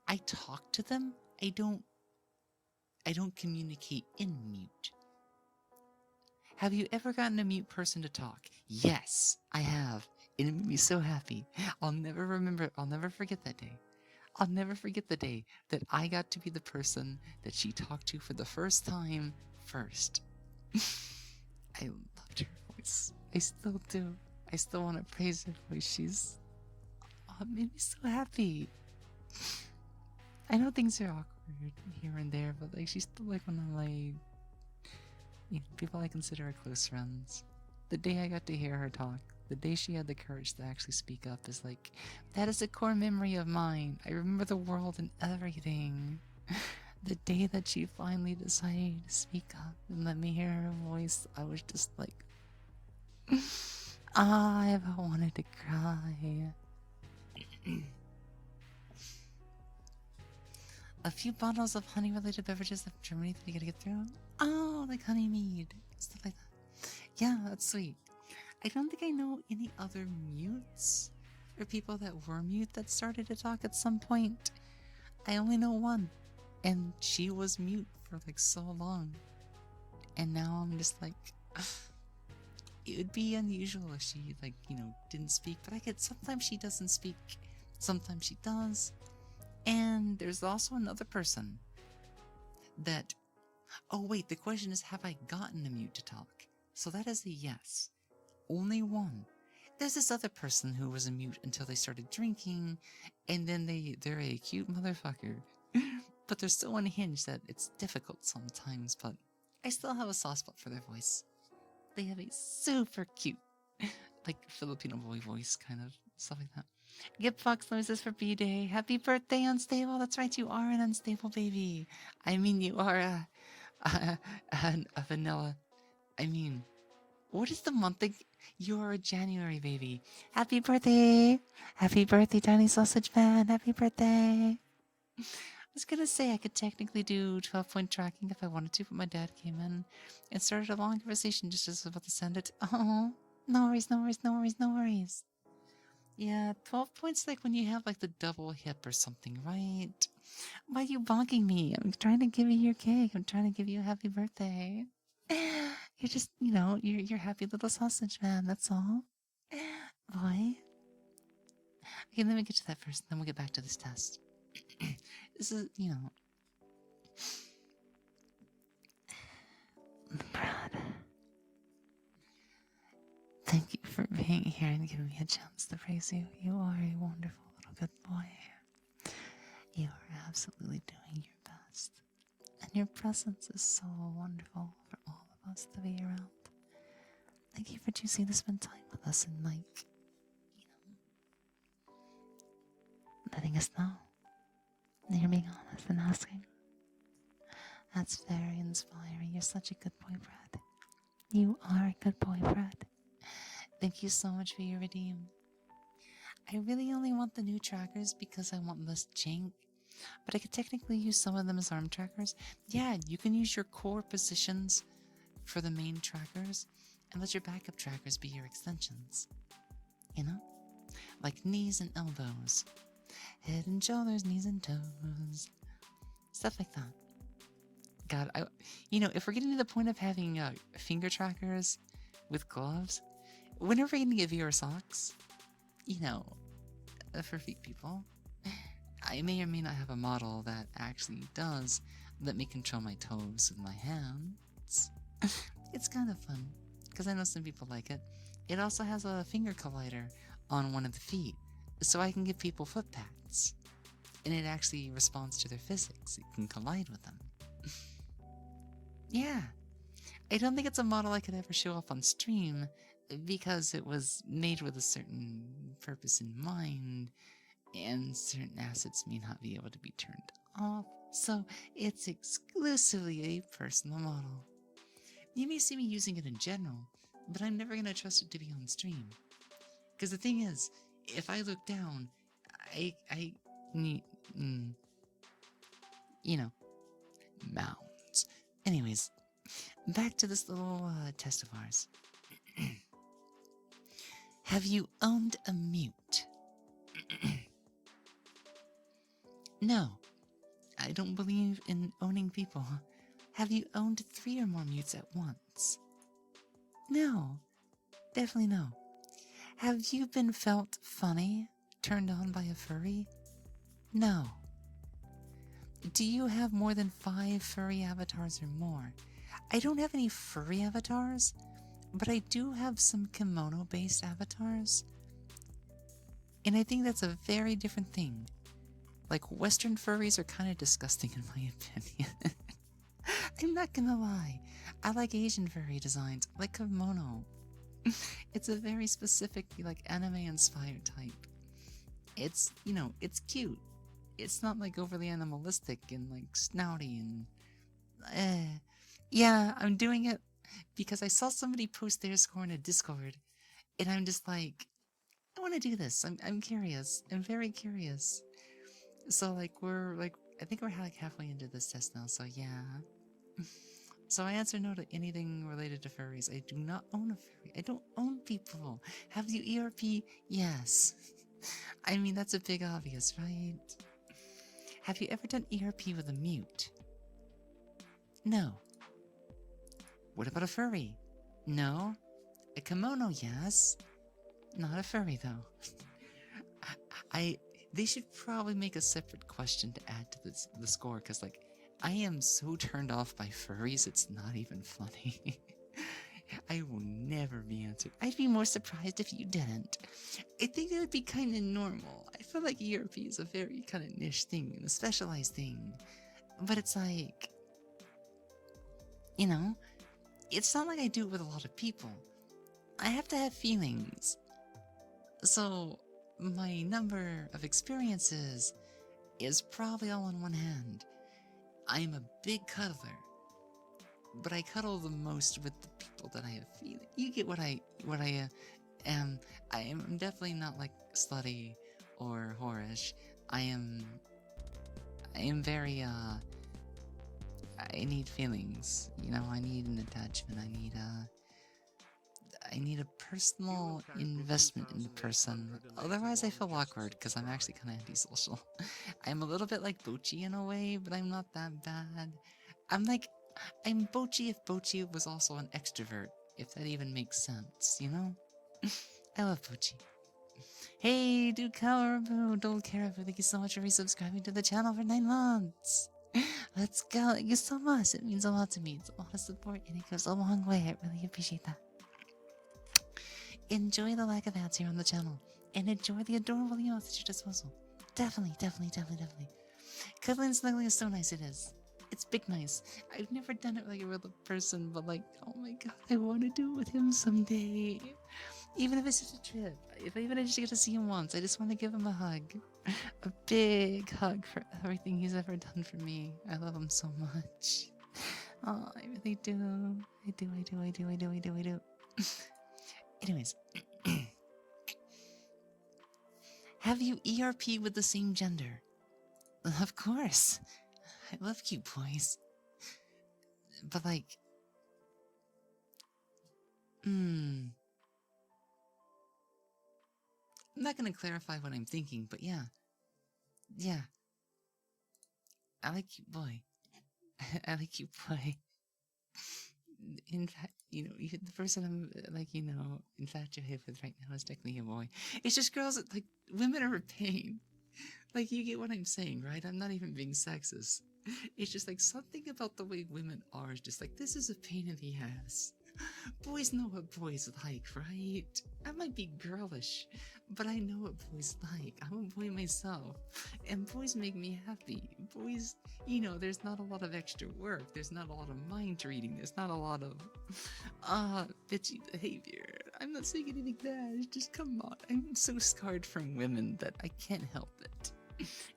I talk to them. I don't communicate in mute. Have you ever gotten a mute person to talk? Yes, I have. And it made me so happy. I'll never forget that day. I'll never forget the day that I got to be the person that she talked to for the first time first. I loved her voice. I still do. I still want to praise her voice. It made me so happy. I know things are awkward here and there, but like she's still like one of my people I consider her close friends. The day I got to hear her talk, the day she had the courage to actually speak up is like, that is a core memory of mine. I remember the world and everything. The day that she finally decided to speak up and let me hear her voice, I was just like, I wanted to cry. A few bottles of honey-related beverages of Germany that you gotta get through. Oh, like honey mead, stuff like that. Yeah, that's sweet. I don't think I know any other mutes or people that were mute that started to talk at some point. I only know one, and she was mute for like so long. And now I'm just like, it would be unusual if she didn't speak, but sometimes she doesn't speak, sometimes she does. And there's also another person that, oh wait, the question is, have I gotten a mute to talk? So that is a yes. Only one. There's this other person who was a mute until they started drinking, and then they're a cute motherfucker. But they're so unhinged that it's difficult sometimes, but I still have a soft spot for their voice. They have a super cute, like Filipino boy voice, kind of, stuff like that. Get fox noises for B-Day. Happy birthday, Unstable. That's right, you are an unstable baby. I mean, you are a vanilla. I mean, what is the month? You are a January baby. Happy birthday. Happy birthday, Tiny Sausage Man. Happy birthday. I was gonna say I could technically do 12-point tracking if I wanted to, but my dad came in and started a long conversation just as I was about to send it. Oh, no worries, no worries, no worries, no worries. Yeah, 12 points like when you have like the double hip or something, right? Why are you bonking me? I'm trying to give you your cake. I'm trying to give you a happy birthday. You're just, you're happy little sausage man. That's all. Boy. Okay, let me get to that first, then we'll get back to this test. This is, Proud. Thank you for being here and giving me a chance to praise you. You are a wonderful little good boy. You are absolutely doing your best. And your presence is so wonderful for all of us to be around. Thank you for choosing to spend time with us and, letting us know. And you're being honest and asking. That's very inspiring. You're such a good boy, Brad. You are a good boy, Brad. Thank you so much for your redeem. I really only want the new trackers because I want less jank. But I could technically use some of them as arm trackers. Yeah, you can use your core positions for the main trackers and let your backup trackers be your extensions. Like knees and elbows. Head and shoulders, knees and toes. Stuff like that. God, if we're getting to the point of having finger trackers with gloves, when are we going to get VR socks? For feet people. I may or may not have a model that actually does let me control my toes with my hands. It's kind of fun, because I know some people like it. It also has a finger collider on one of the feet, so I can give people foot pads. And it actually responds to their physics. It can collide with them. Yeah. I don't think it's a model I could ever show off on stream, because it was made with a certain purpose in mind, and certain assets may not be able to be turned off, so it's exclusively a personal model. You may see me using it in general, but I'm never going to trust it to be on stream. Because the thing is, if I look down, I need, mounds. Anyways, back to this little test of ours. Have you owned a mute? No, I don't believe in owning people. Have you owned 3 or more mutes at once? No, definitely no. Have you been felt funny, turned on by a furry? No. Do you have more than 5 furry avatars or more? I don't have any furry avatars, but I do have some kimono-based avatars. And I think that's a very different thing. Like, Western furries are kind of disgusting in my opinion. I'm not gonna lie. I like Asian furry designs, I like kimono. It's a very specific, anime-inspired type. It's, it's cute. It's not, overly animalistic and, snouty and... Yeah, I'm doing it because I saw somebody post their score in a Discord, and I'm just like, I want to do this. I'm curious. I'm very curious. So, I think we're, halfway into this test now, so yeah. So I answer no to anything related to furries. I do not own a furry. I don't own people. Have you ERP? Yes. I mean, that's a big obvious, right? Have you ever done ERP with a mute? No. What about a furry? No. A kimono, yes. Not a furry, though. They should probably make a separate question to add to the score, because, I am so turned off by furries, it's not even funny. I will never be answered. I'd be more surprised if you didn't. I think it would be kind of normal. I feel like ERP is a very kind of niche thing, and a specialized thing. But it's it's not like I do it with a lot of people. I have to have feelings. So, my number of experiences is probably all on one hand. I'm a big cuddler, but I cuddle the most with the people that I have feeling. You get what I am. I am definitely not slutty or whorish. I am very I need feelings. I need an attachment. I need a personal investment in the person. Otherwise, I feel awkward because I'm actually kind of antisocial. I'm a little bit like Bochi in a way, but I'm not that bad. I'm Bochi if Bochi was also an extrovert, if that even makes sense, you know? I love Bochi. Hey, Dude Caribou, Dude Caribou, thank you so much for resubscribing to the channel for 9 months. Let's go, thank you so much. It means a lot to me. It's a lot of support and it goes a long way. I really appreciate that. Enjoy the lack of ads here on the channel. And enjoy the adorable emotes at your disposal. Definitely. Cuddling snuggling is so nice, it is. It's big nice. I've never done it with like a real person, but like, oh my god, I want to do it with him someday. Even if it's just a trip. If I even just get to see him once, I just want to give him a hug. A big hug for everything he's ever done for me. I love him so much. Oh, I really do. I do. Anyways. Have you ERP with the same gender? Of course. I love cute boys. But like... I'm not gonna clarify what I'm thinking, but yeah. Yeah. I like cute boy. I like cute boy. In fact, the person I'm, like, infatuated with right now is technically a boy. It's just girls that, like, women are a pain. Like, you get what I'm saying, right? I'm not even being sexist. It's just, like, something about the way women are is just, like, this is a pain in the ass. Boys know what boys like, right? I might be girlish, but I know what boys like. I'm a boy myself, and boys make me happy. Boys, there's not a lot of extra work. There's not a lot of mind reading. There's not a lot of, bitchy behavior. I'm not saying anything bad. It's just, come on. I'm so scarred from women that I can't help it.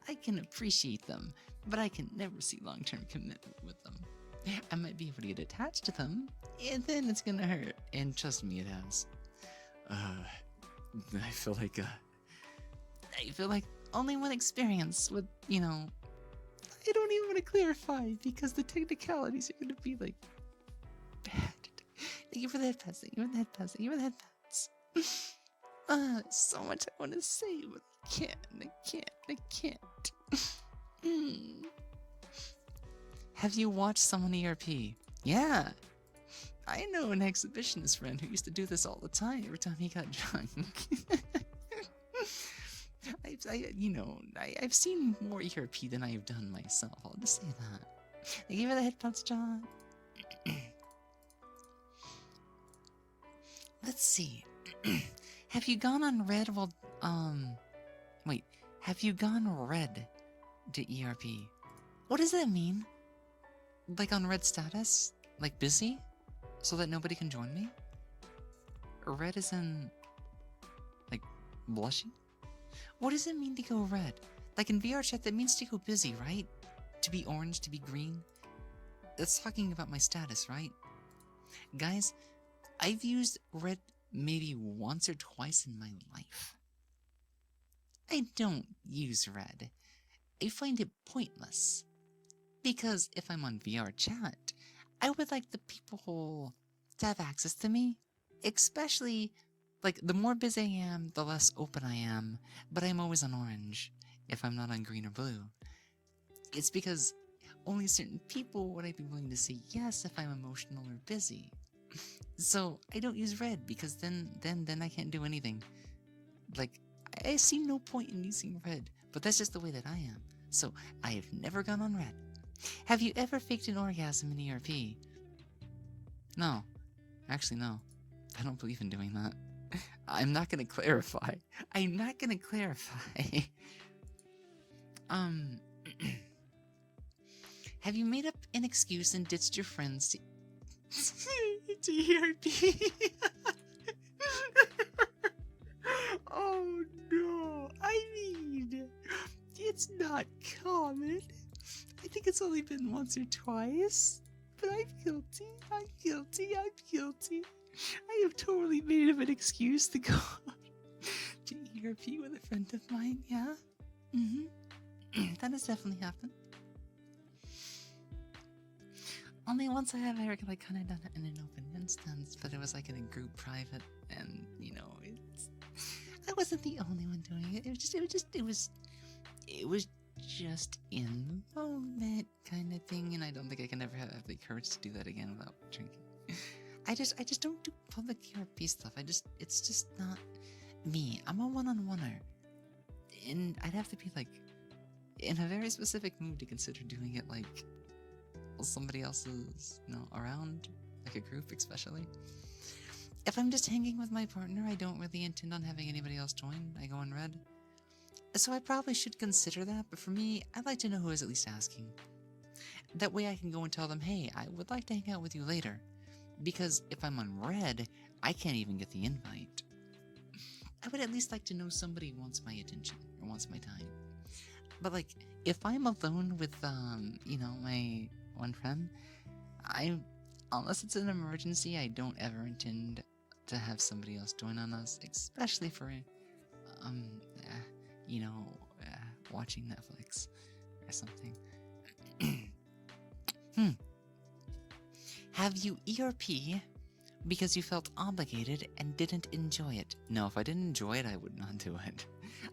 I can appreciate them, but I can never see long-term commitment with them. I might be able to get attached to them, and then it's gonna hurt. And trust me, it has. I feel like only one experience with, I don't even want to clarify, because the technicalities are gonna be, like, bad. Thank you for the head pats, thank you for the head pats, thank you for the head pats. So much I want to say, but I can't. Have you watched someone ERP? Yeah. I know an exhibitionist friend who used to do this all the time every time he got drunk. I've seen more ERP than I've done myself. I'll just say that. Thank you for the headphones, John. Let's see. Have you gone on red while, wait. Have you gone red to ERP? What does that mean? Like on red status? Like busy? So that nobody can join me? Red is in... like, blushing? What does it mean to go red? Like in VR chat, that means to go busy, right? To be orange, to be green? That's talking about my status, right? Guys, I've used red maybe once or twice in my life. I don't use red. I find it pointless. Because if I'm on VR chat, I would like the people to have access to me. Especially, like, the more busy I am, the less open I am. But I'm always on orange, if I'm not on green or blue. It's because only certain people would I be willing to say yes if I'm emotional or busy. So, I don't use red, because then I can't do anything. Like, I see no point in using red, but that's just the way that I am. So, I have never gone on red. Have you ever faked an orgasm in ERP? No. Actually, no. I don't believe in doing that. I'm not gonna clarify. Have you made up an excuse and ditched your friends to... to ERP? Oh no. I mean, it's not common. I think it's only been once or twice, but I'm guilty. I have totally made up an excuse to go to ERP with a friend of mine, yeah? That has definitely happened. Only once I have ever like kind of done it in an open instance, but it was like in a group private, and I wasn't the only one doing it. It was just in the moment kind of thing, and I don't think I can ever have the courage to do that again without drinking. I just don't do public ERP stuff. It's just not me. I'm a one-on-oneer, and I'd have to be like in a very specific mood to consider doing it like while somebody else is, around, like a group especially. If I'm just hanging with my partner, I don't really intend on having anybody else join. I go in red. So I probably should consider that, but for me, I'd like to know who is at least asking. That way I can go and tell them, hey, I would like to hang out with you later. Because if I'm on red, I can't even get the invite. I would at least like to know somebody wants my attention, or wants my time. But like, if I'm alone with, my one friend, unless it's an emergency, I don't ever intend to have somebody else join on us, especially for, watching Netflix or something. Have you ERP because you felt obligated and didn't enjoy it? No, if I didn't enjoy it, I would not do it.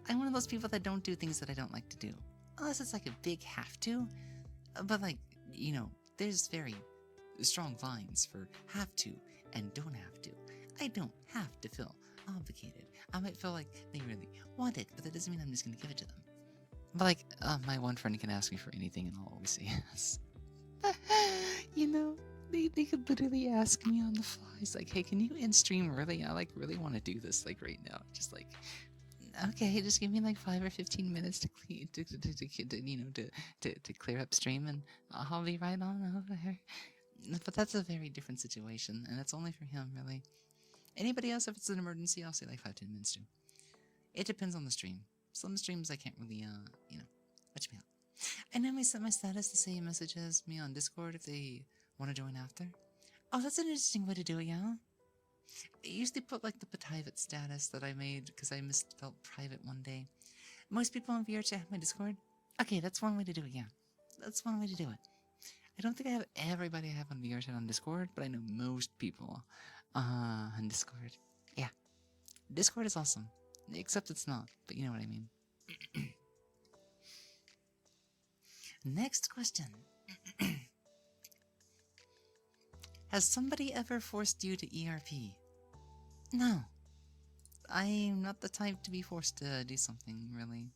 I'm one of those people that don't do things that I don't like to do. Unless it's like a big have to. But like, there's very strong lines for have to and don't have to. I don't have to feel obligated. I might feel like they really want it, but that doesn't mean I'm just going to give it to them. But like, my one friend can ask me for anything and I'll always say yes. They could literally ask me on the fly. It's like, hey, can you end stream early? I really want to do this right now. Just like, okay, just give me 5 or 15 minutes to clear up stream, and I'll be right on over here. But that's a very different situation, and that's only for him, really. Anybody else, if it's an emergency, I'll say 5-10 minutes too. It depends on the stream. Some streams I can't really, watch me out. I know I set my status to say messages me on Discord if they want to join after. Oh, that's an interesting way to do it, yeah? I usually put the private status that I made because I misspelled private one day. Most people on VR chat have my Discord. Okay, that's one way to do it, yeah. That's one way to do it. I don't think I have everybody I have on VR chat on Discord, but I know most people on Discord. Yeah. Discord is awesome. Except it's not, but you know what I mean. Next question. Has somebody ever forced you to ERP? No. I'm not the type to be forced to do something, really.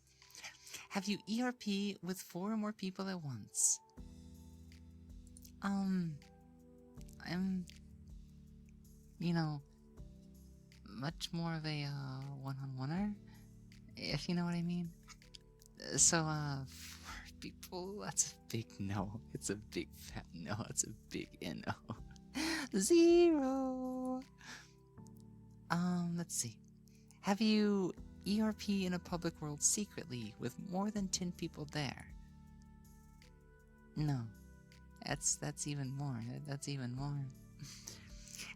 Have you ERP with 4 or more people at once? I'm, much more of a, one-on-oneer, if you know what I mean. So, 4 people, that's a big no. It's a big fat no. It's a big no. 0. Let's see. Have you ERP in a public world secretly with more than 10 people there? No. That's even more. That's even more.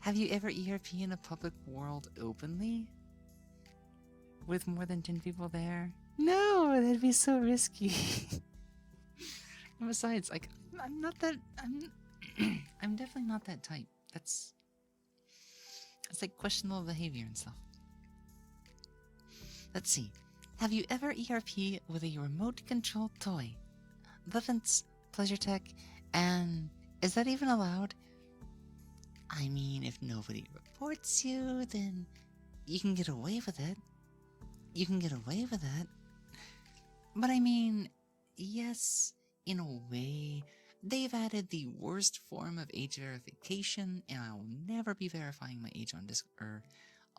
Have you ever ERP in a public world openly? With more than 10 people there? No, that'd be so risky. And besides, I'm not that... I'm definitely not that type. It's like questionable behavior and stuff. Let's see. Have you ever ERP with a remote control toy? Levants, Pleasure Tech, and is that even allowed? I mean, if nobody reports you, then you can get away with it. You can get away with it. But I mean, yes, in a way, they've added the worst form of age verification, and I will never be verifying my age on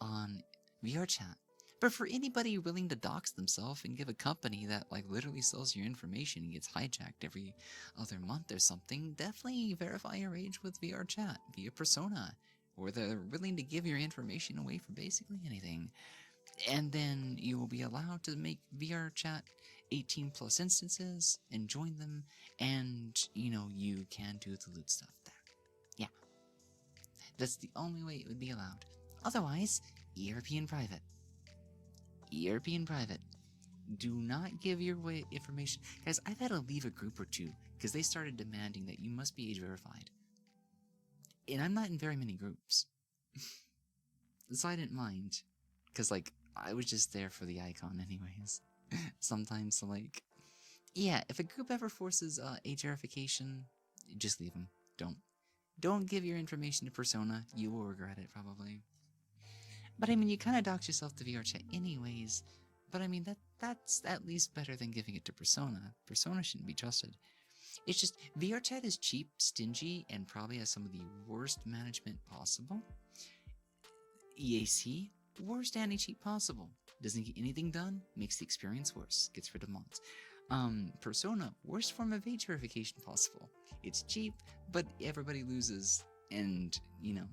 on VRChat. But for anybody willing to dox themselves and give a company that literally sells your information and gets hijacked every other month or something, definitely verify your age with VRChat via Persona, where they're willing to give your information away for basically anything. And then you will be allowed to make VRChat 18 plus instances and join them, and you can do the loot stuff there. Yeah. That's the only way it would be allowed. Otherwise, ERP in private. ERP in private. Do not give your information. Guys, I've had to leave a group or two because they started demanding that you must be age verified. And I'm not in very many groups. So I didn't mind. Because, like, I was just there for the icon anyways. Sometimes, so, like... Yeah, if a group ever forces age verification, just leave them. Don't give your information to Persona. You will regret it, probably. But I mean, you kind of dox yourself to VRChat anyways. But I mean, that's at least better than giving it to Persona. Persona shouldn't be trusted. It's just, VRChat is cheap, stingy, and probably has some of the worst management possible. EAC, worst anti-cheat possible. Doesn't get anything done, makes the experience worse, gets rid of mods. Persona, worst form of age verification possible. It's cheap, but everybody loses, and, you know.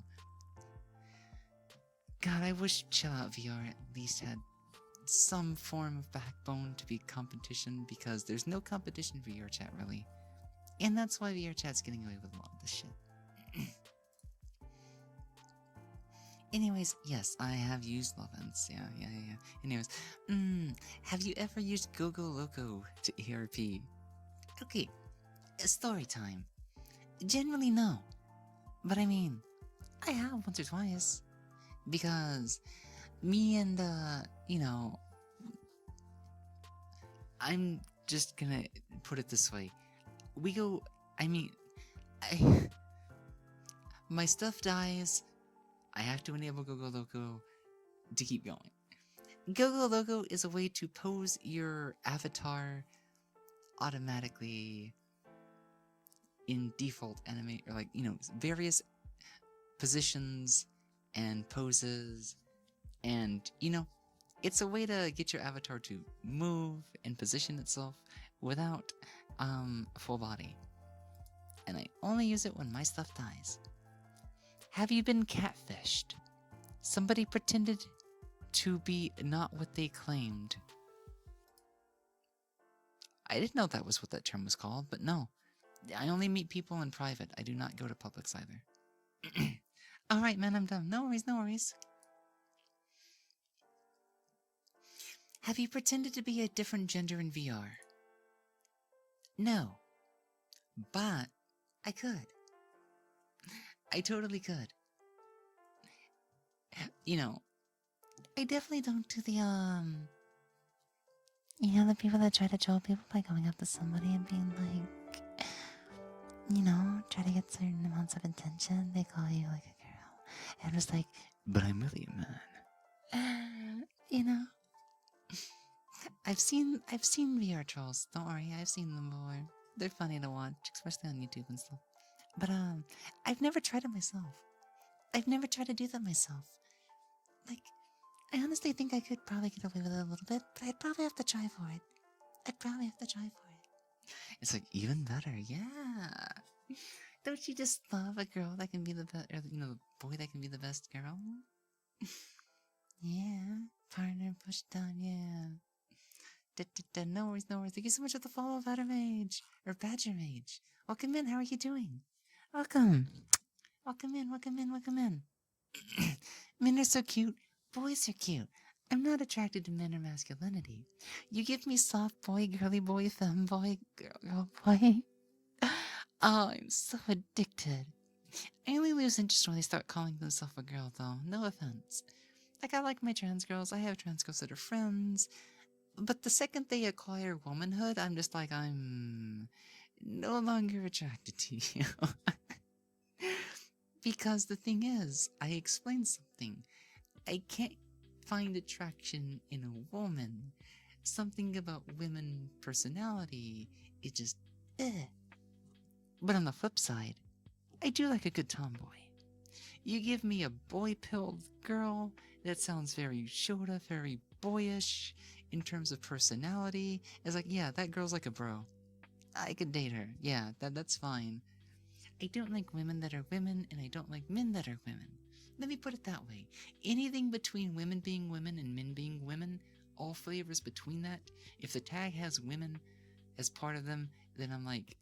God, I wish Chill Out VR at least had some form of backbone to be competition, because there's no competition for VRChat, really. And that's why VRChat's getting away with a lot of this shit. Anyways, yes, I have used Lovens. Yeah. Anyways, have you ever used Gogo Loco to ERP? Okay, story time. Generally, no. But I mean, I have once or twice. Because me and, you know, I'm just gonna put it this way. My stuff dies. I have to enable Gogo Loco to keep going. Gogo Loco is a way to pose your avatar automatically in default anime, or like, you know, various positions and poses, and, you know, it's a way to get your avatar to move and position itself without full body. And I only use it when my stuff dies. Have you been catfished? Somebody pretended to be not what they claimed. I didn't know that was what that term was called, but no. I only meet people in private. I do not go to publics either. Alright, man, I'm done. No worries. Have you pretended to be a different gender in VR? No. But I could. I totally could. You know, I definitely don't do the, You know, the people that try to troll people by going up to somebody and being like, you know, try to get certain amounts of attention. They call you like a girl. And it's like, but I'm really a man. You know? I've seen VR trolls. Don't worry, I've seen them before. They're funny to watch, especially on YouTube and stuff. But I've never tried it myself. I've never tried to do that myself. Like, I honestly think I could probably get away with it a little bit, but I'd probably have to try for it. It's like, even better, yeah. Don't you just love a girl that can be the best, or, you know, the boy that can be the best girl? Yeah, partner push down, yeah. No worries. Thank you so much for the follow, Badger Mage. Welcome in, how are you doing? Welcome in. Men are so cute, boys are cute. I'm not attracted to men or masculinity. You give me soft boy, girly boy, femboy, girl boy. Oh, I'm so addicted. I only lose interest when they start calling themselves a girl, though. No offense. Like, I like my trans girls. I have trans girls that are friends. But the second they acquire womanhood, I'm just like, I'm no longer attracted to you. Because the thing is, I explained something. I can't find attraction in a woman. Something about women personality, it just, But on the flip side, I do like a good tomboy. You give me a boy-pilled girl that sounds very Shota, very boyish in terms of personality. It's like, yeah, that girl's like a bro. I could date her. Yeah, that's fine. I don't like women that are women, and I don't like men that are women. Let me put it that way. Anything between women being women and men being women, all flavors between that, if the tag has women as part of them, then I'm like,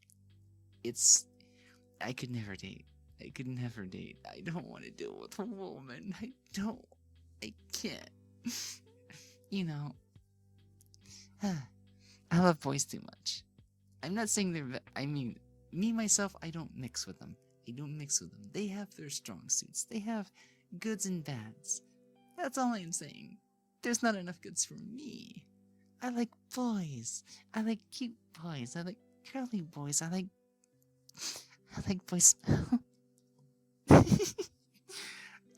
I could never date. I don't want to deal with a woman. I can't. You know, I love boys too much. I'm not saying me myself, I don't mix with them. I don't mix with them. They have their strong suits. They have goods and bads. That's all I'm saying. There's not enough goods for me. I like boys. I like cute boys. I like curly boys. I like boys.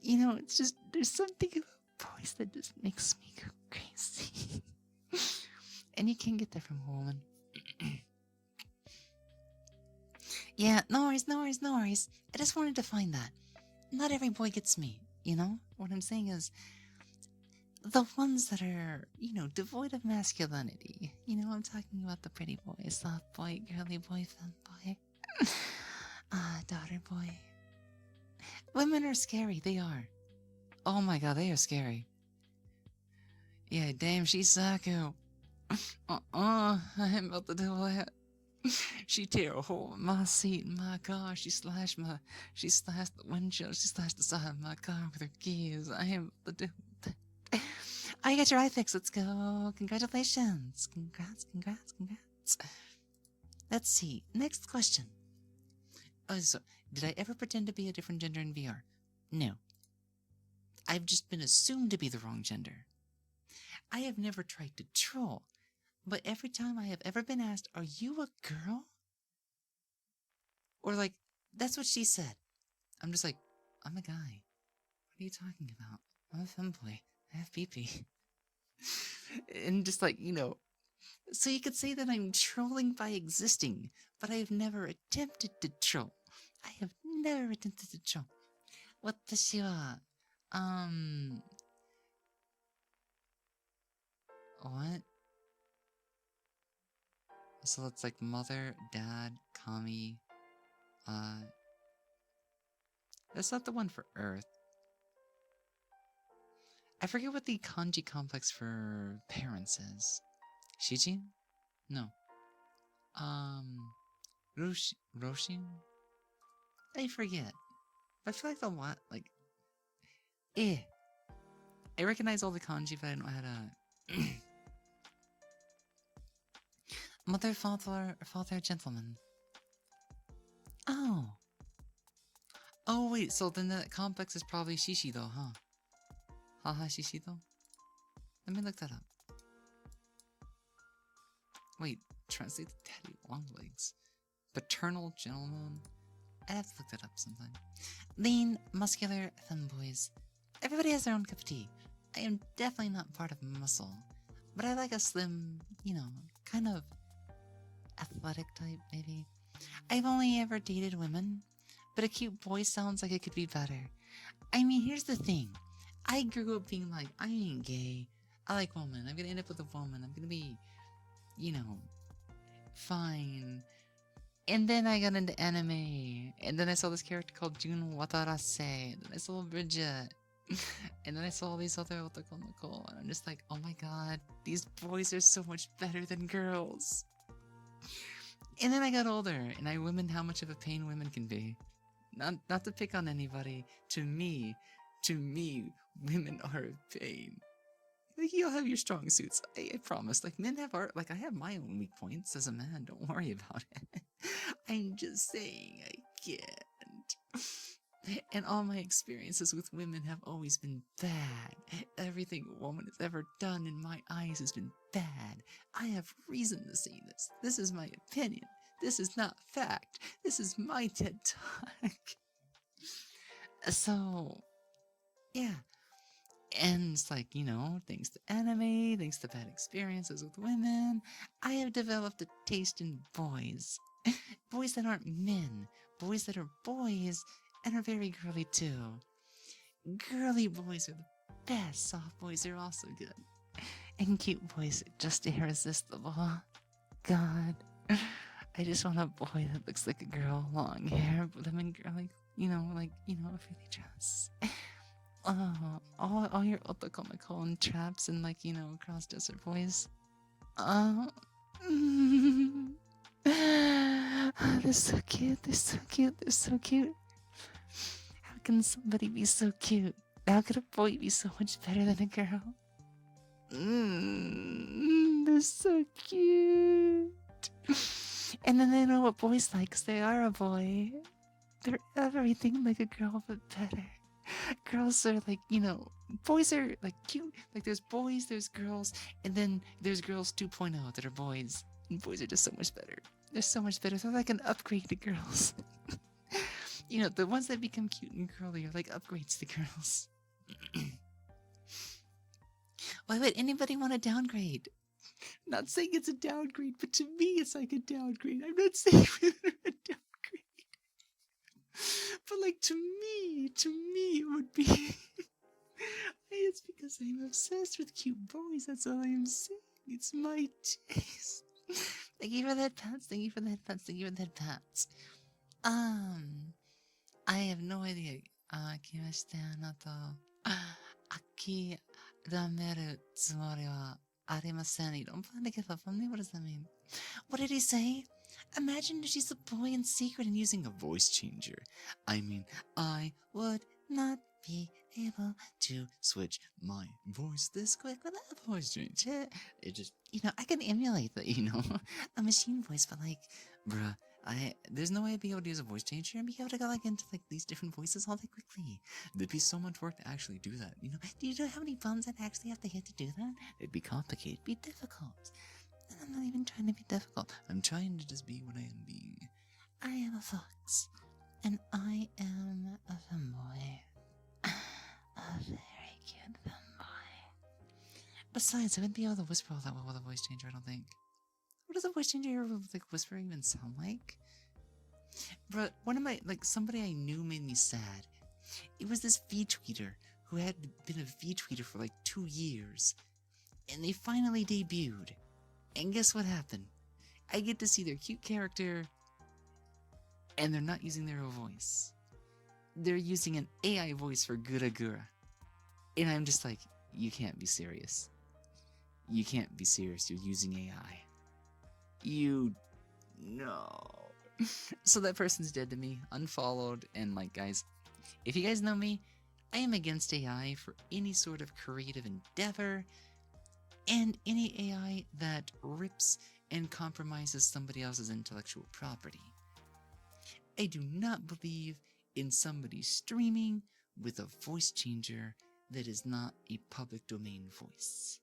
You know, it's just there's something about boys that just makes me go crazy. And you can't get that from a woman. Yeah, no worries, no worries, no worries. I just wanted to find that. Not every boy gets me, you know? What I'm saying is, the ones that are, you know, devoid of masculinity. You know, I'm talking about the pretty boy, soft boy, girly boy, femboy. Daughter boy. Women are scary, they are. Oh my god, they are scary. Yeah, damn, she's psycho. I'm about to do that. She tear a hole in my seat in my car. She slashed the windshield. She slashed the side of my car with her keys. I am about to do that. I got your eye fix. Let's go. Congratulations. Congrats. Let's see. Next question. So, did I ever pretend to be a different gender in VR? No. I've just been assumed to be the wrong gender. I have never tried to troll, but every time I have ever been asked, are you a girl? Or like, that's what she said. I'm just like, I'm a guy. What are you talking about? I'm a femboy. I have pee-pee. And just like, you know, so you could say that I'm trolling by existing, but I have never attempted to troll. I have never attempted to troll. Watashi wa, what? So it's like mother, dad, kami, that's not the one for Earth. I forget what the kanji complex for parents is. Shijin? No. Roshin? I forget. I feel like the what, like, I recognize all the kanji, but I don't know how to. Mother, father, gentleman. Oh. Oh, wait, so then that complex is probably Shishido, huh? Haha, Shishido? Let me look that up. Wait, translate the daddy long legs. Paternal gentleman? I have to look that up sometime. Lean, muscular, femboys. Everybody has their own cup of tea. I am definitely not part of muscle, but I like a slim, you know, kind of athletic type, maybe. I've only ever dated women, but a cute boy sounds like it could be better. I mean, here's the thing. I grew up being like, I ain't gay. I like women. I'm gonna end up with a woman. I'm gonna be, you know, fine. And then I got into anime. And then I saw this character called Jun Watarase. And then I saw Bridget. And then I saw all these other otakonoko. And I'm just like, oh my god, these boys are so much better than girls. And then I got older, and I women how much of a pain women can be. Not to pick on anybody. To me, women are a pain. Like, you'll have your strong suits. I promise. Like, men have art. Like, I have my own weak points as a man. Don't worry about it. I'm just saying I can't. And all my experiences with women have always been bad. Everything a woman has ever done in my eyes has been bad. I have reason to say this. This is my opinion. This is not fact. This is my TED Talk. So, yeah. And it's like, you know, thanks to anime, thanks to bad experiences with women, I have developed a taste in boys. Boys that aren't men. Boys that are boys and are very girly too. Girly boys are the best. Soft boys are also good. And cute boys are just irresistible. God. I just want a boy that looks like a girl, long hair, but I'm in girly, you know, a really dress. All your otakonoko and traps and, like, you know, cross-dresser boys. They're so cute, they're so cute, they're so cute. How can somebody be so cute? How could a boy be so much better than a girl? They're so cute. And then they know what boys like 'cause they are a boy. They're everything like a girl, but better. Girls are like, boys are like cute. Like there's boys, there's girls, and then there's girls 2.0 that are boys. And boys are just so much better. They're so much better. They're like an upgrade to girls. The ones that become cute and girly are like upgrades to girls. Why would anybody want to downgrade? Not saying it's a downgrade, but to me it's like a downgrade. I'm not saying it's a downgrade. But like to me it would be it's because I'm obsessed with cute boys, that's all I am saying. It's my taste. Thank you for that pats, thank you for that pats, thank you for that pats. I have no idea. 来ましたよ、あなた。諦めるつもりはありません。You don't plan to give up on me? What does that mean? What did he say? Imagine if she's a boy in secret and using a voice changer. I mean, I would not be able to switch my voice this quick without a voice changer. It just, I can emulate the, a machine voice, but like, bruh, there's no way I'd be able to use a voice changer and be able to go like into like these different voices all that quickly. There'd be so much work to actually do that. Do you know how many buttons I'd actually have to hit to do that? It'd be complicated, it'd be difficult. And I'm not even trying to be difficult. I'm trying to just be what I am being. I am a fox, and I am a femboy. A very cute femboy. Besides, I wouldn't be able to whisper all that well with a voice changer, I don't think. What does a voice changer like whisper even sound like? But somebody I knew made me sad. It was this V-tweeter who had been a V-tweeter for like 2 years. And they finally debuted. And guess what happened? I get to see their cute character, and they're not using their own voice. They're using an AI voice for Gura Gura. And I'm just like, you can't be serious. You can't be serious, you're using AI. No. So that person's dead to me, unfollowed, and like, guys, if you guys know me, I am against AI for any sort of creative endeavor, and any AI that rips and compromises somebody else's intellectual property. I do not believe in somebody streaming with a voice changer that is not a public domain voice.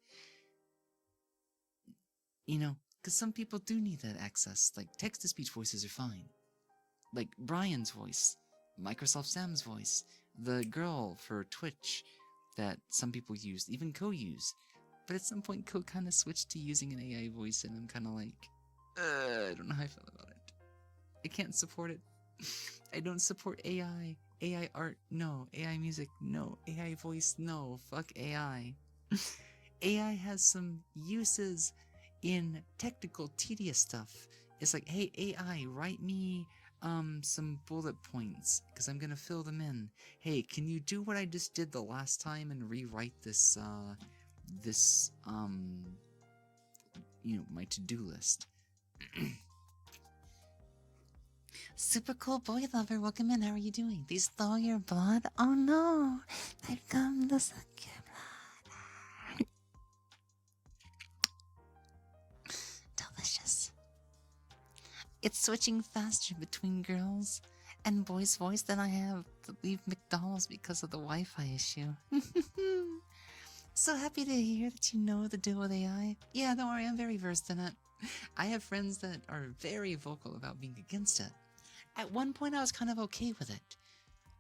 Because some people do need that access. Like, text-to-speech voices are fine. Like, Brian's voice, Microsoft Sam's voice, the girl for Twitch that some people use, even Ko use. But at some point, Ko kind of switched to using an AI voice, and I'm kind of like, I don't know how I feel about it. I can't support it. I don't support AI. AI art, no. AI music, no. AI voice, no. Fuck AI. AI has some uses in technical, tedious stuff. It's like, hey, AI, write me some bullet points, because I'm gonna fill them in. Hey, can you do what I just did the last time and rewrite this, my to-do list? Super cool boy lover, welcome in, how are you doing? They stole your blood? Oh no, they've come to suck your blood. Delicious. It's switching faster between girls and boys' voice than I have to leave McDonald's because of the Wi-Fi issue. So happy to hear that you know the deal with AI. Yeah, don't worry, I'm very versed in it. I have friends that are very vocal about being against it. At one point, I was kind of okay with it.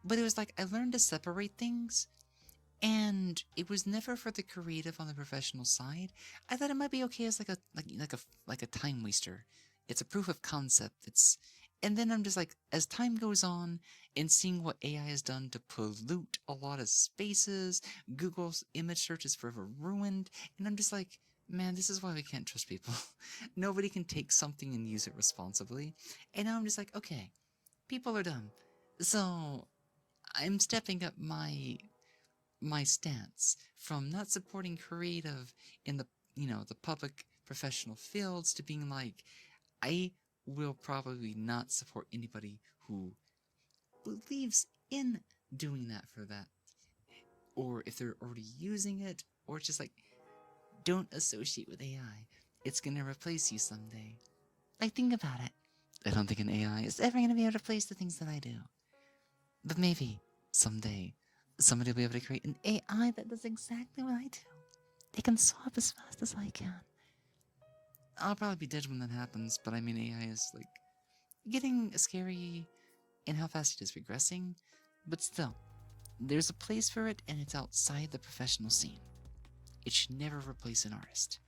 But it was like, I learned to separate things, and it was never for the creative on the professional side. I thought it might be okay as like a time waster. It's a proof of concept. And then I'm just like, as time goes on, and seeing what AI has done to pollute a lot of spaces, Google's image search is forever ruined, and I'm just like, man, this is why we can't trust people. Nobody can take something and use it responsibly. And now I'm just like, okay, people are dumb. So I'm stepping up my stance from not supporting creative in the the public professional fields to being like, I will probably not support anybody who believes in doing that for that, or if they're already using it, or just like, don't associate with AI. It's gonna replace you someday. Like, think about it. I don't think an AI is ever gonna be able to replace the things that I do. But maybe someday somebody will be able to create an AI that does exactly what I do. They can swap as fast as I can. I'll probably be dead when that happens, but I mean, AI is like getting scary in how fast it is regressing, but still, there's a place for it and it's outside the professional scene. It should never replace an artist.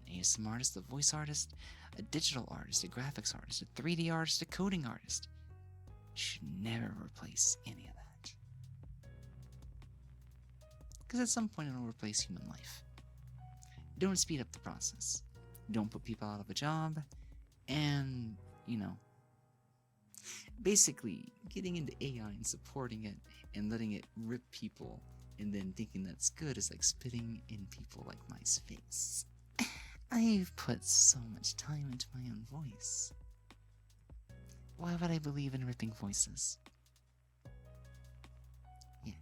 An ASM artist, a voice artist, a digital artist, a graphics artist, a 3D artist, a coding artist. Should never replace any of that. Because at some point it'll replace human life. Don't speed up the process. Don't put people out of a job. And, basically getting into AI and supporting it and letting it rip people and then thinking that's good is like spitting in people like my face. I've put so much time into my own voice. Why would I believe in ripping voices? Yeah.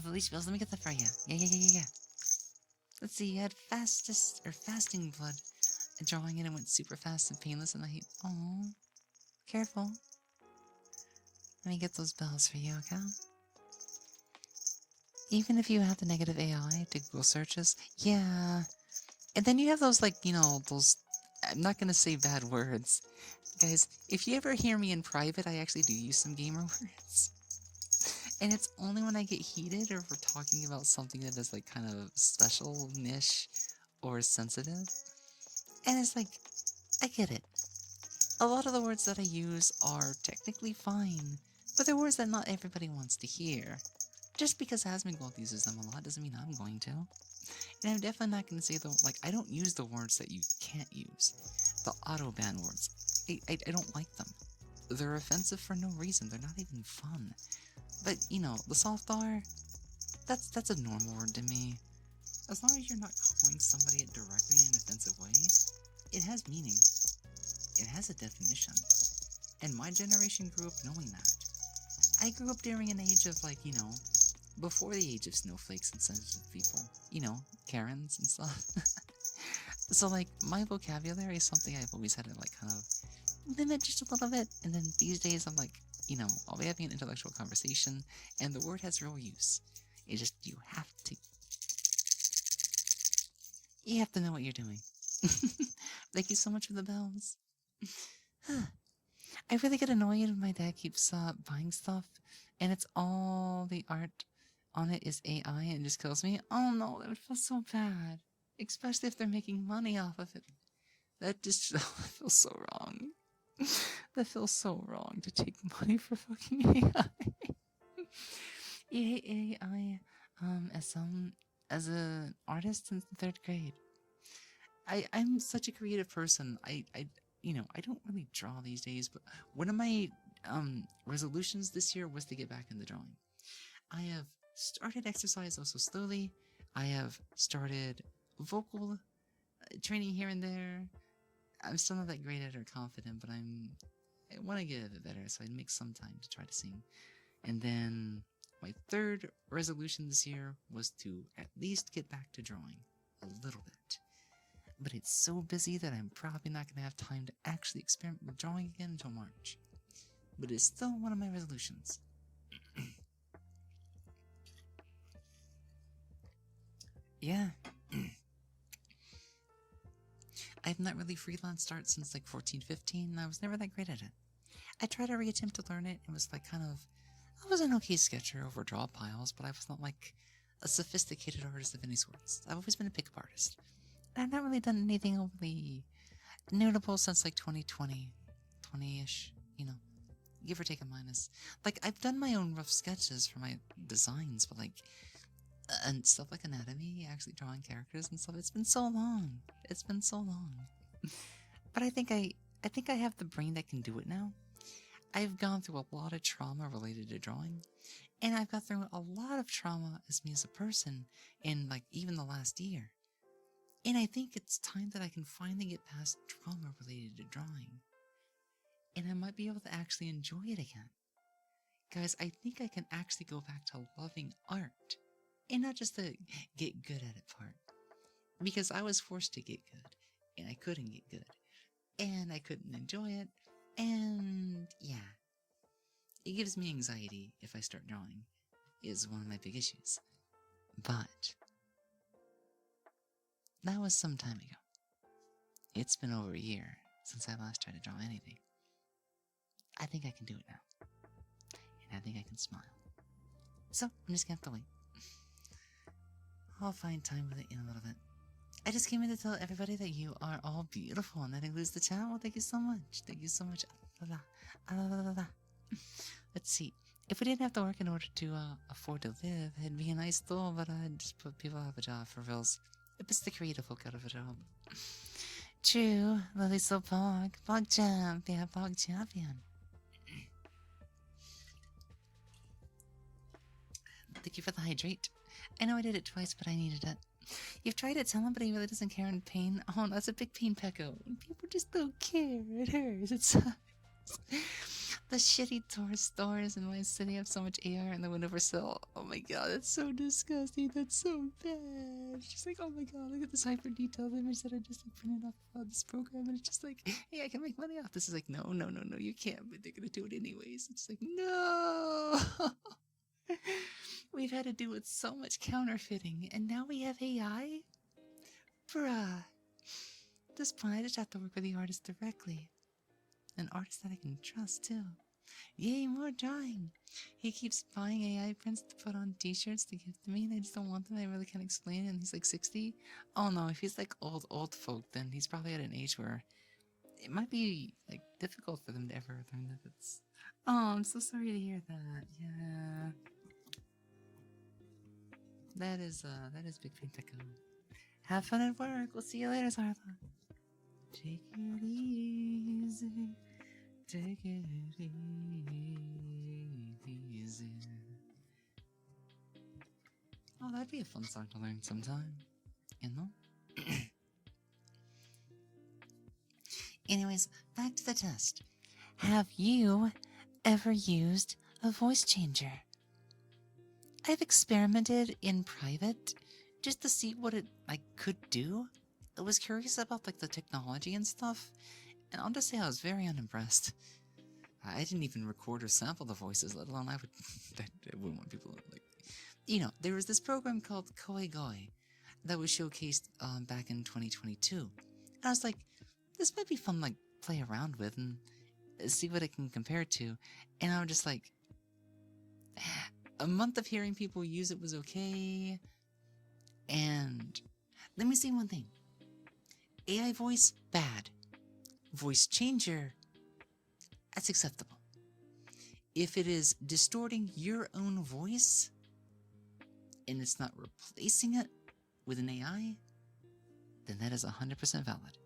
Felicia Bills, let me get that for you. Yeah. Let's see, you had fasting blood. And drawing it went super fast and painless, and oh, careful. Let me get those bells for you, okay? Even if you have the negative AI to Google searches, yeah. And then you have those, those, I'm not gonna say bad words. Guys, if you ever hear me in private, I actually do use some gamer words. And it's only when I get heated or if we're talking about something that is, kind of special, niche, or sensitive. And it's like, I get it. A lot of the words that I use are technically fine, but they're words that not everybody wants to hear. Just because Asmongold uses them a lot doesn't mean I'm going to. And I'm definitely not going to say I don't use the words that you can't use. The auto-ban words. I don't like them. They're offensive for no reason. They're not even fun. But, the soft R, that's a normal word to me. As long as you're not calling somebody it directly in an offensive way, it has meaning. It has a definition. And my generation grew up knowing that. I grew up during an age of, before the age of snowflakes and sensitive people. Karens and stuff. So, my vocabulary is something I've always had to, kind of limit just a little bit. And then these days, I'm I'll be having an intellectual conversation, and the word has real use. It's just, you have to know what you're doing. Thank you so much for the bells. I really get annoyed when my dad keeps buying stuff, and it's all the art on it is AI, and it just kills me. Oh no, that would feel so bad. Especially if they're making money off of it. That just that feels so wrong. That feels so wrong to take money for fucking AI. You hate AI as an artist since the 3rd grade. I'm such a creative person. I don't really draw these days, but one of my resolutions this year was to get back into drawing. I have started exercise also slowly. I have started vocal training here and there. I'm still not that great at it or confident, but I want to get a bit better, so I make some time to try to sing. And then my 3rd resolution this year was to at least get back to drawing a little bit. But it's so busy that I'm probably not going to have time to actually experiment with drawing again until March. But it's still one of my resolutions. Yeah. I've not really freelanced art since 14, 15, and I was never that great at it. I tried to reattempt to learn it, and was I was an okay sketcher over draw piles, but I was not a sophisticated artist of any sorts. I've always been a pickup artist. I've not really done anything overly notable since 2020, 20-ish, give or take a minus. I've done my own rough sketches for my designs, but and stuff like anatomy, actually drawing characters and stuff. It's been so long. But I think I have the brain that can do it now. I've gone through a lot of trauma related to drawing, and I've gone through a lot of trauma as me as a person in even the last year. And I think it's time that I can finally get past trauma related to drawing. And I might be able to actually enjoy it again. Guys, I think I can actually go back to loving art. And not just the get good at it part. Because I was forced to get good. And I couldn't get good. And I couldn't enjoy it. And yeah, it gives me anxiety if I start drawing, is one of my big issues. But that was some time ago. It's been over a year since I last tried to draw anything. I think I can do it now. And I think I can smile. So, I'm just gonna have to wait. I'll find time with it in a little bit. I just came in to tell everybody that you are all beautiful, and that includes the chat. Well, thank you so much. Thank you so much. Let's see. If we didn't have to work in order to afford to live, it'd be a nice goal, but I'd just put people out of a job for reals. It puts the creative folk out of a job. True. Lily so pog. Pog champ. Yeah, pog champion. Thank you for the hydrate. I know I did it twice, but I needed it. You've tried it, tell him, but he really doesn't care in pain. Oh, that's a big pain, Pecco. People just don't care. It hurts. It sucks. The shitty tourist stores in my city have so much AR in the windowsill. Oh my god, that's so disgusting. That's so bad. It's just like, oh my god, look at this hyper detailed image that I just like printed off of this program, and it's just like, hey, I can make money off this. Is like, no, you can't, but they're gonna do it anyways. It's like, no. We've had to do with so much counterfeiting, and now we have AI? Bruh. At this point, I just have to work with the artist directly. An artist that I can trust, too. Yay, more drawing! He keeps buying AI prints to put on t-shirts to give to me, and I just don't want them. I really can't explain it, and he's like 60. Oh no, if he's like old folk, then he's probably at an age where it might be like difficult for them to ever learn that it's... Oh, I'm so sorry to hear that. Yeah. That is Big Pain Taco. Have fun at work. We'll see you later, Zarla. Take it easy. Take it easy. Oh, that'd be a fun song to learn sometime. You know? Anyways, back to the test. Have you ever used a voice changer? I've experimented in private just to see what it could do. I was curious about the technology and stuff, and I'll just say I was very unimpressed. I didn't even record or sample the voices, let alone I wouldn't want people there was this program called Koegoi that was showcased back in 2022. And I was like, this might be fun play around with and see what it can compare to. And I'm just like, a month of hearing people use it was okay. And let me say one thing. AI voice, bad. Voice changer, that's acceptable. If it is distorting your own voice, and it's not replacing it with an AI, then that is 100% valid.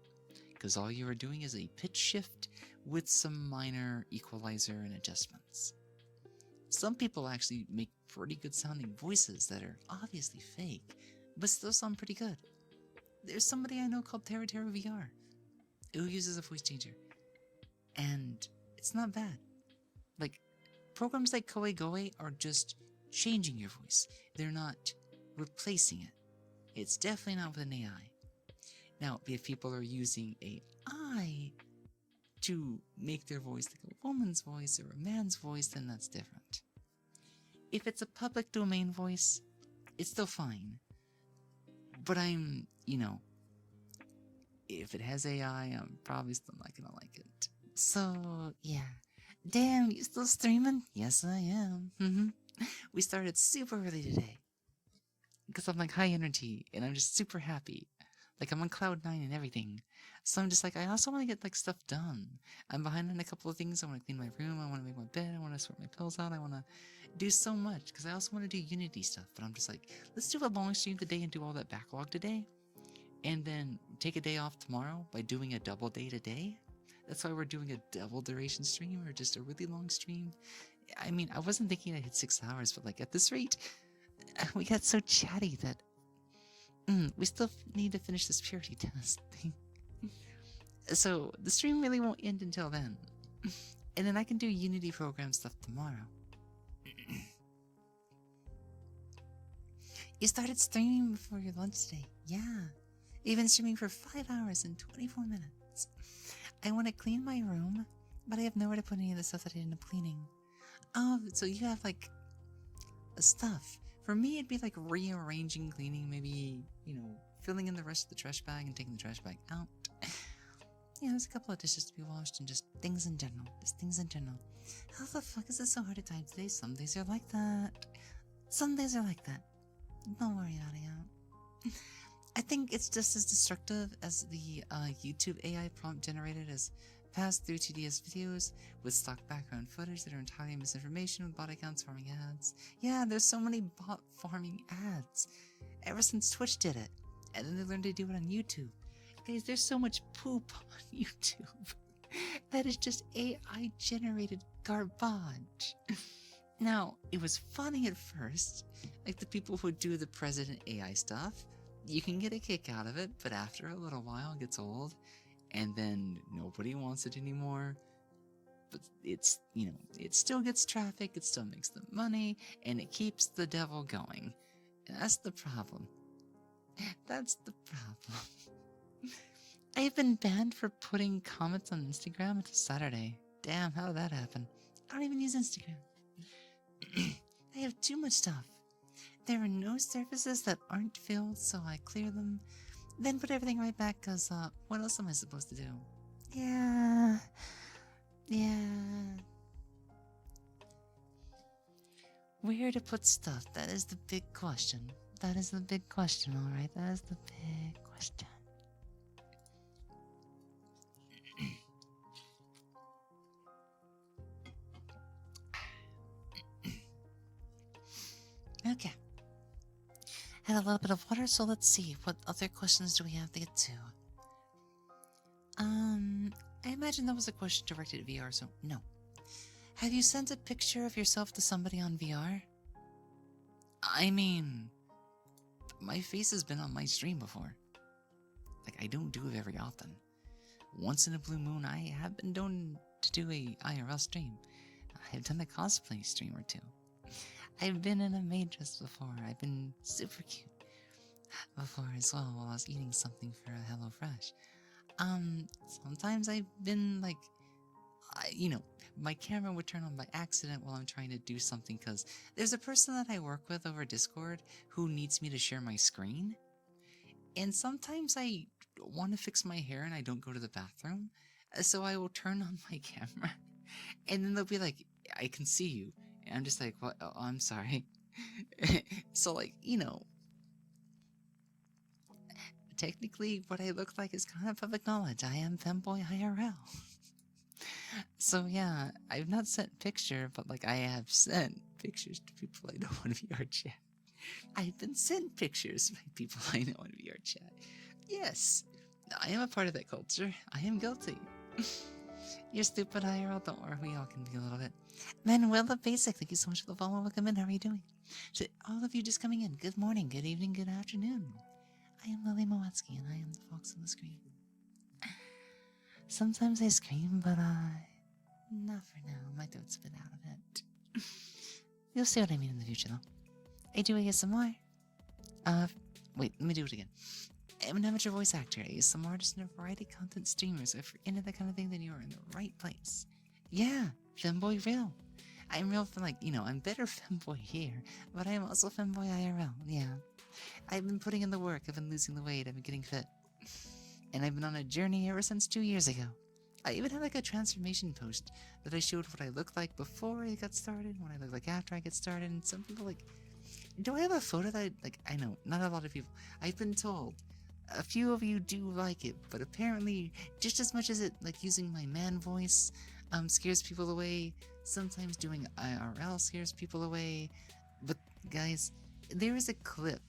Because all you are doing is a pitch shift with some minor equalizer and adjustments. Some people actually make pretty good sounding voices that are obviously fake, but still sound pretty good. There's somebody I know called Terra VR who uses a voice changer, and it's not bad. Programs like Koegoi are just changing your voice. They're not replacing it. It's definitely not with an AI. Now, if people are using AI to make their voice like a woman's voice or a man's voice, then that's different. If it's a public domain voice, it's still fine. But if it has AI, I'm probably still not gonna like it. So, yeah. Damn, you still streaming? Yes, I am. We started super early today. Because I'm high energy, and I'm just super happy. I'm on cloud 9 and everything. So I'm just I also want to get stuff done. I'm behind on a couple of things. I want to clean my room, I want to make my bed, I want to sort my pills out, I want to do so much. Because I also want to do Unity stuff. But I'm just let's do a long stream today and do all that backlog today. And then take a day off tomorrow by doing a double day today. That's why we're doing a double duration stream, or just a really long stream. I mean, I wasn't thinking I'd hit 6 hours, but at this rate, we got so chatty that we still need to finish this purity test thing. So the stream really won't end until then. And then I can do Unity program stuff tomorrow. You started streaming before your lunch today. Yeah. You've been streaming for 5 hours and 24 minutes. I want to clean my room But I have nowhere to put any of the stuff that I ended up cleaning. Oh, so you have like stuff. For me, it'd be like rearranging, cleaning, maybe, filling in the rest of the trash bag and taking the trash bag out. Yeah, there's a couple of dishes to be washed and just things in general. Just things in general. How the fuck is this so hard to type today? Some days are like that. Some days are like that. Don't worry about it. I think it's just as destructive as the YouTube AI prompt generated as passed through tedious videos with stock background footage that are entirely misinformation with bot accounts farming ads. Yeah, there's so many bot farming ads ever since Twitch did it, and then they learned to do it on YouTube. Guys, there's so much poop on YouTube that is just AI generated garbage. Now, it was funny at first, like the people who do the president AI stuff. You can get a kick out of it, but after a little while it gets old, and then nobody wants it anymore. But it's, it still gets traffic, it still makes them money, and it keeps the devil going. And that's the problem. That's the problem. I've been banned for putting comments on Instagram until Saturday. Damn, how did that happen? I don't even use Instagram. I have too much stuff. There are no surfaces that aren't filled, so I clear them, then put everything right back, cause, what else am I supposed to do? Yeah. Where to put stuff? That is the big question. That is the big question, alright? That is the big question. Okay. Had a little bit of water, so let's see. What other questions do we have to get to? I imagine that was a question directed at VR, so no. Have you sent a picture of yourself to somebody on VR? I mean, my face has been on my stream before. Like, I don't do it very often. Once in a blue moon, I have been known to do a IRL stream. I've done a cosplay stream or two. I've been in a maid dress before. I've been super cute before as well while I was eating something for a HelloFresh. Sometimes I've been like, my camera would turn on by accident while I'm trying to do something because there's a person that I work with over Discord who needs me to share my screen. And sometimes I want to fix my hair and I don't go to the bathroom. So I will turn on my camera and then they'll be like, I can see you. And I'm just like, what? Oh, I'm sorry. So like, technically what I look like is kind of public knowledge. I am Femboy IRL. So yeah, I've not sent picture, but like I have sent pictures to people I know on VR chat. I've been sent pictures by people I know on VR chat. Yes, I am a part of that culture. I am guilty. You're stupid IRL, don't worry, we all can be a little bit. Manuela Basic, thank you so much for the follow. Welcome in, how are you doing? To all of you just coming in, good morning, good evening, good afternoon. I am Lily Moetsuki, and I am the fox on the screen. Sometimes I scream, but not for now. My throat's been out of it. You'll see what I mean in the future, though. I do ASMR. Wait, let me do it again. I'm an amateur voice actor, ASMR artist, and a variety content streamer, so if you're into that kind of thing, then you are in the right place. Yeah, Femboy real. I'm real for I'm better Femboy here, but I am also Femboy IRL, yeah. I've been putting in the work, I've been losing the weight, I've been getting fit. And I've been on a journey ever since 2 years ago. I even had a transformation post that I showed what I looked like before I got started, what I look like after I get started, and some people do I have a photo that I know, not a lot of people. I've been told a few of you do like it, but apparently just as much as it using my man voice scares people away, sometimes doing IRL scares people away. But guys, there is a clip,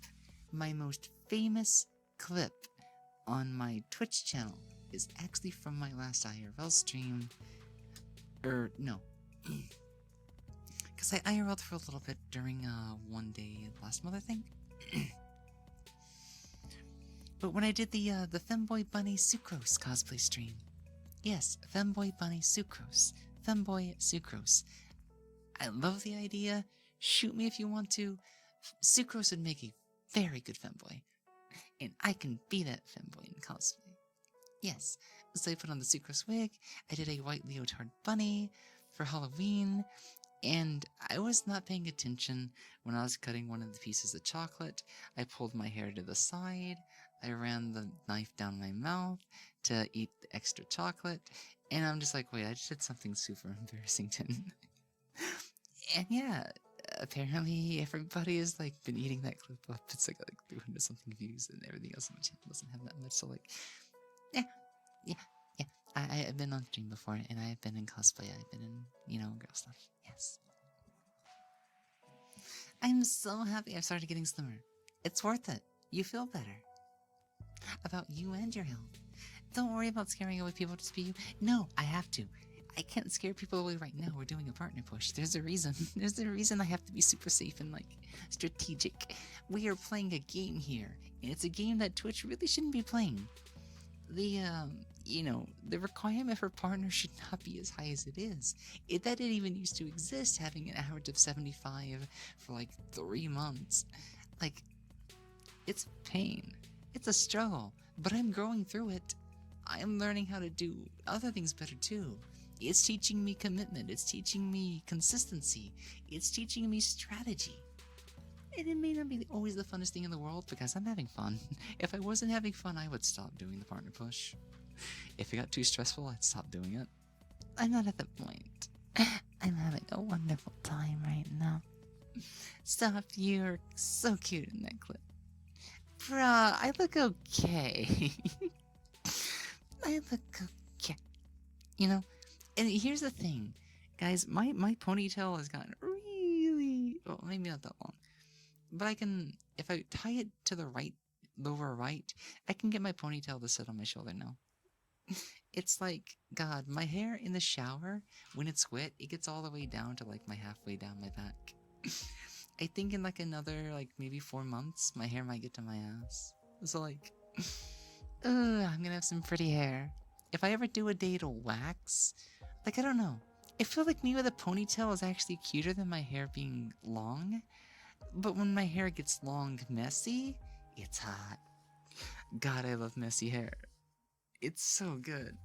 my most famous clip on my Twitch channel is actually from my last IRL stream. No. Because I IRL'd for a little bit during one day last month, I think. But when I did the Femboy Bunny Sucrose cosplay stream. Yes, Femboy Bunny Sucrose. Femboy Sucrose. I love the idea. Shoot me if you want to. Sucrose would make a very good Femboy. And I can be that Femboy in cosplay. Yes. So I put on the sucrose wig. I did a white leotard bunny for Halloween. And I was not paying attention when I was cutting one of the pieces of chocolate. I pulled my hair to the side. I ran the knife down my mouth to eat the extra chocolate. And I'm just like, wait, I just did something super embarrassing, didn't I? And yeah, apparently everybody has like been eating that clip up. It's like 300 something views, and everything else on my channel doesn't have that much. So like, yeah, yeah, yeah. I've been on stream before, and I've been in cosplay. I've been in, girl stuff. Yes. I'm so happy I've started getting slimmer. It's worth it. You feel better. About you and your health. Don't worry about scaring away people to be you. No, I have to. I can't scare people away right now. We're doing a partner push. There's a reason. There's a reason I have to be super safe and, strategic. We are playing a game here, and it's a game that Twitch really shouldn't be playing. The requirement for partners should not be as high as it is. That didn't even used to exist, having an average of 75 for 3 months. It's pain. It's a struggle, but I'm growing through it. I'm learning how to do other things better too. It's teaching me commitment. It's teaching me consistency. It's teaching me strategy. And it may not be always the funnest thing in the world because I'm having fun. If I wasn't having fun, I would stop doing the partner push. If it got too stressful, I'd stop doing it. I'm not at that point. I'm having a wonderful time right now. Stop, you're so cute in that clip. Bruh, I look okay. I look okay. And here's the thing. Guys, my ponytail has gotten really... Well, maybe not that long. But I can... If I tie it to the lower right, I can get my ponytail to sit on my shoulder now. It's like, God, my hair in the shower, when it's wet, it gets all the way down to my halfway down my back. I think in another maybe 4 months, my hair might get to my ass. So I'm gonna have some pretty hair. If I ever do a day to wax, I don't know. I feel like me with a ponytail is actually cuter than my hair being long. But when my hair gets long, messy, it's hot. God, I love messy hair. It's so good.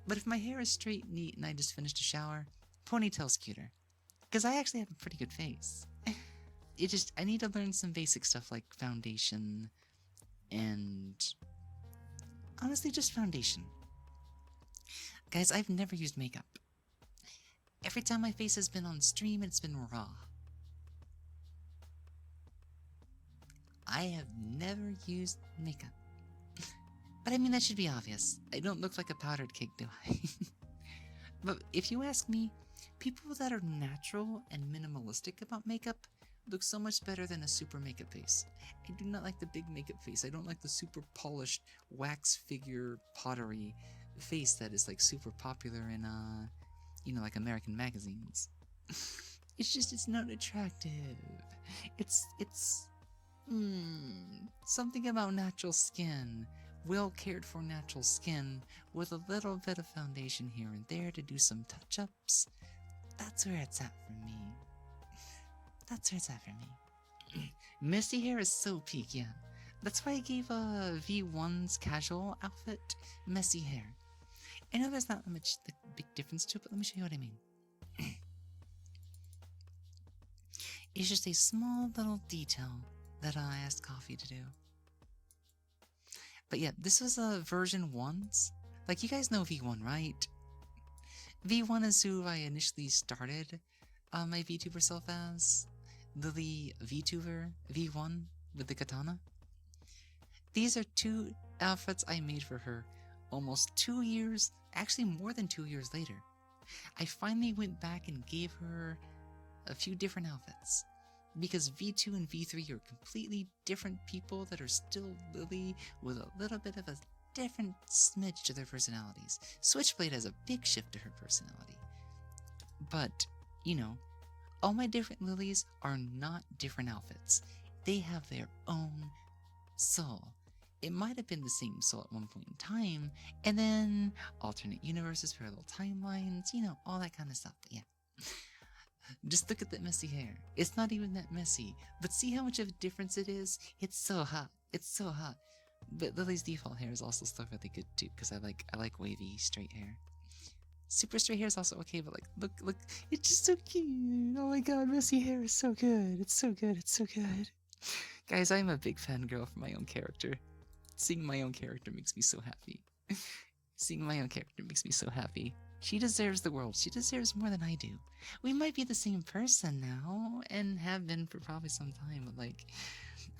But if my hair is straight, neat, and I just finished a shower, ponytail's cuter. Because I actually have a pretty good face. I need to learn some basic stuff like foundation and... honestly, just foundation. Guys, I've never used makeup. Every time my face has been on stream, it's been raw. I have never used makeup. But I mean, that should be obvious. I don't look like a powdered cake, do I? But if you ask me, people that are natural and minimalistic about makeup look so much better than a super makeup face. I do not like the big makeup face. I don't like the super polished wax figure pottery face that is super popular in American magazines. It's not attractive. It's something about natural skin, well cared for natural skin with a little bit of foundation here and there to do some touch-ups. That's where it's at for me. Messy hair is so peak, yeah. That's why I gave V1's casual outfit messy hair. I know there's not much big difference to it, but let me show you what I mean. It's just a small little detail that I asked Coffee to do. But yeah, this was version 1's. You guys know V1, right? V1 is who I initially started my VTuber self as. Lily VTuber V1 with the katana. These are 2 outfits I made for her almost 2 years, actually more than 2 years later. I finally went back and gave her a few different outfits. Because V2 and V3 are completely different people that are still Lily with a little bit of a different smidge to their personalities. Switchblade has a big shift to her personality. But, all my different Lilies are not different outfits. They have their own soul. It might have been the same soul at one point in time, and then alternate universes, parallel timelines, all that kind of stuff. But yeah. Just look at that messy hair. It's not even that messy, but see how much of a difference it is? It's so hot. It's so hot. But Lily's default hair is also still really good too, because I like wavy straight hair. Super straight hair is also okay, but like look, it's just so cute. Oh my god, messy hair is so good. It's so good. It's so good. Guys, I'm a big fangirl for my own character. Seeing my own character makes me so happy. Seeing my own character makes me so happy. She deserves the world. She deserves more than I do. We might be the same person now, and have been for probably some time, but like,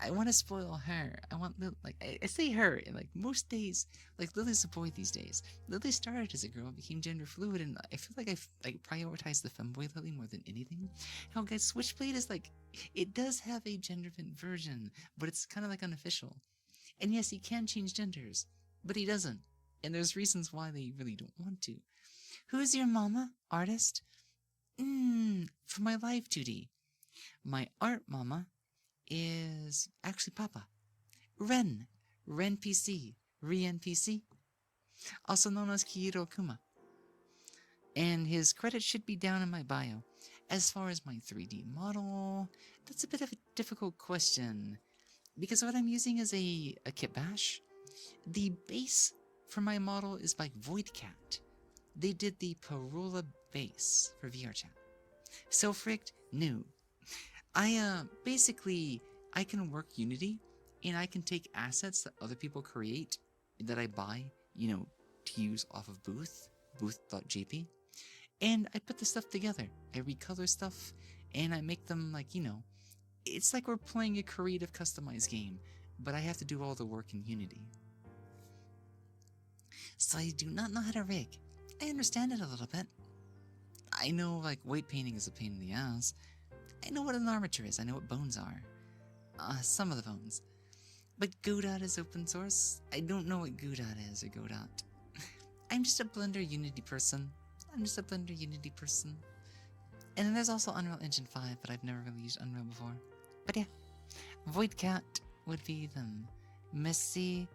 I want to spoil her. I want like I say her, and like most days, like Lily's a boy these days. Lily started as a girl, became gender fluid, and I feel like I prioritize the femboy Lily more than anything. How guys, Switchblade is like, it does have a gender bent version, but it's kind of like unofficial. And yes, he can change genders, but he doesn't. And there's reasons why they really don't want to. Who's your mama? Artist? For my live 2D. My art mama is actually Papa. Ren. Ren PC. Ren PC. Also known as Kihiro Kuma. And his credit should be down in my bio. As far as my 3D model, that's a bit of a difficult question. Because what I'm using is a kit bash. The base for my model is by Voidcat. They did the Parola base for VRChat. Self-rigged? No. Basically, I can work Unity, and I can take assets that other people create, that I buy, to use off of booth.jp, and I put the stuff together. I recolor stuff, and I make them like, it's like we're playing a creative customized game, but I have to do all the work in Unity. So I do not know how to rig. I understand it a little bit. I know, like, weight painting is a pain in the ass. I know what an armature is. I know what bones are. Some of the bones. But Godot is open source. I don't know what Godot is or Godot. I'm just a Blender Unity person. And then there's also Unreal Engine 5, but I've never really used Unreal before. But yeah, Voidcat would be them. Messi,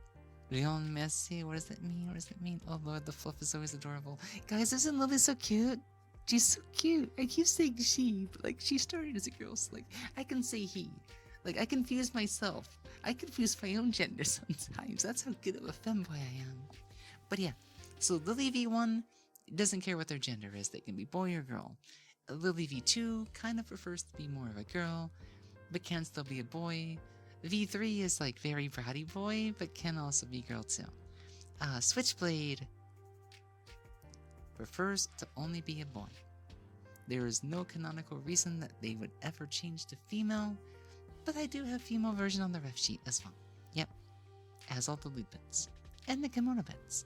Leon Messi, what does that mean? Oh lord, the fluff is always adorable. Guys, isn't Lily so cute? She's so cute. I keep saying she, but like, she started as a girl, so like, I can say he. Like, I confuse myself. I confuse my own gender sometimes. That's how good of a femboy I am. But yeah, so Lily V1 doesn't care what their gender is. They can be boy or girl. Lily V2 kind of prefers to be more of a girl, but can still be a boy. V3 is like very bratty boy, but can also be girl too. Switchblade prefers to only be a boy. There is no canonical reason that they would ever change to female, but I do have female version on the ref sheet as well. Yep, has all the loot bits. And the kimono bits.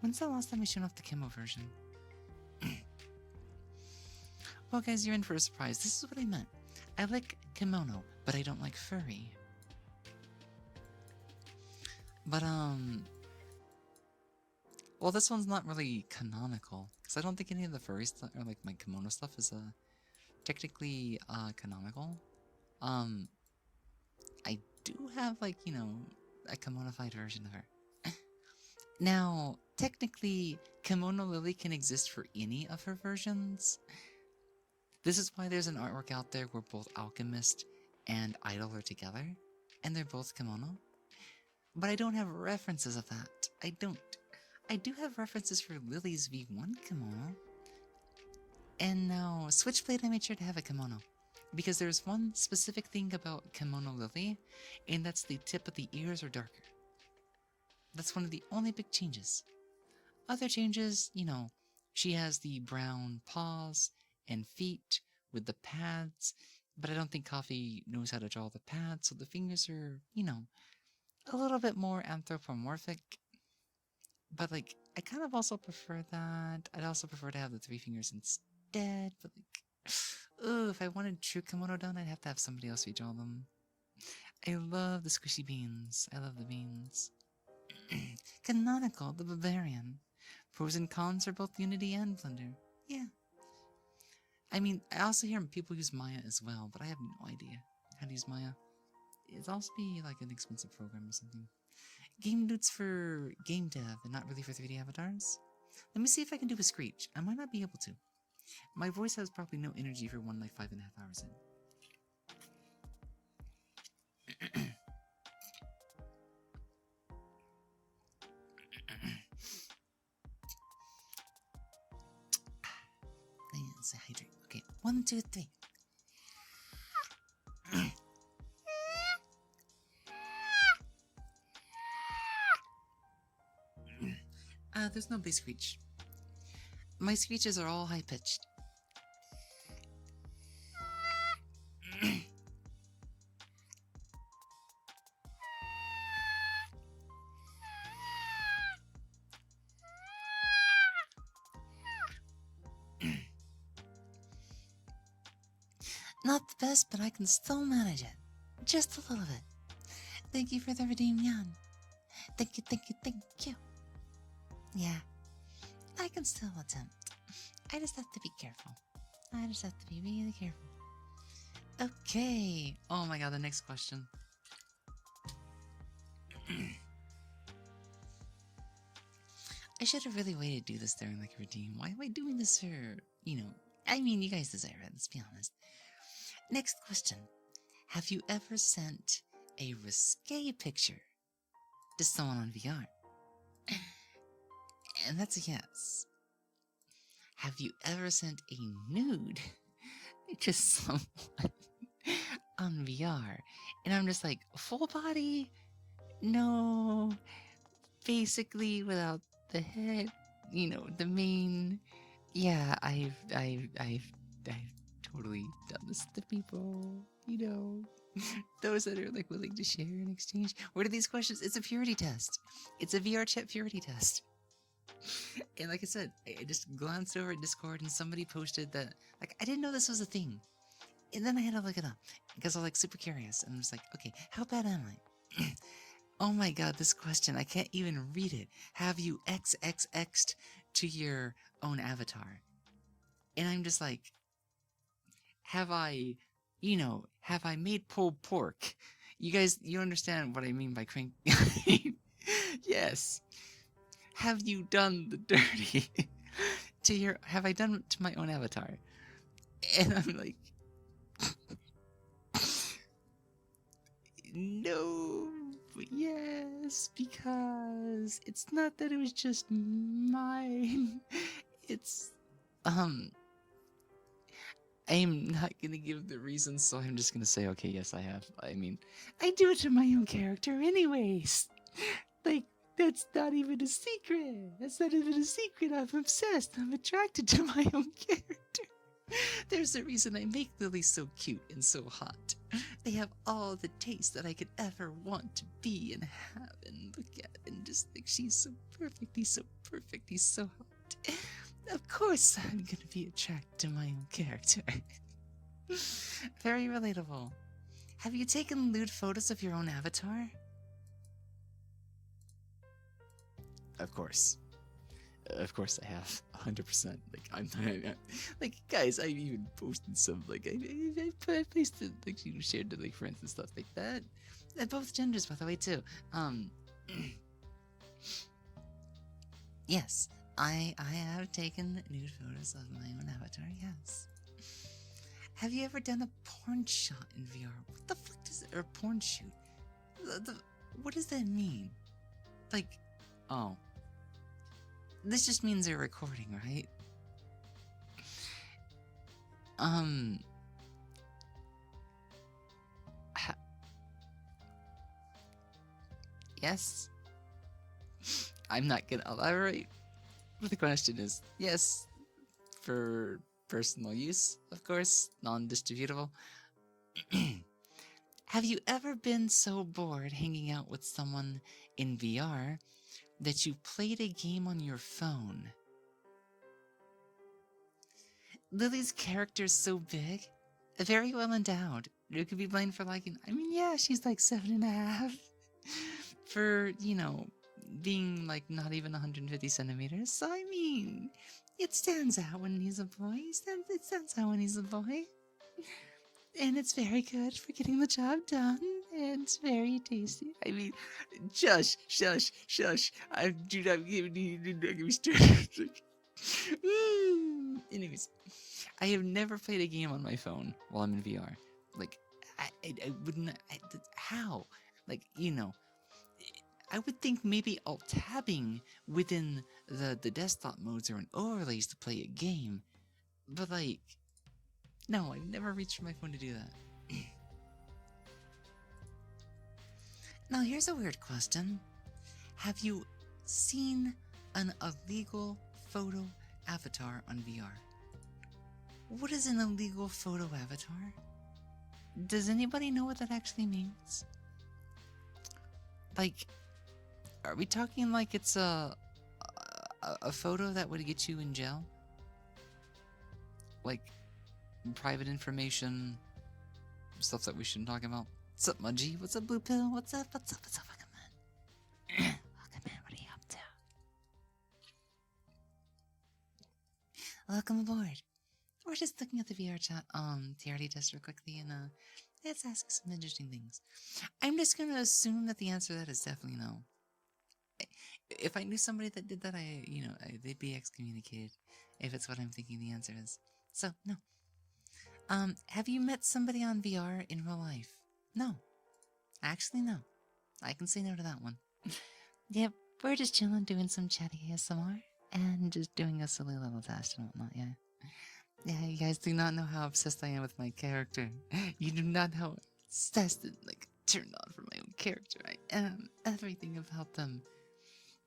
When's the last time I showed off the kimo version? Well guys, you're in for a surprise. This is what I meant. I like kimono, but I don't like furry. But well, this one's not really canonical, because I don't think any of the furry stuff, or like my kimono stuff, is technically canonical. I do have, like, a kimonofied version of her. Now, technically, Kimono Lily can exist for any of her versions. This is why there's an artwork out there where both Alchemist and Idol are together, and they're both kimono. But I don't have references of that. I don't. I do have references for Lily's V1 kimono. And now, Switchblade, I made sure to have a kimono. Because there's one specific thing about Kimono Lily, and that's the tip of the ears are darker. That's one of the only big changes. Other changes, she has the brown paws and feet with the pads, but I don't think Coffee knows how to draw the pads, so the fingers are, a little bit more anthropomorphic. But, like, I kind of also prefer that. I'd also prefer to have the 3 fingers instead, but, like, if I wanted true kimono done, I'd have to have somebody else redraw them. I love the squishy beans. I love the beans. Canonical, the Barbarian. Pros and cons for both Unity and Blender. Yeah. I mean, I also hear people use Maya as well, but I have no idea how to use Maya. It'd also be like an expensive program or something. Game Dudes for game dev and not really for 3D avatars. Let me see if I can do a screech. I might not be able to. My voice has probably no energy for one like 5.5 hours in. let's say hydrate. Okay, 1, 2, 3. There's no bass screech. My screeches are all high pitched. Not the best, but I can still manage it. Just a little bit. Thank you for the redeem yan. Thank you, thank you, thank you. Yeah, I can still attempt. I just have to be careful. I just have to be really careful. Okay. Oh my god, the next question. I should have really waited to do this during like a redeem. Why am I doing this for, I mean, you guys deserve it, let's be honest. Next question. Have you ever sent a risque picture to someone on VR? And that's a yes. Have you ever sent a nude to someone on VR? And I'm just like, full body? No. Basically without the head, the main. Yeah, I've totally done this to people, those that are like willing to share and exchange. What are these questions? It's a purity test. It's a VR chat purity test. And like I said, I just glanced over at Discord and somebody posted that, like, I didn't know this was a thing. And then I had to look it up because I was like super curious. And I was like, okay, how bad am I? Oh my god, this question, I can't even read it. Have you XXX'd to your own avatar? And I'm just like, have I made pulled pork? You guys, you understand what I mean by crank? Yes. Have you done the dirty have I done it to my own avatar? And I'm like, no, but yes, because it's not that it was just mine. It's, I'm not gonna give the reasons, so I'm just gonna say, okay, yes, I have. I mean, I do it to my own character anyways. Like, that's not even a secret. That's not even a secret. I'm obsessed. I'm attracted to my own character. There's a reason I make Lily so cute and so hot. They have all the taste that I could ever want to be and have and look at, and just think she's so perfect. He's so perfect. He's so hot. Of course I'm gonna be attracted to my own character. Very relatable. Have you taken lewd photos of your own avatar? Of course. Of course I have. 100%. Like, like, guys, I've even posted some, like, I posted, like, shared to, like, friends and stuff like that. Both genders, by the way, too. Yes, I have taken nude photos of my own avatar, yes. Have you ever done a porn shot in VR? What the fuck does it, or porn shoot? What does that mean? Like, oh. This just means they're recording, right? Yes? I'm not gonna elaborate, but the question is, yes, for personal use, of course, non-distributable. Have you ever been so bored hanging out with someone in VR that you played a game on your phone? Lily's character is so big, very well endowed. You could be blamed for liking. I mean, yeah, she's like 7.5. For, being like not even 150 centimeters. So, I mean, it stands out when he's a boy. It stands out when he's a boy. And it's very good for getting the job done. And it's very tasty. I mean, shush. I do not give me started. Anyways, I have never played a game on my phone while I'm in VR. Like, I wouldn't. How? Like, I would think maybe alt-tabbing within the desktop modes or an overlays to play a game But like, no, I've never reached for my phone to do that. Now here's a weird question. Have you seen an illegal photo avatar on VR? What is an illegal photo avatar? Does anybody know what that actually means? Like, are we talking like it's a photo that would get you in jail? Like, private information, stuff that we shouldn't talk about? What's up, Mudgy? What's up, Blue Pill? What's up? What's up? What's up, fucking man? Welcome in, what are you up to? Welcome aboard. We're just looking at the VR chat TRD test real quickly, and let's ask some interesting things. I'm just gonna assume that the answer to that is definitely no. If I knew somebody that did that, they'd be excommunicated. If it's what I'm thinking the answer is. So no. Have you met somebody on VR in real life? No. Actually, no. I can say no to that one. Yep, we're just chilling, doing some chatty ASMR, and just doing a silly little test and whatnot, yeah. Yeah, you guys do not know how obsessed I am with my character. You do not know how obsessed and, turned on for my own character I am. Everything about them.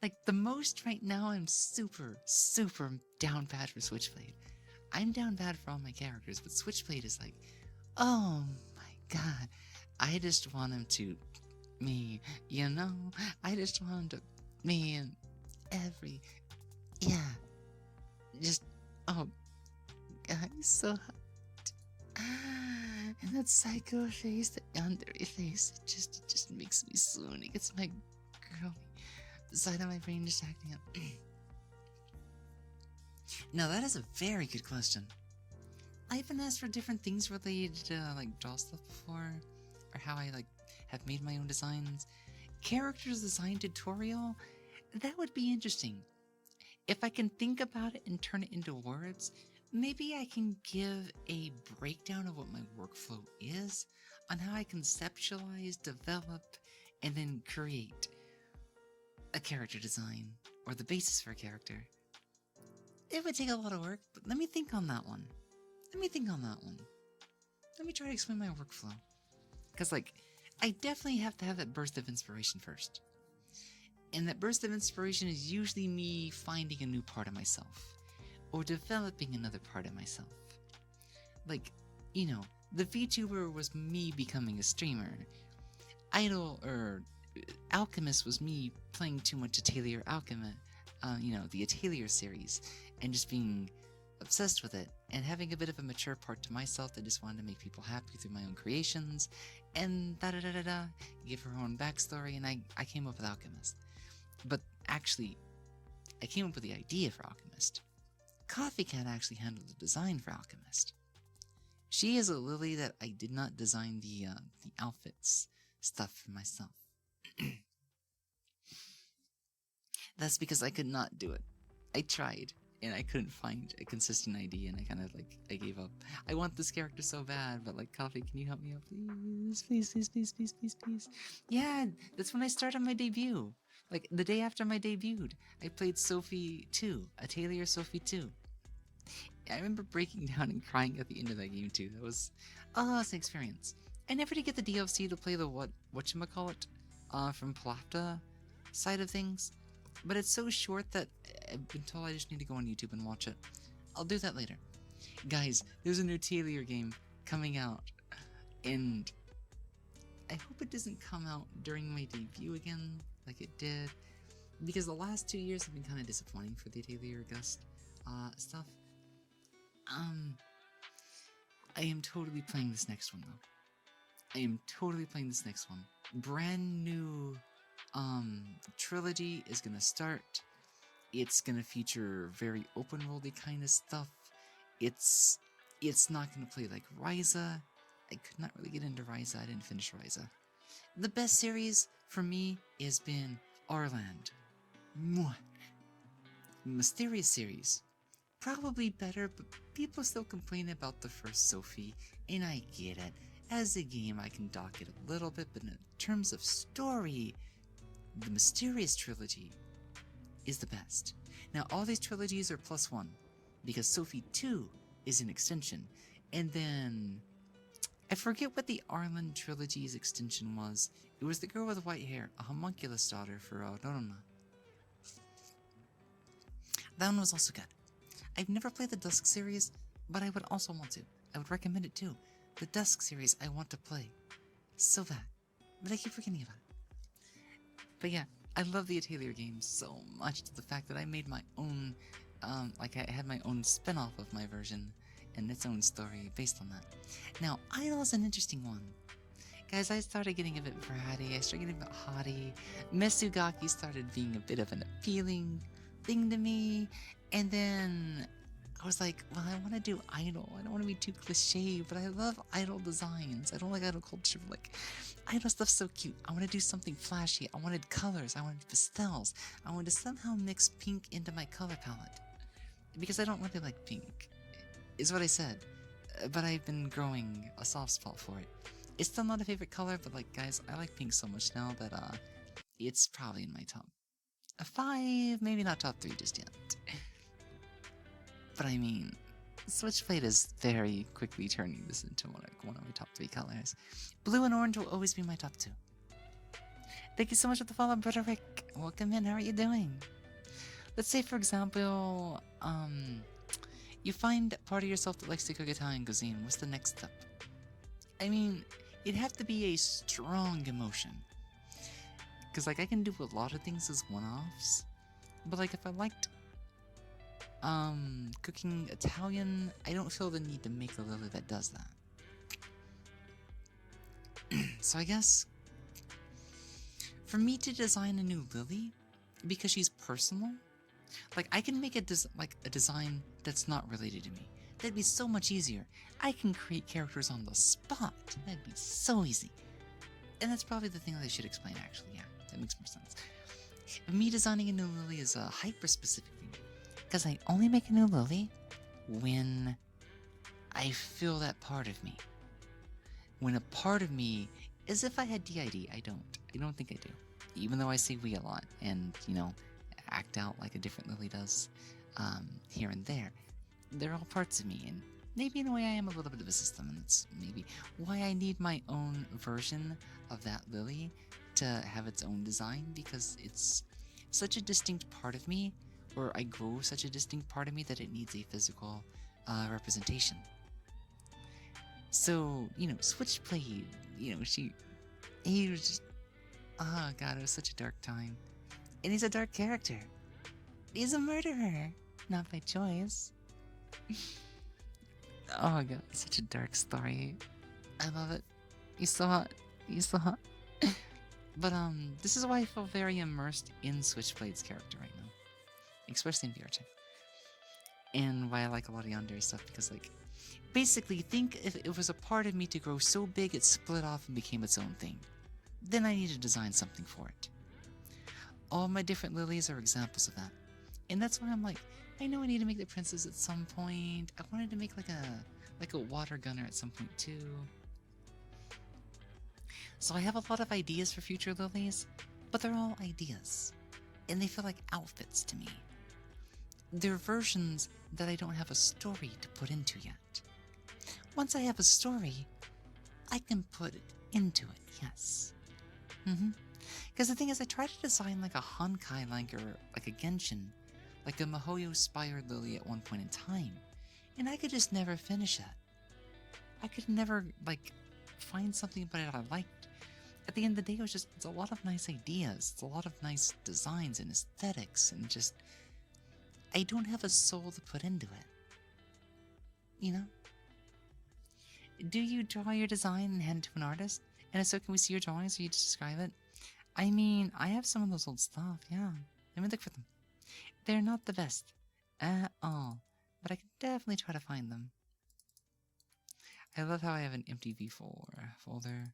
Like, the most right now, I'm super, super down bad for Switchblade. I'm down bad for all my characters, but Switchblade is like, oh my god. I just want him to me, you know? I just want him to me and yeah. Just, oh god, he's so hot. And that psycho face, the yandere face, it just makes me swoon. It gets my girly side of my brain just acting up. Now that is a very good question. I've been asked for different things related to draw stuff before, or how I have made my own designs. Characters design tutorial, that would be interesting. If I can think about it and turn it into words, maybe I can give a breakdown of what my workflow is, on how I conceptualize, develop, and then create a character design, or the basis for a character. It would take a lot of work, but let me think on that one. Let me try to explain my workflow. Because, I definitely have to have that burst of inspiration first. And that burst of inspiration is usually me finding a new part of myself, or developing another part of myself. The VTuber was me becoming a streamer. Alchemist was me playing too much Atelier Alchemist, the Atelier series, and just being obsessed with it, and having a bit of a mature part to myself that just wanted to make people happy through my own creations, and give her own backstory, and I came up with Alchemist. But actually, I came up with the idea for Alchemist. Coffee Cat actually handled the design for Alchemist. She is a lily that I did not design the outfits stuff for myself. That's because I could not do it. I tried, and I couldn't find a consistent idea, and I gave up. I want this character so bad, but Coffee, can you help me out, please? Please. Yeah, that's when I started my debut. The day after my debuted, I played Sophie 2, Atelier Sophie 2. I remember breaking down and crying at the end of that game too. That was, it's an experience. I never did get the DLC to play the whatchamacallit, from Palapta side of things, but it's so short that I've been told I just need to go on YouTube and watch it. I'll do that later. Guys, there's a new Atelier game coming out, and I hope it doesn't come out during my debut again, like it did, because the last 2 years have been kind of disappointing for the Atelier August stuff. I am totally playing this next one, though. Brand new, trilogy is gonna start. It's gonna feature very open worldy kind of stuff. It's not gonna play like Ryza. I could not really get into Ryza. I didn't finish Ryza. The best series for me has been Arland. Mwah. Mysterious series. Probably better, but people still complain about the first Sophie, and I get it. As a game, I can dock it a little bit, but in terms of story, the Mysterious trilogy is the best. Now, all these trilogies are +1, because Sophie 2 is an extension. And then I forget what the Arlen trilogy's extension was. It was the girl with white hair, a homunculus daughter for Norona. That one was also good. I've never played the Dusk series, but I would also want to. I would recommend it too. The Dusk series I want to play. So bad. But I keep forgetting about it. But yeah, I love the Atelier games so much to the fact that I made my own, I had my own spin-off of my version and its own story based on that. Now, Idol is an interesting one. Guys, I started getting a bit bratty, I started getting a bit haughty. Mesugaki started being a bit of an appealing thing to me, and then I was like, well, I want to do idol. I don't want to be too cliche, but I love idol designs. I don't like idol culture. Like, idol stuff's so cute. I want to do something flashy. I wanted colors. I wanted pastels. I wanted to somehow mix pink into my color palette. Because I don't really like pink, is what I said. But I've been growing a soft spot for it. It's still not a favorite color, but like, guys, I like pink so much now that it's probably in my top 5, maybe not top 3 just yet. But I mean, Switchblade is very quickly turning this into one of my top 3 colors. Blue and orange will always be my top 2. Thank you so much for the follow, Brother Rick. Welcome in, how are you doing? Let's say, for example, you find a part of yourself that likes to cook Italian cuisine. What's the next step? I mean, it'd have to be a strong emotion. Because, like, I can do a lot of things as one-offs. But, like, if I liked cooking Italian, I don't feel the need to make a lily that does that. So I guess for me to design a new lily, because she's personal, like I can make a design that's not related to me. That'd be so much easier. I can create characters on the spot. That'd be so easy. And that's probably the thing that I should explain actually. Yeah, that makes more sense. Me designing a new lily is a hyper-specific thing. Because I only make a new lily when I feel that part of me. When a part of me, as if I had DID, I don't think I do. Even though I say we a lot and, you know, act out like a different lily does here and there. They're all parts of me, and maybe in a way I am a little bit of a system, and that's maybe why I need my own version of that lily to have its own design, because it's such a distinct part of me, or I grow such a distinct part of me that it needs a physical representation. So, you know, Switchblade, you know, he was just, oh god, it was such a dark time. And he's a dark character. He's a murderer, not by choice. Oh god, such a dark story. I love it. He's so hot. He's so hot. But this is why I feel very immersed in Switchblade's character right now. Especially in VR chat. And why I like a lot of yandere stuff, because like basically think if it was a part of me to grow so big it split off and became its own thing. Then I need to design something for it. All my different lilies are examples of that. And that's why I'm like, I know I need to make the princess at some point. I wanted to make like a water gunner at some point too. So I have a lot of ideas for future lilies, but they're all ideas. And they feel like outfits to me. They're versions that I don't have a story to put into yet. Once I have a story, I can put it into it, yes. Because the thing is, I try to design like a Honkai like, or like a Genshin, like a Mihoyo-spired lily at one point in time, and I could just never finish it. I could never, like, find something about it I liked. At the end of the day, it's a lot of nice ideas, it's a lot of nice designs and aesthetics, and just, I don't have a soul to put into it. You know? Do you draw your design and hand it to an artist? And if so, can we see your drawings so you just describe it? I mean, I have some of those old stuff, yeah. Let me look for them. They're not the best at all, but I can definitely try to find them. I love how I have an empty folder.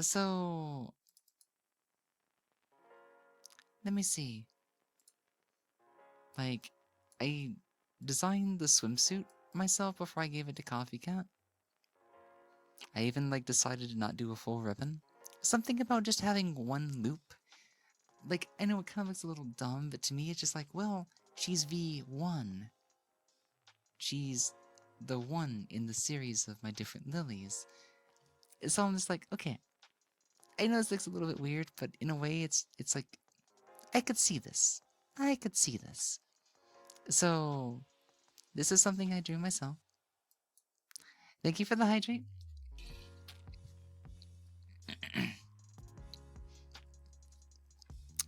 So, let me see. Like, I designed the swimsuit myself before I gave it to Coffee Cat. I even, like, decided to not do a full ribbon. Something about just having one loop. Like, I know it kind of looks a little dumb, but to me it's just like, well, she's V1. She's the one in the series of my different lilies. So I'm just like, okay, I know this looks a little bit weird, but in a way, it's like I could see this. I could see this. So this is something I drew myself. Thank you for the hydrate.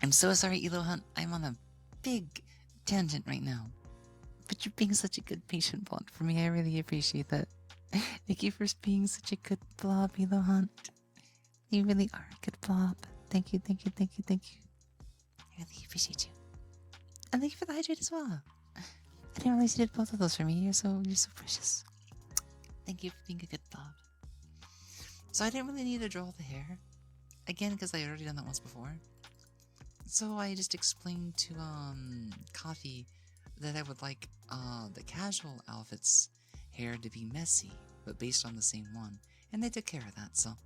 I'm so sorry, Elo Hunt. I'm on a big tangent right now. But you're being such a good patient bond for me. I really appreciate that. Thank you for being such a good blob, Elo Hunt. You really are a good blob. Thank you, thank you, thank you, thank you. I really appreciate you. And thank you for the hydrate as well. I didn't realize you did both of those for me. You're so precious. Thank you for being a good blob. So I didn't really need to draw the hair. Again, because I already done that once before. So I just explained to Coffee that I would like the casual outfit's hair to be messy, but based on the same one. And they took care of that, so.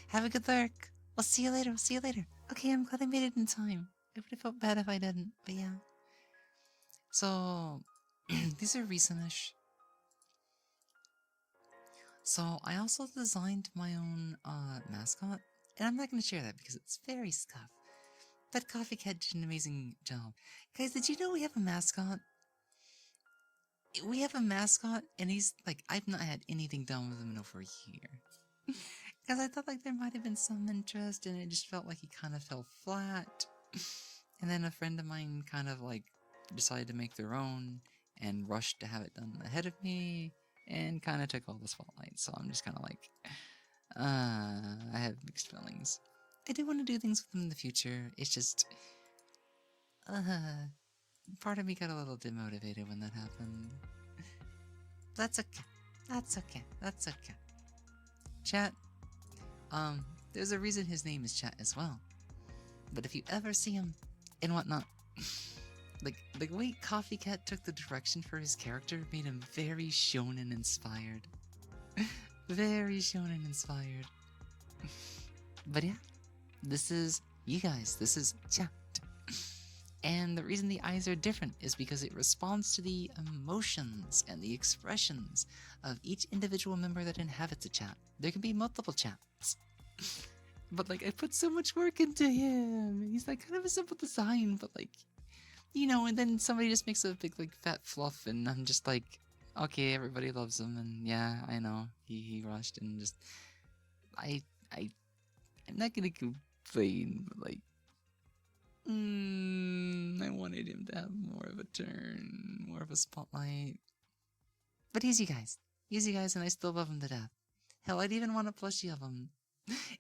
Have a good lurk. I'll see you later, Okay, I'm glad I made it in time. It would have felt bad if I didn't, but yeah. So, these are recent-ish. So, I also designed my own mascot, and I'm not going to share that because it's very scuff. But Coffee Cat did an amazing job. Guys, did you know we have a mascot? We have a mascot, and he's like, I've not had anything done with him in over a year. Because I thought like there might have been some interest, and it just felt like he kind of fell flat. And then a friend of mine kind of like decided to make their own and rushed to have it done ahead of me and kind of took all the spotlight. So I'm just kind of like, I have mixed feelings. I do want to do things with them in the future. It's just, part of me got a little demotivated when that happened. That's okay. That's okay. That's okay. Chat. There's a reason his name is Chat as well. But if you ever see him and whatnot, like the way Coffee Cat took the direction for his character made him very shonen inspired. Very shonen inspired. But yeah, this is you guys. This is Chat. And the reason the eyes are different is because it responds to the emotions and the expressions of each individual member that inhabits a chat. There can be multiple chats. But like, I put so much work into him. He's like kind of a simple design, but like, you know, and then somebody just makes a big like fat fluff and I'm just like, okay, everybody loves him and yeah, I know. He rushed and just I'm not gonna complain, but like I wanted him to have more of a turn, more of a spotlight. But he's you guys. He's you guys, and I still love him to death. Hell, I'd even want a plushie of him.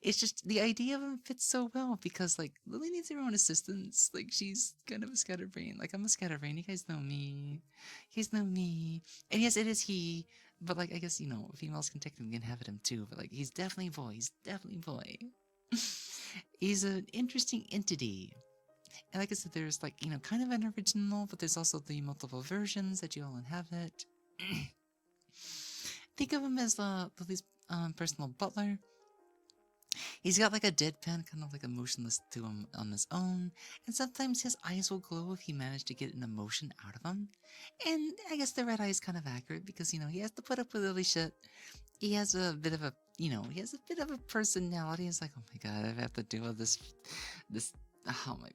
It's just, the idea of him fits so well, because, like, Lily needs her own assistants. Like, she's kind of a scatterbrain. Like, I'm a scatterbrain. You guys know me. You guys know me. And yes, it is he. But, like, I guess, you know, females can technically inhabit him, too. But, like, he's definitely boy. He's definitely boy. He's an interesting entity. And like I said, there's like, you know, kind of an original, but there's also the multiple versions that you all inhabit. Think of him as Lily's personal butler. He's got like a deadpan, kind of like emotionless to him on his own, and sometimes his eyes will glow if he managed to get an emotion out of them. And I guess the red eye is kind of accurate because, you know, he has to put up with Lily shit. He has a bit of a, you know, he has a bit of a personality. It's like, oh my god, I have to deal with this, oh my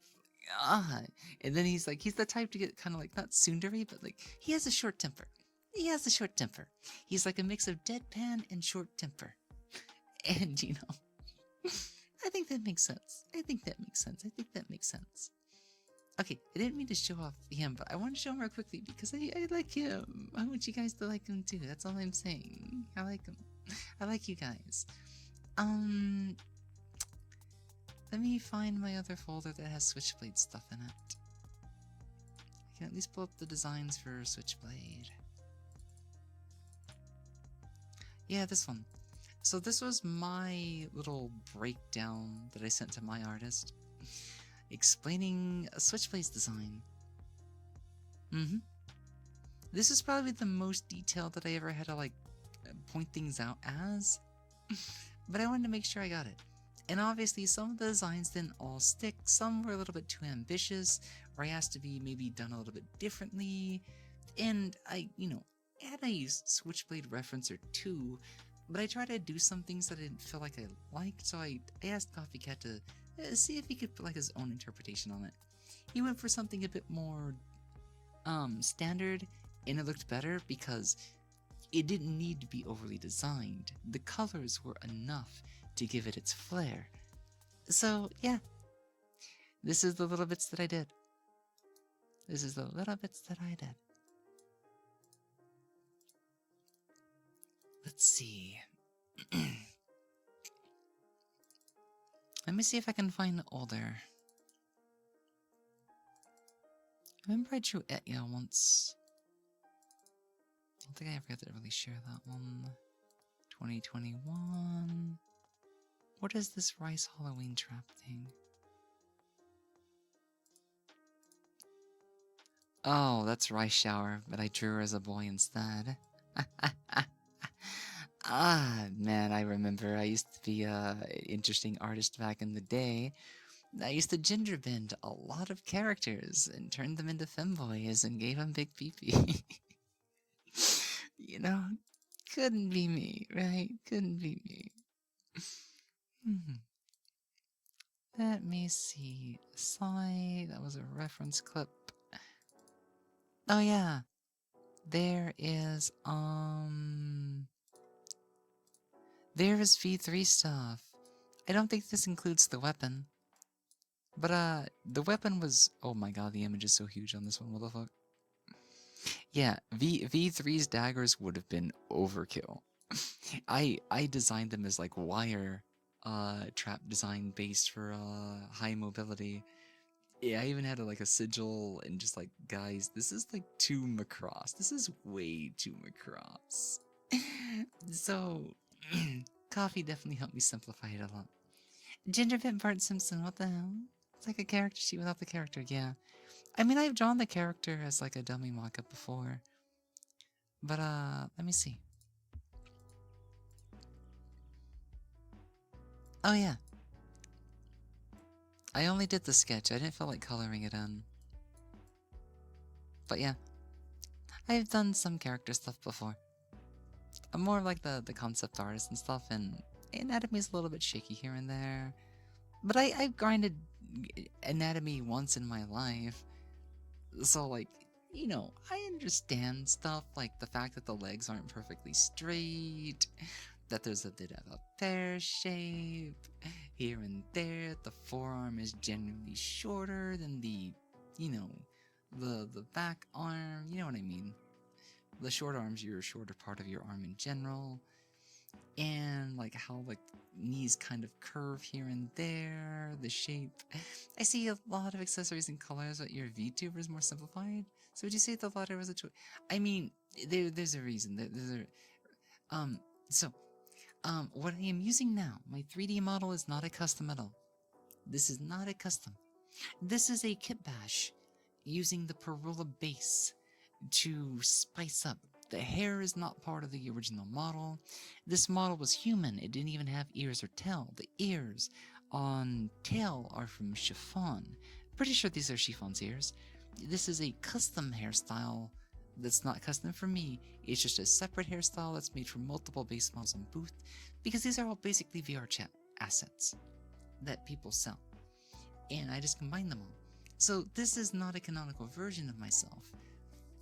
god. And then he's like, he's the type to get kind of like, not tsundere, but like, he has a short temper. He has a short temper. He's like a mix of deadpan and short temper. And, you know, I think that makes sense. I think that makes sense. Okay, I didn't mean to show off him, but I want to show him real quickly because I like him. I want you guys to like him too. That's all I'm saying. I like him. I like you guys. Let me find my other folder that has Switchblade stuff in it. I can at least pull up the designs for Switchblade. Yeah, this one. So this was my little breakdown that I sent to my artist, explaining a Switchblade's design. This is probably the most detailed that I ever had to like point things out as, but I wanted to make sure I got it. And obviously some of the designs didn't all stick, some were a little bit too ambitious, or I asked to be maybe done a little bit differently, and I, you know, and I used Switchblade reference or two, but I tried to do some things that I didn't feel like I liked, so I asked Coffee Cat to see if he could put like his own interpretation on it. He went for something a bit more standard, and it looked better because it didn't need to be overly designed. The colors were enough to give it its flair. So yeah, this is the little bits that I did. This is the little bits that I did. Let's see. Let me see if I can find older. Remember I drew Etya once. I don't think I ever got to really share that one. 2021. What is this rice Halloween trap thing? Oh, that's Rice Shower, but I drew her as a boy instead. Ah, man, I remember I used to be a interesting artist back in the day. I used to ginger bend a lot of characters and turned them into femboys and gave them big pee-pee. You know, couldn't be me, right? Couldn't be me. Let me see. Sigh, that was a reference clip. Oh yeah, there is V3 stuff. I don't think this includes the weapon. But the weapon was, oh my god, the image is so huge on this one, what the fuck? Yeah, V3's daggers would have been overkill. I designed them as like wire trap design based for high mobility. Yeah, I even had like a sigil and just like, guys, this is like too macross. This is way too macross. So, coffee definitely helped me simplify it a lot. Gingerbread Bart Simpson, what the hell? It's like a character sheet without the character, yeah. I mean, I've drawn the character as like a dummy mock-up before. But, let me see. Oh, yeah. I only did the sketch. I didn't feel like coloring it in. But yeah. I've done some character stuff before. I'm more of like the concept artist and stuff, and anatomy's a little bit shaky here and there. But I've grinded anatomy once in my life. So, like, you know, I understand stuff like the fact that the legs aren't perfectly straight, that there's a bit of a pear shape here and there, the forearm is generally shorter than the, you know, the back arm, you know what I mean. The short arm's your shorter part of your arm in general, and like how like knees kind of curve here and there, the shape. I see a lot of accessories and colors, but your VTuber is more simplified. So would you say the latter was a choice? I mean, there's a reason. What I am using now, my 3D model is not a custom at all. This is not a custom. This is a kit bash using the Perula base to spice up. The hair is not part of the original model. This model was human. It didn't even have ears or tail. The ears on tail are from chiffon. Pretty sure these are chiffon's ears. This is a custom hairstyle that's not custom for me. It's just a separate hairstyle that's made from multiple base models on Booth, because these are all basically VR chat assets that people sell. And I just combine them all. So this is not a canonical version of myself.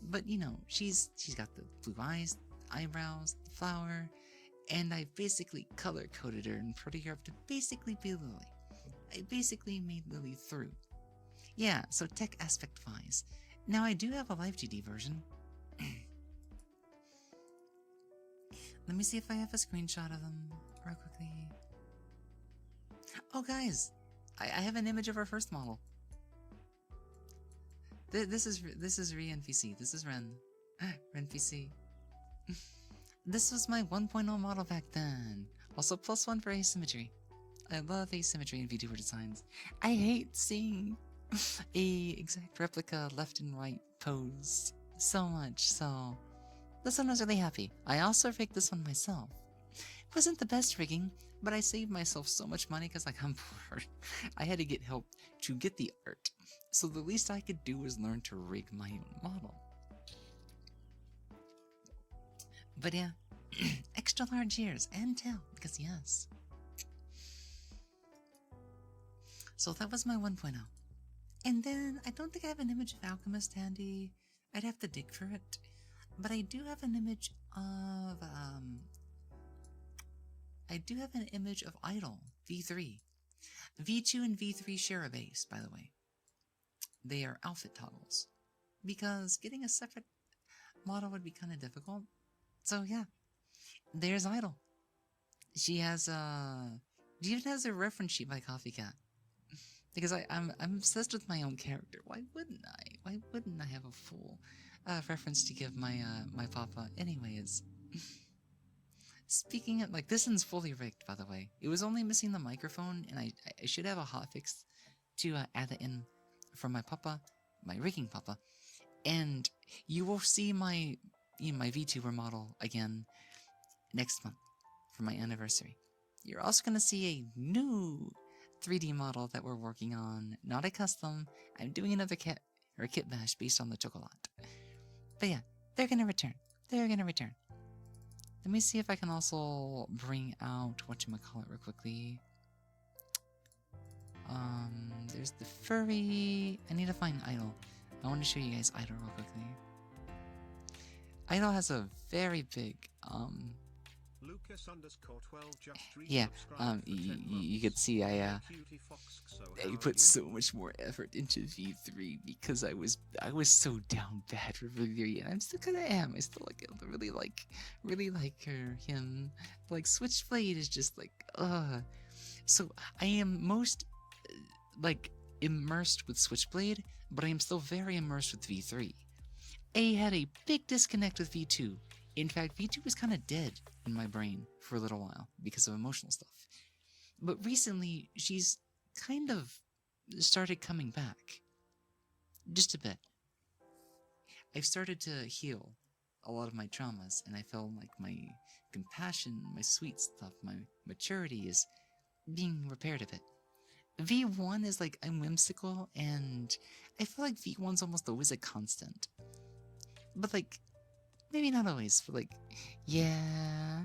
But, you know, she's got the blue eyes, eyebrows, the flower, and I basically color-coded her and prettied her up to basically be Lily. I basically made Lily through. Yeah, so tech aspect-wise. Now, I do have a live GD version. Let me see if I have a screenshot of them real quickly. Oh, guys! I have an image of our first model. This is Re-NPC. This is Ren. Ren-PC. This was my 1.0 model back then. Also +1 for asymmetry. I love asymmetry in VTuber designs. I hate seeing a exact replica left and right pose so much, so this one was really happy. I also rigged this one myself. It wasn't the best rigging, but I saved myself so much money because like I'm poor. I had to get help to get the art. So the least I could do was learn to rig my own model. But yeah, extra large ears and tail, because yes. So that was my 1.0. And then I don't think I have an image of Alchemist handy. I'd have to dig for it. But I do have an image of Idol V3. V2 and V3 share a base, by the way. They are outfit toggles. Because getting a separate model would be kind of difficult. So yeah, there's Idol. She even has a reference sheet by Coffee Cat. Because I'm obsessed with my own character. Why wouldn't I? Why wouldn't I have a full reference to give my my papa? Anyways, speaking of, like, this one's fully rigged, by the way. It was only missing the microphone, and I should have a hotfix to add it in from my papa, my rigging papa, and you will see my my VTuber model again next month for my anniversary. You're also gonna see a new 3D model that we're working on, not a custom. I'm doing another kit bash based on the chocolate. But yeah, they're gonna return. They're gonna return. Let me see if I can also bring out whatchamacallit real quickly. There's the furry. I need to find Idol. I want to show you guys Idol real quickly. Idol has a very big yeah, you could see I put so much more effort into V3 because I was so down bad for V3, and I'm still kinda am. I still really like him. Like, Switchblade is just like, so I am most like immersed with Switchblade, but I am still very immersed with V3. I had a big disconnect with V2. In fact, V2 was kind of dead in my brain for a little while because of emotional stuff. But recently, she's kind of started coming back. Just a bit. I've started to heal a lot of my traumas, and I feel like my compassion, my sweet stuff, my maturity is being repaired a bit. V1 is like, I'm whimsical, and I feel like V1's almost always a constant. But like, maybe not always, but like, yeah.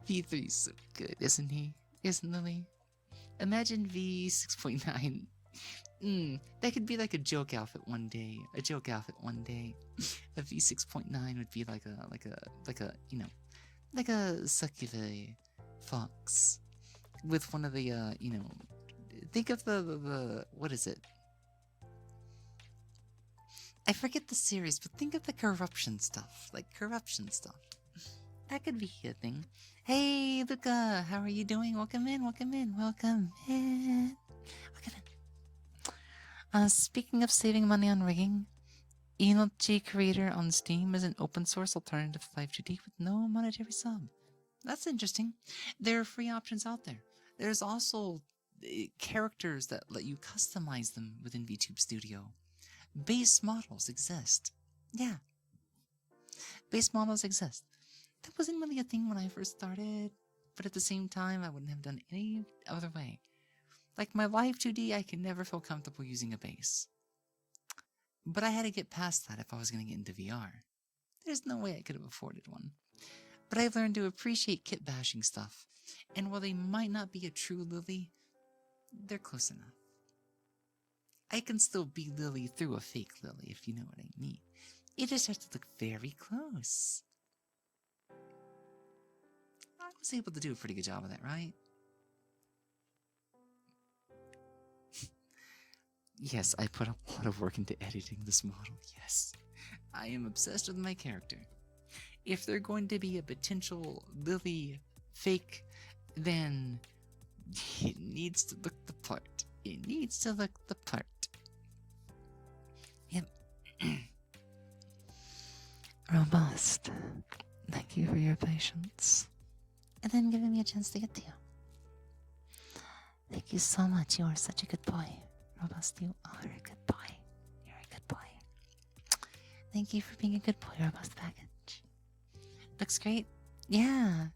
V3's so good, isn't he? Isn't Lily? Imagine V6.9. That could be like a joke outfit one day. A joke outfit one day. A V6.9 would be like a you know, like a succubus fox with one of the you know, think of the what is it? I forget the series, but think of the corruption stuff. Like, corruption stuff. That could be a thing. Hey, Luca, how are you doing? Welcome in, welcome in, welcome in. Welcome in. Speaking of saving money on rigging, Inochi Creator on Steam is an open source alternative to Live 2D with no monetary sub. That's interesting. There are free options out there. There's also characters that let you customize them within VTube Studio. Base models exist. Yeah. Base models exist. That wasn't really a thing when I first started, but at the same time, I wouldn't have done any other way. Like, my Live 2D, I could never feel comfortable using a base. But I had to get past that if I was going to get into VR. There's no way I could have afforded one. But I've learned to appreciate kit bashing stuff, and while they might not be a true Lily, they're close enough. I can still be Lily through a fake Lily, if you know what I mean. You just have to look very close. I was able to do a pretty good job of that, right? Yes, I put a lot of work into editing this model, yes. I am obsessed with my character. If they're going to be a potential Lily fake, then it needs to look the part. It needs to look the part. Yep. Robust. Thank you for your patience. And then giving me a chance to get to you. Thank you so much. You are such a good boy. Robust, you are a good boy. You're a good boy. Thank you for being a good boy, Robust Package. Looks great. Yeah.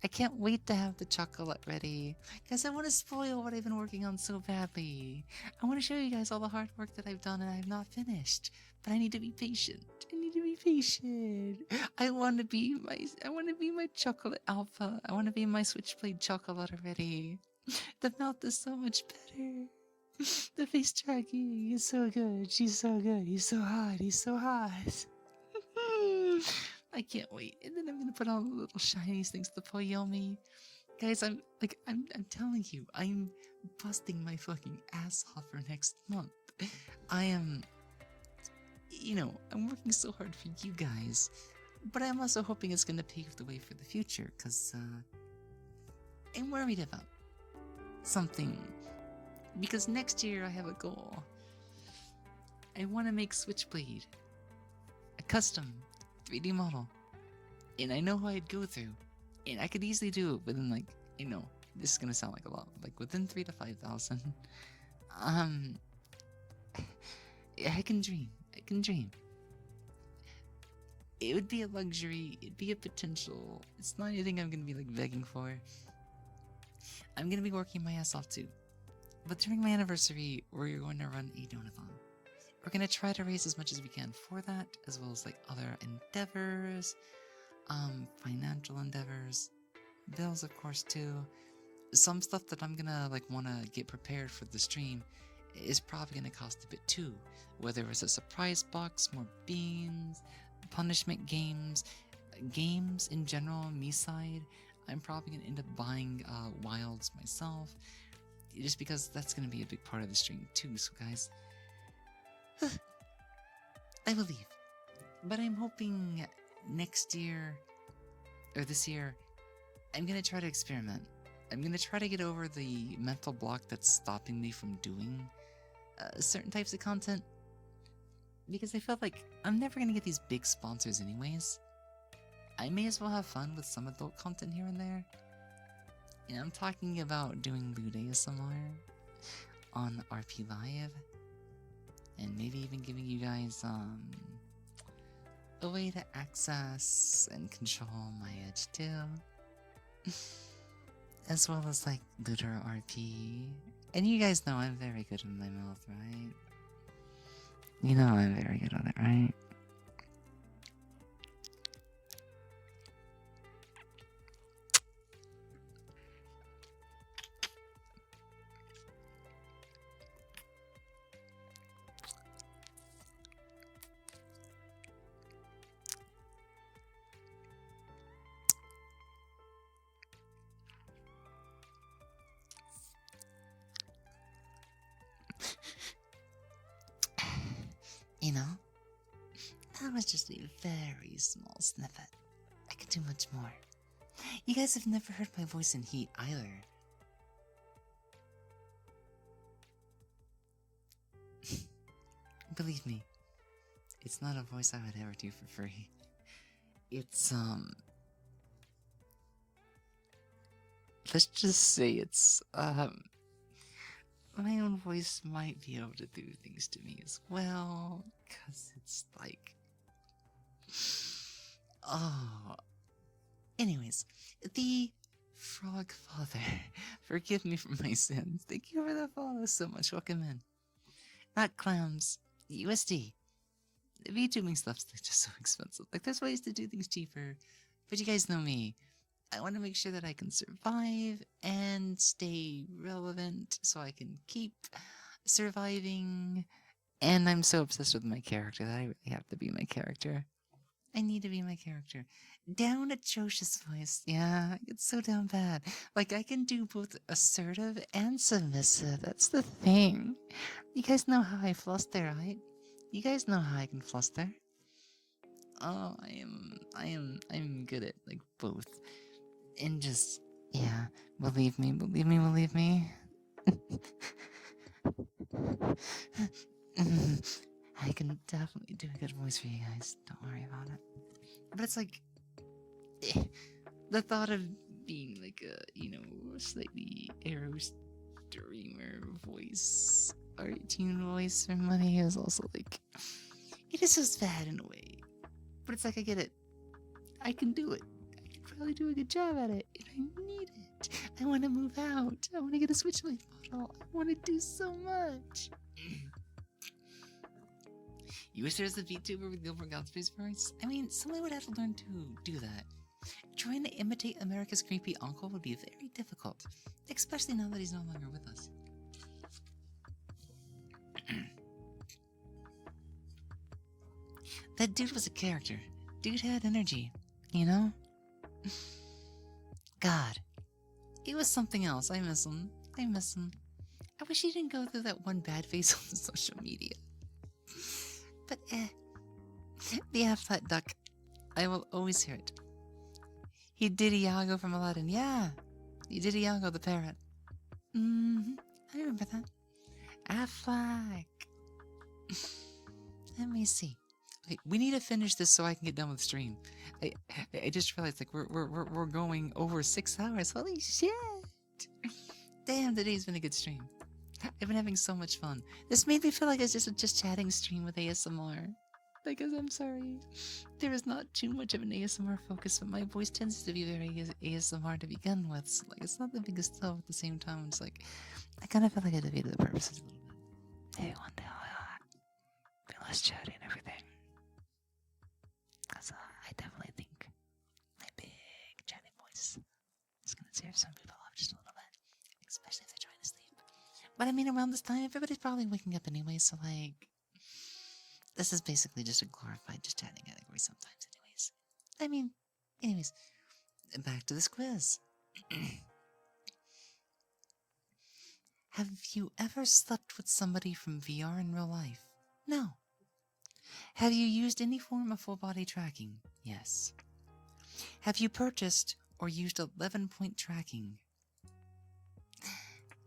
I can't wait to have the chocolate ready. Guys, I want to spoil what I've been working on so badly. I want to show you guys all the hard work that I've done and I have not finished. But I need to be patient. I need to be patient. I want to be my chocolate alpha. I want to be my switchblade chocolate already. The mouth is so much better. The face tracking is so good. She's so good. He's so hot. He's so hot. I can't wait. And then I'm gonna put all the little shiny things to Poyomi. Guys, I'm telling you, I'm busting my fucking ass off for next month. I am, I'm working so hard for you guys, but I'm also hoping it's gonna pave the way for the future, cause I'm worried about something. Because next year I have a goal. I want to make Switchblade a custom 3D model, and I know who I'd go through, and I could easily do it within this is gonna sound like a lot, like within 3,000 to 5,000. I can dream. It would be a luxury. It'd be a potential. It's not anything I'm gonna be like begging for. I'm gonna be working my ass off too. But during my anniversary, we're going to run a donathon. We're going to try to raise as much as we can for that, as well as like other endeavors, financial endeavors, bills of course too. Some stuff that I'm gonna like want to get prepared for the stream is probably going to cost a bit too. Whether it's a surprise box, more beans, punishment games in general, me side, I'm probably going to end up buying wilds myself. Just because that's going to be a big part of the stream too, so guys, I believe. But I'm hoping next year, or this year, I'm going to try to experiment. I'm going to try to get over the mental block that's stopping me from doing certain types of content. Because I felt like I'm never going to get these big sponsors anyways. I may as well have fun with some adult content here and there. And I'm talking about doing lewd ASMR on RP Live, and maybe even giving you guys a way to access and control my edge too, as well as like looter RP. And you guys know I'm very good with my mouth, right? You know I'm very good at it, right? You know, that was just a very small snippet. I could do much more. You guys have never heard my voice in heat either. Believe me, it's not a voice I would ever do for free. It's, let's just say it's, my own voice might be able to do things to me as well, cause it's like, oh. Anyways, the Frog Father, forgive me for my sins. Thank you for the follow so much. Welcome in. Not clams, USD. VTubing stuff's just so expensive. Like, there's ways to do things cheaper, but you guys know me. I want to make sure that I can survive and stay relevant so I can keep surviving. And I'm so obsessed with my character that I really have to be my character. I need to be my character. Down atrocious voice. Yeah, it's so down bad. Like, I can do both assertive and submissive. That's the thing. You guys know how I fluster, right? You guys know how I can fluster. Oh, I'm good at, like, both. And just, yeah, believe me. I can definitely do a good voice for you guys. Don't worry about it. But it's like, the thought of being like a, slightly arrow streamer voice, art-tune voice for money is also like, it is just bad in a way. But it's like, I get it. I can do it. I can probably do a good job at it, and I need it. I want to move out. I want to get a Switchblade model. I want to do so much. You wish there was a VTuber with Gilbert Gottfried's voice? I mean, someone would have to learn to do that. Trying to imitate America's creepy uncle would be very difficult, especially now that he's no longer with us. That dude was a character. Dude had energy, you know? God. He was something else. I miss him. I miss him. I wish he didn't go through that one bad phase on social media. But the half-flat duck. I will always hear it. He did Iago from Aladdin. Yeah. He did Iago the parrot. I remember that. Affleck. Let me see. Okay, we need to finish this so I can get done with stream. I just realized like we're going over 6 hours. Holy shit! Damn, today's been a good stream. I've been having so much fun. This made me feel like I was just chatting stream with ASMR. Because I'm sorry, there is not too much of an ASMR focus, but my voice tends to be very ASMR to begin with. So like it's not the biggest deal at the same time. It's like I kind of feel like I defeated the purposes a little bit. Hey, one day I'll be less chatty and everything. Because I definitely think my big chatty voice is gonna scare some people off just a little bit, especially if they're trying to sleep. But I mean, around this time, everybody's probably waking up anyway, so like. This is basically just a glorified just chatting category sometimes anyways. I mean, anyways, back to this quiz. Have you ever slept with somebody from VR in real life? No. Have you used any form of full body tracking? Yes. Have you purchased or used 11-point tracking?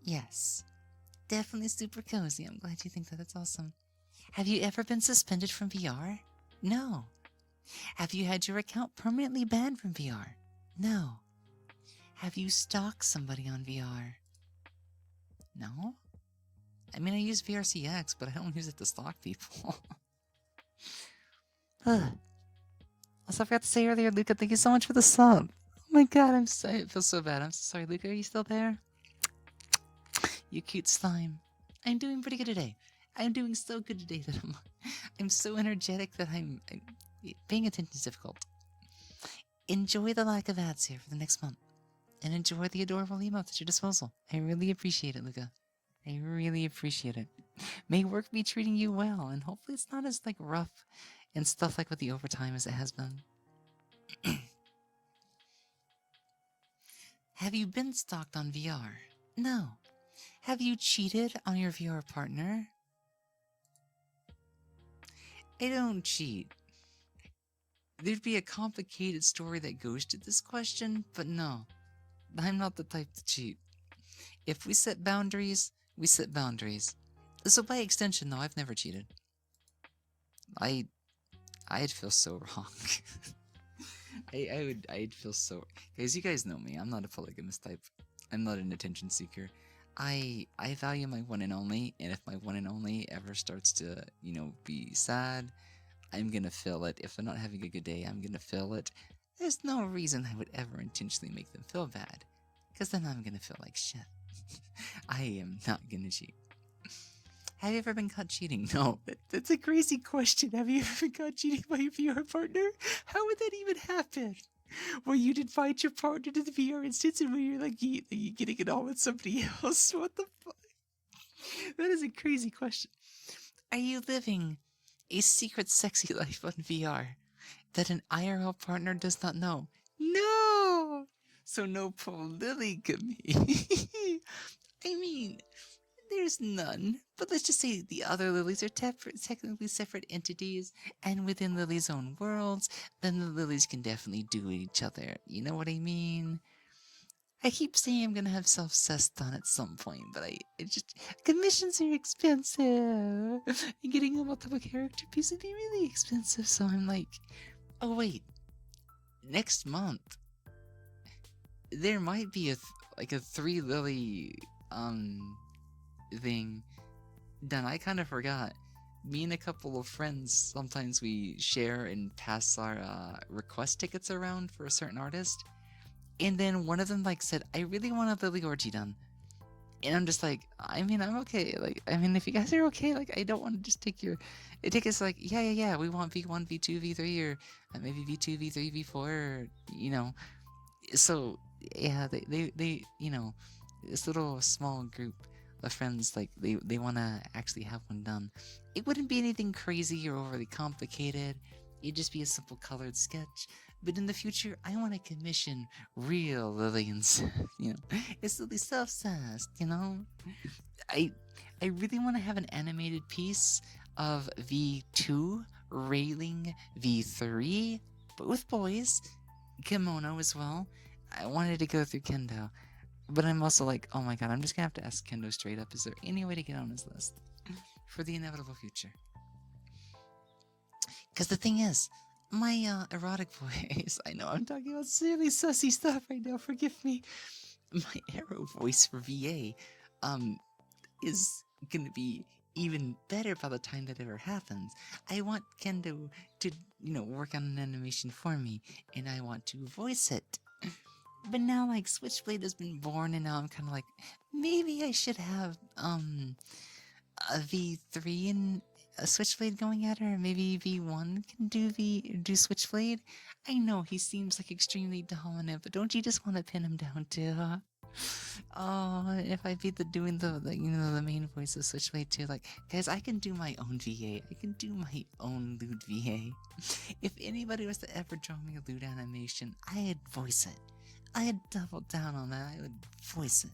Yes. Definitely super cozy. I'm glad you think that. That's awesome. Have you ever been suspended from VR? No. Have you had your account permanently banned from VR? No. Have you stalked somebody on VR? No. I mean, I use VRCX, but I don't use it to stalk people. Also, I forgot to say earlier, Luca, thank you so much for the sub. Oh my god, I feel so bad. I'm so sorry, Luca. Are you still there? You cute slime. I'm doing pretty good today. I'm doing so good today that I'm so energetic that I'm paying attention is difficult. Enjoy the lack of ads here for the next month. And enjoy the adorable emotes at your disposal. I really appreciate it, Luca. I really appreciate it. May work be treating you well, and hopefully it's not as like rough and stuff like with the overtime as it has been. Have you been stalked on VR? No. Have you cheated on your VR partner? I don't cheat. There'd be a complicated story that goes to this question, but no. I'm not the type to cheat. If we set boundaries, we set boundaries. So by extension, though, I've never cheated. I'd feel so wrong. I'd feel so... Guys, you guys know me. I'm not a polygamous type. I'm not an attention seeker. I value my one and only, and if my one and only ever starts to, you know, be sad, I'm gonna feel it. If I'm not having a good day, I'm gonna feel it. There's no reason I would ever intentionally make them feel bad, because then I'm gonna feel like shit. I am not gonna cheat. Have you ever been caught cheating? No. That's a crazy question. Have you ever been caught cheating by your VR partner? How would that even happen? Where you'd invite your partner to the VR instance and where you're like, you getting it on with somebody else? What the fuck? That is a crazy question. Are you living a secret sexy life on VR that an IRL partner does not know? No! So no polygamy. I mean, there's none. But let's just say the other lilies are technically separate entities, and within Lily's own worlds, then the lilies can definitely do each other. You know what I mean? I keep saying I'm gonna have self-cess done at some point, but commissions are expensive. And getting a multiple character piece would be really expensive, so I'm like, oh wait, next month, there might be a 3 lily, thing done. I kind of forgot. Me and a couple of friends, sometimes we share and pass our request tickets around for a certain artist. And then one of them like said, I really want a Lily Orgy done. And I'm just like, I mean, I'm okay. Like, I mean, if you guys are okay, like, I don't want to just take us like, yeah, we want V1, V2, V3, or maybe V2, V3, V4, or, So, yeah, they this little small group of friends, like, they want to actually have one done. It wouldn't be anything crazy or overly complicated. It'd just be a simple colored sketch. But in the future, I want to commission real Lillians. It's really self-sized. I I really want to have an animated piece of V2 railing V3, both boys, kimono as well. I wanted to go through Kendo, but I'm also like, oh my god, I'm just gonna have to ask Kendo straight up, is there any way to get on his list for the inevitable future? Because the thing is, my erotic voice, I know I'm talking about silly sussy stuff right now, forgive me. My arrow voice for VA is gonna be even better by the time that ever happens. I want Kendo to, work on an animation for me, and I want to voice it. But now, like, Switchblade has been born, and now I'm kind of like, maybe I should have, a V3 and a Switchblade going at her. Maybe V1 can do Switchblade. I know he seems like extremely dominant, but don't you just want to pin him down too? Oh, if I be doing the main voice of Switchblade too, like, guys, I can do my own VA. I can do my own lewd VA. If anybody was to ever draw me a lewd animation, I'd voice it. I'd double down on that. I would voice it.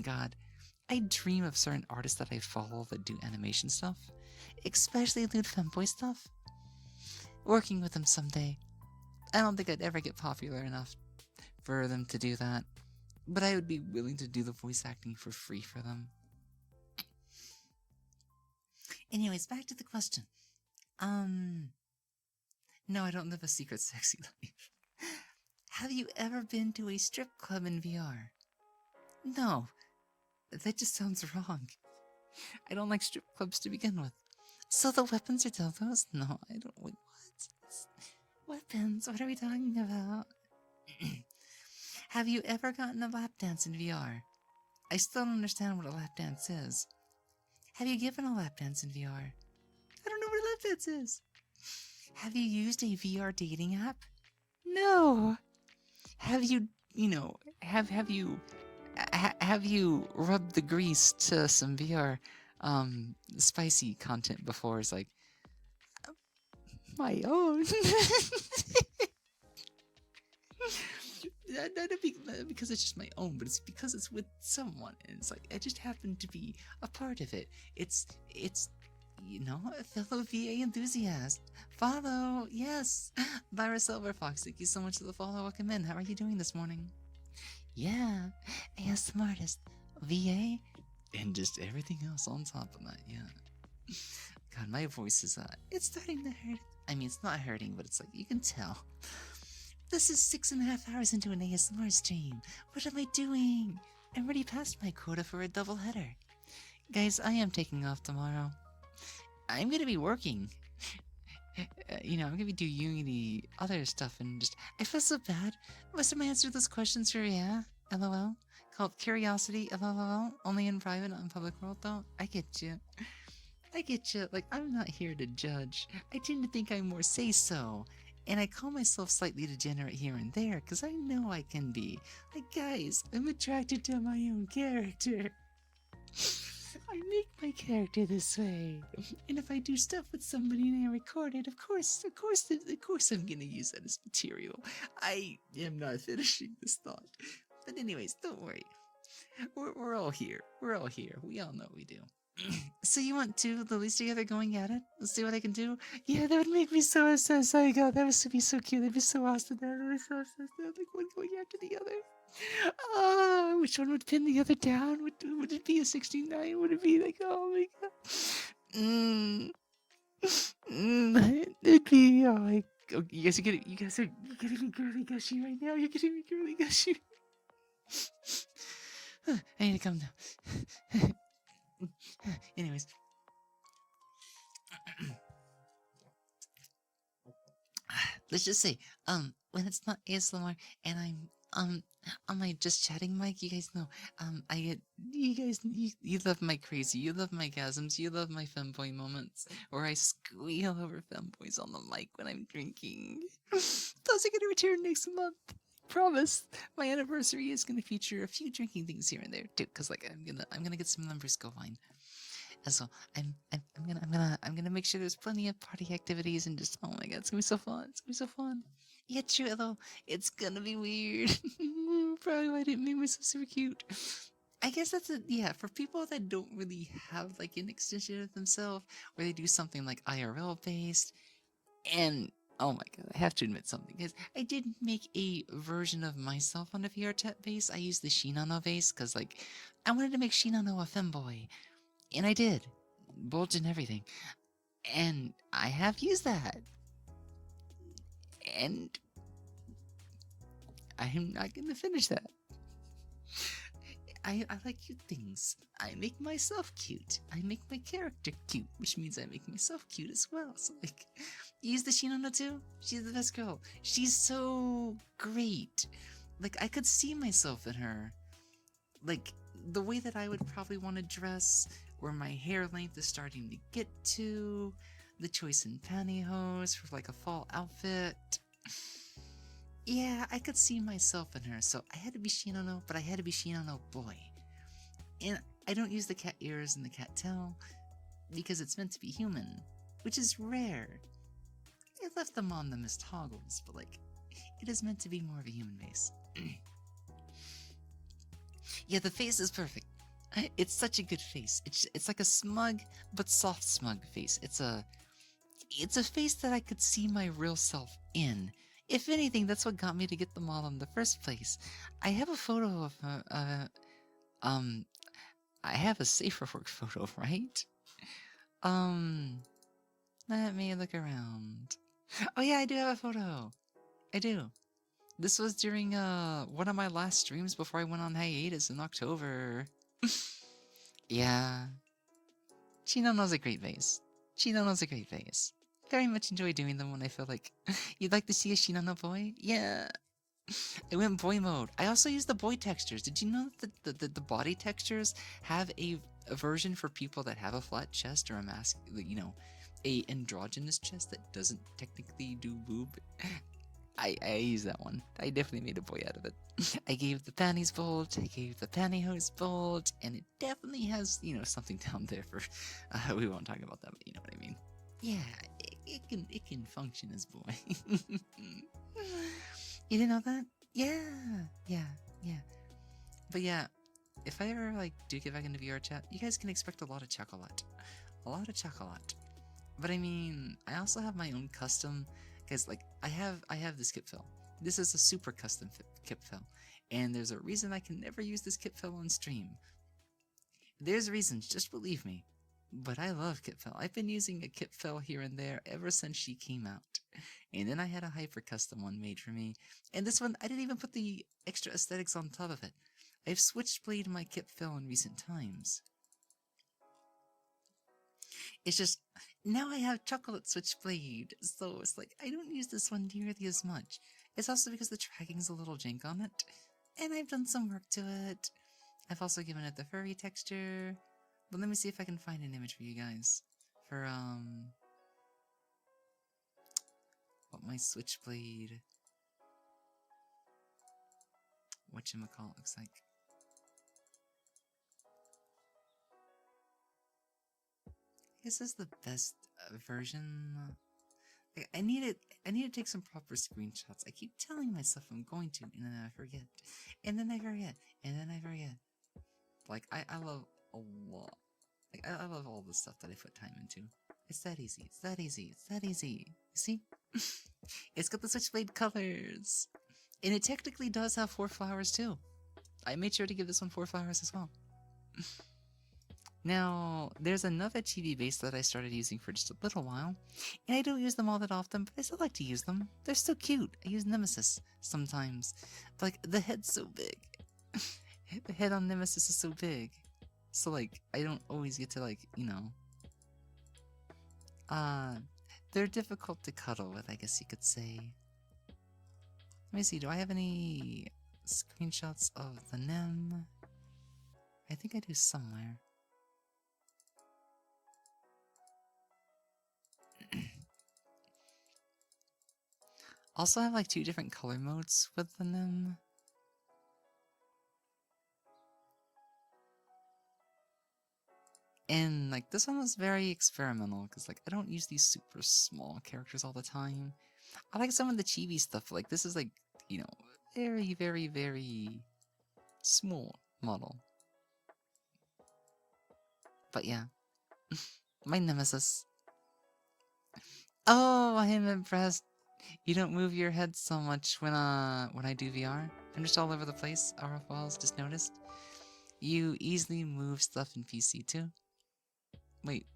God, I dream of certain artists that I follow that do animation stuff, especially lewd femboy stuff. Working with them someday. I don't think I'd ever get popular enough for them to do that, but I would be willing to do the voice acting for free for them. Anyways, back to the question. No, I don't live a secret sexy life. Have you ever been to a strip club in VR? No, that just sounds wrong. I don't like strip clubs to begin with. So the weapons are dildos? No, I don't. Wait, what? Weapons? What are we talking about? Have you ever gotten a lap dance in VR? I still don't understand what a lap dance is. Have you given a lap dance in VR? I don't know what a lap dance is. Have you used a VR dating app? No. Have you, have you rubbed the grease to some VR spicy content before? It's like, my own. Not because it's just my own, but it's because it's with someone, and it's like I just happen to be a part of it. It's a fellow VA enthusiast. Follow, yes. Byra Silverfox, thank you so much for the follow. Welcome in. How are you doing this morning? Yeah, ASM artist, VA, and just everything else on top of that. Yeah. God, my voice is it's starting to hurt. I mean, it's not hurting, but it's like you can tell. This is 6.5 hours into an ASMR stream. What am I doing? I'm already past my quota for a double header. Guys, I am taking off tomorrow. I'm gonna be working. I'm gonna be doing the other stuff and just... I feel so bad. Most of my answer to those questions for LOL. Called curiosity, LOL. Only in private, not in public world, though. I get you. Like, I'm not here to judge. I tend to think I'm more say-so. And I call myself slightly degenerate here and there, because I know I can be. Like, guys, I'm attracted to my own character. I make my character this way. And if I do stuff with somebody and I record it, of course I'm gonna use that as material. I am not finishing this thought. But anyways, don't worry. We're all here. We all know what we do. So you want two lilies together going at it? Let's see what I can do. Yeah, that would make me so obsessed. Oh my god, that would be so cute. That'd be so awesome. That would be so obsessed. Like one going after the other. Which one would pin the other down? Would it be a 69? Would it be like, oh my god? It'd be like, oh, you guys are getting me girly gushy right now. You're getting me girly gushy. I need to calm down. Anyways. Let's just say, when it's not ASMR and I'm on my just chatting mic, you guys know, I get you guys you love my crazy, you love my gasms, you love my femboy moments where I squeal over femboys on the mic when I'm drinking. Those are gonna return next month. Promise. My anniversary is gonna feature a few drinking things here and there too, cause like I'm gonna get some numbers going. And so I'm gonna make sure there's plenty of party activities and just oh my god, it's gonna be so fun. It's gonna be so fun. Yeah, true though. It's gonna be weird. Probably why I didn't make myself super cute. I guess that's a yeah, for people that don't really have like an extension of themselves, where they do something like IRL based, and oh my god, I have to admit something, because I did make a version of myself on a VR chat base. I used the Shinano base, because like I wanted to make Shinano a femboy. And I did. Bulge and everything. And I have used that. And I'm not gonna finish that. I like cute things. I make myself cute. I make my character cute, which means I make myself cute as well. So like, use the Shinano too. She's the best girl. She's so great. Like I could see myself in her. Like the way that I would probably want to dress, where my hair length is starting to get to, the choice in pantyhose for like a fall outfit. Yeah, I could see myself in her, so I had to be Shinano, but I had to be Shinano boy. And I don't use the cat ears and the cat tail, because it's meant to be human, which is rare. I left them on them as toggles, but like, it is meant to be more of a human base. Yeah, the face is perfect. It's such a good face. It's like a smug but soft smug face. It's a face that I could see my real self in. If anything, that's what got me to get the model in the first place. I have a photo of um I have a safer work photo, right? Um Let me look around. Oh yeah, I do have a photo. I do. This was during one of my last streams before I went on hiatus in October. Yeah. Shinano's a great vase. Shinano's a great vase. Very much enjoy doing them when I feel like you'd like to see a Shinano boy? Yeah. I went boy mode. I also use the boy textures. Did you know that the body textures have a version for people that have a flat chest or a mask, you know, a androgynous chest that doesn't technically do boob? I use that one. I definitely made a boy out of it. I gave the panties bulge, I gave the pantyhose bulge, and it definitely has, you know, something down there for, we won't talk about that, but you know what I mean. Yeah, it can function as boy. You didn't know that? Yeah. But yeah, if I ever like do get back into VR chat, you guys can expect a lot of chocolate. A lot of chocolate. But I mean, I also have my own custom, because like I have this kit fill. This is a super custom kit fill, and there's a reason I can never use this kit fill on stream. There's reasons, just believe me. But I love kit fill. I've been using a kit fill here and there ever since she came out. And then I had a hyper custom one made for me. And this one, I didn't even put the extra aesthetics on top of it. I've switchblade my kit fill in recent times. It's just, now I have chocolate switchblade, so it's like, I don't use this one nearly as much. It's also because the tracking's a little jank on it, and I've done some work to it. I've also given it the furry texture, but let me see if I can find an image for you guys. For, what my switchblade, whatchamacallit looks like. This is the best version. I need to take some proper screenshots. I keep telling myself I'm going to, and then I forget. And then I forget. And then I forget. Like, I love a lot. Like, I love all the stuff that I put time into. It's that easy. It's that easy. It's that easy. You see? It's got the switchblade colors. And it technically does have 4 flowers, too. I made sure to give this one 4 flowers as well. Now, there's another TV base that I started using for just a little while, and I don't use them all that often, but I still like to use them. They're so cute. I use Nemesis sometimes. But, like, the head's so big. The head on Nemesis is so big. So, like, I don't always get to, like, you know... they're difficult to cuddle with, I guess you could say. Let me see, do I have any screenshots of the NEM? I think I do somewhere. Also have like 2 different color modes with the NEM. And like this one was very experimental because like I don't use these super small characters all the time. I like some of the chibi stuff. Like this is like, you know, very, very, very small model. But yeah, my nemesis. Oh, I am impressed. You don't move your head so much when I do VR. I'm just all over the place. RF Wells just noticed. You easily move stuff in PC too. Wait.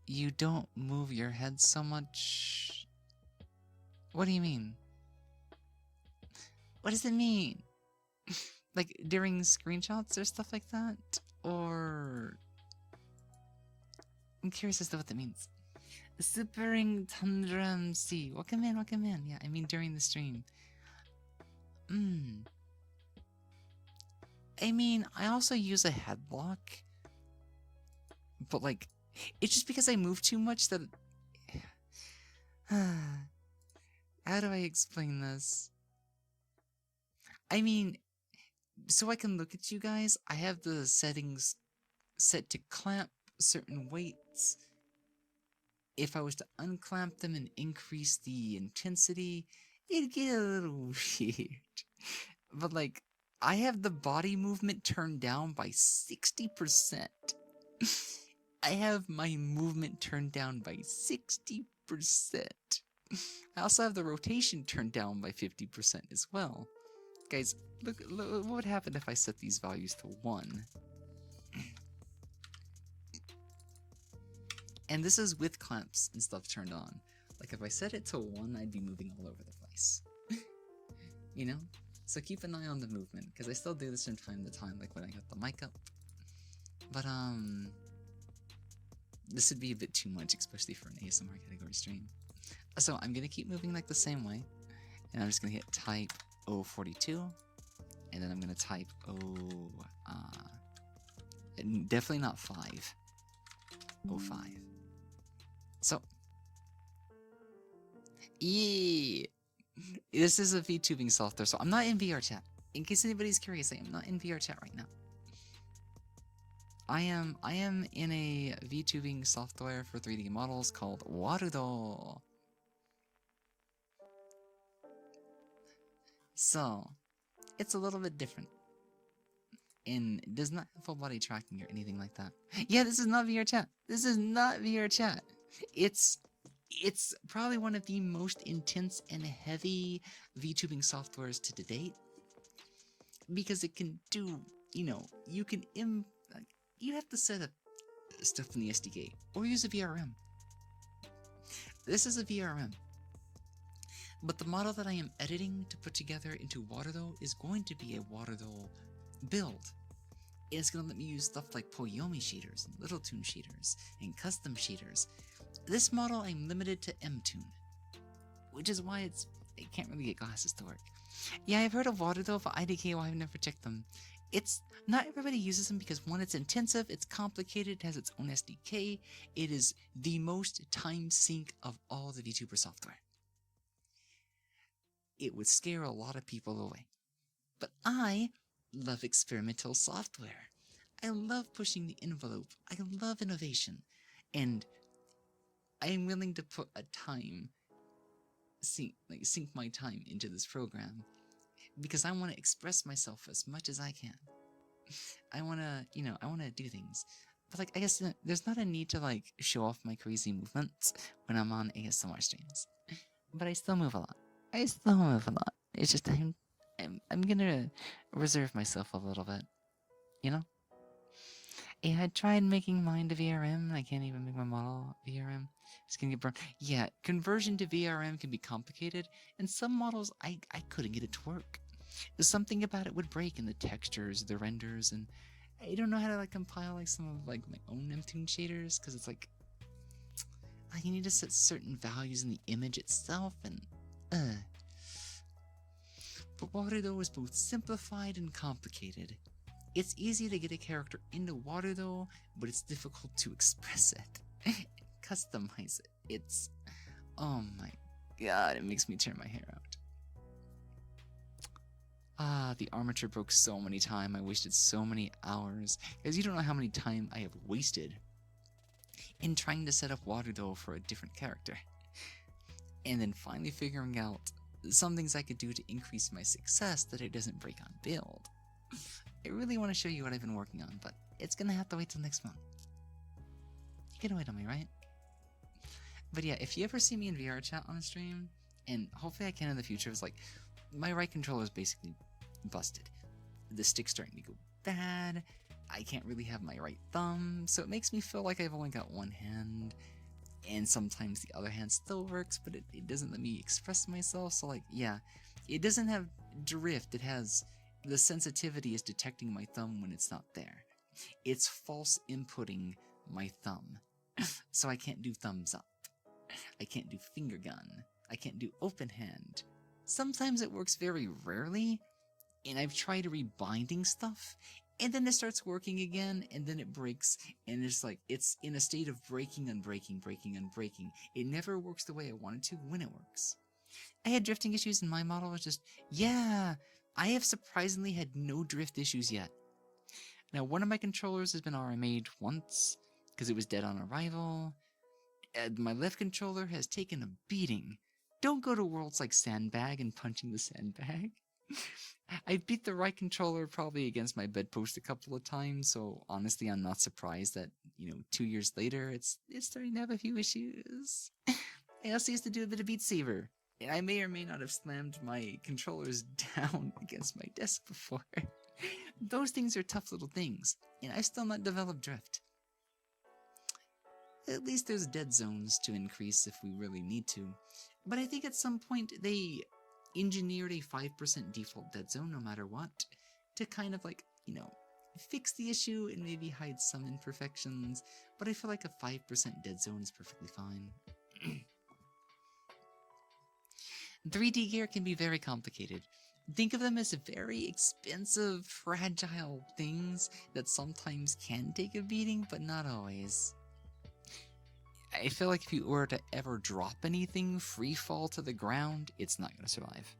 You don't move your head so much. What do you mean? What does it mean? Like during screenshots or stuff like that? Or I'm curious as to what that means. Sippering Tundra MC. Welcome in, welcome in. Yeah, I mean during the stream. I mean, I also use a headlock. But like, it's just because I move too much that... How do I explain this? I mean, so I can look at you guys, I have the settings set to clamp certain weights. If I was to unclamp them and increase the intensity, it'd get a little weird. But like, I have the body movement turned down by 60%. I have my movement turned down by 60%. I also have the rotation turned down by 50% as well. Guys, look what would happen if I set these values to 1. And this is with clamps and stuff turned on. Like if I set it to 1, I'd be moving all over the place. You know? So keep an eye on the movement, because I still do this from time to time, like when I got the mic up. But this would be a bit too much, especially for an ASMR category stream. So I'm gonna keep moving like the same way, and I'm just gonna hit type 042, and then I'm gonna type definitely not 5. 05. So, yeah, this is a VTubing software, so I'm not in VR chat. In case anybody's curious, I am not in VR chat right now. I am in a VTubing software for 3D models called Warudo. So, it's a little bit different. And it does not have full body tracking or anything like that. Yeah, this is not VR chat. This is not VR chat. It's probably one of the most intense and heavy VTubing softwares to date. Because it can do, you know, you can you have to set up stuff in the SDK or use a VRM. This is a VRM. But the model that I am editing to put together into Warudo is going to be a Warudo build. It's going to let me use stuff like Poyomi shaders and Little Toon shaders and custom shaders. This model I'm limited to M-Toon, which is why it can't really get glasses to work. Yeah, I've heard of Warudo, but IDK, I've never checked them. It's not everybody uses them because 1, it's intensive, it's complicated, it has its own SDK, it is the most time sink of all the VTuber software. It would scare a lot of people away. But I love experimental software. I love pushing the envelope. I love innovation. And I am willing to put a time, sink my time into this program because I want to express myself as much as I can. I want to, I want to do things. But like, I guess there's not a need to like show off my crazy movements when I'm on ASMR streams. But I still move a lot. It's just I'm gonna reserve myself a little bit, you know? Yeah, I tried making mine to VRM, and I can't even make my model VRM. It's gonna get burned. Yeah, conversion to VRM can be complicated, and some models I couldn't get it to work. There's something about it would break in the textures, the renders, and I don't know how to like compile like some of like my own M-Toon shaders, because it's like you need to set certain values in the image itself, and Warudo is both simplified and complicated. It's easy to get a character into Warudo, but it's difficult to express it. Customize it. It's... oh my god, it makes me tear my hair out. The armature broke so many times. I wasted so many hours. Guys, you don't know how many time I have wasted in trying to set up Warudo for a different character. And then finally figuring out some things I could do to increase my success that it doesn't break on build. I really want to show you what I've been working on, but it's gonna have to wait till next month. You can wait on me, right? But yeah, if you ever see me in VR chat on a stream, and hopefully I can in the future, it's like, my right controller is basically busted. The stick's starting to go bad, I can't really have my right thumb, so it makes me feel like I've only got one hand, and sometimes the other hand still works, but it doesn't let me express myself, so like, yeah, it doesn't have drift, it has, the sensitivity is detecting my thumb when it's not there. It's false inputting my thumb, so I can't do thumbs up. I can't do finger gun. I can't do open hand. Sometimes it works very rarely, and I've tried rebinding stuff, and then it starts working again, and then it breaks, and it's like, it's in a state of breaking, unbreaking, breaking, unbreaking. It never works the way I want it to when it works. I had drifting issues in my model, it's just, yeah, I have surprisingly had no drift issues yet. Now, one of my controllers has been RMA'd once, because it was dead on arrival. My left controller has taken a beating. Don't go to worlds like Sandbag and punching the sandbag. I beat the right controller probably against my bedpost a couple of times, so honestly I'm not surprised that, 2 years later it's starting to have a few issues. I also used to do a bit of Beat Saber, and I may or may not have slammed my controllers down against my desk before. Those things are tough little things, and I've still not developed drift. At least there's dead zones to increase if we really need to. But I think at some point they engineered a 5% default dead zone no matter what, to kind of like, fix the issue and maybe hide some imperfections, but I feel like a 5% dead zone is perfectly fine. 3D gear can be very complicated. Think of them as very expensive, fragile things that sometimes can take a beating, but not always. I feel like if you were to ever drop anything, free fall to the ground, it's not going to survive.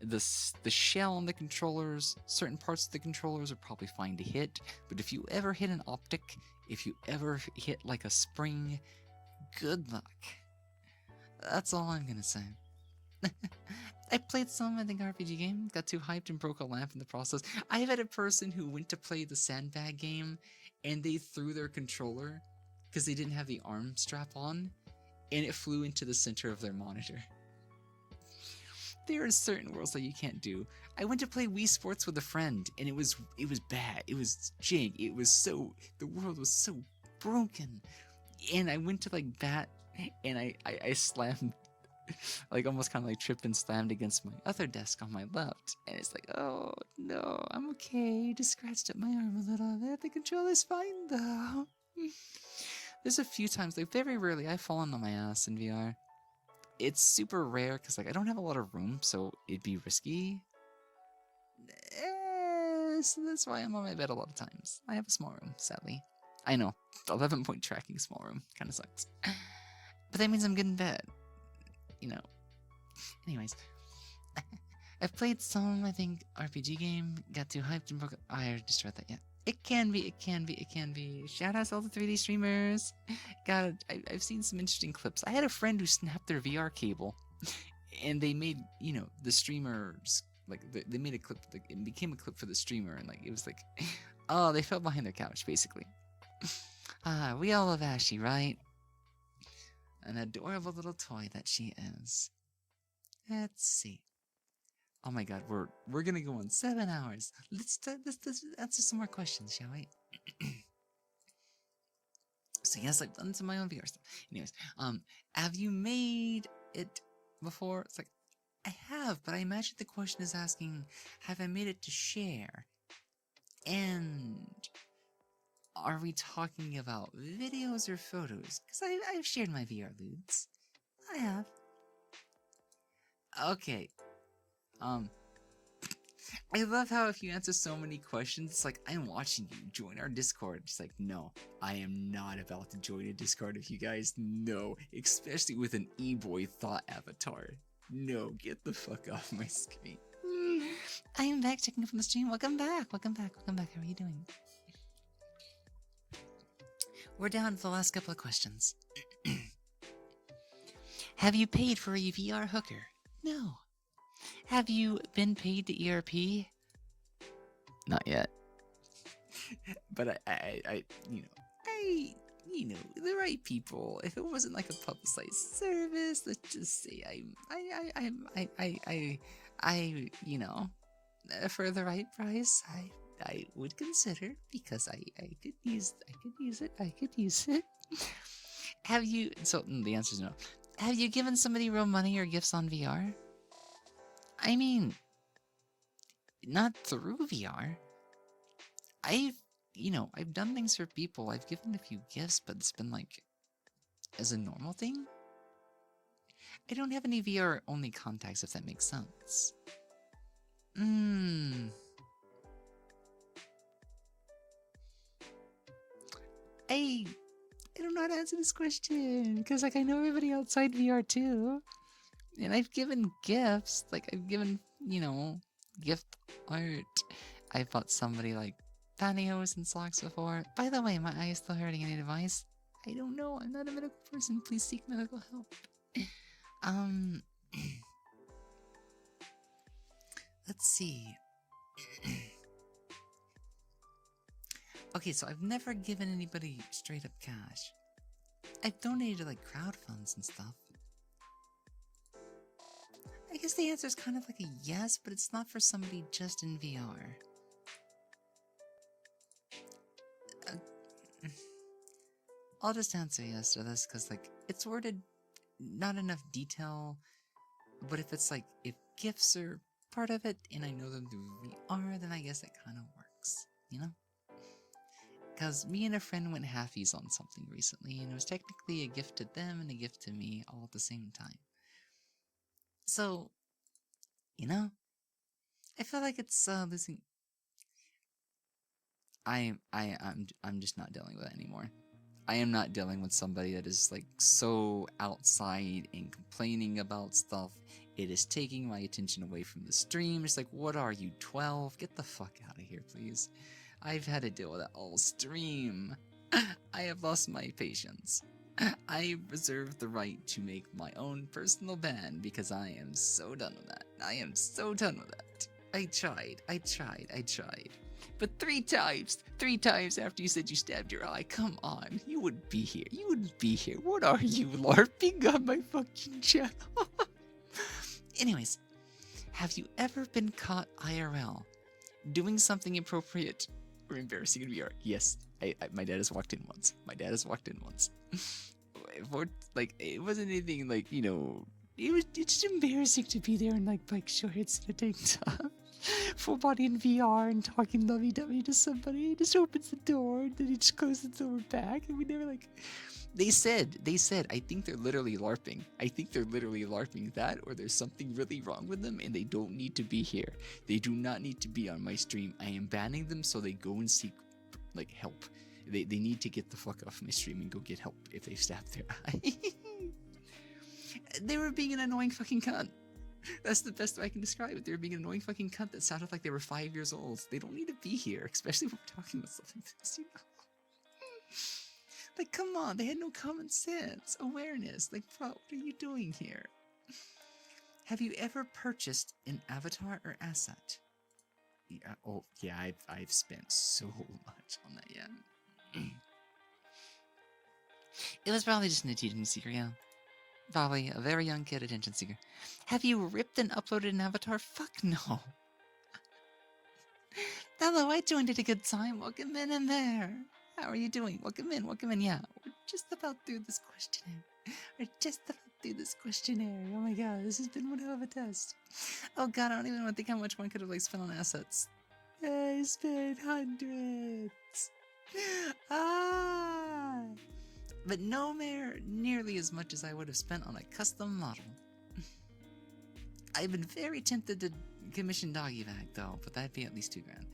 The shell on the controllers, certain parts of the controllers are probably fine to hit, but if you ever hit an optic, if you ever hit like a spring, good luck. That's all I'm going to say. I played some, I think, RPG game, got too hyped and broke a lamp in the process. I've had a person who went to play the Sandbag game, and they threw their controller because they didn't have the arm strap on, and it flew into the center of their monitor. There are certain worlds that you can't do. I went to play Wii Sports with a friend, and it was bad. It was jank. It was so, the world was so broken. And I went to like bat, and I slammed, like almost kind of like tripped and slammed against my other desk on my left. And it's like, oh no, I'm okay. Just scratched up my arm a little bit. The controller's fine though. There's a few times, like very rarely, I've fallen on my ass in VR. It's super rare because like I don't have a lot of room, so it'd be risky. So that's why I'm on my bed a lot of times. I have a small room, sadly. I know, 11-point tracking small room kind of sucks, but that means I'm good in bed. Anyways, I've played some, I think, RPG game. Got too hyped and broke. I already destroyed that. Yeah. It can be. Shout out to all the 3D streamers. I've seen some interesting clips. I had a friend who snapped their VR cable, and they made, the streamers, like, they made a clip, like, it became a clip for the streamer, and, like, it was like, oh, they fell behind their couch, basically. We all love Ashy, right? An adorable little toy that she is. Let's see. Oh my god, we're gonna go on 7 hours. Let's answer some more questions, shall we? So yes, I've done some of my own VR stuff. Anyways, have you made it before? It's like, I have, but I imagine the question is asking, have I made it to share? And are we talking about videos or photos? Because I've shared my VR lewds. I have. Okay. Um, I love how if you answer so many questions, it's like, I'm watching you. Join our Discord. It's like, no, I am not about to join a Discord with you guys. No, especially with an e-boy thought avatar. No, get the fuck off my screen. I am back checking from the stream. Welcome back. Welcome back. Welcome back. How are you doing? We're down to the last couple of questions. Have you paid for a VR hooker? No. Have you been paid to ERP? Not yet. But you know, the right people. If it wasn't like a publicized service, let's just say you know, for the right price, I would consider because I could use it. Have you? So the answer is no. Have you given somebody real money or gifts on VR? I mean, not through VR. I've done things for people. I've given a few gifts, but it's been like as a normal thing. I don't have any VR only contacts, if that makes sense. I don't know how to answer this question because like I know everybody outside VR too, and I've given gifts. Like I've given gift art. I bought somebody like pantyhose and socks before. By the way, my eye is still hurting. Any advice? I don't know. I'm not a medical person. Please seek medical help. Let's see. Okay, so I've never given anybody straight up cash. I've donated to like crowd funds and stuff. I guess the answer is kind of like a yes, but it's not for somebody just in VR. I'll just answer yes to this because like it's worded not enough detail, but if it's like if gifts are part of it and I know them through VR, then I guess it kind of works, you know? Because me and a friend went halfies on something recently, and it was technically a gift to them and a gift to me all at the same time. So, you know, I feel like it's losing. I'm just not dealing with it anymore. I am not dealing with somebody that is like so outside and complaining about stuff. It is taking my attention away from the stream. It's like, what are you, 12? Get the fuck out of here, please. I've had to deal with that all stream. I have lost my patience. I reserve the right to make my own personal ban because I am so done with that. I am so done with that. I tried. But three times after you said you stabbed your eye, come on, you wouldn't be here. What are you, LARPing on my fucking channel? Anyways, have you ever been caught IRL doing something inappropriate or embarrassing in VR? Yes, my dad has walked in once. Like, it wasn't anything like, it's just embarrassing to be there in like bike shorts and a tank top. Full body in VR and talking lovey-dovey to somebody. He just opens the door and then he just closes the door back and we never like... They said, I think they're literally LARPing. That, or there's something really wrong with them and they don't need to be here. They do not need to be on my stream. I am banning them so they go and seek, like, help. They need to get the fuck off my stream and go get help if they stabbed their eye. They were being an annoying fucking cunt. That's the best way I can describe it. They were being an annoying fucking cunt that sounded like they were 5 years old. They don't need to be here, especially when we're talking about stuff like this, you know? Like, come on, they had no common sense, awareness. Like, bro, what are you doing here? Have you ever purchased an avatar or asset? Yeah, oh, yeah, I've spent so much on that, yeah. It was probably just an attention seeker, yeah. Probably a very young kid attention seeker. Have you ripped and uploaded an avatar? Fuck no. Hello, I joined at a good time. Welcome in there. How are you doing? Welcome in. Yeah, we're just about through this questionnaire. Oh my god, this has been one hell of a test. Oh god, I don't even want to think how much one could have like spent on assets. I spent hundreds. But no nearly as much as I would have spent on a custom model. I've been very tempted to commission doggy bag though, but that'd be at least $2,000.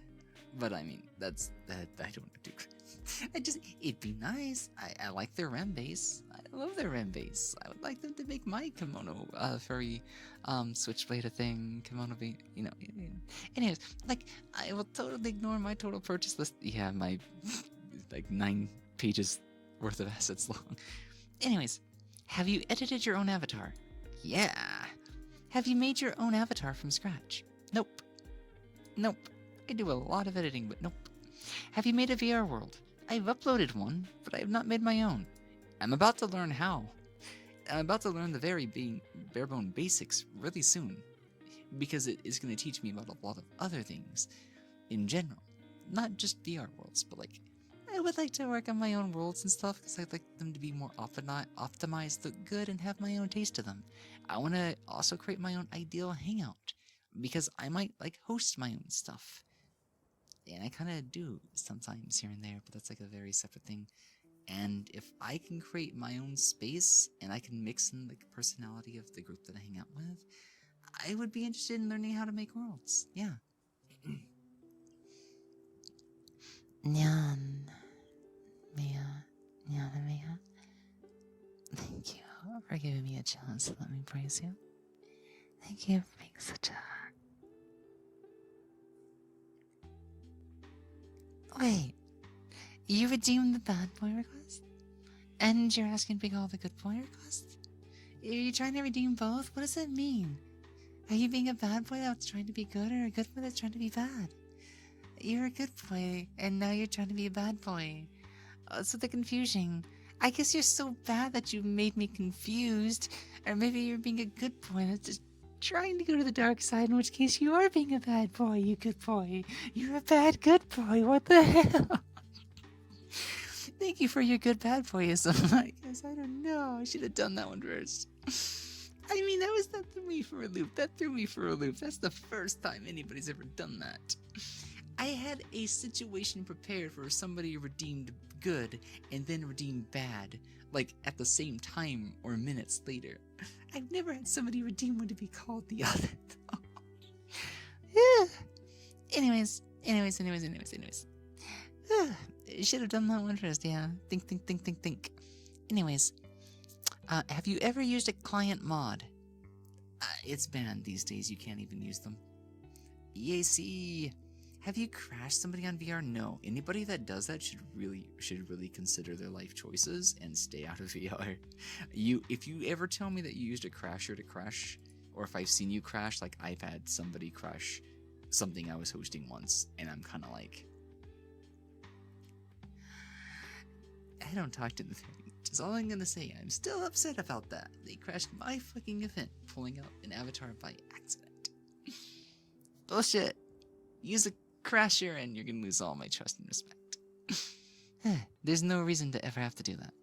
But I mean, that I don't know $2,000. It'd be nice. I like their rem base. I love their rem base. I would like them to make my kimono furry switchblade a thing. Kimono be, you know. Anyways, like I will totally ignore my total purchase list. Yeah, my like 9 pages worth of assets long. Anyways, have you edited your own avatar? Yeah. Have you made your own avatar from scratch? Nope. Nope. I do a lot of editing, but nope. Have you made a VR world? I've uploaded one, but I have not made my own. I'm about to learn how. I'm about to learn the very bare-bone basics really soon, because it is going to teach me about a lot of other things in general. Not just VR worlds, but like, I would like to work on my own worlds and stuff, because I'd like them to be more optimized, look good, and have my own taste to them. I want to also create my own ideal hangout, because I might like host my own stuff. And I kind of do sometimes here and there, but that's like a very separate thing. And if I can create my own space and I can mix in the personality of the group that I hang out with, I would be interested in learning how to make worlds. Yeah. Nyan. Mia. Nyan Mia. Thank you for giving me a chance to let me praise you. Thank you for being such a... Wait, you redeemed the bad boy request? And you're asking to pick all the good boy requests? Are you trying to redeem both? What does that mean? Are you being a bad boy that's trying to be good, or a good boy that's trying to be bad? You're a good boy, and now you're trying to be a bad boy. So the confusion. I guess you're so bad that you made me confused. Or maybe you're being a good boy that's just trying to go to the dark side, in which case you are being a bad boy, you good boy. You're a bad good boy, what the hell? Thank you for your good bad boyism. I guess, I don't know, I should have done that one first. I mean, that threw me for a loop. That's the first time anybody's ever done that. I had a situation prepared for somebody redeemed good and then redeemed bad, like at the same time or minutes later. I've never had somebody redeem one to be called the other. Anyways. Should have done that one first, yeah. Think. Anyways, have you ever used a client mod? It's banned these days, you can't even use them. EAC. Have you crashed somebody on VR? No. Anybody that does that should really consider their life choices and stay out of VR. If you ever tell me that you used a crasher to crash, or if I've seen you crash, like I've had somebody crash something I was hosting once, and I'm kind of like, I don't talk to them very much. Is all I'm gonna say. I'm still upset about that. They crashed my fucking event, pulling out an avatar by accident. Bullshit. Use a crasher and you're gonna lose all my trust and respect. There's no reason to ever have to do that.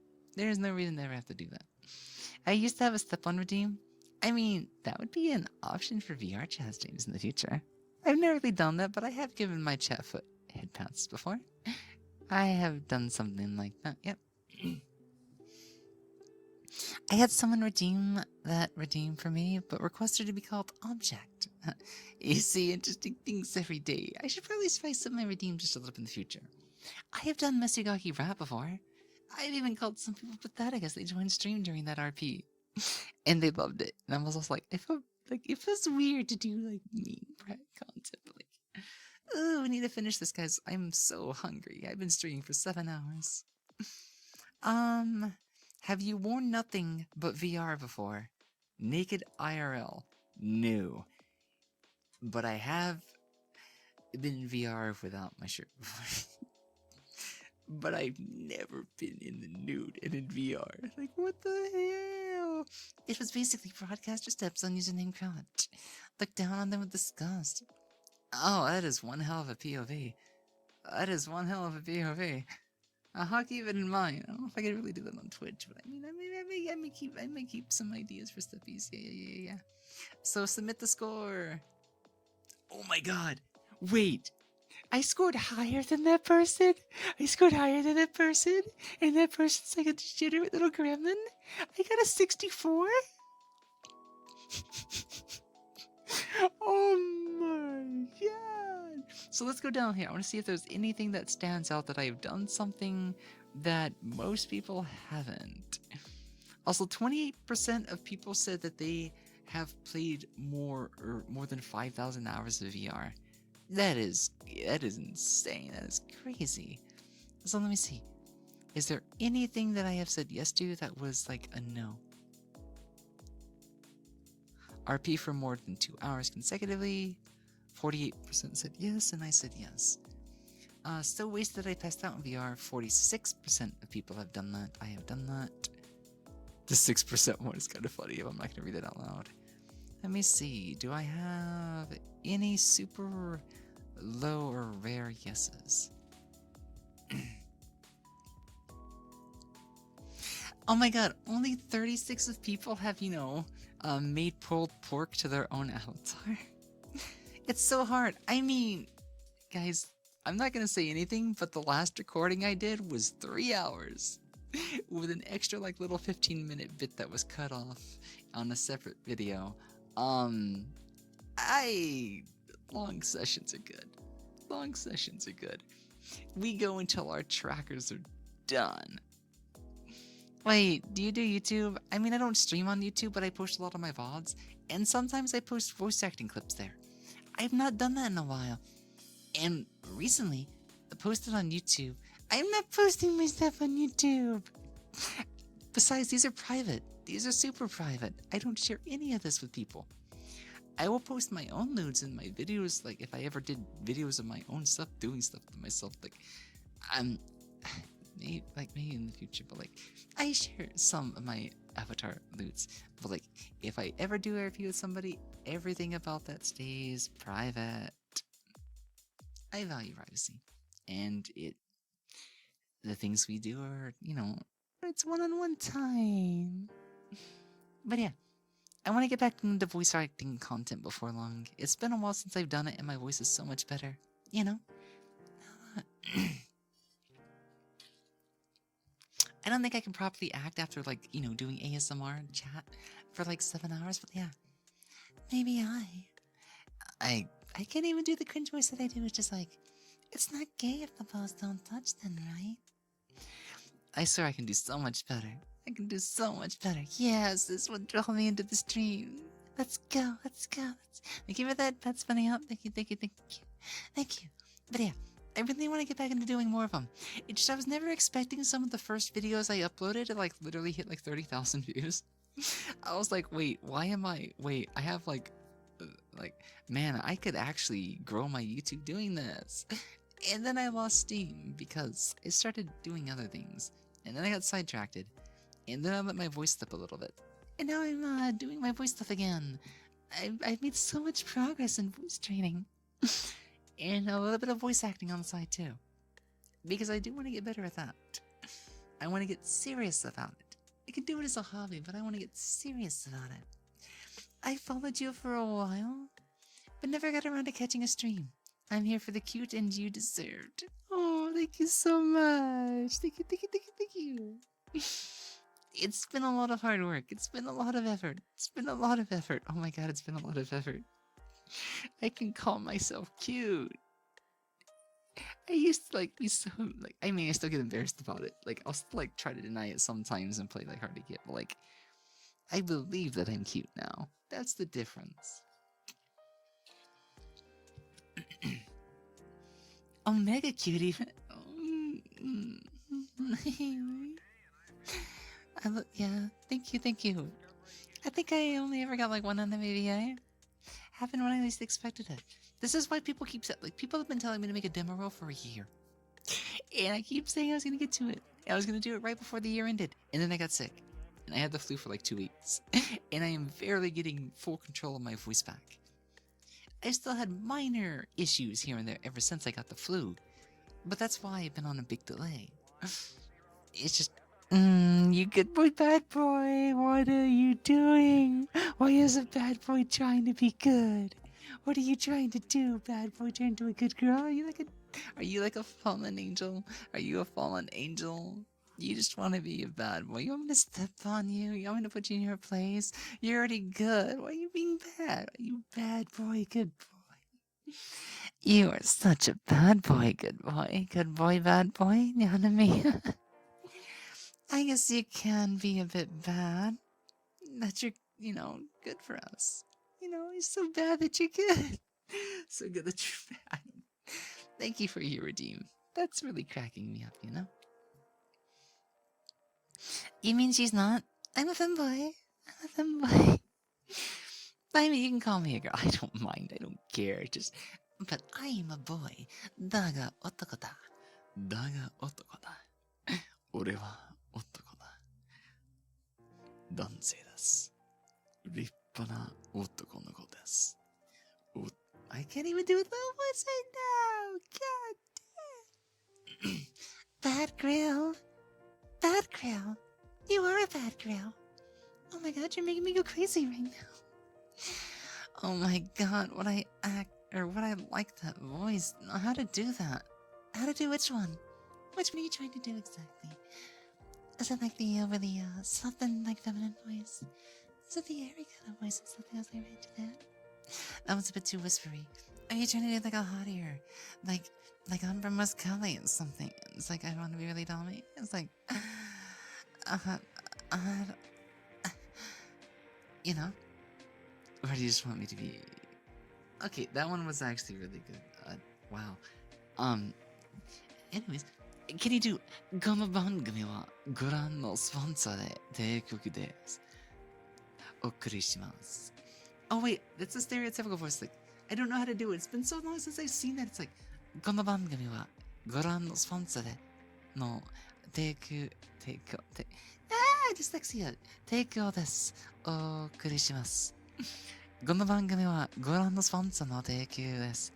I used to have a step-on redeem. I mean, that would be an option for VR chat streams in the future. I've never really done that, but I have given my chat foot head pats before. I have done something like that, yep. I had someone redeem for me, but requested to be called Object. You see interesting things every day. I should probably spice up my redeem just a little bit in the future. I have done Mesugaki rap before. I've even called some people pathetic as they joined stream during that RP. And they loved it. And I was also like, it feels weird to do like mean rap content, but like, oh, we need to finish this, guys. I'm so hungry. I've been streaming for 7 hours. Have you worn nothing but VR before? Naked IRL? No. But I have been in VR without my shirt before. But I've never been in the nude and in VR. Like, what the hell? It was basically broadcaster steps on username crunch. Look down on them with disgust. Oh, that is one hell of a POV. I'll keep it in mind. I don't know if I can really do that on Twitch, but I mean, I may keep some ideas for steppies. Yeah. So submit the score. Oh my god. Wait. I scored higher than that person? And that person's like a degenerate little gremlin? I got a 64? So let's go down here. I want to see if there's anything that stands out that I've done something that most people haven't. Also, 28% of people said that they have played more than 5,000 hours of VR. That is insane. That is crazy. So let me see. Is there anything that I have said yes to that was like a no? RP for more than 2 hours consecutively. 48% said yes, and I said yes. Still wasted, I passed out in VR. 46% of people have done that. I have done that. The 6% one is kind of funny. I'm not going to read it out loud. Let me see. Do I have any super low or rare yeses? Oh my god, only 36 of people have, made pulled pork to their own avatar. It's so hard. I mean, guys, I'm not gonna say anything, but the last recording I did was 3 hours. With an extra, little 15-minute bit that was cut off on a separate video. Long sessions are good. Long sessions are good. We go until our trackers are done. Wait, do you do YouTube? I mean, I don't stream on YouTube, but I post a lot of my VODs, and sometimes I post voice acting clips there. I've not done that in a while. And recently, I posted on YouTube. I'm not posting my stuff on YouTube. Besides, these are private. These are super private. I don't share any of this with people. I will post my own nudes in my videos, if I ever did videos of my own stuff, doing stuff to myself, maybe in the future, but I share some of my avatar nudes, but if I ever do a review with somebody, everything about that stays private. I value privacy, and the things we do are, it's one-on-one time. But yeah, I want to get back into voice acting content before long. It's been a while since I've done it, and my voice is so much better, I don't think I can properly act after, doing ASMR and chat for 7 hours, but yeah. Maybe I can't even do the cringe voice that I do. It's just it's not gay if the balls don't touch then, right? I swear I can do so much better. I can do so much better. Yes, this would draw me into the stream. Let's go, let's go. Thank you for that. That's funny up. Thank you. Thank you. But yeah, I really want to get back into doing more of them. It's just I was never expecting some of the first videos I uploaded to literally hit 30,000 views. I was like, wait, I have man, I could actually grow my YouTube doing this. And then I lost steam because I started doing other things. And then I got sidetracked. And then I let my voice slip a little bit. And now I'm doing my voice stuff again. I've made so much progress in voice training. And a little bit of voice acting on the side too. Because I do want to get better at that. I want to get serious about it. I can do it as a hobby, but I want to get serious about it. I followed you for a while, but never got around to catching a stream. I'm here for the cute and you deserved. Oh, thank you so much. Thank you. It's been a lot of hard work. It's been a lot of effort. Oh my god, it's been a lot of effort. I can call myself cute. I used to be so I still get embarrassed about it. I'll still try to deny it sometimes and play hard to get, but I believe that I'm cute now. That's the difference. Omega cutie. Yeah, thank you. I think I only ever got one on the VVA. Happened when I least expected it. This is why people keep people have been telling me to make a demo role for a year. And I keep saying I was gonna get to it. I was gonna do it right before the year ended. And then I got sick. And I had the flu for 2 weeks. And I am barely getting full control of my voice back. I still had minor issues here and there ever since I got the flu. But that's why I've been on a big delay. It's just, you good boy, bad boy, what are you doing? Why is a bad boy trying to be good? What are you trying to do, bad boy? Turn into a good girl? Are you like a fallen angel? Are you a fallen angel? You just want to be a bad boy. You want me to step on you? You want me to put you in your place? You're already good. Why are you being bad? Are you bad boy, good boy? You are such a bad boy, good boy. Good boy, bad boy, Yanami. I guess you can be a bit bad. That you're, good for us. You're so bad that you're good. So good that you're bad. Thank you for your redeem. That's really cracking me up. You mean she's not? I'm a femboy. I'm a femboy. I mean, you can call me a girl. I don't mind. I don't care. But I am a boy. だが男だ。だが男だ。俺は男だ。男性です。立派な男の子です。I can't even do it the voice right now. God damn. Bad grill. Bad grill. You are a bad grill. Oh my god, you're making me go crazy right now. Oh my god, what I like that voice. How to do that? How to do which one? Which one are you trying to do exactly? Is it like the really soft and like feminine voice? Is it the airy kind of voice or something else I read to that? That was a bit too whispery. Are you trying to do like a hottier? Like Umber Muscali or something? It's like I want to be really dummy. It's like you know? Or do you just want me to be... Okay, that one was actually really good. Wow. Anyways, can you do... この番組はご覧のスポンサーで提供です。お送りします。Oh wait, that's a stereotypical voice. Like, I don't know how to do it. It's been so long since I've seen that. It's like, この番組はご覧のスポンサーでの提供、dyslexia. 提供です。お送りします。この番組はご覧のスポンサーの提供です。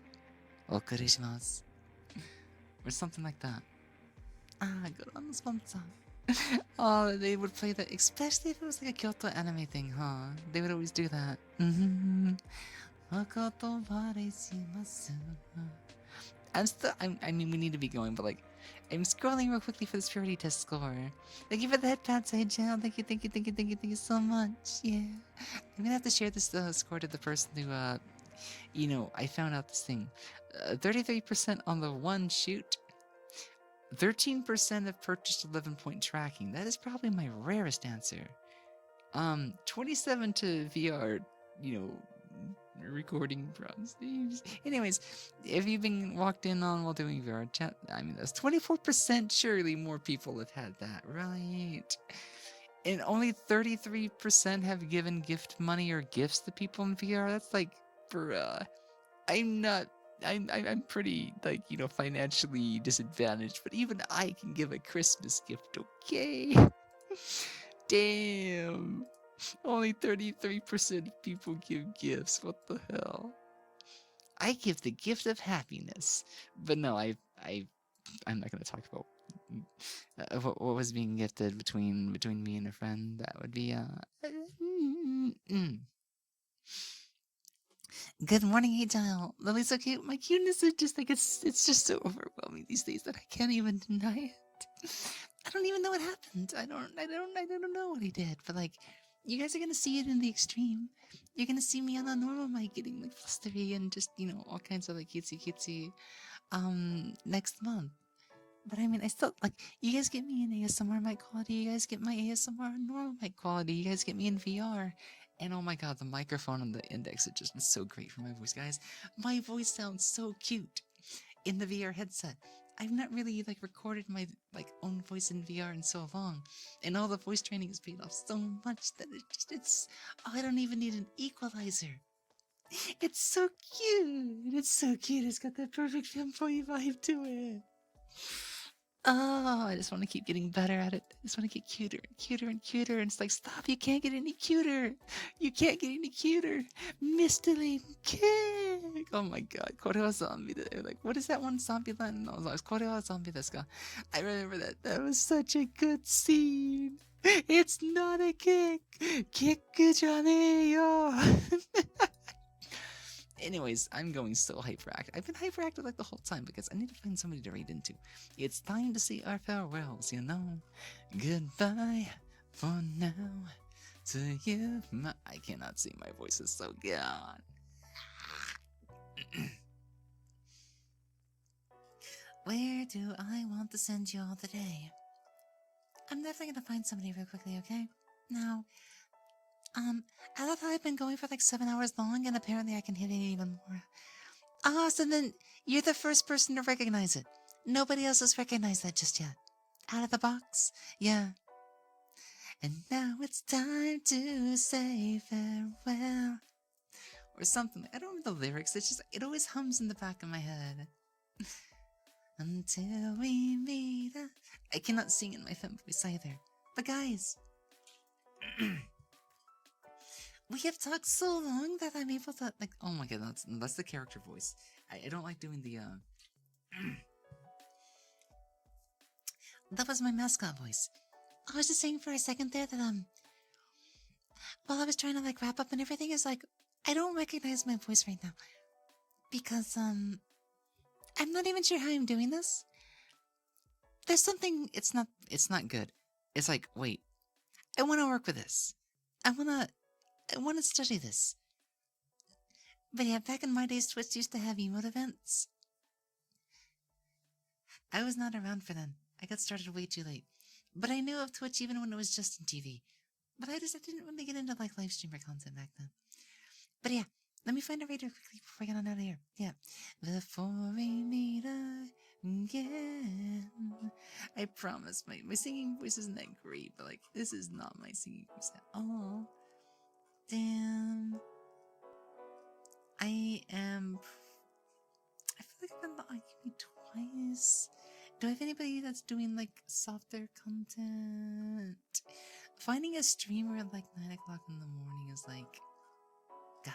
お送りします。Or something like that. Go on the sponsor. Oh, they would play that, especially if it was like a Kyoto anime thing, huh? They would always do that. I mean, we need to be going, but like, I'm scrolling real quickly for this purity test score. Thank you for the headpad, Sage-Gel. Thank you so much. Yeah. I'm gonna have to share this score to the person who, I found out this thing. 33% on the one shoot. 13% have purchased 11-point tracking. That is probably my rarest answer. 27 to VR, recording from Steve's. Anyways, if you've been walked in on while doing VR chat, I mean, that's 24%. Surely more people have had that, right? And only 33% have given gift money or gifts to people in VR. That's like, bruh. I'm pretty, financially disadvantaged, but even I can give a Christmas gift, okay? Damn. Only 33% of people give gifts. What the hell? I give the gift of happiness. But no, I'm not going to talk about what was being gifted between me and a friend. That would be, Good morning, Agile. Lily's so cute. My cuteness is just like it's just so overwhelming these days that I can't even deny it. I don't even know what happened. I don't know what he did. But like, you guys are gonna see it in the extreme. You're gonna see me on a normal mic getting like flustery and just all kinds of like cutesy next month. But I mean, I still like you guys get me in ASMR mic quality. You guys get my ASMR normal mic quality. You guys get me in VR. And oh my god, the microphone on the index is just so great for my voice, guys. My voice sounds so cute in the VR headset. I've not really recorded my own voice in VR in so long, and all the voice training has paid off so much that I don't even need an equalizer. It's so cute. It's so cute. It's got that perfect Femboy vibe to it. Oh, I just want to keep getting better at it. I just want to get cuter and cuter and cuter. And it's like, stop, you can't get any cuter. You can't get any cuter. Mr. Lane Kick. Oh my god, これは zombie. Like, what is that one zombie line? No, it's これは zombie ですか? I remember that. That was such a good scene. It's not a kick. Kick じゃねえよ. Anyways, I'm going so hyperactive. I've been hyperactive the whole time because I need to find somebody to read into. It's time to say our farewells, Goodbye for now to you. I cannot sing. My voice is so gone. Where do I want to send you all today? I'm definitely gonna find somebody real quickly, okay? Now, I love how I've been going for like 7 hours long, and apparently I can hit it even more. Ah, so then you're the first person to recognize it. Nobody else has recognized that just yet. Out of the box? Yeah. And now it's time to say farewell. Or something. I don't remember the lyrics. It's just, it always hums in the back of my head. Until we meet. I cannot sing in my Femboy either. But guys, we have talked so long that I'm able to, like, oh my god, that's the character voice. I don't like doing the, that was my mascot voice. I was just saying for a second there that, while I was trying to, like, wrap up and everything, is like, I don't recognize my voice right now. Because, I'm not even sure how I'm doing this. There's something, it's not good. It's like, wait, I want to work with this. I want to study this. But yeah, back in my days, Twitch used to have emote events. I was not around for them. I got started way too late. But I knew of Twitch even when it was just in TV. But I didn't really get into like live streamer content back then. But yeah, let me find a radio quickly before I get on out of here. Yeah. Before we meet again. I promise my singing voice isn't that great, but like this is not my singing voice at all. Damn. I feel like I've been on uni twice. Do I have anybody that's doing like softer content? Finding a streamer at like 9 o'clock in the morning is like, God.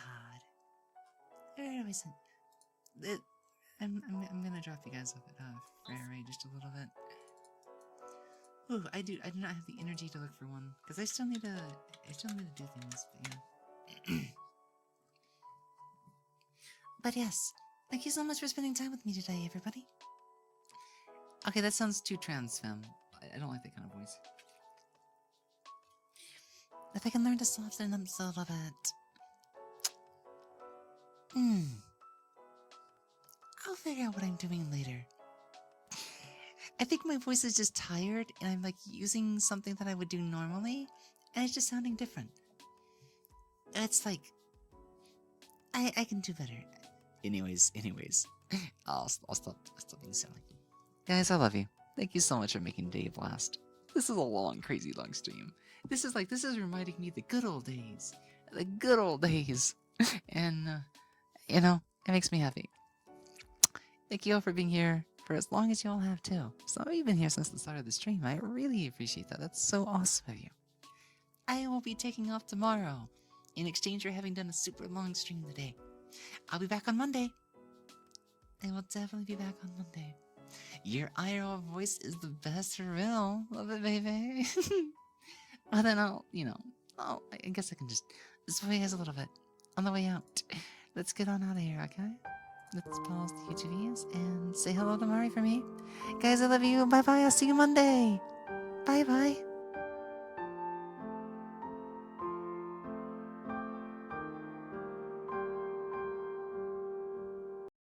Where do I send? I'm gonna drop you guys off at Ferrari just a little bit. Ooh, I do not have the energy to look for one because I still need to do things. But yeah. But yes, thank you so much for spending time with me today, everybody. Okay, that sounds too trans, fam. I don't like that kind of voice. If I can learn to soften them a little bit. I'll figure out what I'm doing later. I think my voice is just tired, and I'm like using something that I would do normally, and it's just sounding different. It's like, I can do better. Anyways, I'll stop being silly. Guys, I love you. Thank you so much for making today a blast. This is a long, crazy long stream. This is reminding me of the good old days. The good old days. And, you know, it makes me happy. Thank you all for being here for as long as you all have too. Some of you have been here since the start of the stream. I really appreciate that. That's so awesome of you. I will be taking off tomorrow in exchange for having done a super long stream today. I'll be back on Monday. I will definitely be back on Monday. Your IRL voice is the best for real. Love it, baby. Well, then I guess I can just sway us a little bit on the way out. Let's get on out of here, okay? Let's pause the UTVs and say hello to Mari for me. Guys, I love you. Bye-bye. I'll see you Monday. Bye-bye.